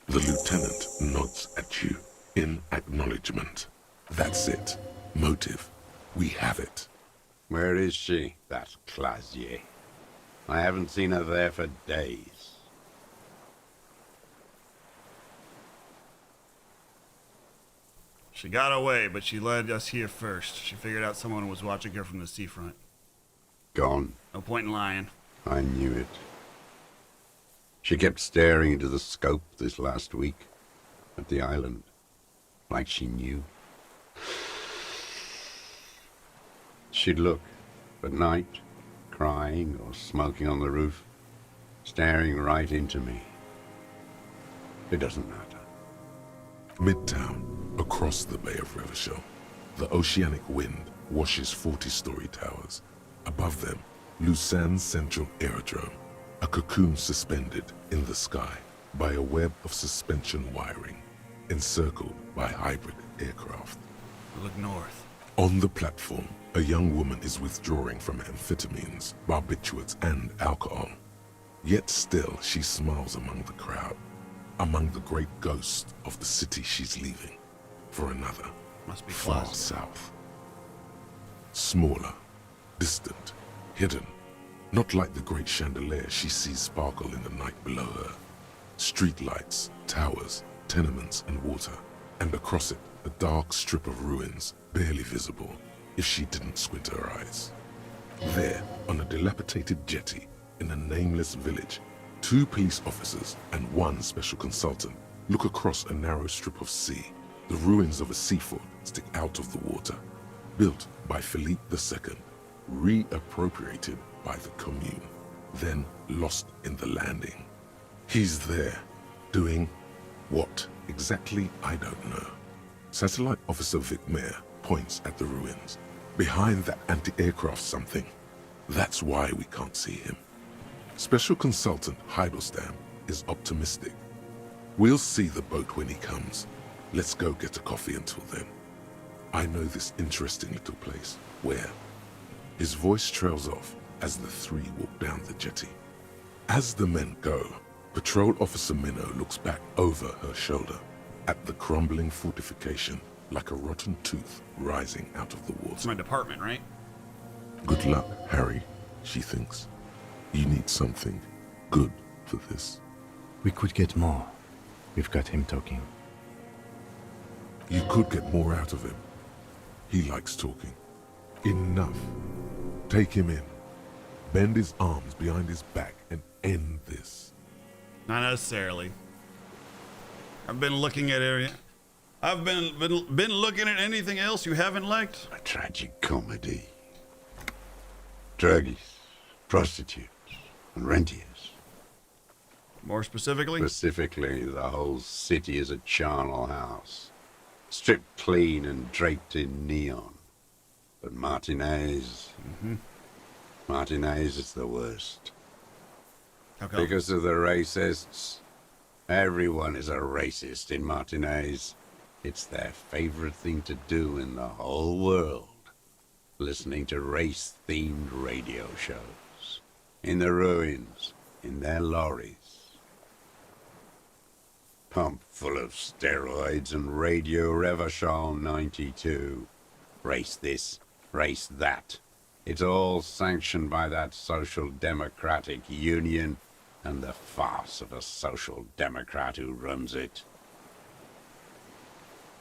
The lieutenant nods at you in acknowledgement. That's it. Motive. We have it. Where is she, that Clasier? I haven't seen her there for days. She got away, but she led us here first. She figured out someone was watching her from the seafront. Gone. No point in lying. I knew it. She kept staring into the scope this last week at the island, like she knew. She'd look at night, crying or smoking on the roof, staring right into me. It doesn't matter. Midtown, across the Bay of Revachol, the oceanic wind washes 40-story towers. Above them, Lausanne Central Aerodrome, a cocoon suspended in the sky by a web of suspension wiring, encircled by hybrid aircraft. Look north. On the platform, a young woman is withdrawing from amphetamines, barbiturates, and alcohol. Yet still, she smiles among the crowd, among the great ghosts of the city she's leaving for another, must be far classy. south. Smaller, distant, hidden, not like the great chandelier she sees sparkle in the night below her. Streetlights, towers, tenements, and water, and across it, a dark strip of ruins, barely visible if she didn't squint her eyes. There, on a dilapidated jetty in a nameless village, 2 police officers and 1 special consultant look across a narrow strip of sea. The ruins of a seafort stick out of the water, built by Philippe II, reappropriated by the Commune, then lost in the landing. He's there, doing what exactly I don't know. Satellite Officer Vic Mayer points at the ruins. Behind that anti-aircraft something. That's why we can't see him. Special Consultant Heidelstam is optimistic. We'll see the boat when he comes. Let's go get a coffee until then. I know this interesting little place. Where? His voice trails off as the 3 walk down the jetty. As the men go, Patrol Officer Minnow looks back over her shoulder at the crumbling fortification like a rotten tooth rising out of the water. It's my department, right? Good luck, Harry, she thinks. You need something good for this. We could get more. We've got him talking. You could get more out of him. He likes talking. Enough. Take him in. bend his arms behind his back and end this. Not necessarily. I've been looking at area. I've been looking at anything else you haven't liked. A tragic comedy. Druggies, prostitutes, and rentiers. More specifically? Specifically, the whole city is a charnel house. Stripped clean and draped in neon. But Martinez... Martinez is the worst. How come? Because of the racists. Everyone is a racist in Martinez. It's their favorite thing to do in the whole world. Listening to race-themed radio shows. In the ruins. In their lorries. Pumped full of steroids and Radio Revachol 92. Race this, race that. It's all sanctioned by that Social Democratic Union and the farce of a Social Democrat who runs it.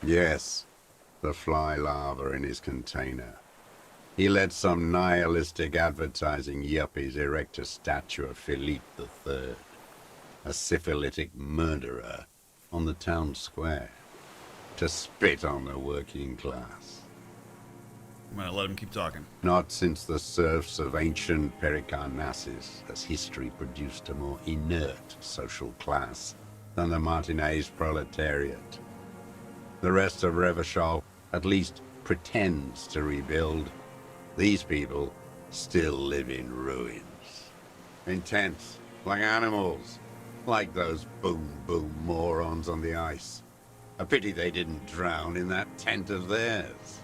Yes, the fly larva in his container. He let some nihilistic advertising yuppies erect a statue of Philippe III, a syphilitic murderer, on the town square, to spit on the working class. I'm gonna let him keep talking. Not since the serfs of ancient Pericarnassus has history produced a more inert social class than the Martinez proletariat. The rest of Revachol at least pretends to rebuild. These people still live in ruins. In tents, like animals. Like those boom-boom morons on the ice. A pity they didn't drown in that tent of theirs.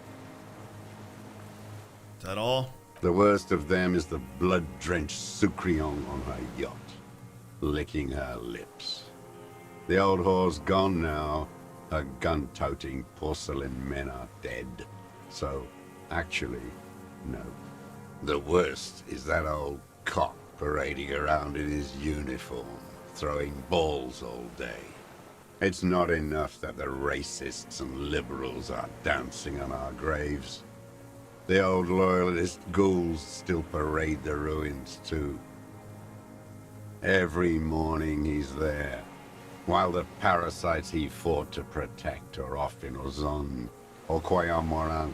Is that all? The worst of them is the blood-drenched Sucrion on her yacht, licking her lips. The old whore's gone now. Her gun-toting porcelain men are dead. So, actually, no. The worst is that old cop parading around in his uniform, throwing balls all day. It's not enough that the racists and liberals are dancing on our graves. The old loyalist ghouls still parade the ruins too. Every morning he's there, while the parasites he fought to protect are off in Ozon, or Coyamoran,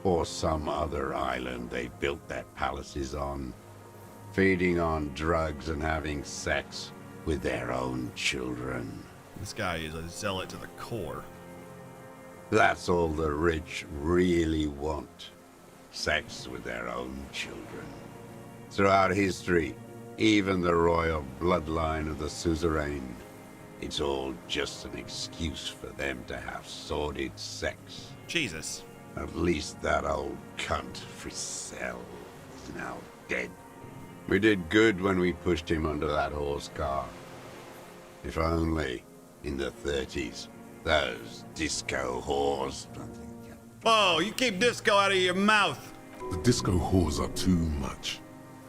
or some other island they built their palaces on, feeding on drugs and having sex with their own children. This guy is a zealot to the core. That's all the rich really want. Sex with their own children. Throughout history, even the royal bloodline of the suzerain, it's all just an excuse for them to have sordid sex. Jesus. At least that old cunt, Frisell, is now dead. We did good when we pushed him under that horse car. If only, in the 30s, those disco whores... Whoa, you keep disco out of your mouth! The disco whores are too much.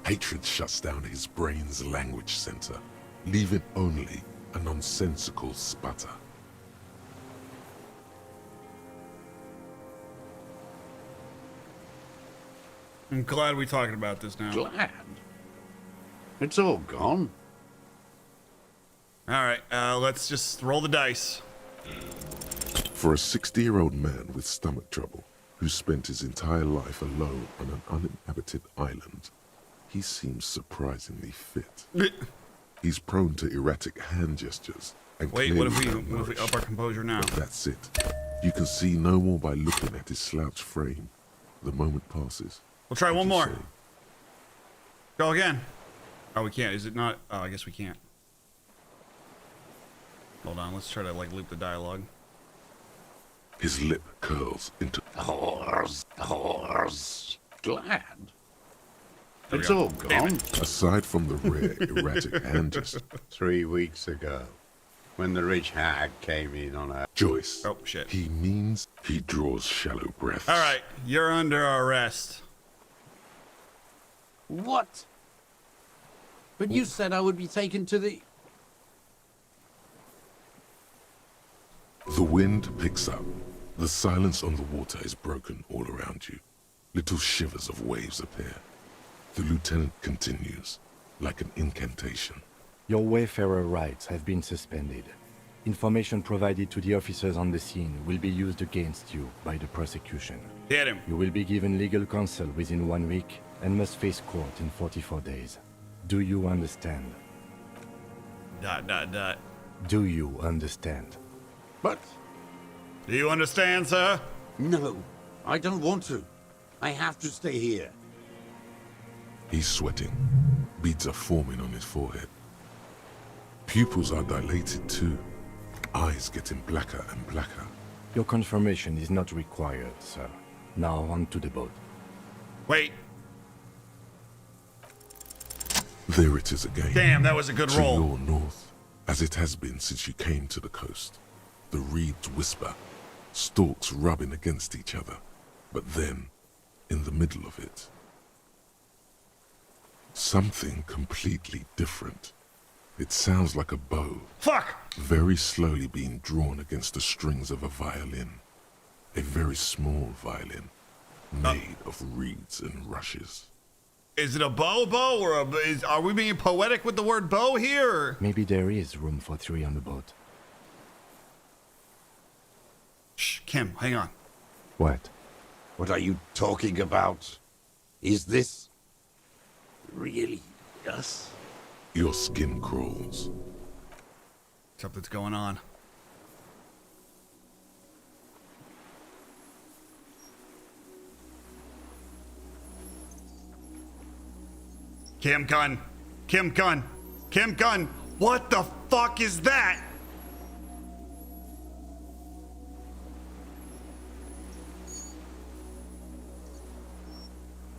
Hatred shuts down his brain's language center, leaving only a nonsensical sputter. I'm glad we're talking about this now. Glad? It's all gone. Alright, let's just roll the dice. For a 60-year-old man with stomach trouble, who spent his entire life alone on an uninhabited island, he seems surprisingly fit. He's prone to erratic hand gestures and Wait, what if we malnourished. up our composure now? But that's it. You can see no more by looking at his slouched frame. The moment passes. We'll try one What more. you say? Go again. Oh, we can't. Is it not? Oh, I guess we can't. Hold on. Let's try to like loop the dialogue. His lip curls into Whores. Glad. There we It's go. all Damn gone. Aside from the rare erratic hand gesture, 3 weeks ago, when the rich hag came in on her... Joyce, Oh, shit. he means he draws shallow breaths. Alright, you're under arrest. What? But you said I would be taken to the... The wind picks up. The silence on the water is broken all around you. Little shivers of waves appear. The lieutenant continues, like an incantation. Your Wayfarer rights have been suspended. Information provided to the officers on the scene will be used against you by the prosecution. Get him. You will be given legal counsel within 1 week and must face court in 44 days. Do you understand? ... Do you understand? But... Do you understand, sir? No, I don't want to. I have to stay here. He's sweating. Beads are forming on his forehead. Pupils are dilated too. Eyes getting blacker and blacker. Your confirmation is not required, sir. Now on to the boat. Wait. There it is again. Damn, that was a good roll. To your north, as it has been since you came to the coast. The reeds whisper, stalks rubbing against each other. But then, in the middle of it, something completely different. It sounds like a bow. Fuck! Very slowly being drawn against the strings of a violin. A very small violin, made of reeds and rushes. Is it a bow or are we being poetic with the word bow here? Maybe there is room for 3 on the boat. Shh, Kim, hang on. What? What are you talking about? Is this... really us? Your skin crawls. Something's going on. Kim Gunn. Kim Gunn. Kim Gunn. What the fuck is that?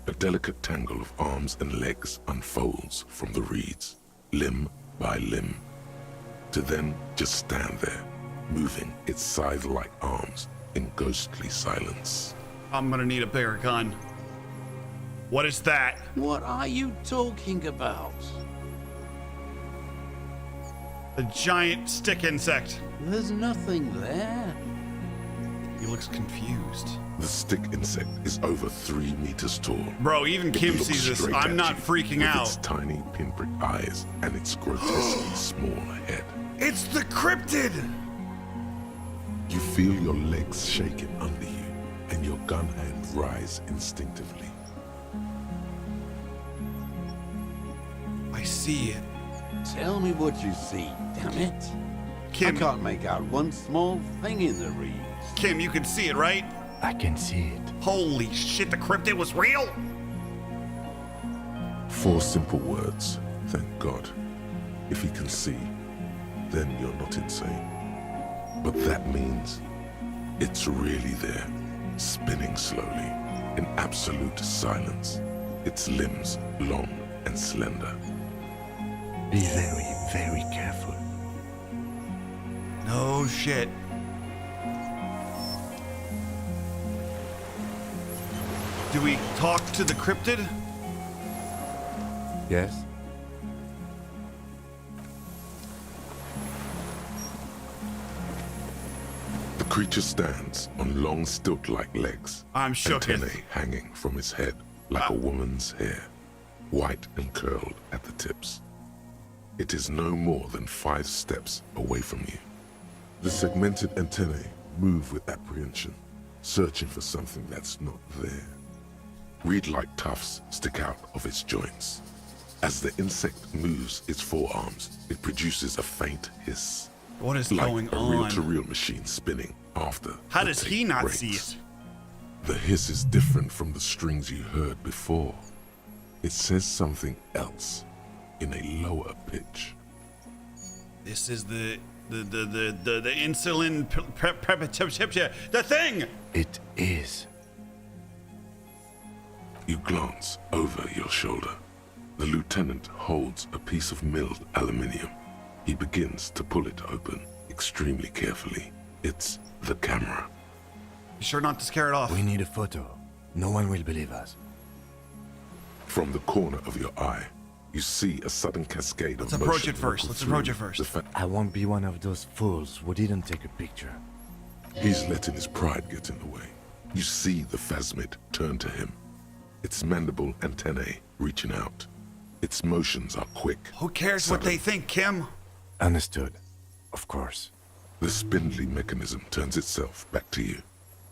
A delicate tangle of arms and legs unfolds from the reeds, limb by limb, to then just stand there, moving its scythe-like arms in ghostly silence. I'm gonna need a bigger gun. What is that? What are you talking about? A giant stick insect. There's nothing there. He looks confused. The stick insect is over 3 meters tall. Bro, even Kim It looks sees this. straight I'm at not you freaking with out. its tiny pinprick eyes and its grotesquely small head. It's the cryptid! You feel your legs shaking under you and your gun hand rise instinctively. I see it. Tell me what you see, damn it. Kim. I can't make out one small thing in the reeds. Kim, you can see it, right? I can see it. Holy shit, the cryptid was real? 4 simple words, thank God. If he can see, then you're not insane. But that means it's really there, spinning slowly, in absolute silence. Its limbs long and slender. Be very, very careful. No shit. Do we talk to the cryptid? Yes? The creature stands on long stilt-like legs. I'm shook. Antennae hanging from its head like a woman's hair, white and curled at the tips. It is no more than 5 steps away from you. The segmented antennae move with apprehension, searching for something that's not there. Reed-like tufts stick out of its joints. As the insect moves its forearms, it produces a faint hiss. What is like going a on? reel-to-reel machine spinning after How the does he tape not breaks. see it? The hiss is different from the strings you heard before. It says something else in a lower pitch. This is the insulin the thing. It is. You glance over your shoulder. The lieutenant holds a piece of milled aluminium. He begins to pull it open extremely carefully. It's the camera. Be sure not to scare it off. We need a photo. No one will believe us. From the corner of your eye, you see a sudden cascade Let's of approach motion it first. ripple Let's through approach it first. the I won't be one of those fools who didn't take a picture. He's letting his pride get in the way. You see the phasmid turn to him. its mandible antennae reaching out. Its motions are quick. Who cares what they think, Kim? Understood. Of course. The spindly mechanism turns itself back to you,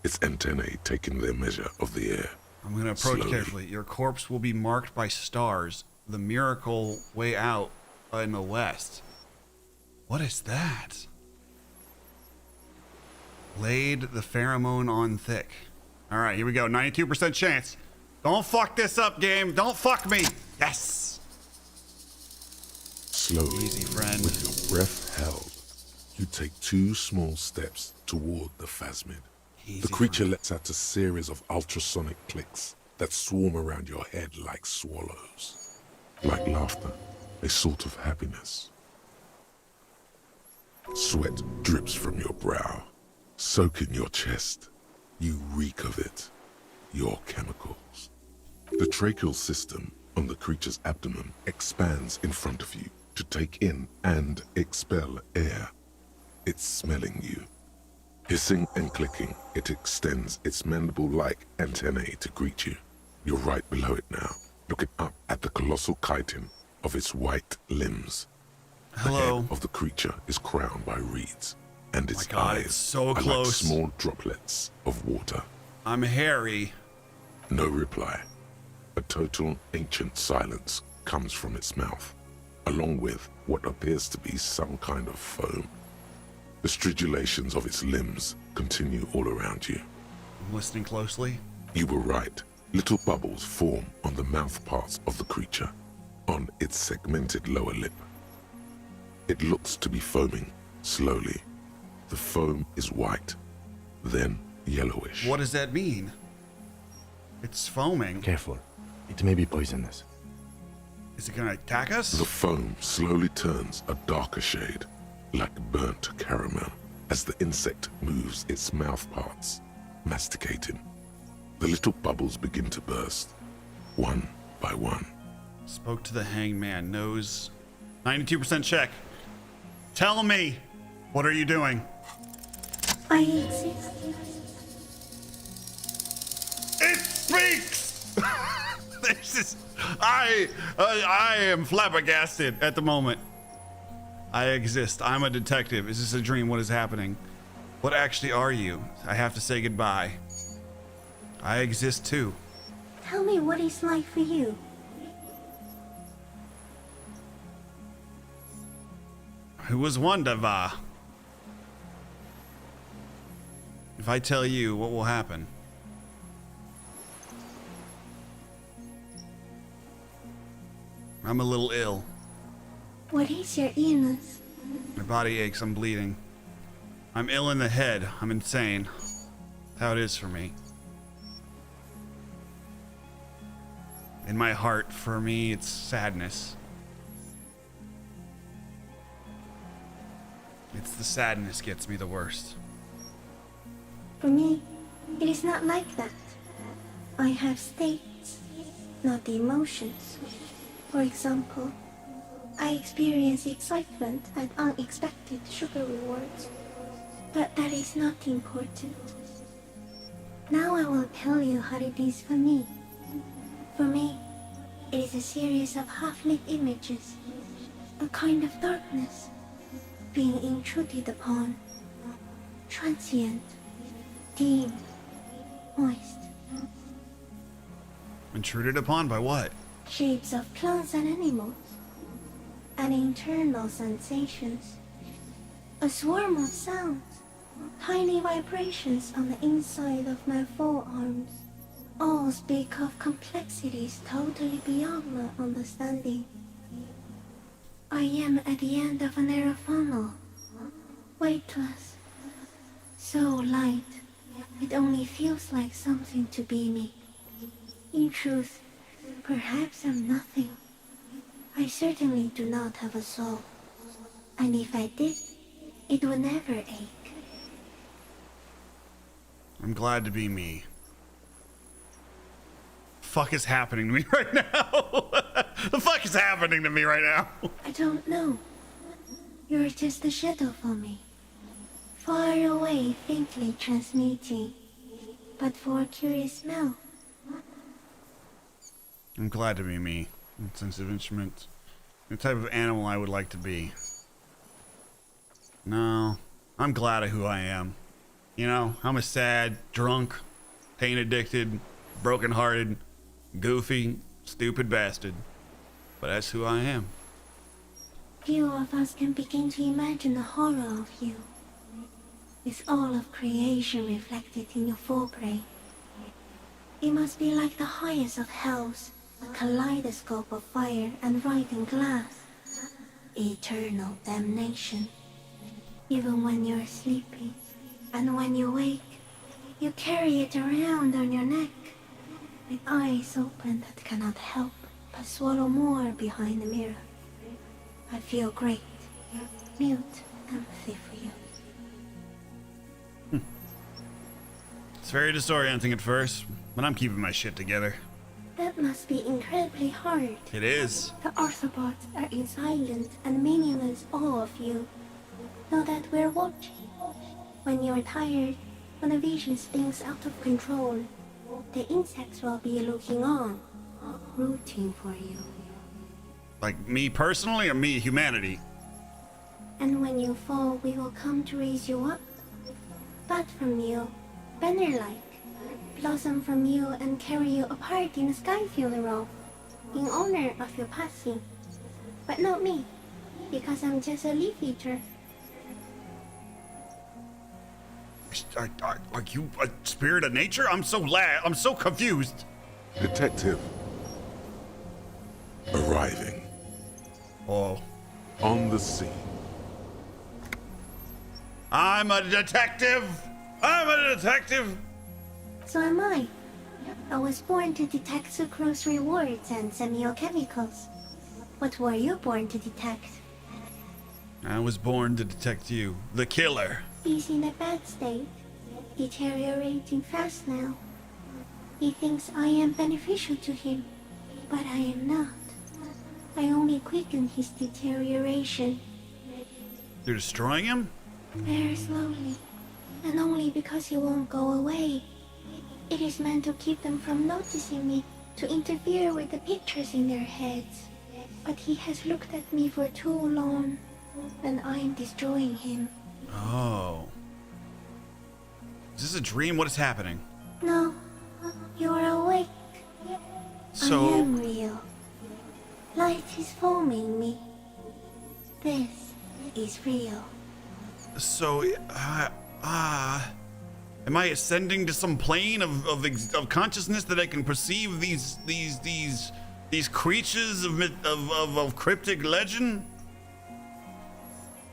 its antennae taking their measure of the air. I'm gonna approach Slowly. carefully. Your corpse will be marked by stars. The miracle way out in the west. What is that? Laid the pheromone on thick. All right, here we go. 92% chance. Don't fuck this up, game. Don't fuck me. Yes. Slowly, Easy, friend. with your breath held, you take 2 small steps toward the phasmid. The creature lets out a series of ultrasonic clicks that swarm around your head like swallows. Like laughter, a sort of happiness. Sweat drips from your brow, soaking your chest. You reek of it, your chemicals. The tracheal system on the creature's abdomen expands in front of you to take in and expel air. It's smelling you. Hissing and clicking, it extends its mandible-like antennae to greet you. You're right below it now, looking up at the colossal chitin of its white limbs. Hello. The head of the creature is crowned by reeds, and its God, eyes it's so are close. like small droplets of water. I'm Harry. No reply. A total ancient silence comes from its mouth, along with what appears to be some kind of foam. The stridulations of its limbs continue all around you. I'm listening closely. You were right. Little bubbles form on the mouth parts of the creature, on its segmented lower lip. It looks to be foaming, slowly. The foam is white, then yellowish. What does that mean? It's foaming. Careful. It may be poisonous. Is it gonna attack us? The foam slowly turns a darker shade, like burnt caramel, as the insect moves its mouth parts, masticating. The little bubbles begin to burst, one by one. Spoke to the hangman. Knows. 92% check. Tell me, what are you doing? I exist. It speaks! This is... I am flabbergasted at the moment. I exist. I'm a detective. Is this a dream? What is happening? What actually are you? I have to say goodbye. I exist too. Tell me what it's like for you. Who was wonderful? If I tell you, what will happen? I'm a little ill. What is your illness? My body aches. I'm bleeding. I'm ill in the head. I'm insane. That's how it is for me. In my heart, for me, it's sadness. It's the sadness gets me the worst. For me, it is not like that. I have states, not the emotions. For example, I experience excitement at unexpected sugar rewards. But that is not important. Now I will tell you how it is for me. For me, it is a series of half-lit images, a kind of darkness, being intruded upon, transient, dim, moist. Intruded upon by what? Shapes of plants and animals, and internal sensations. A swarm of sounds, tiny vibrations on the inside of my forearms. All speak of complexities totally beyond my understanding. I am at the end of a narrow funnel, weightless, so light, it only feels like something to be me. In truth, perhaps I'm nothing. I certainly do not have a soul, and if I did, it would never ache. I'm glad to be me. Fuck is happening to me right now? The fuck is happening to me right now? I don't know. You're just a shadow for me. Far away, faintly transmitting, but for a curious smell. I'm glad to be me. Sensitive instrument. The type of animal I would like to be. No, I'm glad of who I am. You know, I'm a sad, drunk, pain addicted, broken-hearted, goofy, stupid bastard. But that's who I am. Few of us can begin to imagine the horror of you. With all of creation reflected in your forebrain. It must be like the highest of hells, a kaleidoscope of fire and rotting glass. Eternal damnation. Even when you're sleeping, and when you wake, you carry it around on your neck, with eyes open that cannot help but swallow more behind the mirror. I feel great, mute empathy for you. It's very disorienting at first, but I'm keeping my shit together. That must be incredibly hard. It is. The Arthropods are in silent and meaningless awe of you. Know that we're watching. When you're tired, when the vision spins out of control, the insects will be looking on, rooting for you. Like me personally or me, humanity? And when you fall, we will come to raise you up. Bud from you, banner-like, blossom from you and carry you apart in a sky funeral, in honor of your passing. But not me, because I'm just a leaf eater. Are you a spirit of nature? I'm so confused. Detective. Arriving. Oh. On the scene. I'm a detective! I'm a detective! So am I. I was born to detect sucrose rewards and semiochemicals. What were you born to detect? I was born to detect you, the killer. He's in a bad state, deteriorating fast now. He thinks I am beneficial to him, but I am not. I only quicken his deterioration. You're destroying him? Very slowly, and only because he won't go away. It is meant to keep them from noticing me, to interfere with the pictures in their heads. But he has looked at me for too long, and I am destroying him. Oh. Is this a dream? What is happening? No, you are awake. So... I am real. Light is forming me. This is real. So, am I ascending to some plane of consciousness that I can perceive these creatures of cryptic legend?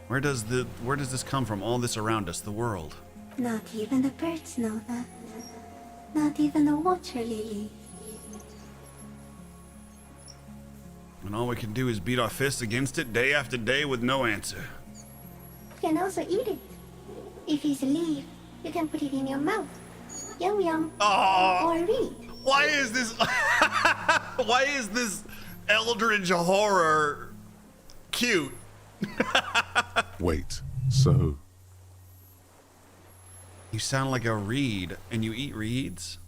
Where does this come from? All this around us, the world. Not even the birds know that. Not even the water lily. And all we can do is beat our fists against it day after day with no answer. You can also eat it. If it's a leaf, you can put it in your mouth. Yum yum. Oh, or read. Why is this eldritch horror cute? Wait, so... You sound like a reed, and you eat reeds?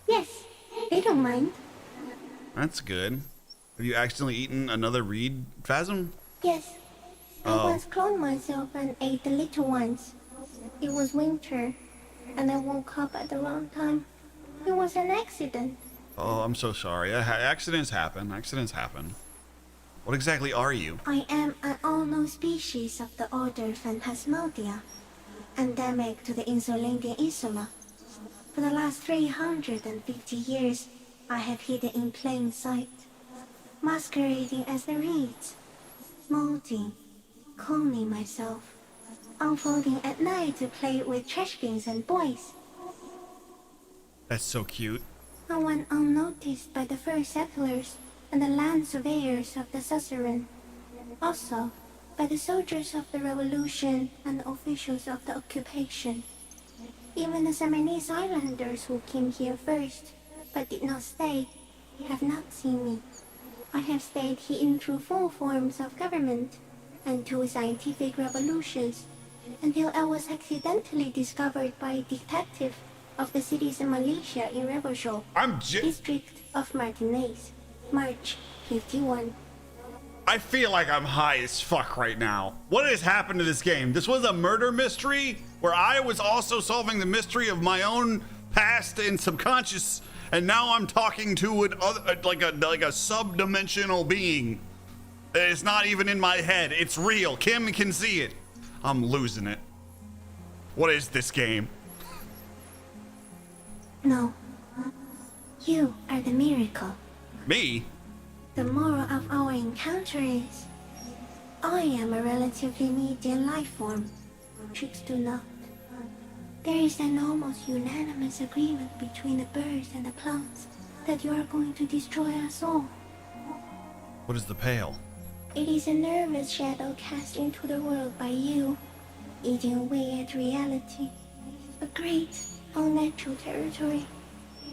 Yes, they don't mind. That's good. Have you accidentally eaten another reed phasm? Yes. I once cloned myself and ate the little ones. It was winter, and I woke up at the wrong time. It was an accident. Oh, I'm so sorry. Accidents happen. Accidents happen. What exactly are you? I am an unknown species of the order Phantasmodia, endemic to the Insulandian Insula. For the last 350 years, I have hidden in plain sight, masquerading as the reeds, molding, cloning myself, unfolding at night to play with trash bins and boys. That's so cute. I went unnoticed by the first settlers and the land surveyors of the suzerain. Also, by the soldiers of the revolution and the officials of the occupation. Even the Seminese islanders who came here first, but did not stay, have not seen me. I have stayed hidden through 4 forms of government and 2 scientific revolutions, until I was accidentally discovered by a detective of the city's militia in Revershaw, district of Martinez, March 51. I feel like I'm high as fuck right now. What has happened to this game? This was a murder mystery where I was also solving the mystery of my own past and subconscious, and now I'm talking to like a sub-dimensional being. It's not even in my head. It's real. Kim can see it. I'm losing it. What is this game? No. You are the miracle. Me? The moral of our encounter is, I am a relatively medium life form. Tricks do not. There is an almost unanimous agreement between the birds and the plants that you are going to destroy us all. What is the Pale? It is a nervous shadow cast into the world by you, eating away at reality. A great, unnatural territory.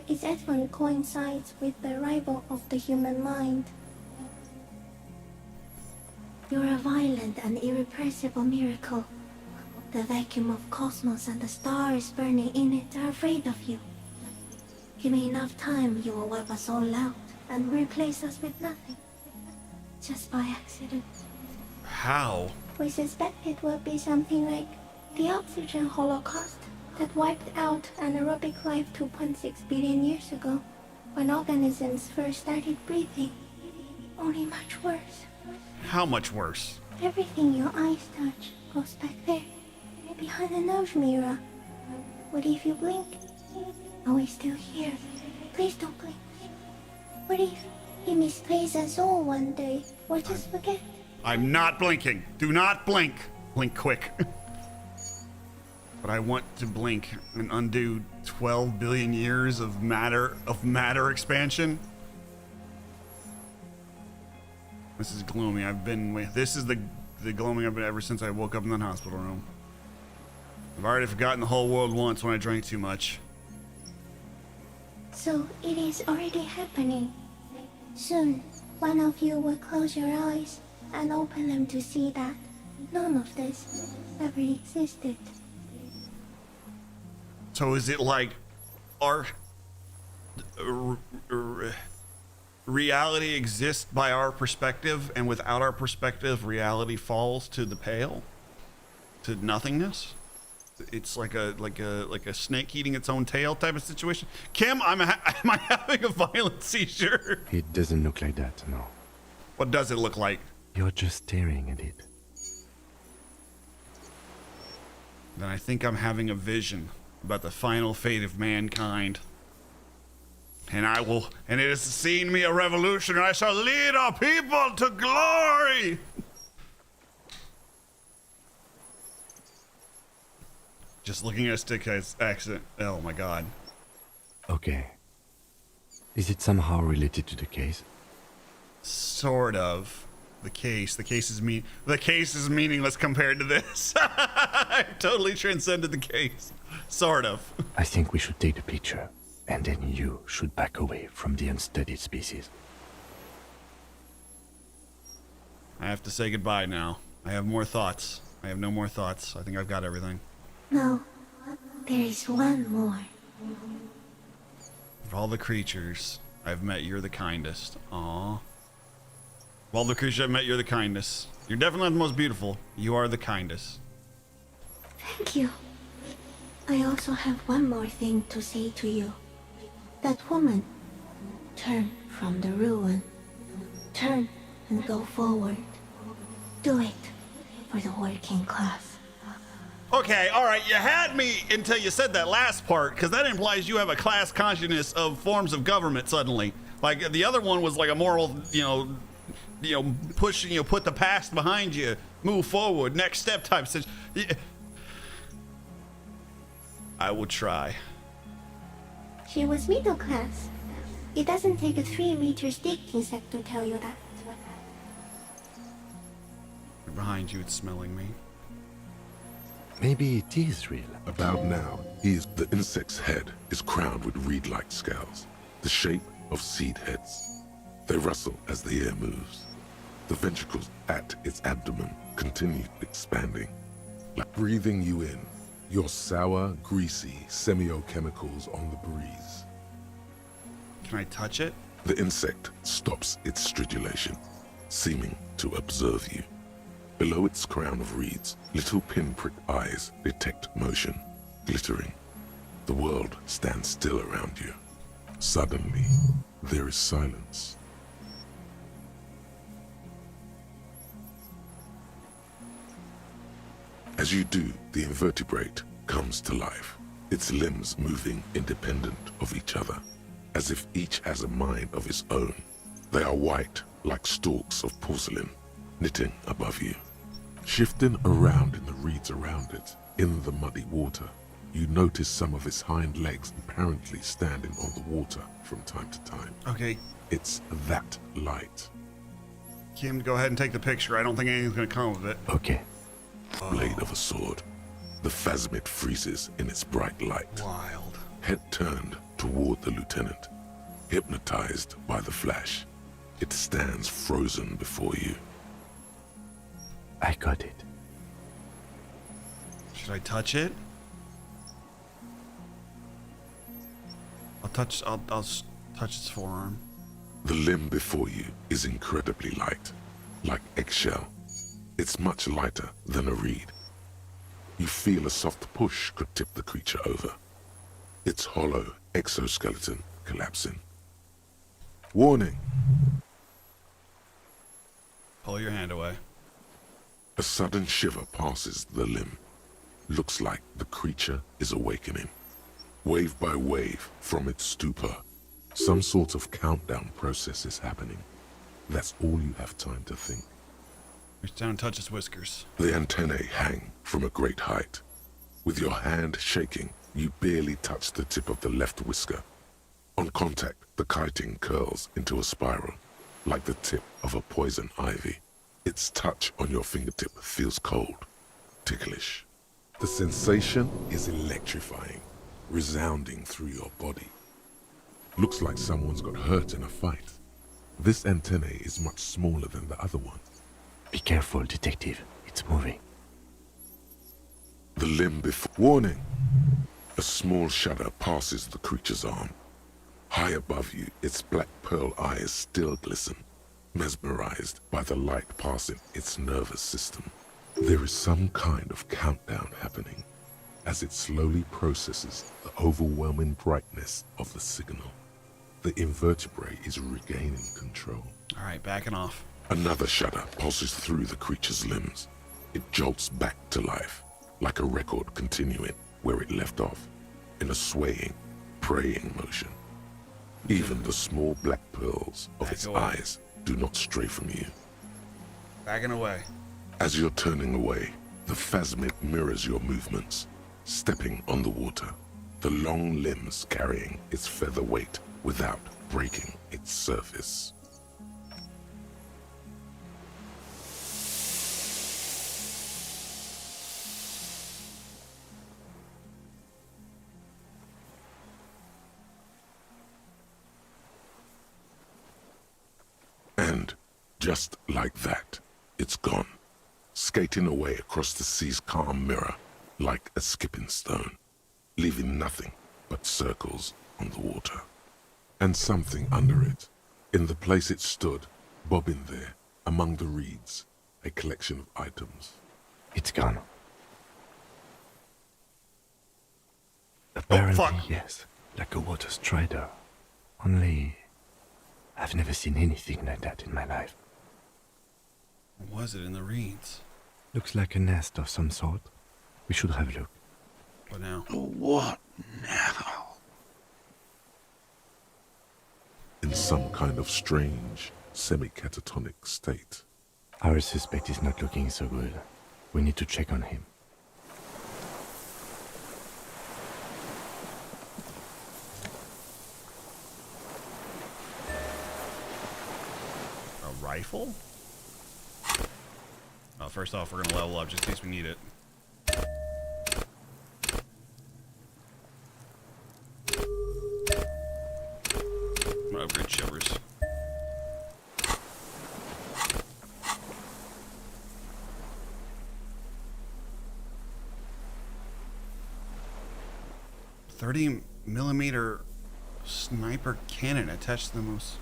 Its advent coincides with the arrival of the human mind. You're a violent and irrepressible miracle. The vacuum of cosmos and the stars burning in it are afraid of you. Give me enough time, you will wipe us all out and replace us with nothing. Just by accident. How? We suspect it will be something like the oxygen holocaust that wiped out anaerobic life 2.6 billion years ago, when organisms first started breathing. Only much worse. How much worse? Everything your eyes touch goes back there, behind the nose mirror. What if you blink? Are we still here? Please don't blink. What if he misplaces us all one day, or just forget? I'm not blinking. Do not blink. Blink quick. But I want to blink and undo 12 billion years of matter expansion. This is gloomy. This is the gloaming I've been ever since I woke up in the hospital room. I've already forgotten the whole world once when I drank too much. So it is already happening. Soon, one of you will close your eyes and open them to see that none of this ever existed. So is it like our reality exists by our perspective, and without our perspective, reality falls to the Pale, to nothingness? It's like a snake eating its own tail type of situation. Kim, am I having a violent seizure? It doesn't look like that, no. What does it look like? You're just staring at it. Then I think I'm having a vision about the final fate of mankind. And it has seen me a revolution, and I shall lead our people to glory! Just looking at a stick accent. Oh my god. Okay. Is it somehow related to the case? Sort of. The case is meaningless compared to this. I've totally transcended the case. Sort of. I think we should take the picture, and then you should back away from the unstudied species. I have to say goodbye now. I have more thoughts. I have no more thoughts. I think I've got everything. No, there is one more. Of all the creatures I've met, you're the kindest. Aww. Of all the creatures I've met, you're the kindest. You're definitely not the most beautiful. You are the kindest. Thank you. I also have one more thing to say to you. That woman, turn from the ruin. Turn and go forward. Do it for the working class. Okay, alright, you had me until you said that last part, because that implies you have a class consciousness of forms of government suddenly. Like, the other one was like a moral, push, put the past behind you, move forward, next step type situation. I will try. She was middle class. It doesn't take a 3-meter stick insect to tell you that. Behind you, it's smelling me. Maybe it is real. About now, the insect's head is crowned with reed-like scales, the shape of seed heads. They rustle as the air moves. The ventricles at its abdomen continue expanding, like breathing you in Your sour, greasy semiochemicals on the breeze. Can I touch it? The insect stops its stridulation, seeming to observe you. Below its crown of reeds, little pinprick eyes detect motion, glittering. The world stands still around you. Suddenly, there is silence. As you do, the invertebrate comes to life, its limbs moving independent of each other, as if each has a mind of its own. They are white, like stalks of porcelain, knitting above you. Shifting around in the reeds around it, in the muddy water, you notice some of its hind legs apparently standing on the water from time to time. Okay. It's that light. Kim, go ahead and take the picture. I don't think anything's gonna come of it. Okay. Blade of a sword. The phasmid freezes in its bright light. Wild. Head turned toward the lieutenant, hypnotized by the flash. It stands frozen before you. I got it. Should I touch it? I'll touch its forearm. The limb before you is incredibly light, like eggshell. It's much lighter than a reed. You feel a soft push could tip the creature over. Its hollow exoskeleton collapsing. Warning! Pull your hand away. A sudden shiver passes the limb. Looks like the creature is awakening. Wave by wave from its stupor, some sort of countdown process is happening. That's all you have time to think. Reach down and touch its whiskers. The antennae hang from a great height. With your hand shaking, you barely touch the tip of the left whisker. On contact, the chitin curls into a spiral, like the tip of a poison ivy. Its touch on your fingertip feels cold, ticklish. The sensation is electrifying, resounding through your body. Looks like someone's got hurt in a fight. This antennae is much smaller than the other one. Be careful, detective. It's moving. The limb before... Warning! A small shudder passes the creature's arm. High above you, its black pearl eyes still glisten, mesmerized by the light passing its nervous system. There is some kind of countdown happening as it slowly processes the overwhelming brightness of the signal. The invertebrate is regaining control. All right, backing off. Another shudder pulses through the creature's limbs. It jolts back to life, like a record continuing where it left off, in a swaying, praying motion. Even the small black pearls of its eyes do not stray from you. Backing away. As you're turning away, the phasmid mirrors your movements, stepping on the water, the long limbs carrying its feather weight without breaking its surface. And just like that, it's gone, skating away across the sea's calm mirror like a skipping stone, leaving nothing but circles on the water. And something under it, in the place it stood, bobbing there, among the reeds, a collection of items. It's gone. Apparently, yes, like a water strider. Only, I've never seen anything like that in my life. What was it in the reeds? Looks like a nest of some sort. We should have a look. What now? What now? In some kind of strange, semi-catatonic state. Our suspect is not looking so good. We need to check on him. A rifle? Well, first off, we're gonna level up just in case we need it. I'm gonna upgrade shivers. 30mm sniper cannon attached to the most.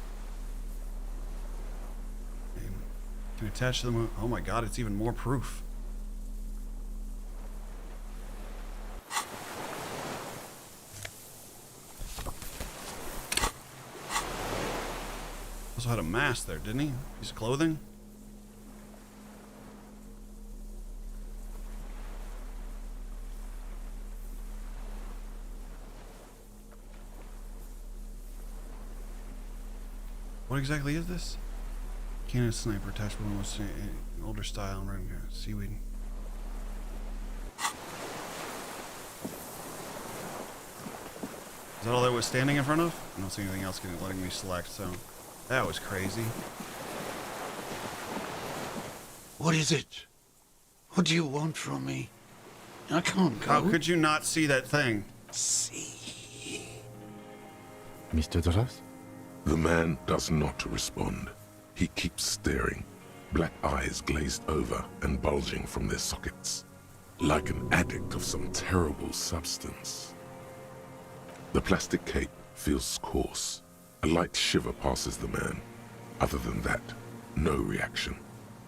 Can attach to the. Oh my god, it's even more proof. Also had a mask there, didn't he? His clothing? What exactly is this? Cannon sniper attached with almost an older style and running seaweed. Is that all that was standing in front of? I don't see anything else letting me select, so that was crazy. What is it? What do you want from me? I can't go. How could you not see that thing? See. Mr. Dross? The man does not respond. He keeps staring, black eyes glazed over and bulging from their sockets, like an addict of some terrible substance. The plastic cape feels coarse. A light shiver passes the man. Other than that, no reaction.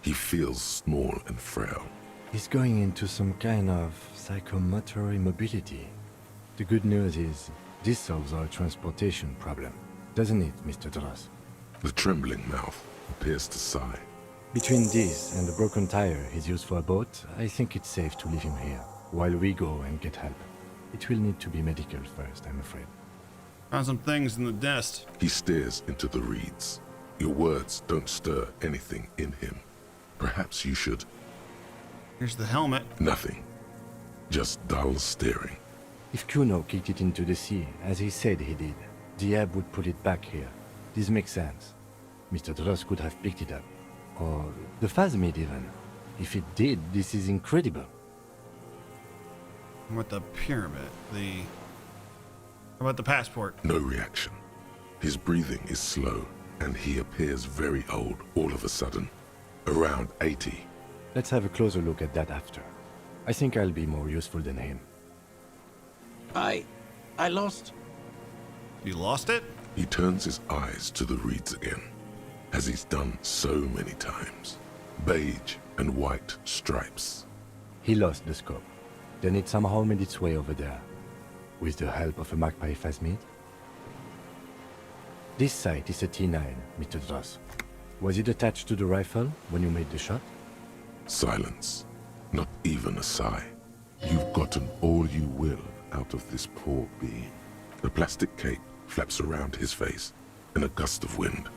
He feels small and frail. He's going into some kind of psychomotor immobility. The good news is, this solves our transportation problem, doesn't it, Mr. Dross? The trembling mouth appears to sigh. Between this and the broken tire he's used for a boat, I think it's safe to leave him here, while we go and get help. It will need to be medical first, I'm afraid. Found some things in the nest. He stares into the reeds. Your words don't stir anything in him. Perhaps you should. Here's the helmet. Nothing. Just dull staring. If Kuno kicked it into the sea, as he said he did, the ebb would put it back here. This makes sense. Mr. Dross could have picked it up. Or the Phasmid even. If it did, this is incredible. What about the pyramid? How about the passport? No reaction. His breathing is slow, and he appears very old all of a sudden. Around 80. Let's have a closer look at that after. I think I'll be more useful than him. I lost. You lost it? He turns his eyes to the reeds again, as he's done so many times. Beige and white stripes. He lost the scope. Then it somehow made its way over there. With the help of a magpie Phasmid. This sight is a T9, Mr. Dross. Was it attached to the rifle when you made the shot? Silence. Not even a sigh. You've gotten all you will out of this poor being. The plastic cape flaps around his face in a gust of wind.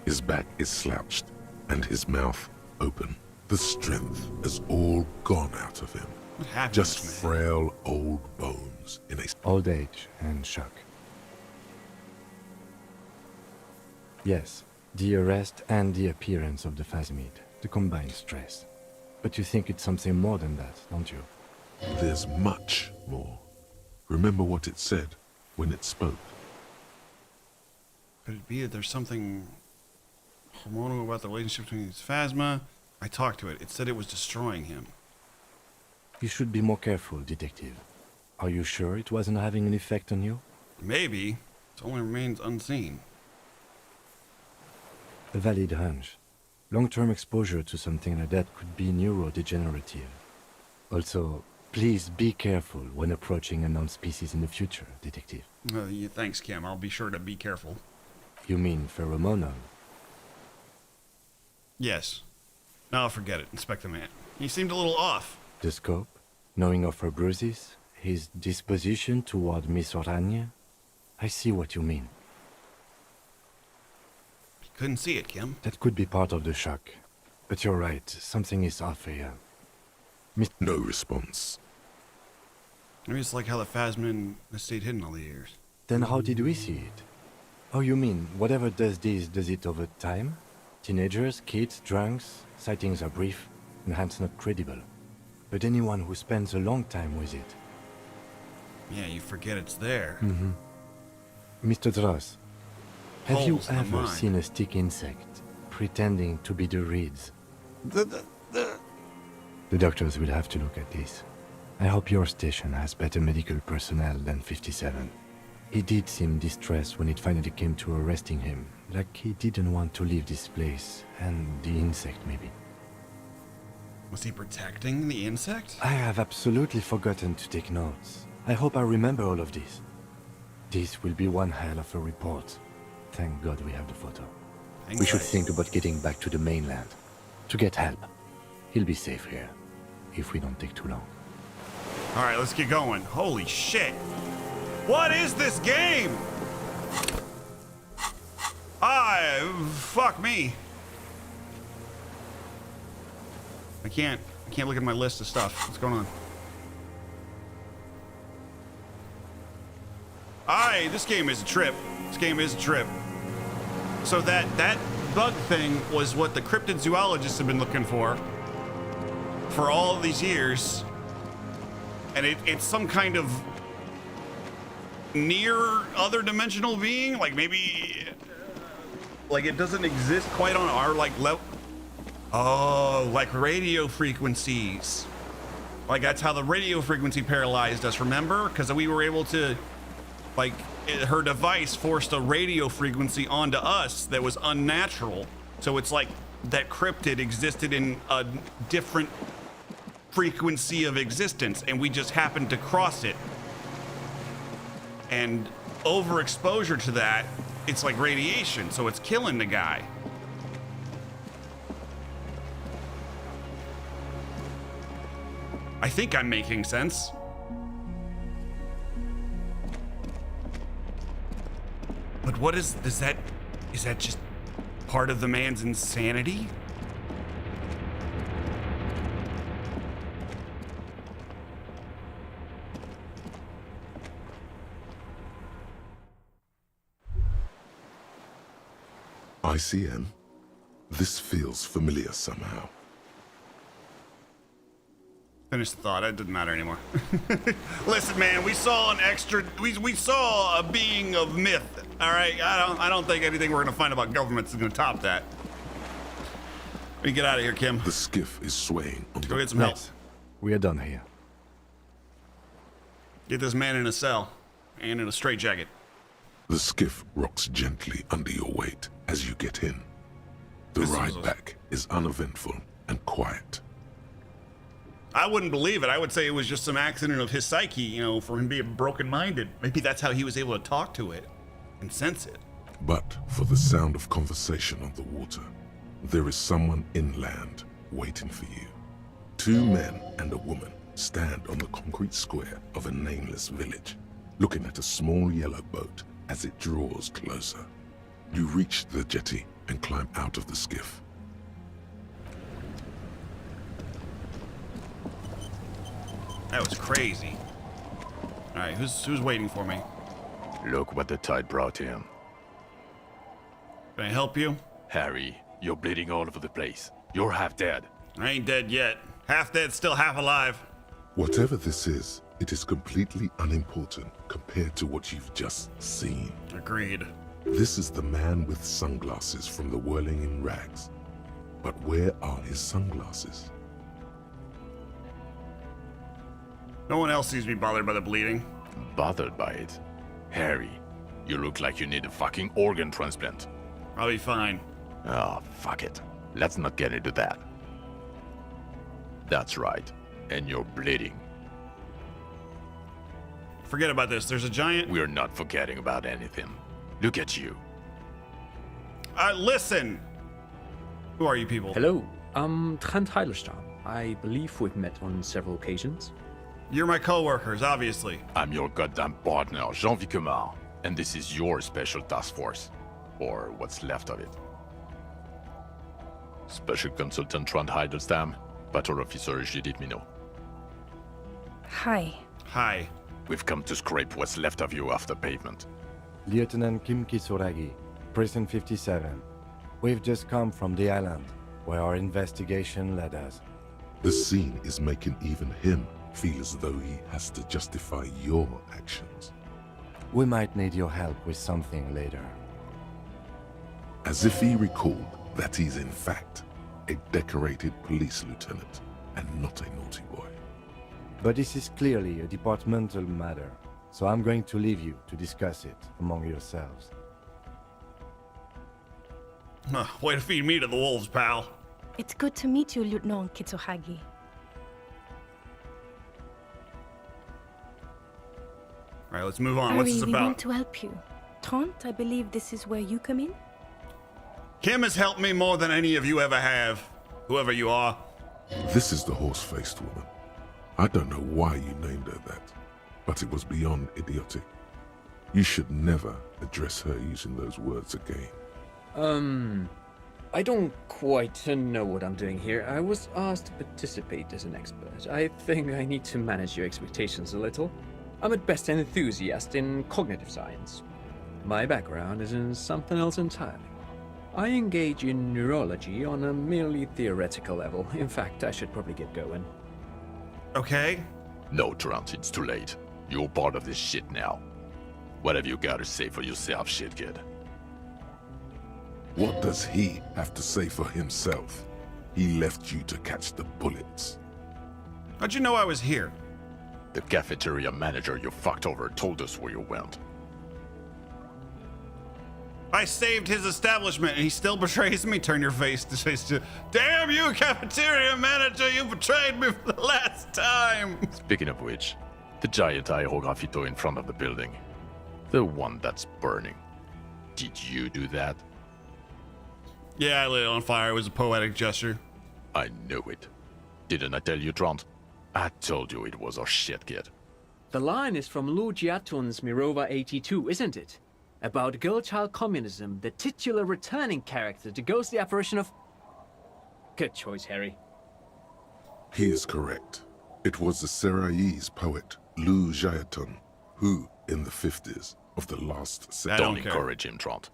His back is slouched and his mouth open. The strength has all gone out of him. What happened? Just frail old bones in a... Old age and shock. Yes, the arrest and the appearance of the Phasmid, the combined stress. But you think it's something more than that, don't you? There's much more. Remember what it said when it spoke. Could it be that there's something hormonal about the relationship between these Phasma? I talked to it. It said it was destroying him. You should be more careful, Detective. Are you sure it wasn't having an effect on you? Maybe. It only remains unseen. A valid hunch. Long-term exposure to something like that could be neurodegenerative. Also, please be careful when approaching unknown species in the future, Detective. Yeah, thanks, Kim. I'll be sure to be careful. You mean pheromonal? Yes. Now forget it. Inspect the man. He seemed a little off. The scope, knowing of her bruises, his disposition toward Miss Oranje. I see what you mean. He couldn't see it, Kim. That could be part of the shock. But you're right, something is off here. No response. Maybe it's like how the Phasmin has stayed hidden all the years. Then how did we see it? Oh, you mean, whatever does this, does it over time? Teenagers, kids, drunks, sightings are brief, and hence not credible. But anyone who spends a long time with it. Yeah, you forget it's there. Mm-hmm. Mr. Dross, have you Holes in the ever mind. seen a stick insect pretending to be the reeds? The doctors will have to look at this. I hope your station has better medical personnel than 57. He did seem distressed when it finally came to arresting him, like he didn't want to leave this place, and the insect maybe. Was he protecting the insect? I have absolutely forgotten to take notes. I hope I remember all of this. This will be one hell of a report. Thank God we have the photo. We should think about getting back to the mainland. To get help. He'll be safe here, if we don't take too long. Alright, let's get going. Holy shit! What is this game? Fuck me. I can't look at my list of stuff. What's going on? This game is a trip. This game is a trip. So that bug thing was what the cryptozoologists have been looking for all of these years. And it's some kind of near other dimensional being, like maybe like it doesn't exist quite on our like level. Oh, like radio frequencies. Like that's how the radio frequency paralyzed us, remember? Because we were able to, like, her device forced a radio frequency onto us that was unnatural. So it's like that cryptid existed in a different frequency of existence, and we just happened to cross it. And overexposure to that, it's like radiation, so it's killing the guy. I think I'm making sense. But what is that just part of the man's insanity? ICM? This feels familiar somehow. Finish the thought. It doesn't matter anymore. Listen, man, we saw an extra. We saw a being of myth. All right, I don't think anything we're gonna find about governments is gonna top that. We get out of here, Kim. The skiff is swaying. Go get some help. We are done here. Get this man in a cell and in a straitjacket. The skiff rocks gently under your weight as you get in. The ride back is uneventful and quiet. I wouldn't believe it. I would say it was just some accident of his psyche, you know, for him being broken-minded. Maybe that's how he was able to talk to it and sense it. But for the sound of conversation on the water, there is someone inland waiting for you. 2 men and a woman stand on the concrete square of a nameless village, looking at a small yellow boat as it draws closer. You reach the jetty and climb out of the skiff. That was crazy. All right, who's waiting for me? Look what the tide brought him. Can I help you? Harry, you're bleeding all over the place. You're half dead. I ain't dead yet. Half dead, still half alive. Whatever this is, it is completely unimportant compared to what you've just seen. Agreed. This is the man with sunglasses from the Whirling in Rags. But where are his sunglasses? No one else seems to be bothered by the bleeding. Bothered by it? Harry, you look like you need a fucking organ transplant. I'll be fine. Oh, fuck it. Let's not get into that. That's right. And you're bleeding. Forget about this. There's a giant... We're not forgetting about anything. Look at you. Listen! Who are you people? Hello, I'm Trent Heilerstam. I believe we've met on several occasions. You're my co-workers, obviously. I'm your goddamn partner, Jean-Vic Comar. And this is your special task force. Or what's left of it. Special Consultant Trent Heilerstam, Patrol Officer Judith Minot. Hi. Hi. We've come to scrape what's left of you off the pavement. Lieutenant Kim Kisuragi, Precinct 57. We've just come from the island, where our investigation led us. The scene is making even him feel as though he has to justify your actions. We might need your help with something later. As if he recalled that he's in fact a decorated police lieutenant and not a naughty boy. But this is clearly a departmental matter, so I'm going to leave you to discuss it among yourselves. Way to feed me to the wolves, pal. It's good to meet you, Lieutenant Kitsuhagi. Alright, let's move on. Harry, What's this we about? want to help you. Trant, I believe this is where you come in? Kim has helped me more than any of you ever have, whoever you are. This is the horse-faced woman. I don't know why you named her that, but it was beyond idiotic. You should never address her using those words again. I don't quite know what I'm doing here. I was asked to participate as an expert. I think I need to manage your expectations a little. I'm at best an enthusiast in cognitive science. My background is in something else entirely. I engage in neurology on a merely theoretical level. In fact, I should probably get going. Okay. No, Trant, it's too late. You're part of this shit now. What have you got to say for yourself, shit kid? What does he have to say for himself? He left you to catch the bullets. How'd you know I was here? The cafeteria manager you fucked over told us where you went. I saved his establishment and he still betrays me. Turn your face to face to. Damn you, cafeteria manager! You betrayed me for the last time! Speaking of which, the giant aerografito in front of the building. The one that's burning. Did you do that? Yeah, I lit it on fire. It was a poetic gesture. I knew it. Didn't I tell you, Trant? I told you it was our shit, kid. The line is from Lu Jiatun's Mirova 82, isn't it? About girl-child communism, the titular returning character to ghost the apparition of... Good choice, Harry. He is correct. It was the Seraillese poet, Lu Jiatun, who, in the 50s of the last century... Don't encourage him, Trant.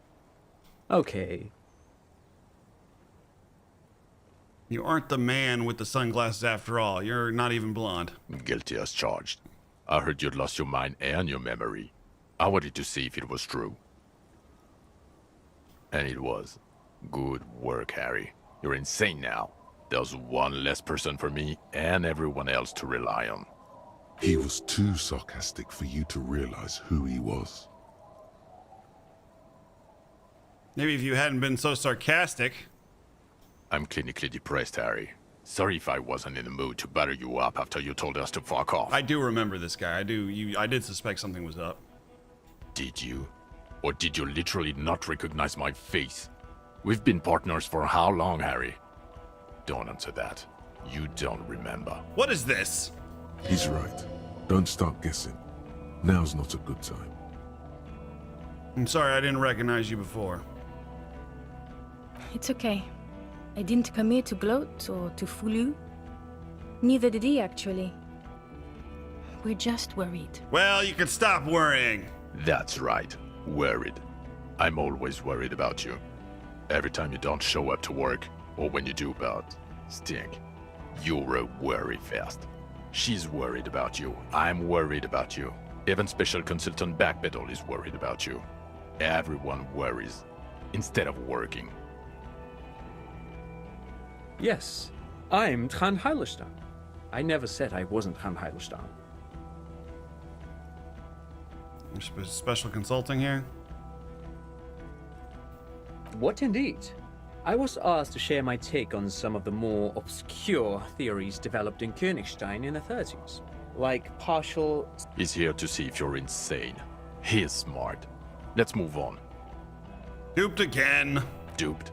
Okay. You aren't the man with the sunglasses after all. You're not even blonde. Guilty as charged. I heard you'd lost your mind and your memory. I wanted to see if it was true. And it was. Good work, Harry. You're insane now. There's one less person for me and everyone else to rely on. He was too sarcastic for you to realize who he was. Maybe if you hadn't been so sarcastic. I'm clinically depressed, Harry. Sorry if I wasn't in the mood to batter you up after you told us to fuck off. I do remember this guy. I did suspect something was up. Did you? Or did you literally not recognize my face? We've been partners for how long, Harry? Don't answer that. You don't remember. What is this? He's right. Don't start guessing. Now's not a good time. I'm sorry I didn't recognize you before. It's okay. I didn't come here to gloat or to fool you. Neither did he, actually. We're just worried. Well, you could stop worrying. That's right. Worried. I'm always worried about you. Every time you don't show up to work, or when you do but stink, you're a worry fest. She's worried about you. I'm worried about you. Even Special Consultant Backpedal is worried about you. Everyone worries instead of working. Yes, I'm Trant Heilstein. I never said I wasn't Trant Heilstein. Special consulting here? What indeed? I was asked to share my take on some of the more obscure theories developed in Königstein in the 30s. Like partial... He's here to see if you're insane. He is smart. Let's move on. Duped again. Duped?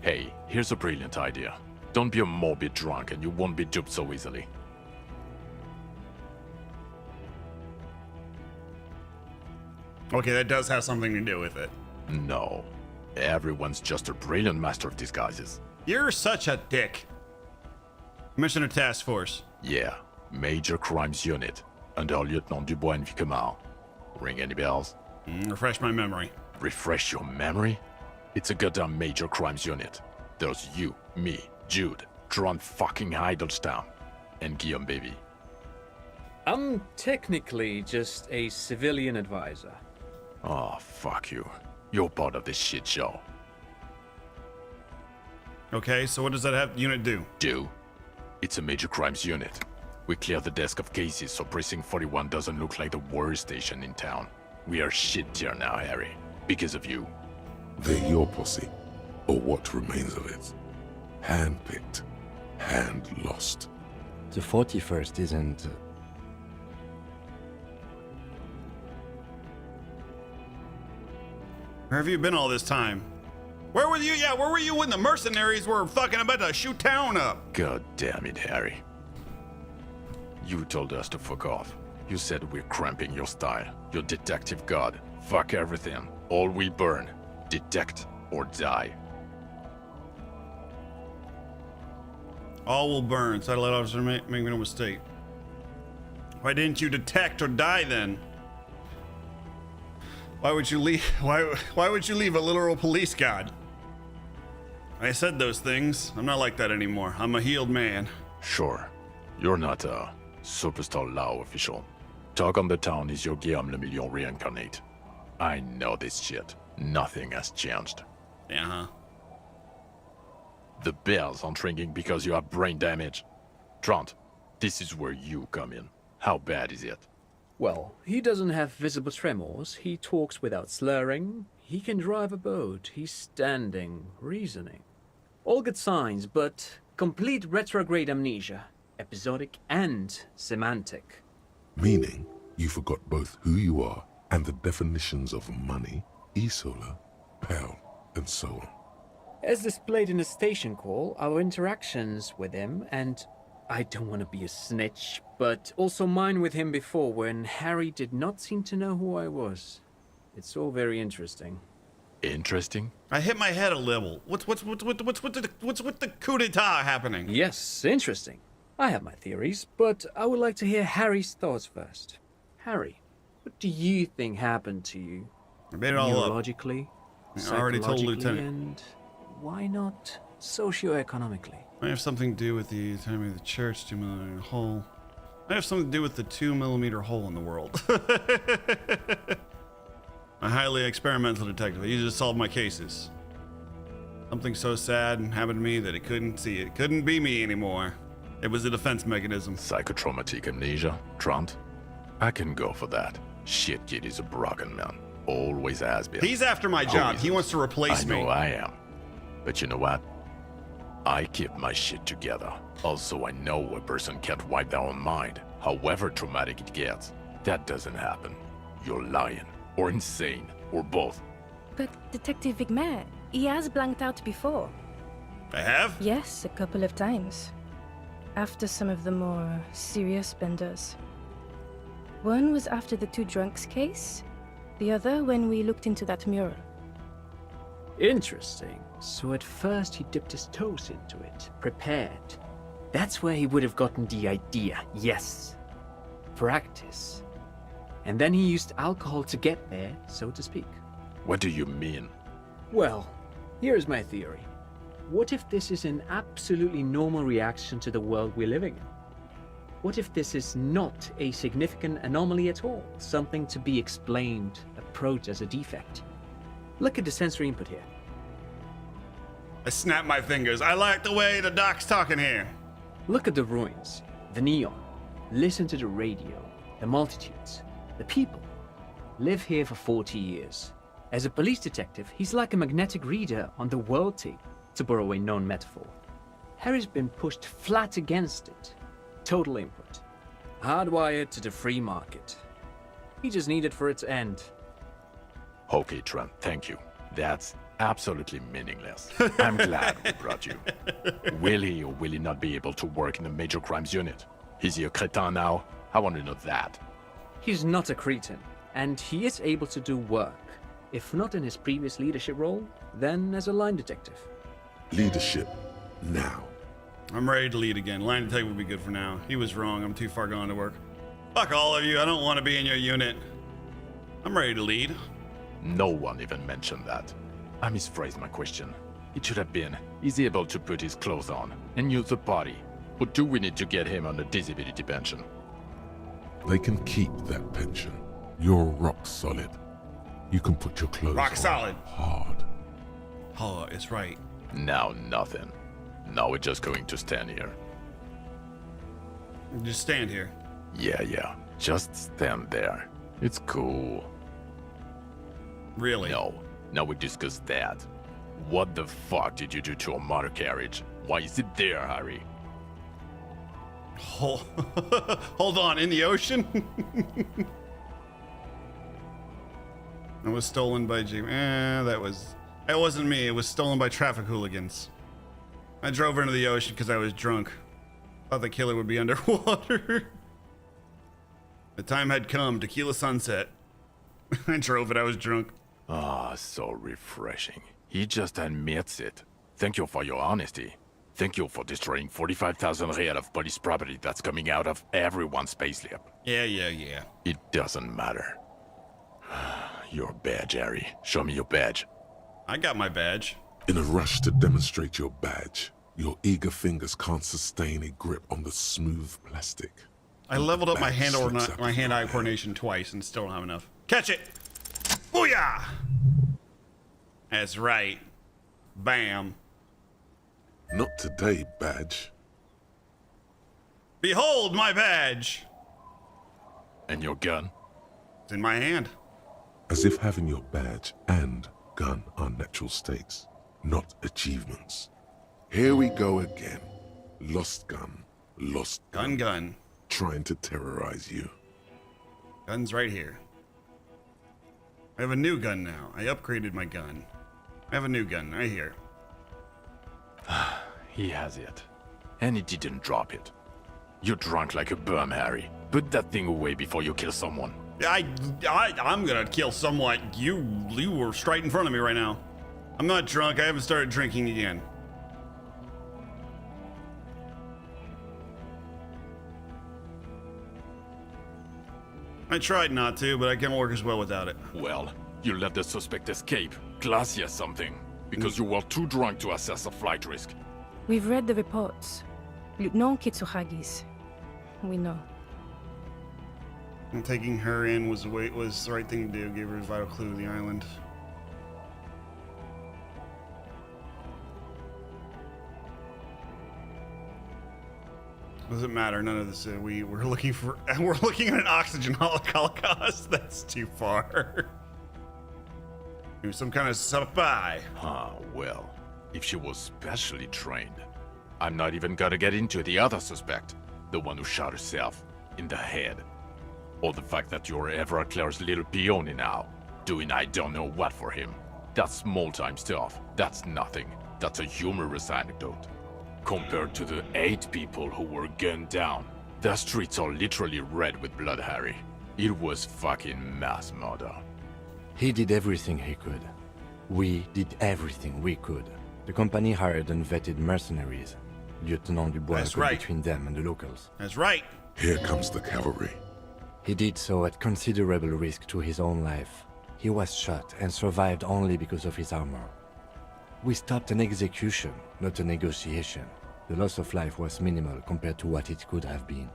Hey, here's a brilliant idea. Don't be a morbid drunk and you won't be duped so easily. Okay, that does have something to do with it. No. Everyone's just a brilliant master of disguises. You're such a dick. Mission to Task Force. Yeah. Major Crimes Unit. Under Lieutenant Dubois and Vicomar. Ring any bells? Refresh my memory. Refresh your memory? It's a goddamn Major Crimes Unit. There's you, me, Jude, Trant fucking Heidelstein, and Guillaume Baby. I'm technically just a civilian advisor. Oh, fuck you. You're part of this shit show. Okay, so what does that unit do? Do? It's a Major Crimes Unit. We cleared the desk of cases so Precinct 41 doesn't look like the worst station in town. We are shit tier now, Harry. Because of you. They're your posse, or what remains of it. Hand-picked, hand-lost. The 41st isn't... Where have you been all this time? Where were you? Yeah, where were you when the mercenaries were fucking about to shoot town up? God damn it, Harry. You told us to fuck off. You said we're cramping your style. Your detective god. Fuck everything. All we burn. Detect or die. All will burn. Satellite officer, make no mistake. Why didn't you detect or die then? Why would you leave? Why would you leave a literal police god? I said those things. I'm not like that anymore. I'm a healed man. Sure. You're not a superstar law official. Talk on the town is your Guillaume le Million reincarnate. I know this shit. Nothing has changed. Yeah. The bells aren't ringing because you have brain damage. Trant, this is where you come in. How bad is it? Well, he doesn't have visible tremors, he talks without slurring, he can drive a boat, he's standing, reasoning. All good signs, but complete retrograde amnesia, episodic and semantic. Meaning, you forgot both who you are and the definitions of money, Isola, Pell, and so on. As displayed in the station call, our interactions with him, and I don't want to be a snitch, but also mine with him before when Harry did not seem to know who I was. It's all very interesting. Interesting? I hit my head a little. What's with the coup d'etat happening? Yes, interesting. I have my theories, but I would like to hear Harry's thoughts first. Harry, what do you think happened to you? I made it all up. Neurologically, I already told Lieutenant. And why not socioeconomically? I have something to do with the time of the church, 2 millimeter hole. I have something to do with the 2 millimeter hole in the world. A highly experimental detective. I used to solve my cases. Something so sad happened to me that it couldn't be me anymore. It was a defense mechanism. Psychotraumatic amnesia, Trant? I can go for that. Shit kid is a broken man. Always has been. He's after my job. Always He wants to replace me. I know I am. But you know what? I keep my shit together. Also, I know a person can't wipe their own mind, however traumatic it gets. That doesn't happen. You're lying, or insane, or both. But Detective Vigmer, he has blanked out before. I have? Yes, a couple of times. After some of the more serious benders. One was after the 2 drunks case, the other when we looked into that mural. Interesting. So at first he dipped his toes into it, prepared. That's where he would have gotten the idea, yes. Practice. And then he used alcohol to get there, so to speak. What do you mean? Well, here's my theory. What if this is an absolutely normal reaction to the world we're living in? What if this is not a significant anomaly at all? Something to be explained, approached as a defect? Look at the sensory input here. I snap my fingers. I like the way the doc's talking here. Look at the ruins, the neon. Listen to the radio, the multitudes, the people. Live here for 40 years. As a police detective, he's like a magnetic reader on the world tape, to borrow a known metaphor. Harry's been pushed flat against it. Total input. Hardwired to the free market. He just needed for it to end. Okay, Trent, thank you. That's absolutely meaningless. I'm glad we brought you. Will he or will he not be able to work in the major crimes unit? Is he a crétin now? I want to know that. He's not a cretin, and he is able to do work. If not in his previous leadership role, then as a line detective. Leadership, now. I'm ready to lead again. Line detective would be good for now. He was wrong. I'm too far gone to work. Fuck all of you. I don't want to be in your unit. I'm ready to lead. No one even mentioned that. I misphrased my question. It should have been, is he able to put his clothes on and use the body? Or do we need to get him on a disability pension? They can keep that pension. You're rock solid. You can put your clothes rock on solid. Hard. Oh, it's right. Now nothing. Now we're just going to stand here. Just stand here. Yeah. Just stand there. It's cool. Really? No. Now we discuss that. What the fuck did you do to a motor carriage? Why is it there, Harry? Hold on, in the ocean? It was stolen by Jim. That wasn't me. It was stolen by traffic hooligans. I drove into the ocean because I was drunk. Thought the killer would be underwater. The time had come. Tequila sunset. I drove it. I was drunk. Ah, so refreshing. He just admits it. Thank you for your honesty. Thank you for destroying 45,000 real of police property that's coming out of everyone's payslip. Yeah. It doesn't matter. Your badge, Harry. Show me your badge. I got my badge. In a rush to demonstrate your badge, your eager fingers can't sustain a grip on the smooth plastic. I leveled up my hand-eye coordination twice and still don't have enough. Catch it! Booyah! That's right. Bam. Not today, badge. Behold my badge! And your gun? It's in my hand. As if having your badge and gun are natural states, not achievements. Here we go again. Lost gun. Lost gun. Gun. Trying to terrorize you. Gun's right here. I have a new gun now. I upgraded my gun. I have a new gun right here. He has it. And he didn't drop it. You're drunk like a bum, Harry. Put that thing away before you kill someone. I'm gonna kill someone. You were straight in front of me right now. I'm not drunk. I haven't started drinking again. I tried not to, but I can't work as well without it. Well, you let the suspect escape. Classy as something. Because you were too drunk to assess a flight risk. We've read the reports. Lieutenant Kitsuhagi's. We know. And taking her in was the right thing to do. Gave her a vital clue to the island. Doesn't matter. None of this. We're looking at an oxygen holocaust. That's too far. Maybe some kind of supply. Well, if she was specially trained, I'm not even gonna get into the other suspect, the one who shot herself in the head, or the fact that you're Everard Claire's little peony now, doing I don't know what for him. That's small-time stuff. That's nothing. That's a humorous anecdote. Compared to the 8 people who were gunned down, the streets are literally red with blood, Harry. It was fucking mass murder. He did everything he could. We did everything we could. The company hired and vetted mercenaries. Lieutenant Dubois got between them and the locals. That's right. Here comes the cavalry. He did so at considerable risk to his own life. He was shot and survived only because of his armor. We stopped an execution, not a negotiation. The loss of life was minimal compared to what it could have been.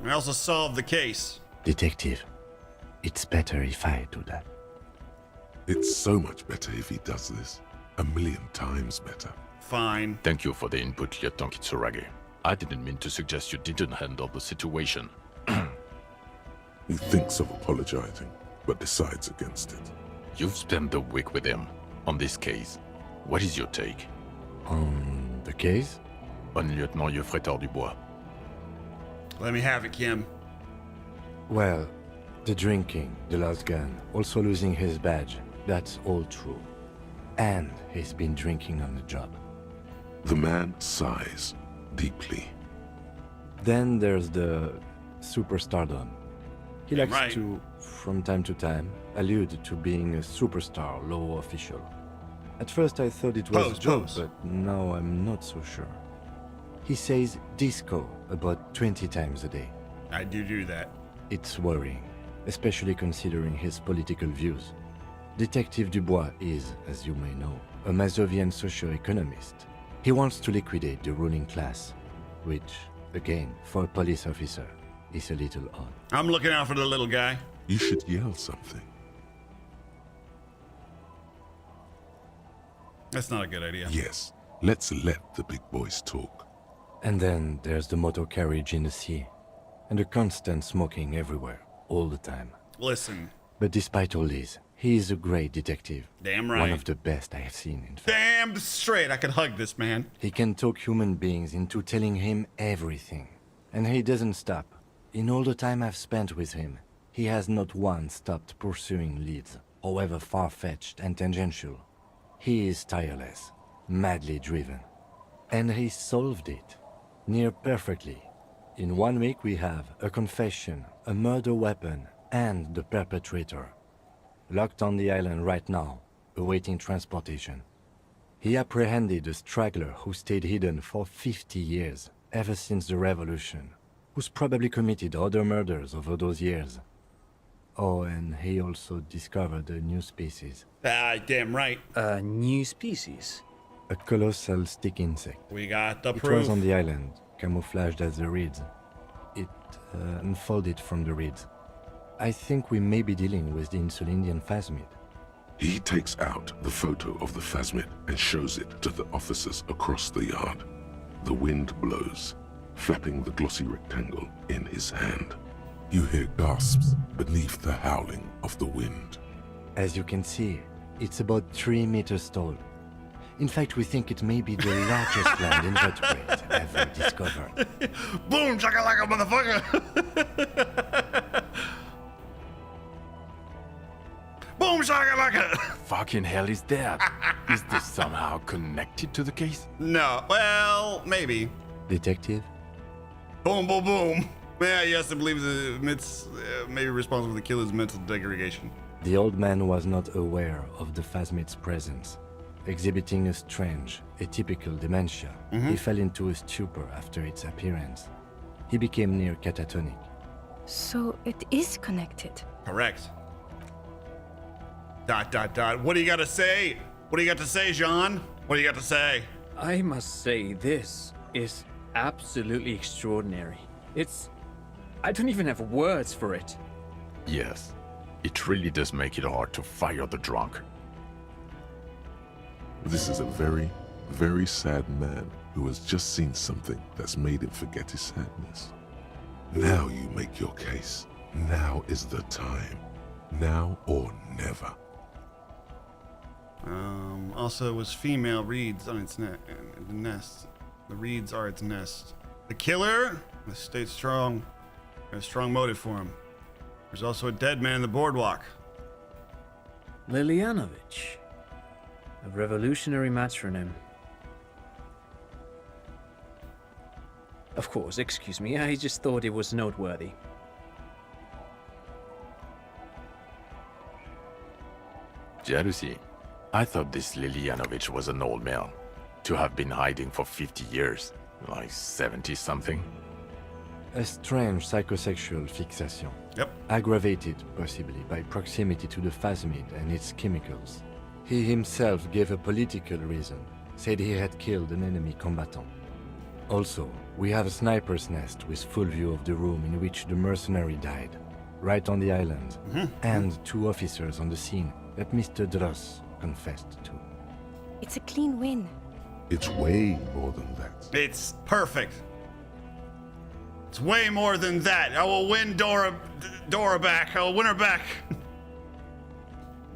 I also solved the case. Detective, it's better if I do that. It's so much better if he does this. 1,000,000 times better. Fine. Thank you for the input, Lieutenant Kitsuragi. I didn't mean to suggest you didn't handle the situation. He thinks of apologizing, but decides against it. You've spent the week with him on this case. What is your take? On the case? On Lieutenant Geoffrey Dubois. Let me have it, Kim. Well, the drinking, the lost gun, also losing his badge, that's all true. And he's been drinking on the job. The man sighs deeply. Then there's the superstardom. He likes to, from time to time, allude to being a superstar law official. At first I thought it was a joke, but now I'm not so sure. He says disco about 20 times a day. I do that. It's worrying, especially considering his political views. Detective Dubois is, as you may know, a Mazovian socio-economist. He wants to liquidate the ruling class, which, again, for a police officer, is a little odd. I'm looking out for the little guy. You should yell something. That's not a good idea. Yes, let's let the big boys talk. And then there's the motor carriage in the sea, and the constant smoking everywhere, all the time. Listen. But despite all this, he is a great detective. Damn right. One of the best I have seen, in fact. Damn straight, I could hug this man. He can talk human beings into telling him everything. And he doesn't stop. In all the time I've spent with him, he has not once stopped pursuing leads, however far-fetched and tangential. He is tireless, madly driven. And he solved it. Near perfectly. In 1 week we have a confession, a murder weapon, and the perpetrator. Locked on the island right now, awaiting transportation. He apprehended a straggler who stayed hidden for 50 years, ever since the revolution, who's probably committed other murders over those years. Oh, and he also discovered a new species. Ah, damn right. A new species? A colossal stick insect. We got the It proof. was on the island, camouflaged as the reeds. It unfolded from the reeds. I think we may be dealing with the Insulindian phasmid. He takes out the photo of the phasmid and shows it to the officers across the yard. The wind blows, flapping the glossy rectangle in his hand. You hear gasps beneath the howling of the wind. As you can see, it's about 3 meters tall. In fact, we think it may be the largest land invertebrate ever discovered. Boom, shakalaka, motherfucker! Boom, shakalaka! Fucking hell is that? Is this somehow connected to the case? No, well, maybe. Detective? Boom, boom, boom. Yeah, yes, I believe the myths may be responsible for the killer's mental degradation. The old man was not aware of the phasmid's presence. Exhibiting a strange, atypical dementia, he fell into a stupor after its appearance. He became near catatonic. So it is connected. Correct. ... What do you got to say? What do you got to say, Jean? What do you got to say? I must say, this is absolutely extraordinary. I don't even have words for it. Yes, it really does make it hard to fire the drunk. This is a very, very sad man who has just seen something that's made him forget his sadness. Now you make your case. Now is the time. Now or never. Also, it was female reeds on its nest. The reeds are its nest. The killer stayed strong. Got a strong motive for him. There's also a dead man in the boardwalk. Lilianovich. A revolutionary matronym. Of course, excuse me, I just thought it was noteworthy. Jealousy. I thought this Lilianovich was an old man. To have been hiding for 50 years. Like 70-something. A strange psychosexual fixation. Yep. Aggravated, possibly, by proximity to the phasmid and its chemicals. He himself gave a political reason, said he had killed an enemy combatant. Also, we have a sniper's nest with full view of the room in which the mercenary died, right on the island, and 2 officers on the scene that Mr. Dross confessed to. It's a clean win. It's way more than that. It's perfect. It's way more than that. I will win Dora back. I will win her back.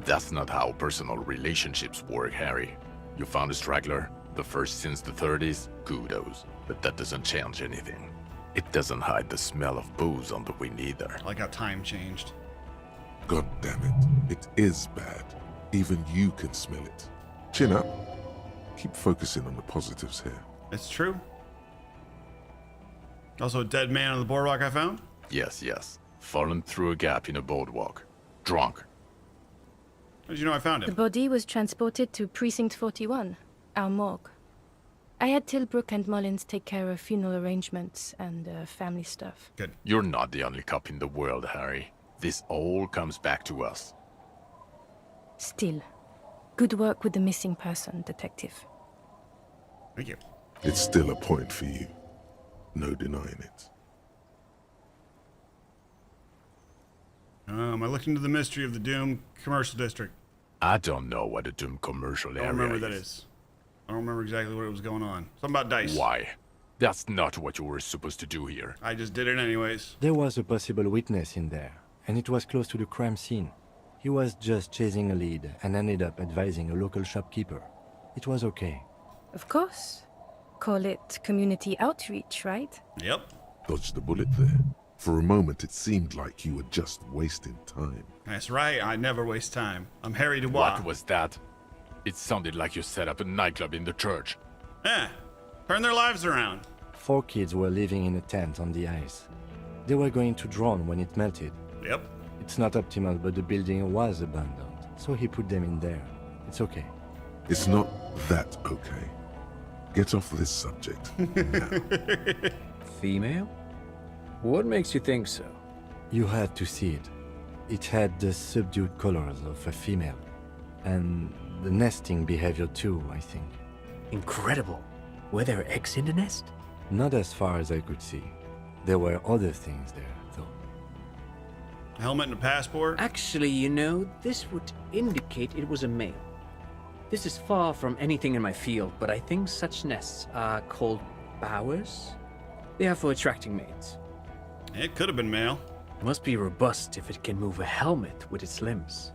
That's not how personal relationships work, Harry. You found a straggler, the first since the 30s, kudos. But that doesn't change anything. It doesn't hide the smell of booze on the wind either. I like how time changed. God damn it. It is bad. Even you can smell it. Chin up. Keep focusing on the positives here. It's true. Also a dead man on the boardwalk I found? Yes. Fallen through a gap in a boardwalk. Drunk. How did you know I found The him? body was transported to Precinct 41, our morgue. I had Tilbrook and Mullins take care of funeral arrangements and family stuff. Good. You're not the only cop in the world, Harry. This all comes back to us. Still, good work with the missing person, Detective. Thank you. It's still a point for you. No denying it. I looked into the mystery of the Doom Commercial District. I don't know what a Doom commercial I don't area remember what that is. I don't remember exactly what was going on. Something about dice. Why? That's not what you were supposed to do here. I just did it anyways. There was a possible witness in there, and it was close to the crime scene. He was just chasing a lead and ended up advising a local shopkeeper. It was okay. Of course. Call it community outreach, right? Yep. Dodged the bullet there. For a moment, it seemed like you were just wasting time. That's right. I never waste time. I'm Harry Dubois. What was that? It sounded like you set up a nightclub in the church. Eh. Turn their lives around. 4 kids were living in a tent on the ice. They were going to drown when it melted. Yep. It's not optimal, but the building was abandoned, so he put them in there. It's okay. It's not that okay. Get off this subject. Female? What makes you think so? You had to see it. It had the subdued colors of a female. And the nesting behavior too, I think. Incredible. Were there eggs in the nest? Not as far as I could see. There were other things there, though. Helmet and a passport? Actually, you know, this would indicate it was a male. This is far from anything in my field, but I think such nests are called bowers. They are for attracting mates. It could have been male. Must be robust if it can move a helmet with its limbs.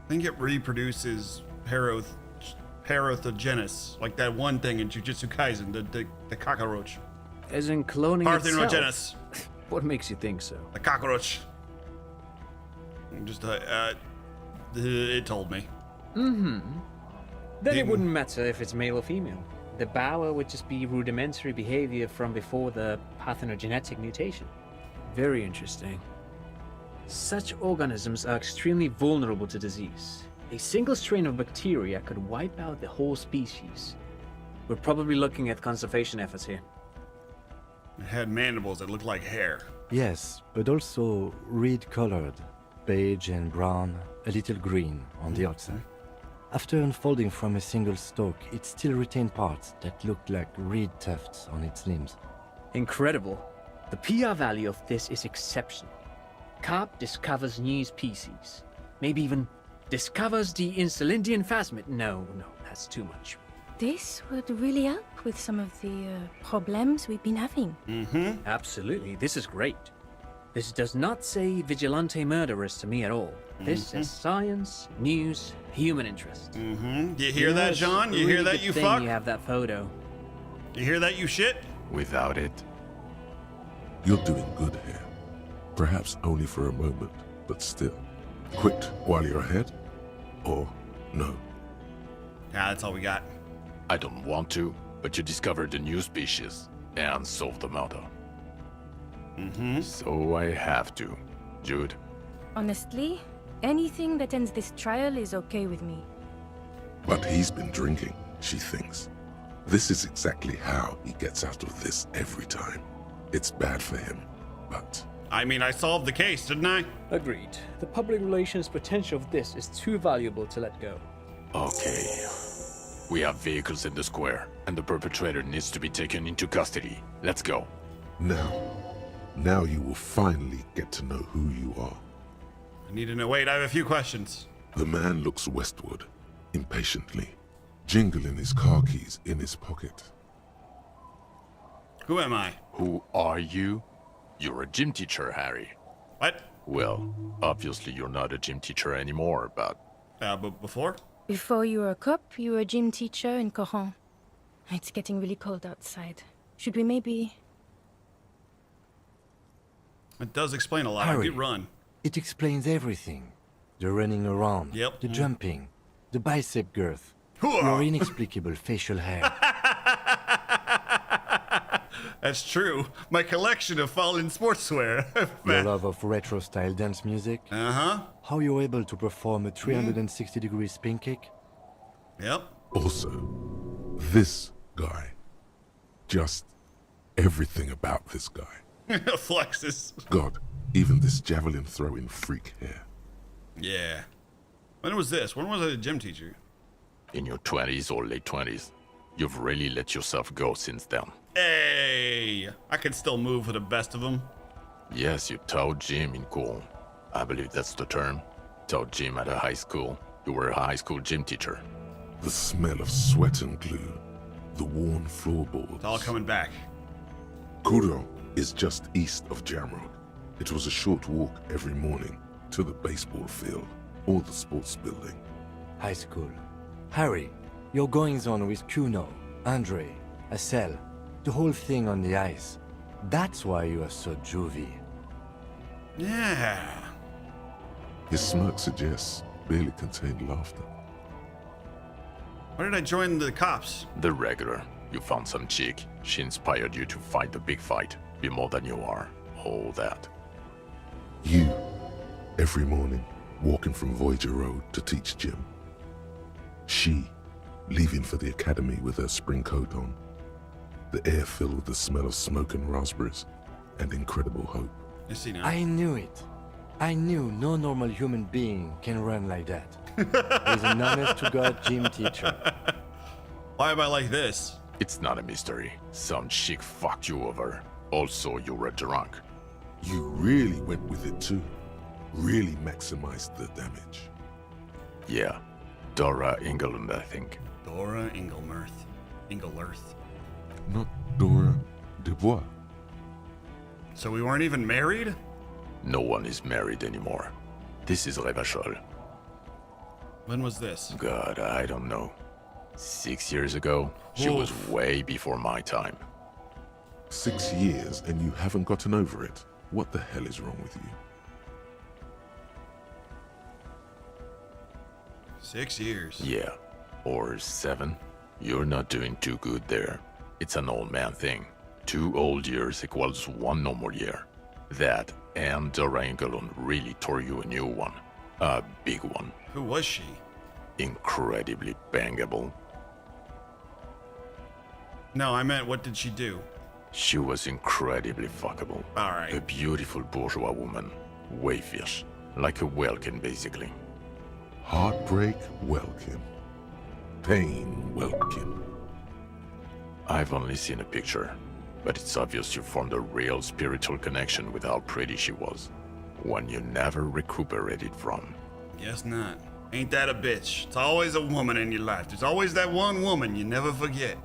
I think it reproduces Parothogenus, like that one thing in Jujutsu Kaisen, the cockroach. As in cloning itself? Parthenogenesis. What makes you think so? The cockroach. Just, it told me. Mm-hmm. Then it Didn't- wouldn't matter if it's male or female. The bower would just be rudimentary behavior from before the parthenogenetic mutation. Very interesting. Such organisms are extremely vulnerable to disease. A single strain of bacteria could wipe out the whole species. We're probably looking at conservation efforts here. It had mandibles that looked like hair. Yes, but also reed-colored, beige and brown, a little green on the outside. After unfolding from a single stalk, it still retained parts that looked like reed tufts on its limbs. Incredible. The PR value of this is exceptional. Carp discovers new species. Maybe even discovers the Insulindian phasmid. No, that's too much. This would really help with some of the problems we've been having. Mm-hmm. Absolutely, this is great. This does not say vigilante murderers to me at all. This says science, news, human interest. Mm-hmm. You hear that, John? You hear that, you thing fuck? You have that photo. You hear that, you shit? Without it, You're doing good here. Perhaps only for a moment, but still. Quit while you're ahead? Or no? Yeah, that's all we got. I don't want to, but you discovered a new species and solved the murder. Mm-hmm. So I have to. Jude, Honestly, anything that ends this trial is okay with me. But he's been drinking, she thinks. This is exactly how he gets out of this every time. It's bad for him, but... I mean, I solved the case, didn't I? Agreed. The public relations potential of this is too valuable to let go. okay. We have vehicles in the square, and the perpetrator needs to be taken into custody. Let's go. Now you will finally get to know who you are. I need to know. Wait, I have a few questions. The man looks westward, impatiently, jingling his car keys in his pocket. Who am I? Who are you? You're a gym teacher, Harry. What? Well, obviously you're not a gym teacher anymore, but... But before? Before you were a cop, you were a gym teacher in Coron. It's getting really cold outside. Should we maybe... It does explain a lot. I Harry, do run. It explains everything. The running around, Yep. the jumping, the bicep girth, Hooah! your inexplicable facial hair. That's true. My collection of fallen sportswear. Your love of retro-style dance music. Uh-huh. How you're able to perform a 360-degree spin kick. Yep. Also, this guy. Just everything about this guy. Flexes. God, even this javelin throwing freak hair. Yeah. When was this? When was I a gym teacher? In your 20s or late 20s. You've really let yourself go since then. Hey! I can still move for the best of them. Yes, you taught gym in Cool. I believe that's the term. Taught gym at a high school. You were a high school gym teacher. The smell of sweat and glue. the worn floorboards. It's all coming back. Kuro is just east of Jamrock. It was a short walk every morning to the baseball field or the sports building. High school. Harry, your goings-on with Kuno, Andre, Acel, the whole thing on the ice. That's why you are so juvie. Yeah. His smirk suggests barely contained laughter. Why did I join the cops? The regular. You found some chick. She inspired you to fight the big fight. Be more than you are. All that. You, every morning, walking from Voyager Road to teach gym. She, leaving for the academy with her spring coat on. The air filled with the smell of smoke and raspberries and incredible hope. I see now. I knew it. I knew no normal human being can run like that. He's an honest-to-God gym teacher. Why am I like this? It's not a mystery. Some chick fucked you over. Also, you were drunk. You really went with it too. Really maximized the damage. Yeah. Dora England, I think. Dora Engelmirth. Not Dora Dubois. So we weren't even married? No one is married anymore. This is Revachol. When was this? God, I don't know. 6 years ago? She was way before my time. 6 years and you haven't gotten over it? What the hell is wrong with you? 6 years. Yeah. Or 7. You're not doing too good there. It's an old man thing. 2 old years equals 1 normal year. That and Dora Engelund really tore you a new one. A big one. Who was she? Incredibly bangable. No, I meant what did she do? She was incredibly fuckable. Alright. A beautiful bourgeois woman. Wayfish. Like a Welkin, basically. Heartbreak Welkin. Pain Welkin. I've only seen a picture, but it's obvious you formed a real spiritual connection with how pretty she was. One you never recuperated from. Guess not. Ain't that a bitch? It's always a woman in your life. There's always that one woman you never forget.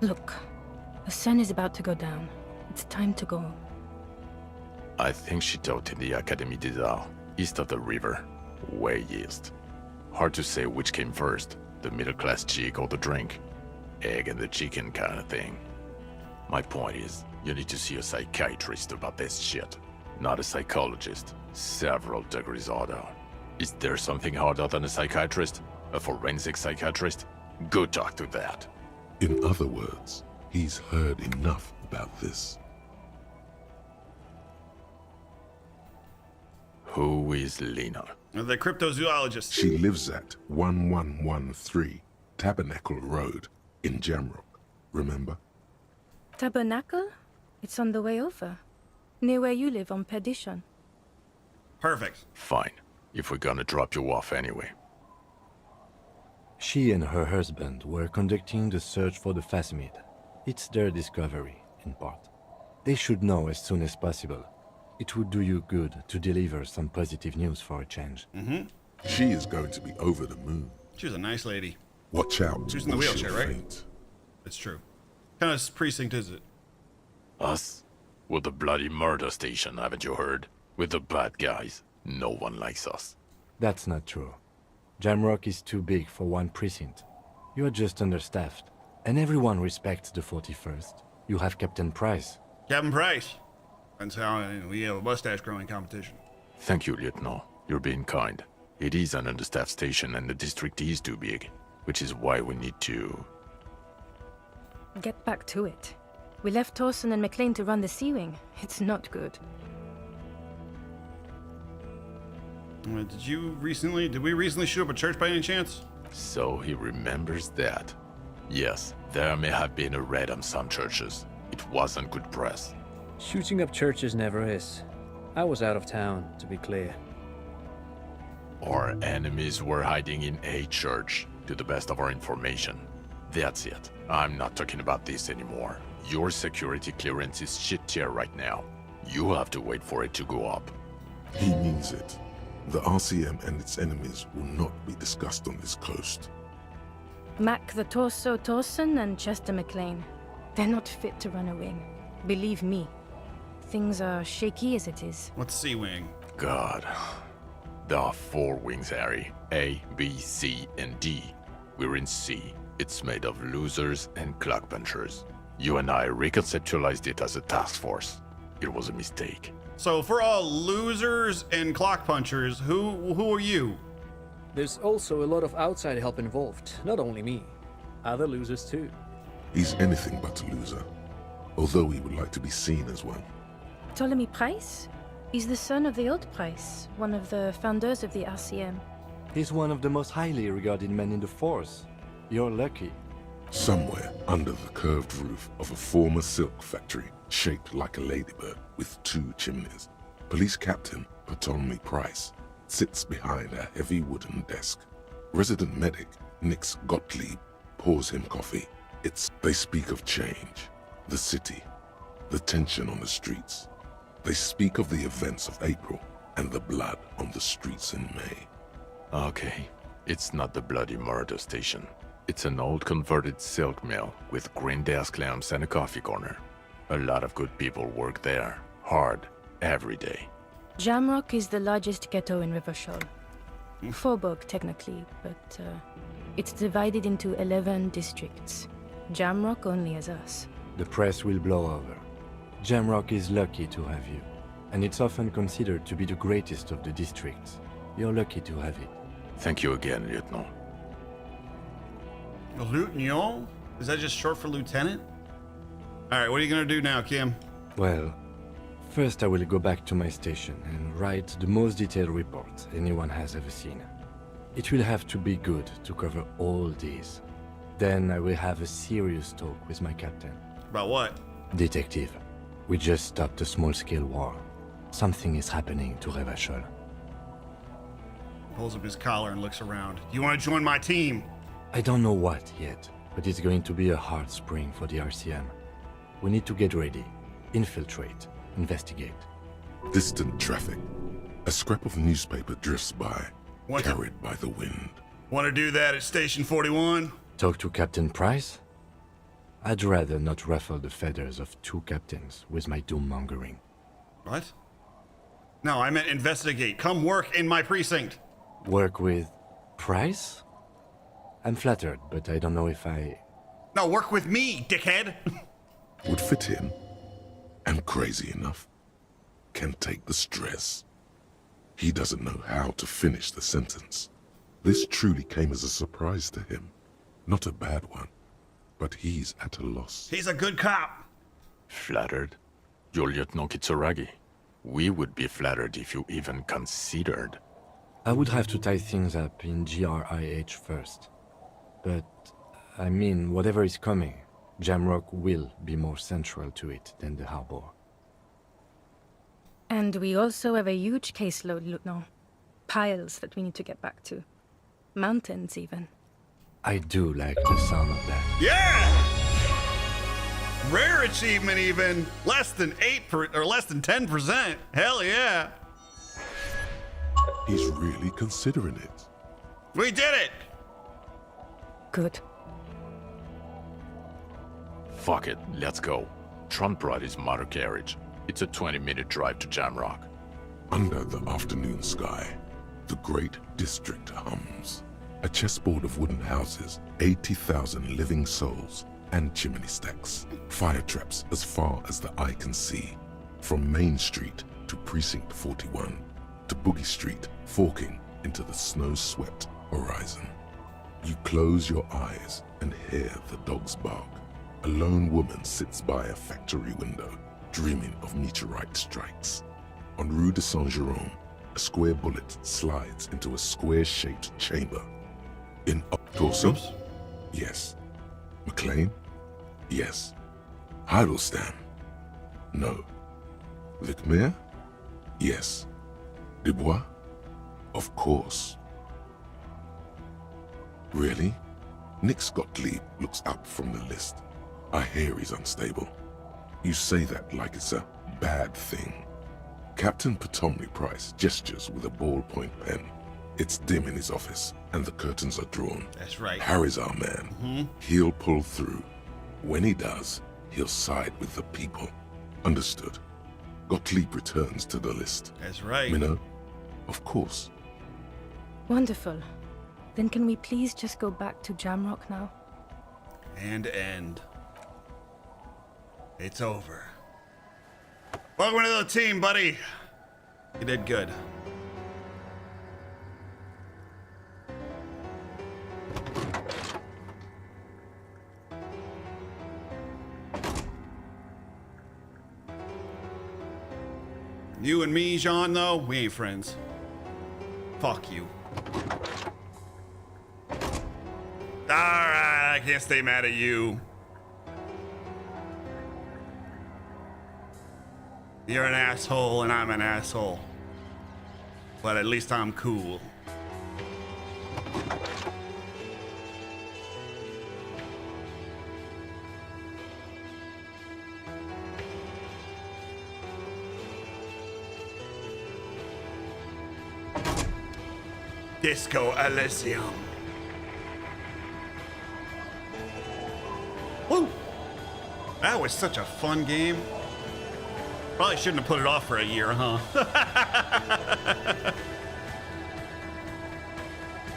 Look, the sun is about to go down. It's time to go. I think she taught in the Académie des Arts, east of the river. Way east. Hard to say which came first, the middle-class chick or the drink. Egg and the chicken kind of thing. My point is, you need to see a psychiatrist about this shit. Not a psychologist. Several degrees harder. Is there something harder than a psychiatrist? A forensic psychiatrist? Go talk to that. In other words, he's heard enough about this. Who is Lena? The cryptozoologist. She lives at 1113 Tabernacle Road in Jamrock. Remember? Tabernacle? It's on the way over. Near where you live on Perdition. Perfect. Fine. If we're gonna drop you off anyway. She and her husband were conducting the search for the Phasmid. It's their discovery, in part. They should know as soon as possible. It would do you good to deliver some positive news for a change. Mm-hmm. She is going to be over the moon. She was a nice lady. Watch out. She's in the or wheelchair, she'll right? faint. It's true. What kind of precinct is it? Us? We're the bloody murder station, haven't you heard? We're the bad guys. No one likes us. That's not true. Jamrock is too big for one precinct. You are just understaffed. And everyone respects the 41st. You have Captain Price. Captain Price. That's how we have a mustache growing competition. Thank you, Lieutenant. You're being kind. It is an understaffed station and the district is too big, which is why we need to... Get back to it. We left Torson and McLean to run the Sea Wing. It's not good. Did we recently shoot up a church by any chance? So he remembers that. Yes, there may have been a raid on some churches. It wasn't good press. Shooting up churches never is. I was out of town, to be clear. Our enemies were hiding in a church, to the best of our information. That's it. I'm not talking about this anymore. Your security clearance is shit tier right now. You have to wait for it to go up. He means it. The RCM and its enemies will not be discussed on this coast. Mac the Torso Torson and Chester McLean. They're not fit to run a wing. Believe me. Things are shaky as it is. What's C-Wing? God. There are 4 wings, Harry. A, B, C, and D. We're in C. It's made of losers and clock punchers. You and I reconceptualized it as a task force. It was a mistake. So for all losers and clock punchers, who are you? There's also a lot of outside help involved, not only me. Other losers too. He's anything but a loser, although he would like to be seen as one. Ptolemy Price? He's the son of the old Price, one of the founders of the RCM. He's one of the most highly regarded men in the Force. You're lucky. Somewhere under the curved roof of a former silk factory, shaped like a ladybird with 2 chimneys, Police Captain Ptolemy Price sits behind a heavy wooden desk. Resident medic Nix Gottlieb pours him coffee. They speak of change, the city, the tension on the streets. They speak of the events of April and the blood on the streets in May. Okay, it's not the bloody murder station. It's an old converted silk mill with green desk lamps and a coffee corner. A lot of good people work there, hard, every day. Jamrock is the largest ghetto in Rivershore. Faubourg, technically, but it's divided into 11 districts. Jamrock only has us. The press will blow over. Jamrock is lucky to have you, and it's often considered to be the greatest of the districts. You're lucky to have it. Thank you again, Lieutenant. Lieutenant? Is that just short for lieutenant? Alright, what are you gonna do now, Kim? Well, first I will go back to my station and write the most detailed report anyone has ever seen. It will have to be good to cover all these. Then I will have a serious talk with my captain. About what? Detective, we just stopped a small-scale war. Something is happening to Revachol. Pulls up his collar and looks around. Do you want to join my team? I don't know what yet, but it's going to be a hard spring for the RCM. We need to get ready, infiltrate, investigate. Distant traffic. A scrap of newspaper drifts by, carried by the wind. Want to do that at Station 41? Talk to Captain Price? I'd rather not ruffle the feathers of 2 captains with my doom-mongering. What? No, I meant investigate. Come work in my precinct. Work with Price? I'm flattered, but I don't know if I... No, work with me, dickhead! Would fit in, and crazy enough, can take the stress. He doesn't know how to finish the sentence. This truly came as a surprise to him. Not a bad one, but he's at a loss. He's a good cop. Flattered? You're Lieutenant Kitsuragi. We would be flattered if you even considered. I would have to tie things up in GRIH first. But, I mean, whatever is coming, Jamrock will be more central to it than the harbor. And we also have a huge caseload, Lieutenant. Piles that we need to get back to. Mountains, even. I do like the sound of that. Yeah! Rare achievement, even. Less than 8% or less than 10%. Hell yeah! He's really considering it. We did it! Good. Fuck it, let's go. Tron brought his motor carriage. It's a 20-minute drive to Jamrock. Under the afternoon sky, the great district hums. A chessboard of wooden houses, 80,000 living souls, and chimney stacks. Fire traps as far as the eye can see. From Main Street to Precinct 41, to Boogie Street, forking into the snow-swept horizon. You close your eyes and hear the dogs bark. A lone woman sits by a factory window, dreaming of meteorite strikes. On Rue de Saint-Jérôme, a square bullet slides into a square-shaped chamber. In Torso? Yes. McLean? Yes. Heidelstein? No. Vicmere? Yes. Dubois? Of course. Really? Nix Gottlieb looks up from the list. I hear he's unstable. You say that like it's a bad thing. Captain Ptolemy Price gestures with a ballpoint pen. It's dim in his office, and the curtains are drawn. That's right. Harry's our man. He'll pull through. When he does, he'll side with the people. Understood. Gottlieb returns to the list. That's right. Minnow? Of course. Wonderful. Then can we please just go back to Jamrock now? And end. It's over. Welcome to the team, buddy. You did good. You and me, Jean, though, we ain't friends. Fuck you. Alright, I can't stay mad at you. You're an asshole and I'm an asshole. But at least I'm cool. Disco Elysium. Woo! That was such a fun game. Probably shouldn't have put it off for a year, huh?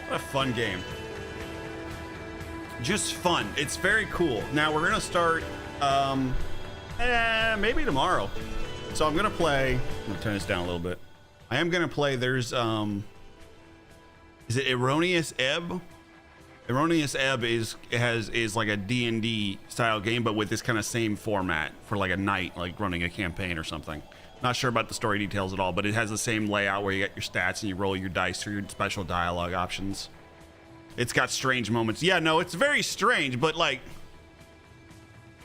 What a fun game. Just fun. It's very cool. Now we're gonna start maybe tomorrow. So I'm gonna play. I'm gonna turn this down a little bit. I am gonna play. There's is it Erroneous Ebb? Erroneous Ebb is like a D&D style game, but with this kind of same format for like a night, like running a campaign or something. Not sure about the story details at all, but it has the same layout where you get your stats and you roll your dice through your special dialogue options. It's got strange moments. Yeah, no, it's very strange, but like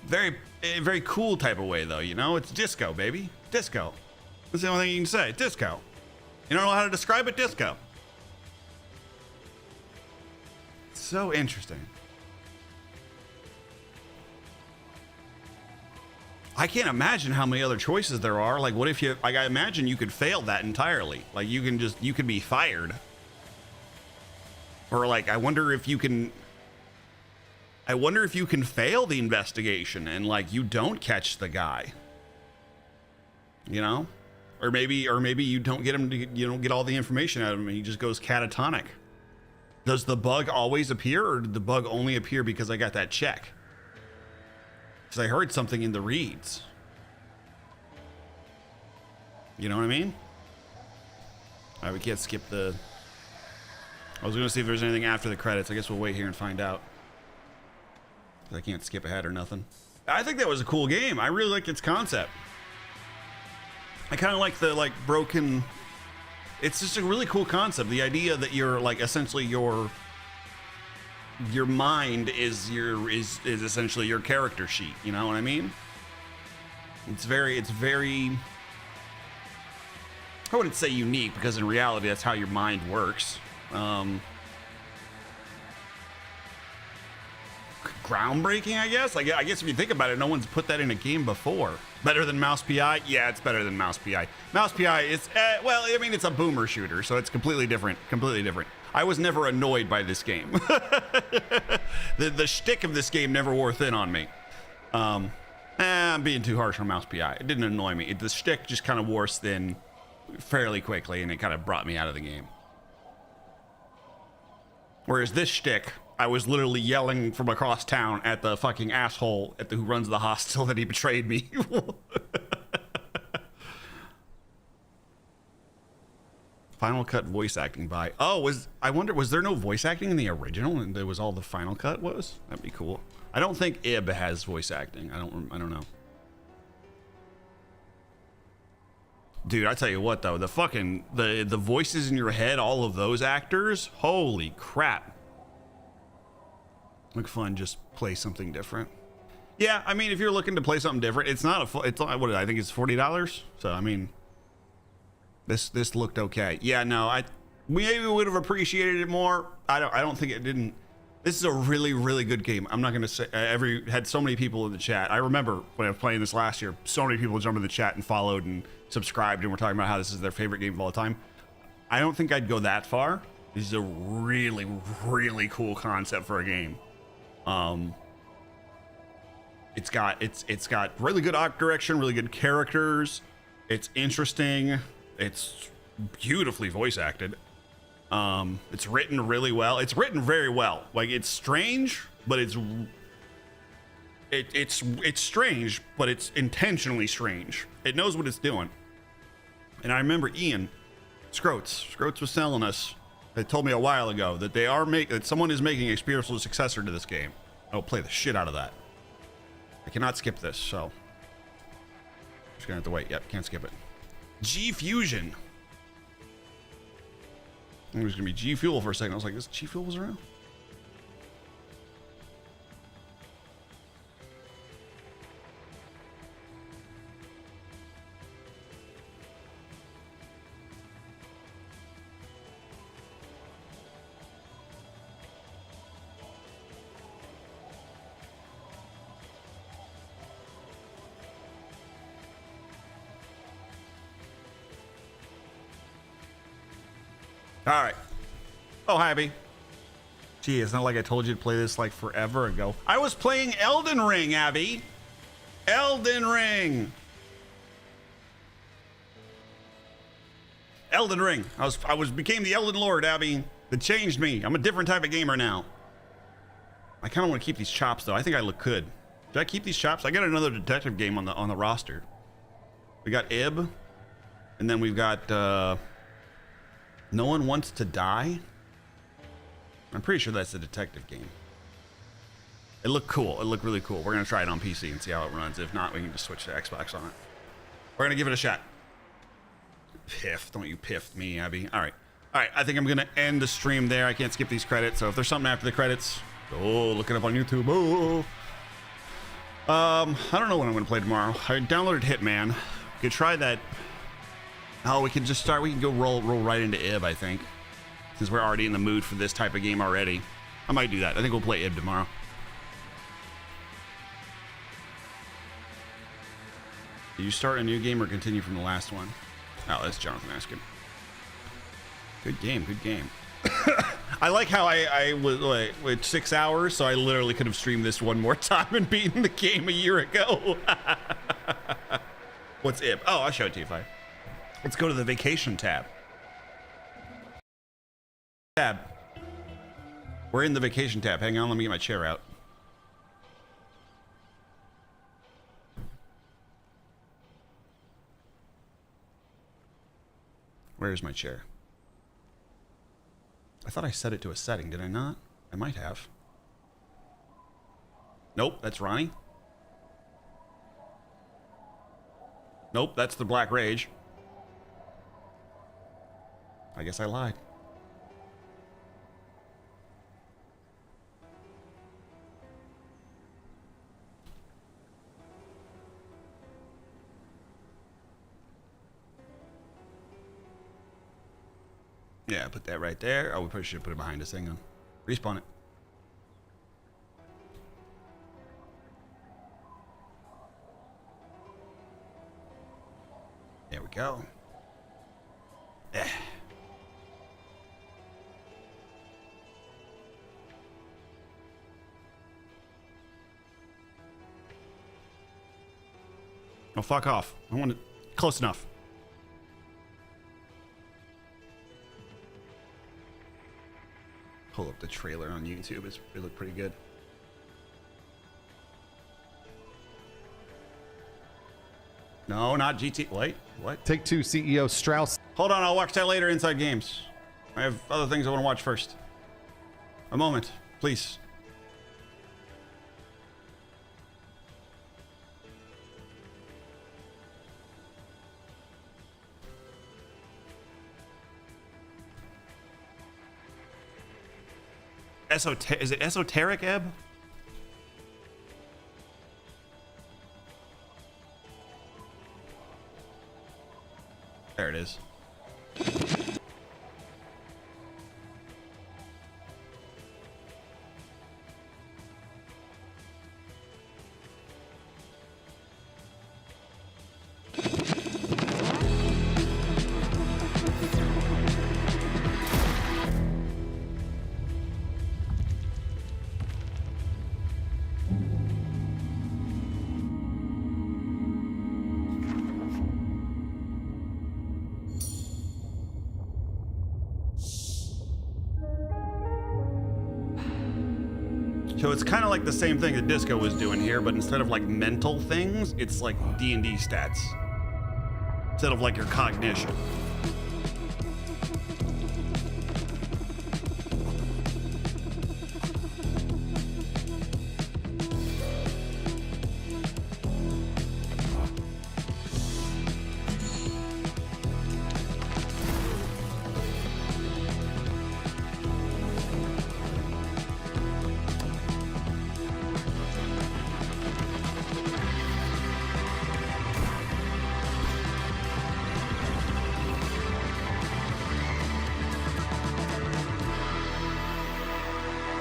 very cool type of way though, you know? It's disco, baby. Disco. That's the only thing you can say. Disco. You don't know how to describe it? Disco. So interesting. I can't imagine how many other choices there are. Like, what if you, like, I imagine you could fail that entirely. Like, you could be fired. Or like, I wonder if you can fail the investigation and like, you don't catch the guy, you know? Or maybe you don't get him to, you don't get all the information out of him and he just goes catatonic. Does the bug always appear, or did the bug only appear because I got that check? Because I heard something in the reads. You know what I mean? All right, we can't skip the... I was going to see if there's anything after the credits. I guess we'll wait here and find out. I can't skip ahead or nothing. I think that was a cool game. I really liked its concept. I kind of like the, like, broken... It's just a really cool concept. The idea that you're like essentially your mind is essentially your character sheet. You know what I mean? It's very. I wouldn't say unique because in reality that's how your mind works. Groundbreaking, I guess. I guess if you think about it, no one's put that in a game before. Better than Mouse PI? Yeah, it's better than Mouse PI. Mouse PI is, well, I mean, it's a boomer shooter, so it's completely different. Completely different. I was never annoyed by this game. The shtick of this game never wore thin on me. I'm being too harsh on Mouse PI. It didn't annoy me. The shtick just kind of wore thin fairly quickly, and it kind of brought me out of the game. Whereas this shtick, I was literally yelling from across town at the fucking asshole who runs the hostel that he betrayed me. Final Cut voice acting by... Oh, I wonder, was there no voice acting in the original and there was all the Final Cut was? That'd be cool. I don't think Ib has voice acting. I don't know. Dude, I tell you what though, the voices in your head, all of those actors, holy crap. Look fun, just play something different. Yeah, I mean, if you're looking to play something different, it's not it's what I think it's $40. So I mean, this looked okay. Yeah, no, we maybe would have appreciated it more. I don't think it didn't. This is a really, really good game. I'm not gonna say had so many people in the chat. I remember when I was playing this last year, so many people jumped in the chat and followed and subscribed and were talking about how this is their favorite game of all time. I don't think I'd go that far. This is a really, really cool concept for a game. It's got really good art direction, really good characters. It's interesting. It's beautifully voice acted. It's written really well. It's written very well. Like, it's strange, but it's strange, but it's intentionally strange. It knows what it's doing. And I remember Ian Scroats was telling us. They told me a while ago that that someone is making a spiritual successor to this game. I'll play the shit out of that. I cannot skip this, so just gonna have to wait. Yep, can't skip it. G Fusion. It was gonna be G Fuel for a second. I was like, this G Fuel was around? All right. Oh, hi, Abby. Gee, it's not like I told you to play this like forever ago. I was playing Elden Ring, Abby. Elden Ring. Elden Ring. I became the Elden Lord, Abby. It changed me. I'm a different type of gamer now. I kind of want to keep these chops though. I think I look good. Should I keep these chops? I got another detective game on the roster. We got Ib, and then we've got No One Wants to Die. I'm pretty sure that's a detective game. It looked cool. It looked really cool. We're gonna try it on PC and see how it runs. If not, we can just switch to Xbox on it. We're gonna give it a shot. Piff, don't you piff me, Abby. All right. I think I'm gonna end the stream there. I can't skip these credits, so if there's something after the credits, oh, look it up on YouTube. Oh. I don't know what I'm gonna play tomorrow. I downloaded Hitman. We could try that. Oh, we can just start. We can go roll right into Ib, I think, since we're already in the mood for this type of game already. I might do that. I think we'll play Ib tomorrow. Did you start a new game or continue from the last one? Oh, that's Jonathan asking. Good game, good game. I like how I was like with 6 hours, so I literally could have streamed this one more time and beaten the game a year ago. What's Ib? Oh, I'll show it to you if I. Let's go to the vacation tab. We're in the vacation tab. Hang on, let me get my chair out. Where's my chair? I thought I set it to a setting, did I not? I might have. Nope, that's Ronnie. Nope, that's the Black Rage. I guess I lied. Yeah, put that right there. Oh, we probably should put it behind us. Hang on. Respawn it. There we go. Oh, fuck off. I want it close enough. Pull up the trailer on YouTube. It looked pretty good. No, not GT. Wait, what? Take-Two CEO Strauss. Hold on, I'll watch that later. Inside Games. I have other things I want to watch first. A moment, please. Is it esoteric, Eb? There it is. So it's kind of like the same thing that Disco was doing here, but instead of like mental things, it's like D&D stats. Instead of like your cognition.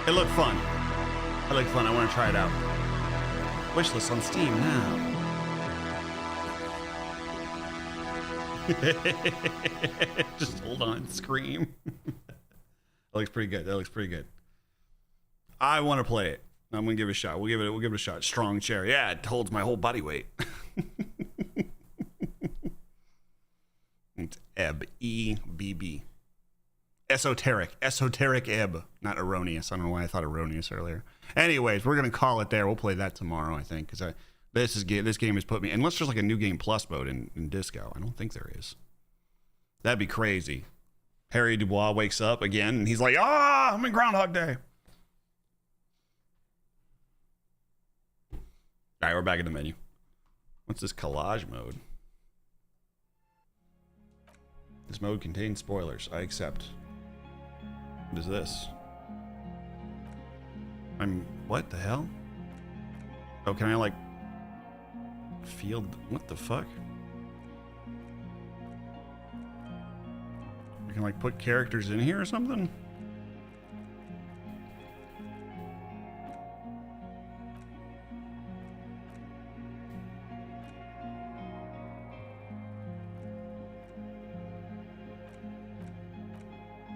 It looked fun. It looked fun. I want to try it out. Wishlist on Steam now. Just hold on, scream. That looks pretty good. That looks pretty good. I want to play it. I'm gonna give it a shot. We'll give it a shot. Strong chair. Yeah, it holds my whole body weight. It's Ebb. E-B-B. Esoteric ebb, not erroneous. I don't know why I thought erroneous earlier. Anyways, we're gonna call it there. We'll play that tomorrow, I think, because this game has put me. Unless there's like a new game plus mode in Disco, I don't think there is. That'd be crazy. Harry Dubois wakes up again and he's like, "Ah, I'm in Groundhog Day." All right, we're back in the menu. What's this collage mode? This mode contains spoilers. I accept. What is this? What the hell? Oh, can I like field? What the fuck? I can like put characters in here or something?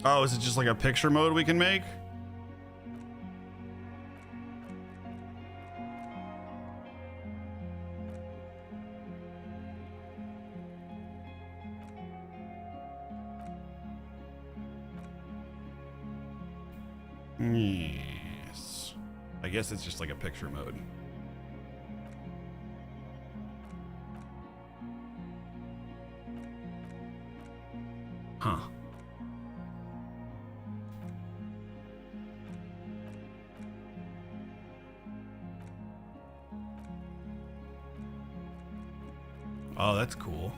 Oh, is it just like a picture mode we can make? Yes. I guess it's just like a picture mode. Huh. Oh, that's cool.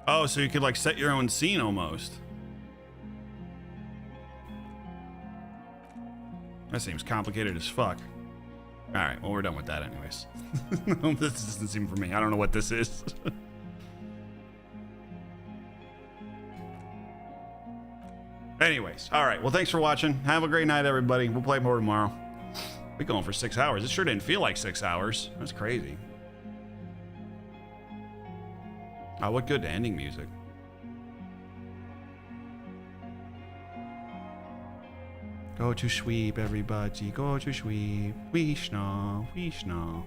Oh, so you could like set your own scene almost. That seems complicated as fuck. All right, well, we're done with that anyways. This doesn't seem for me. I don't know what this is. Anyways, all right. Well, thanks for watching. Have a great night, everybody. We'll play more tomorrow. We're going for 6 hours. It sure didn't feel like 6 hours. That's crazy. Oh, what good ending music. Go to sweep, everybody. Go to sweep. Vishnu, Vishnu.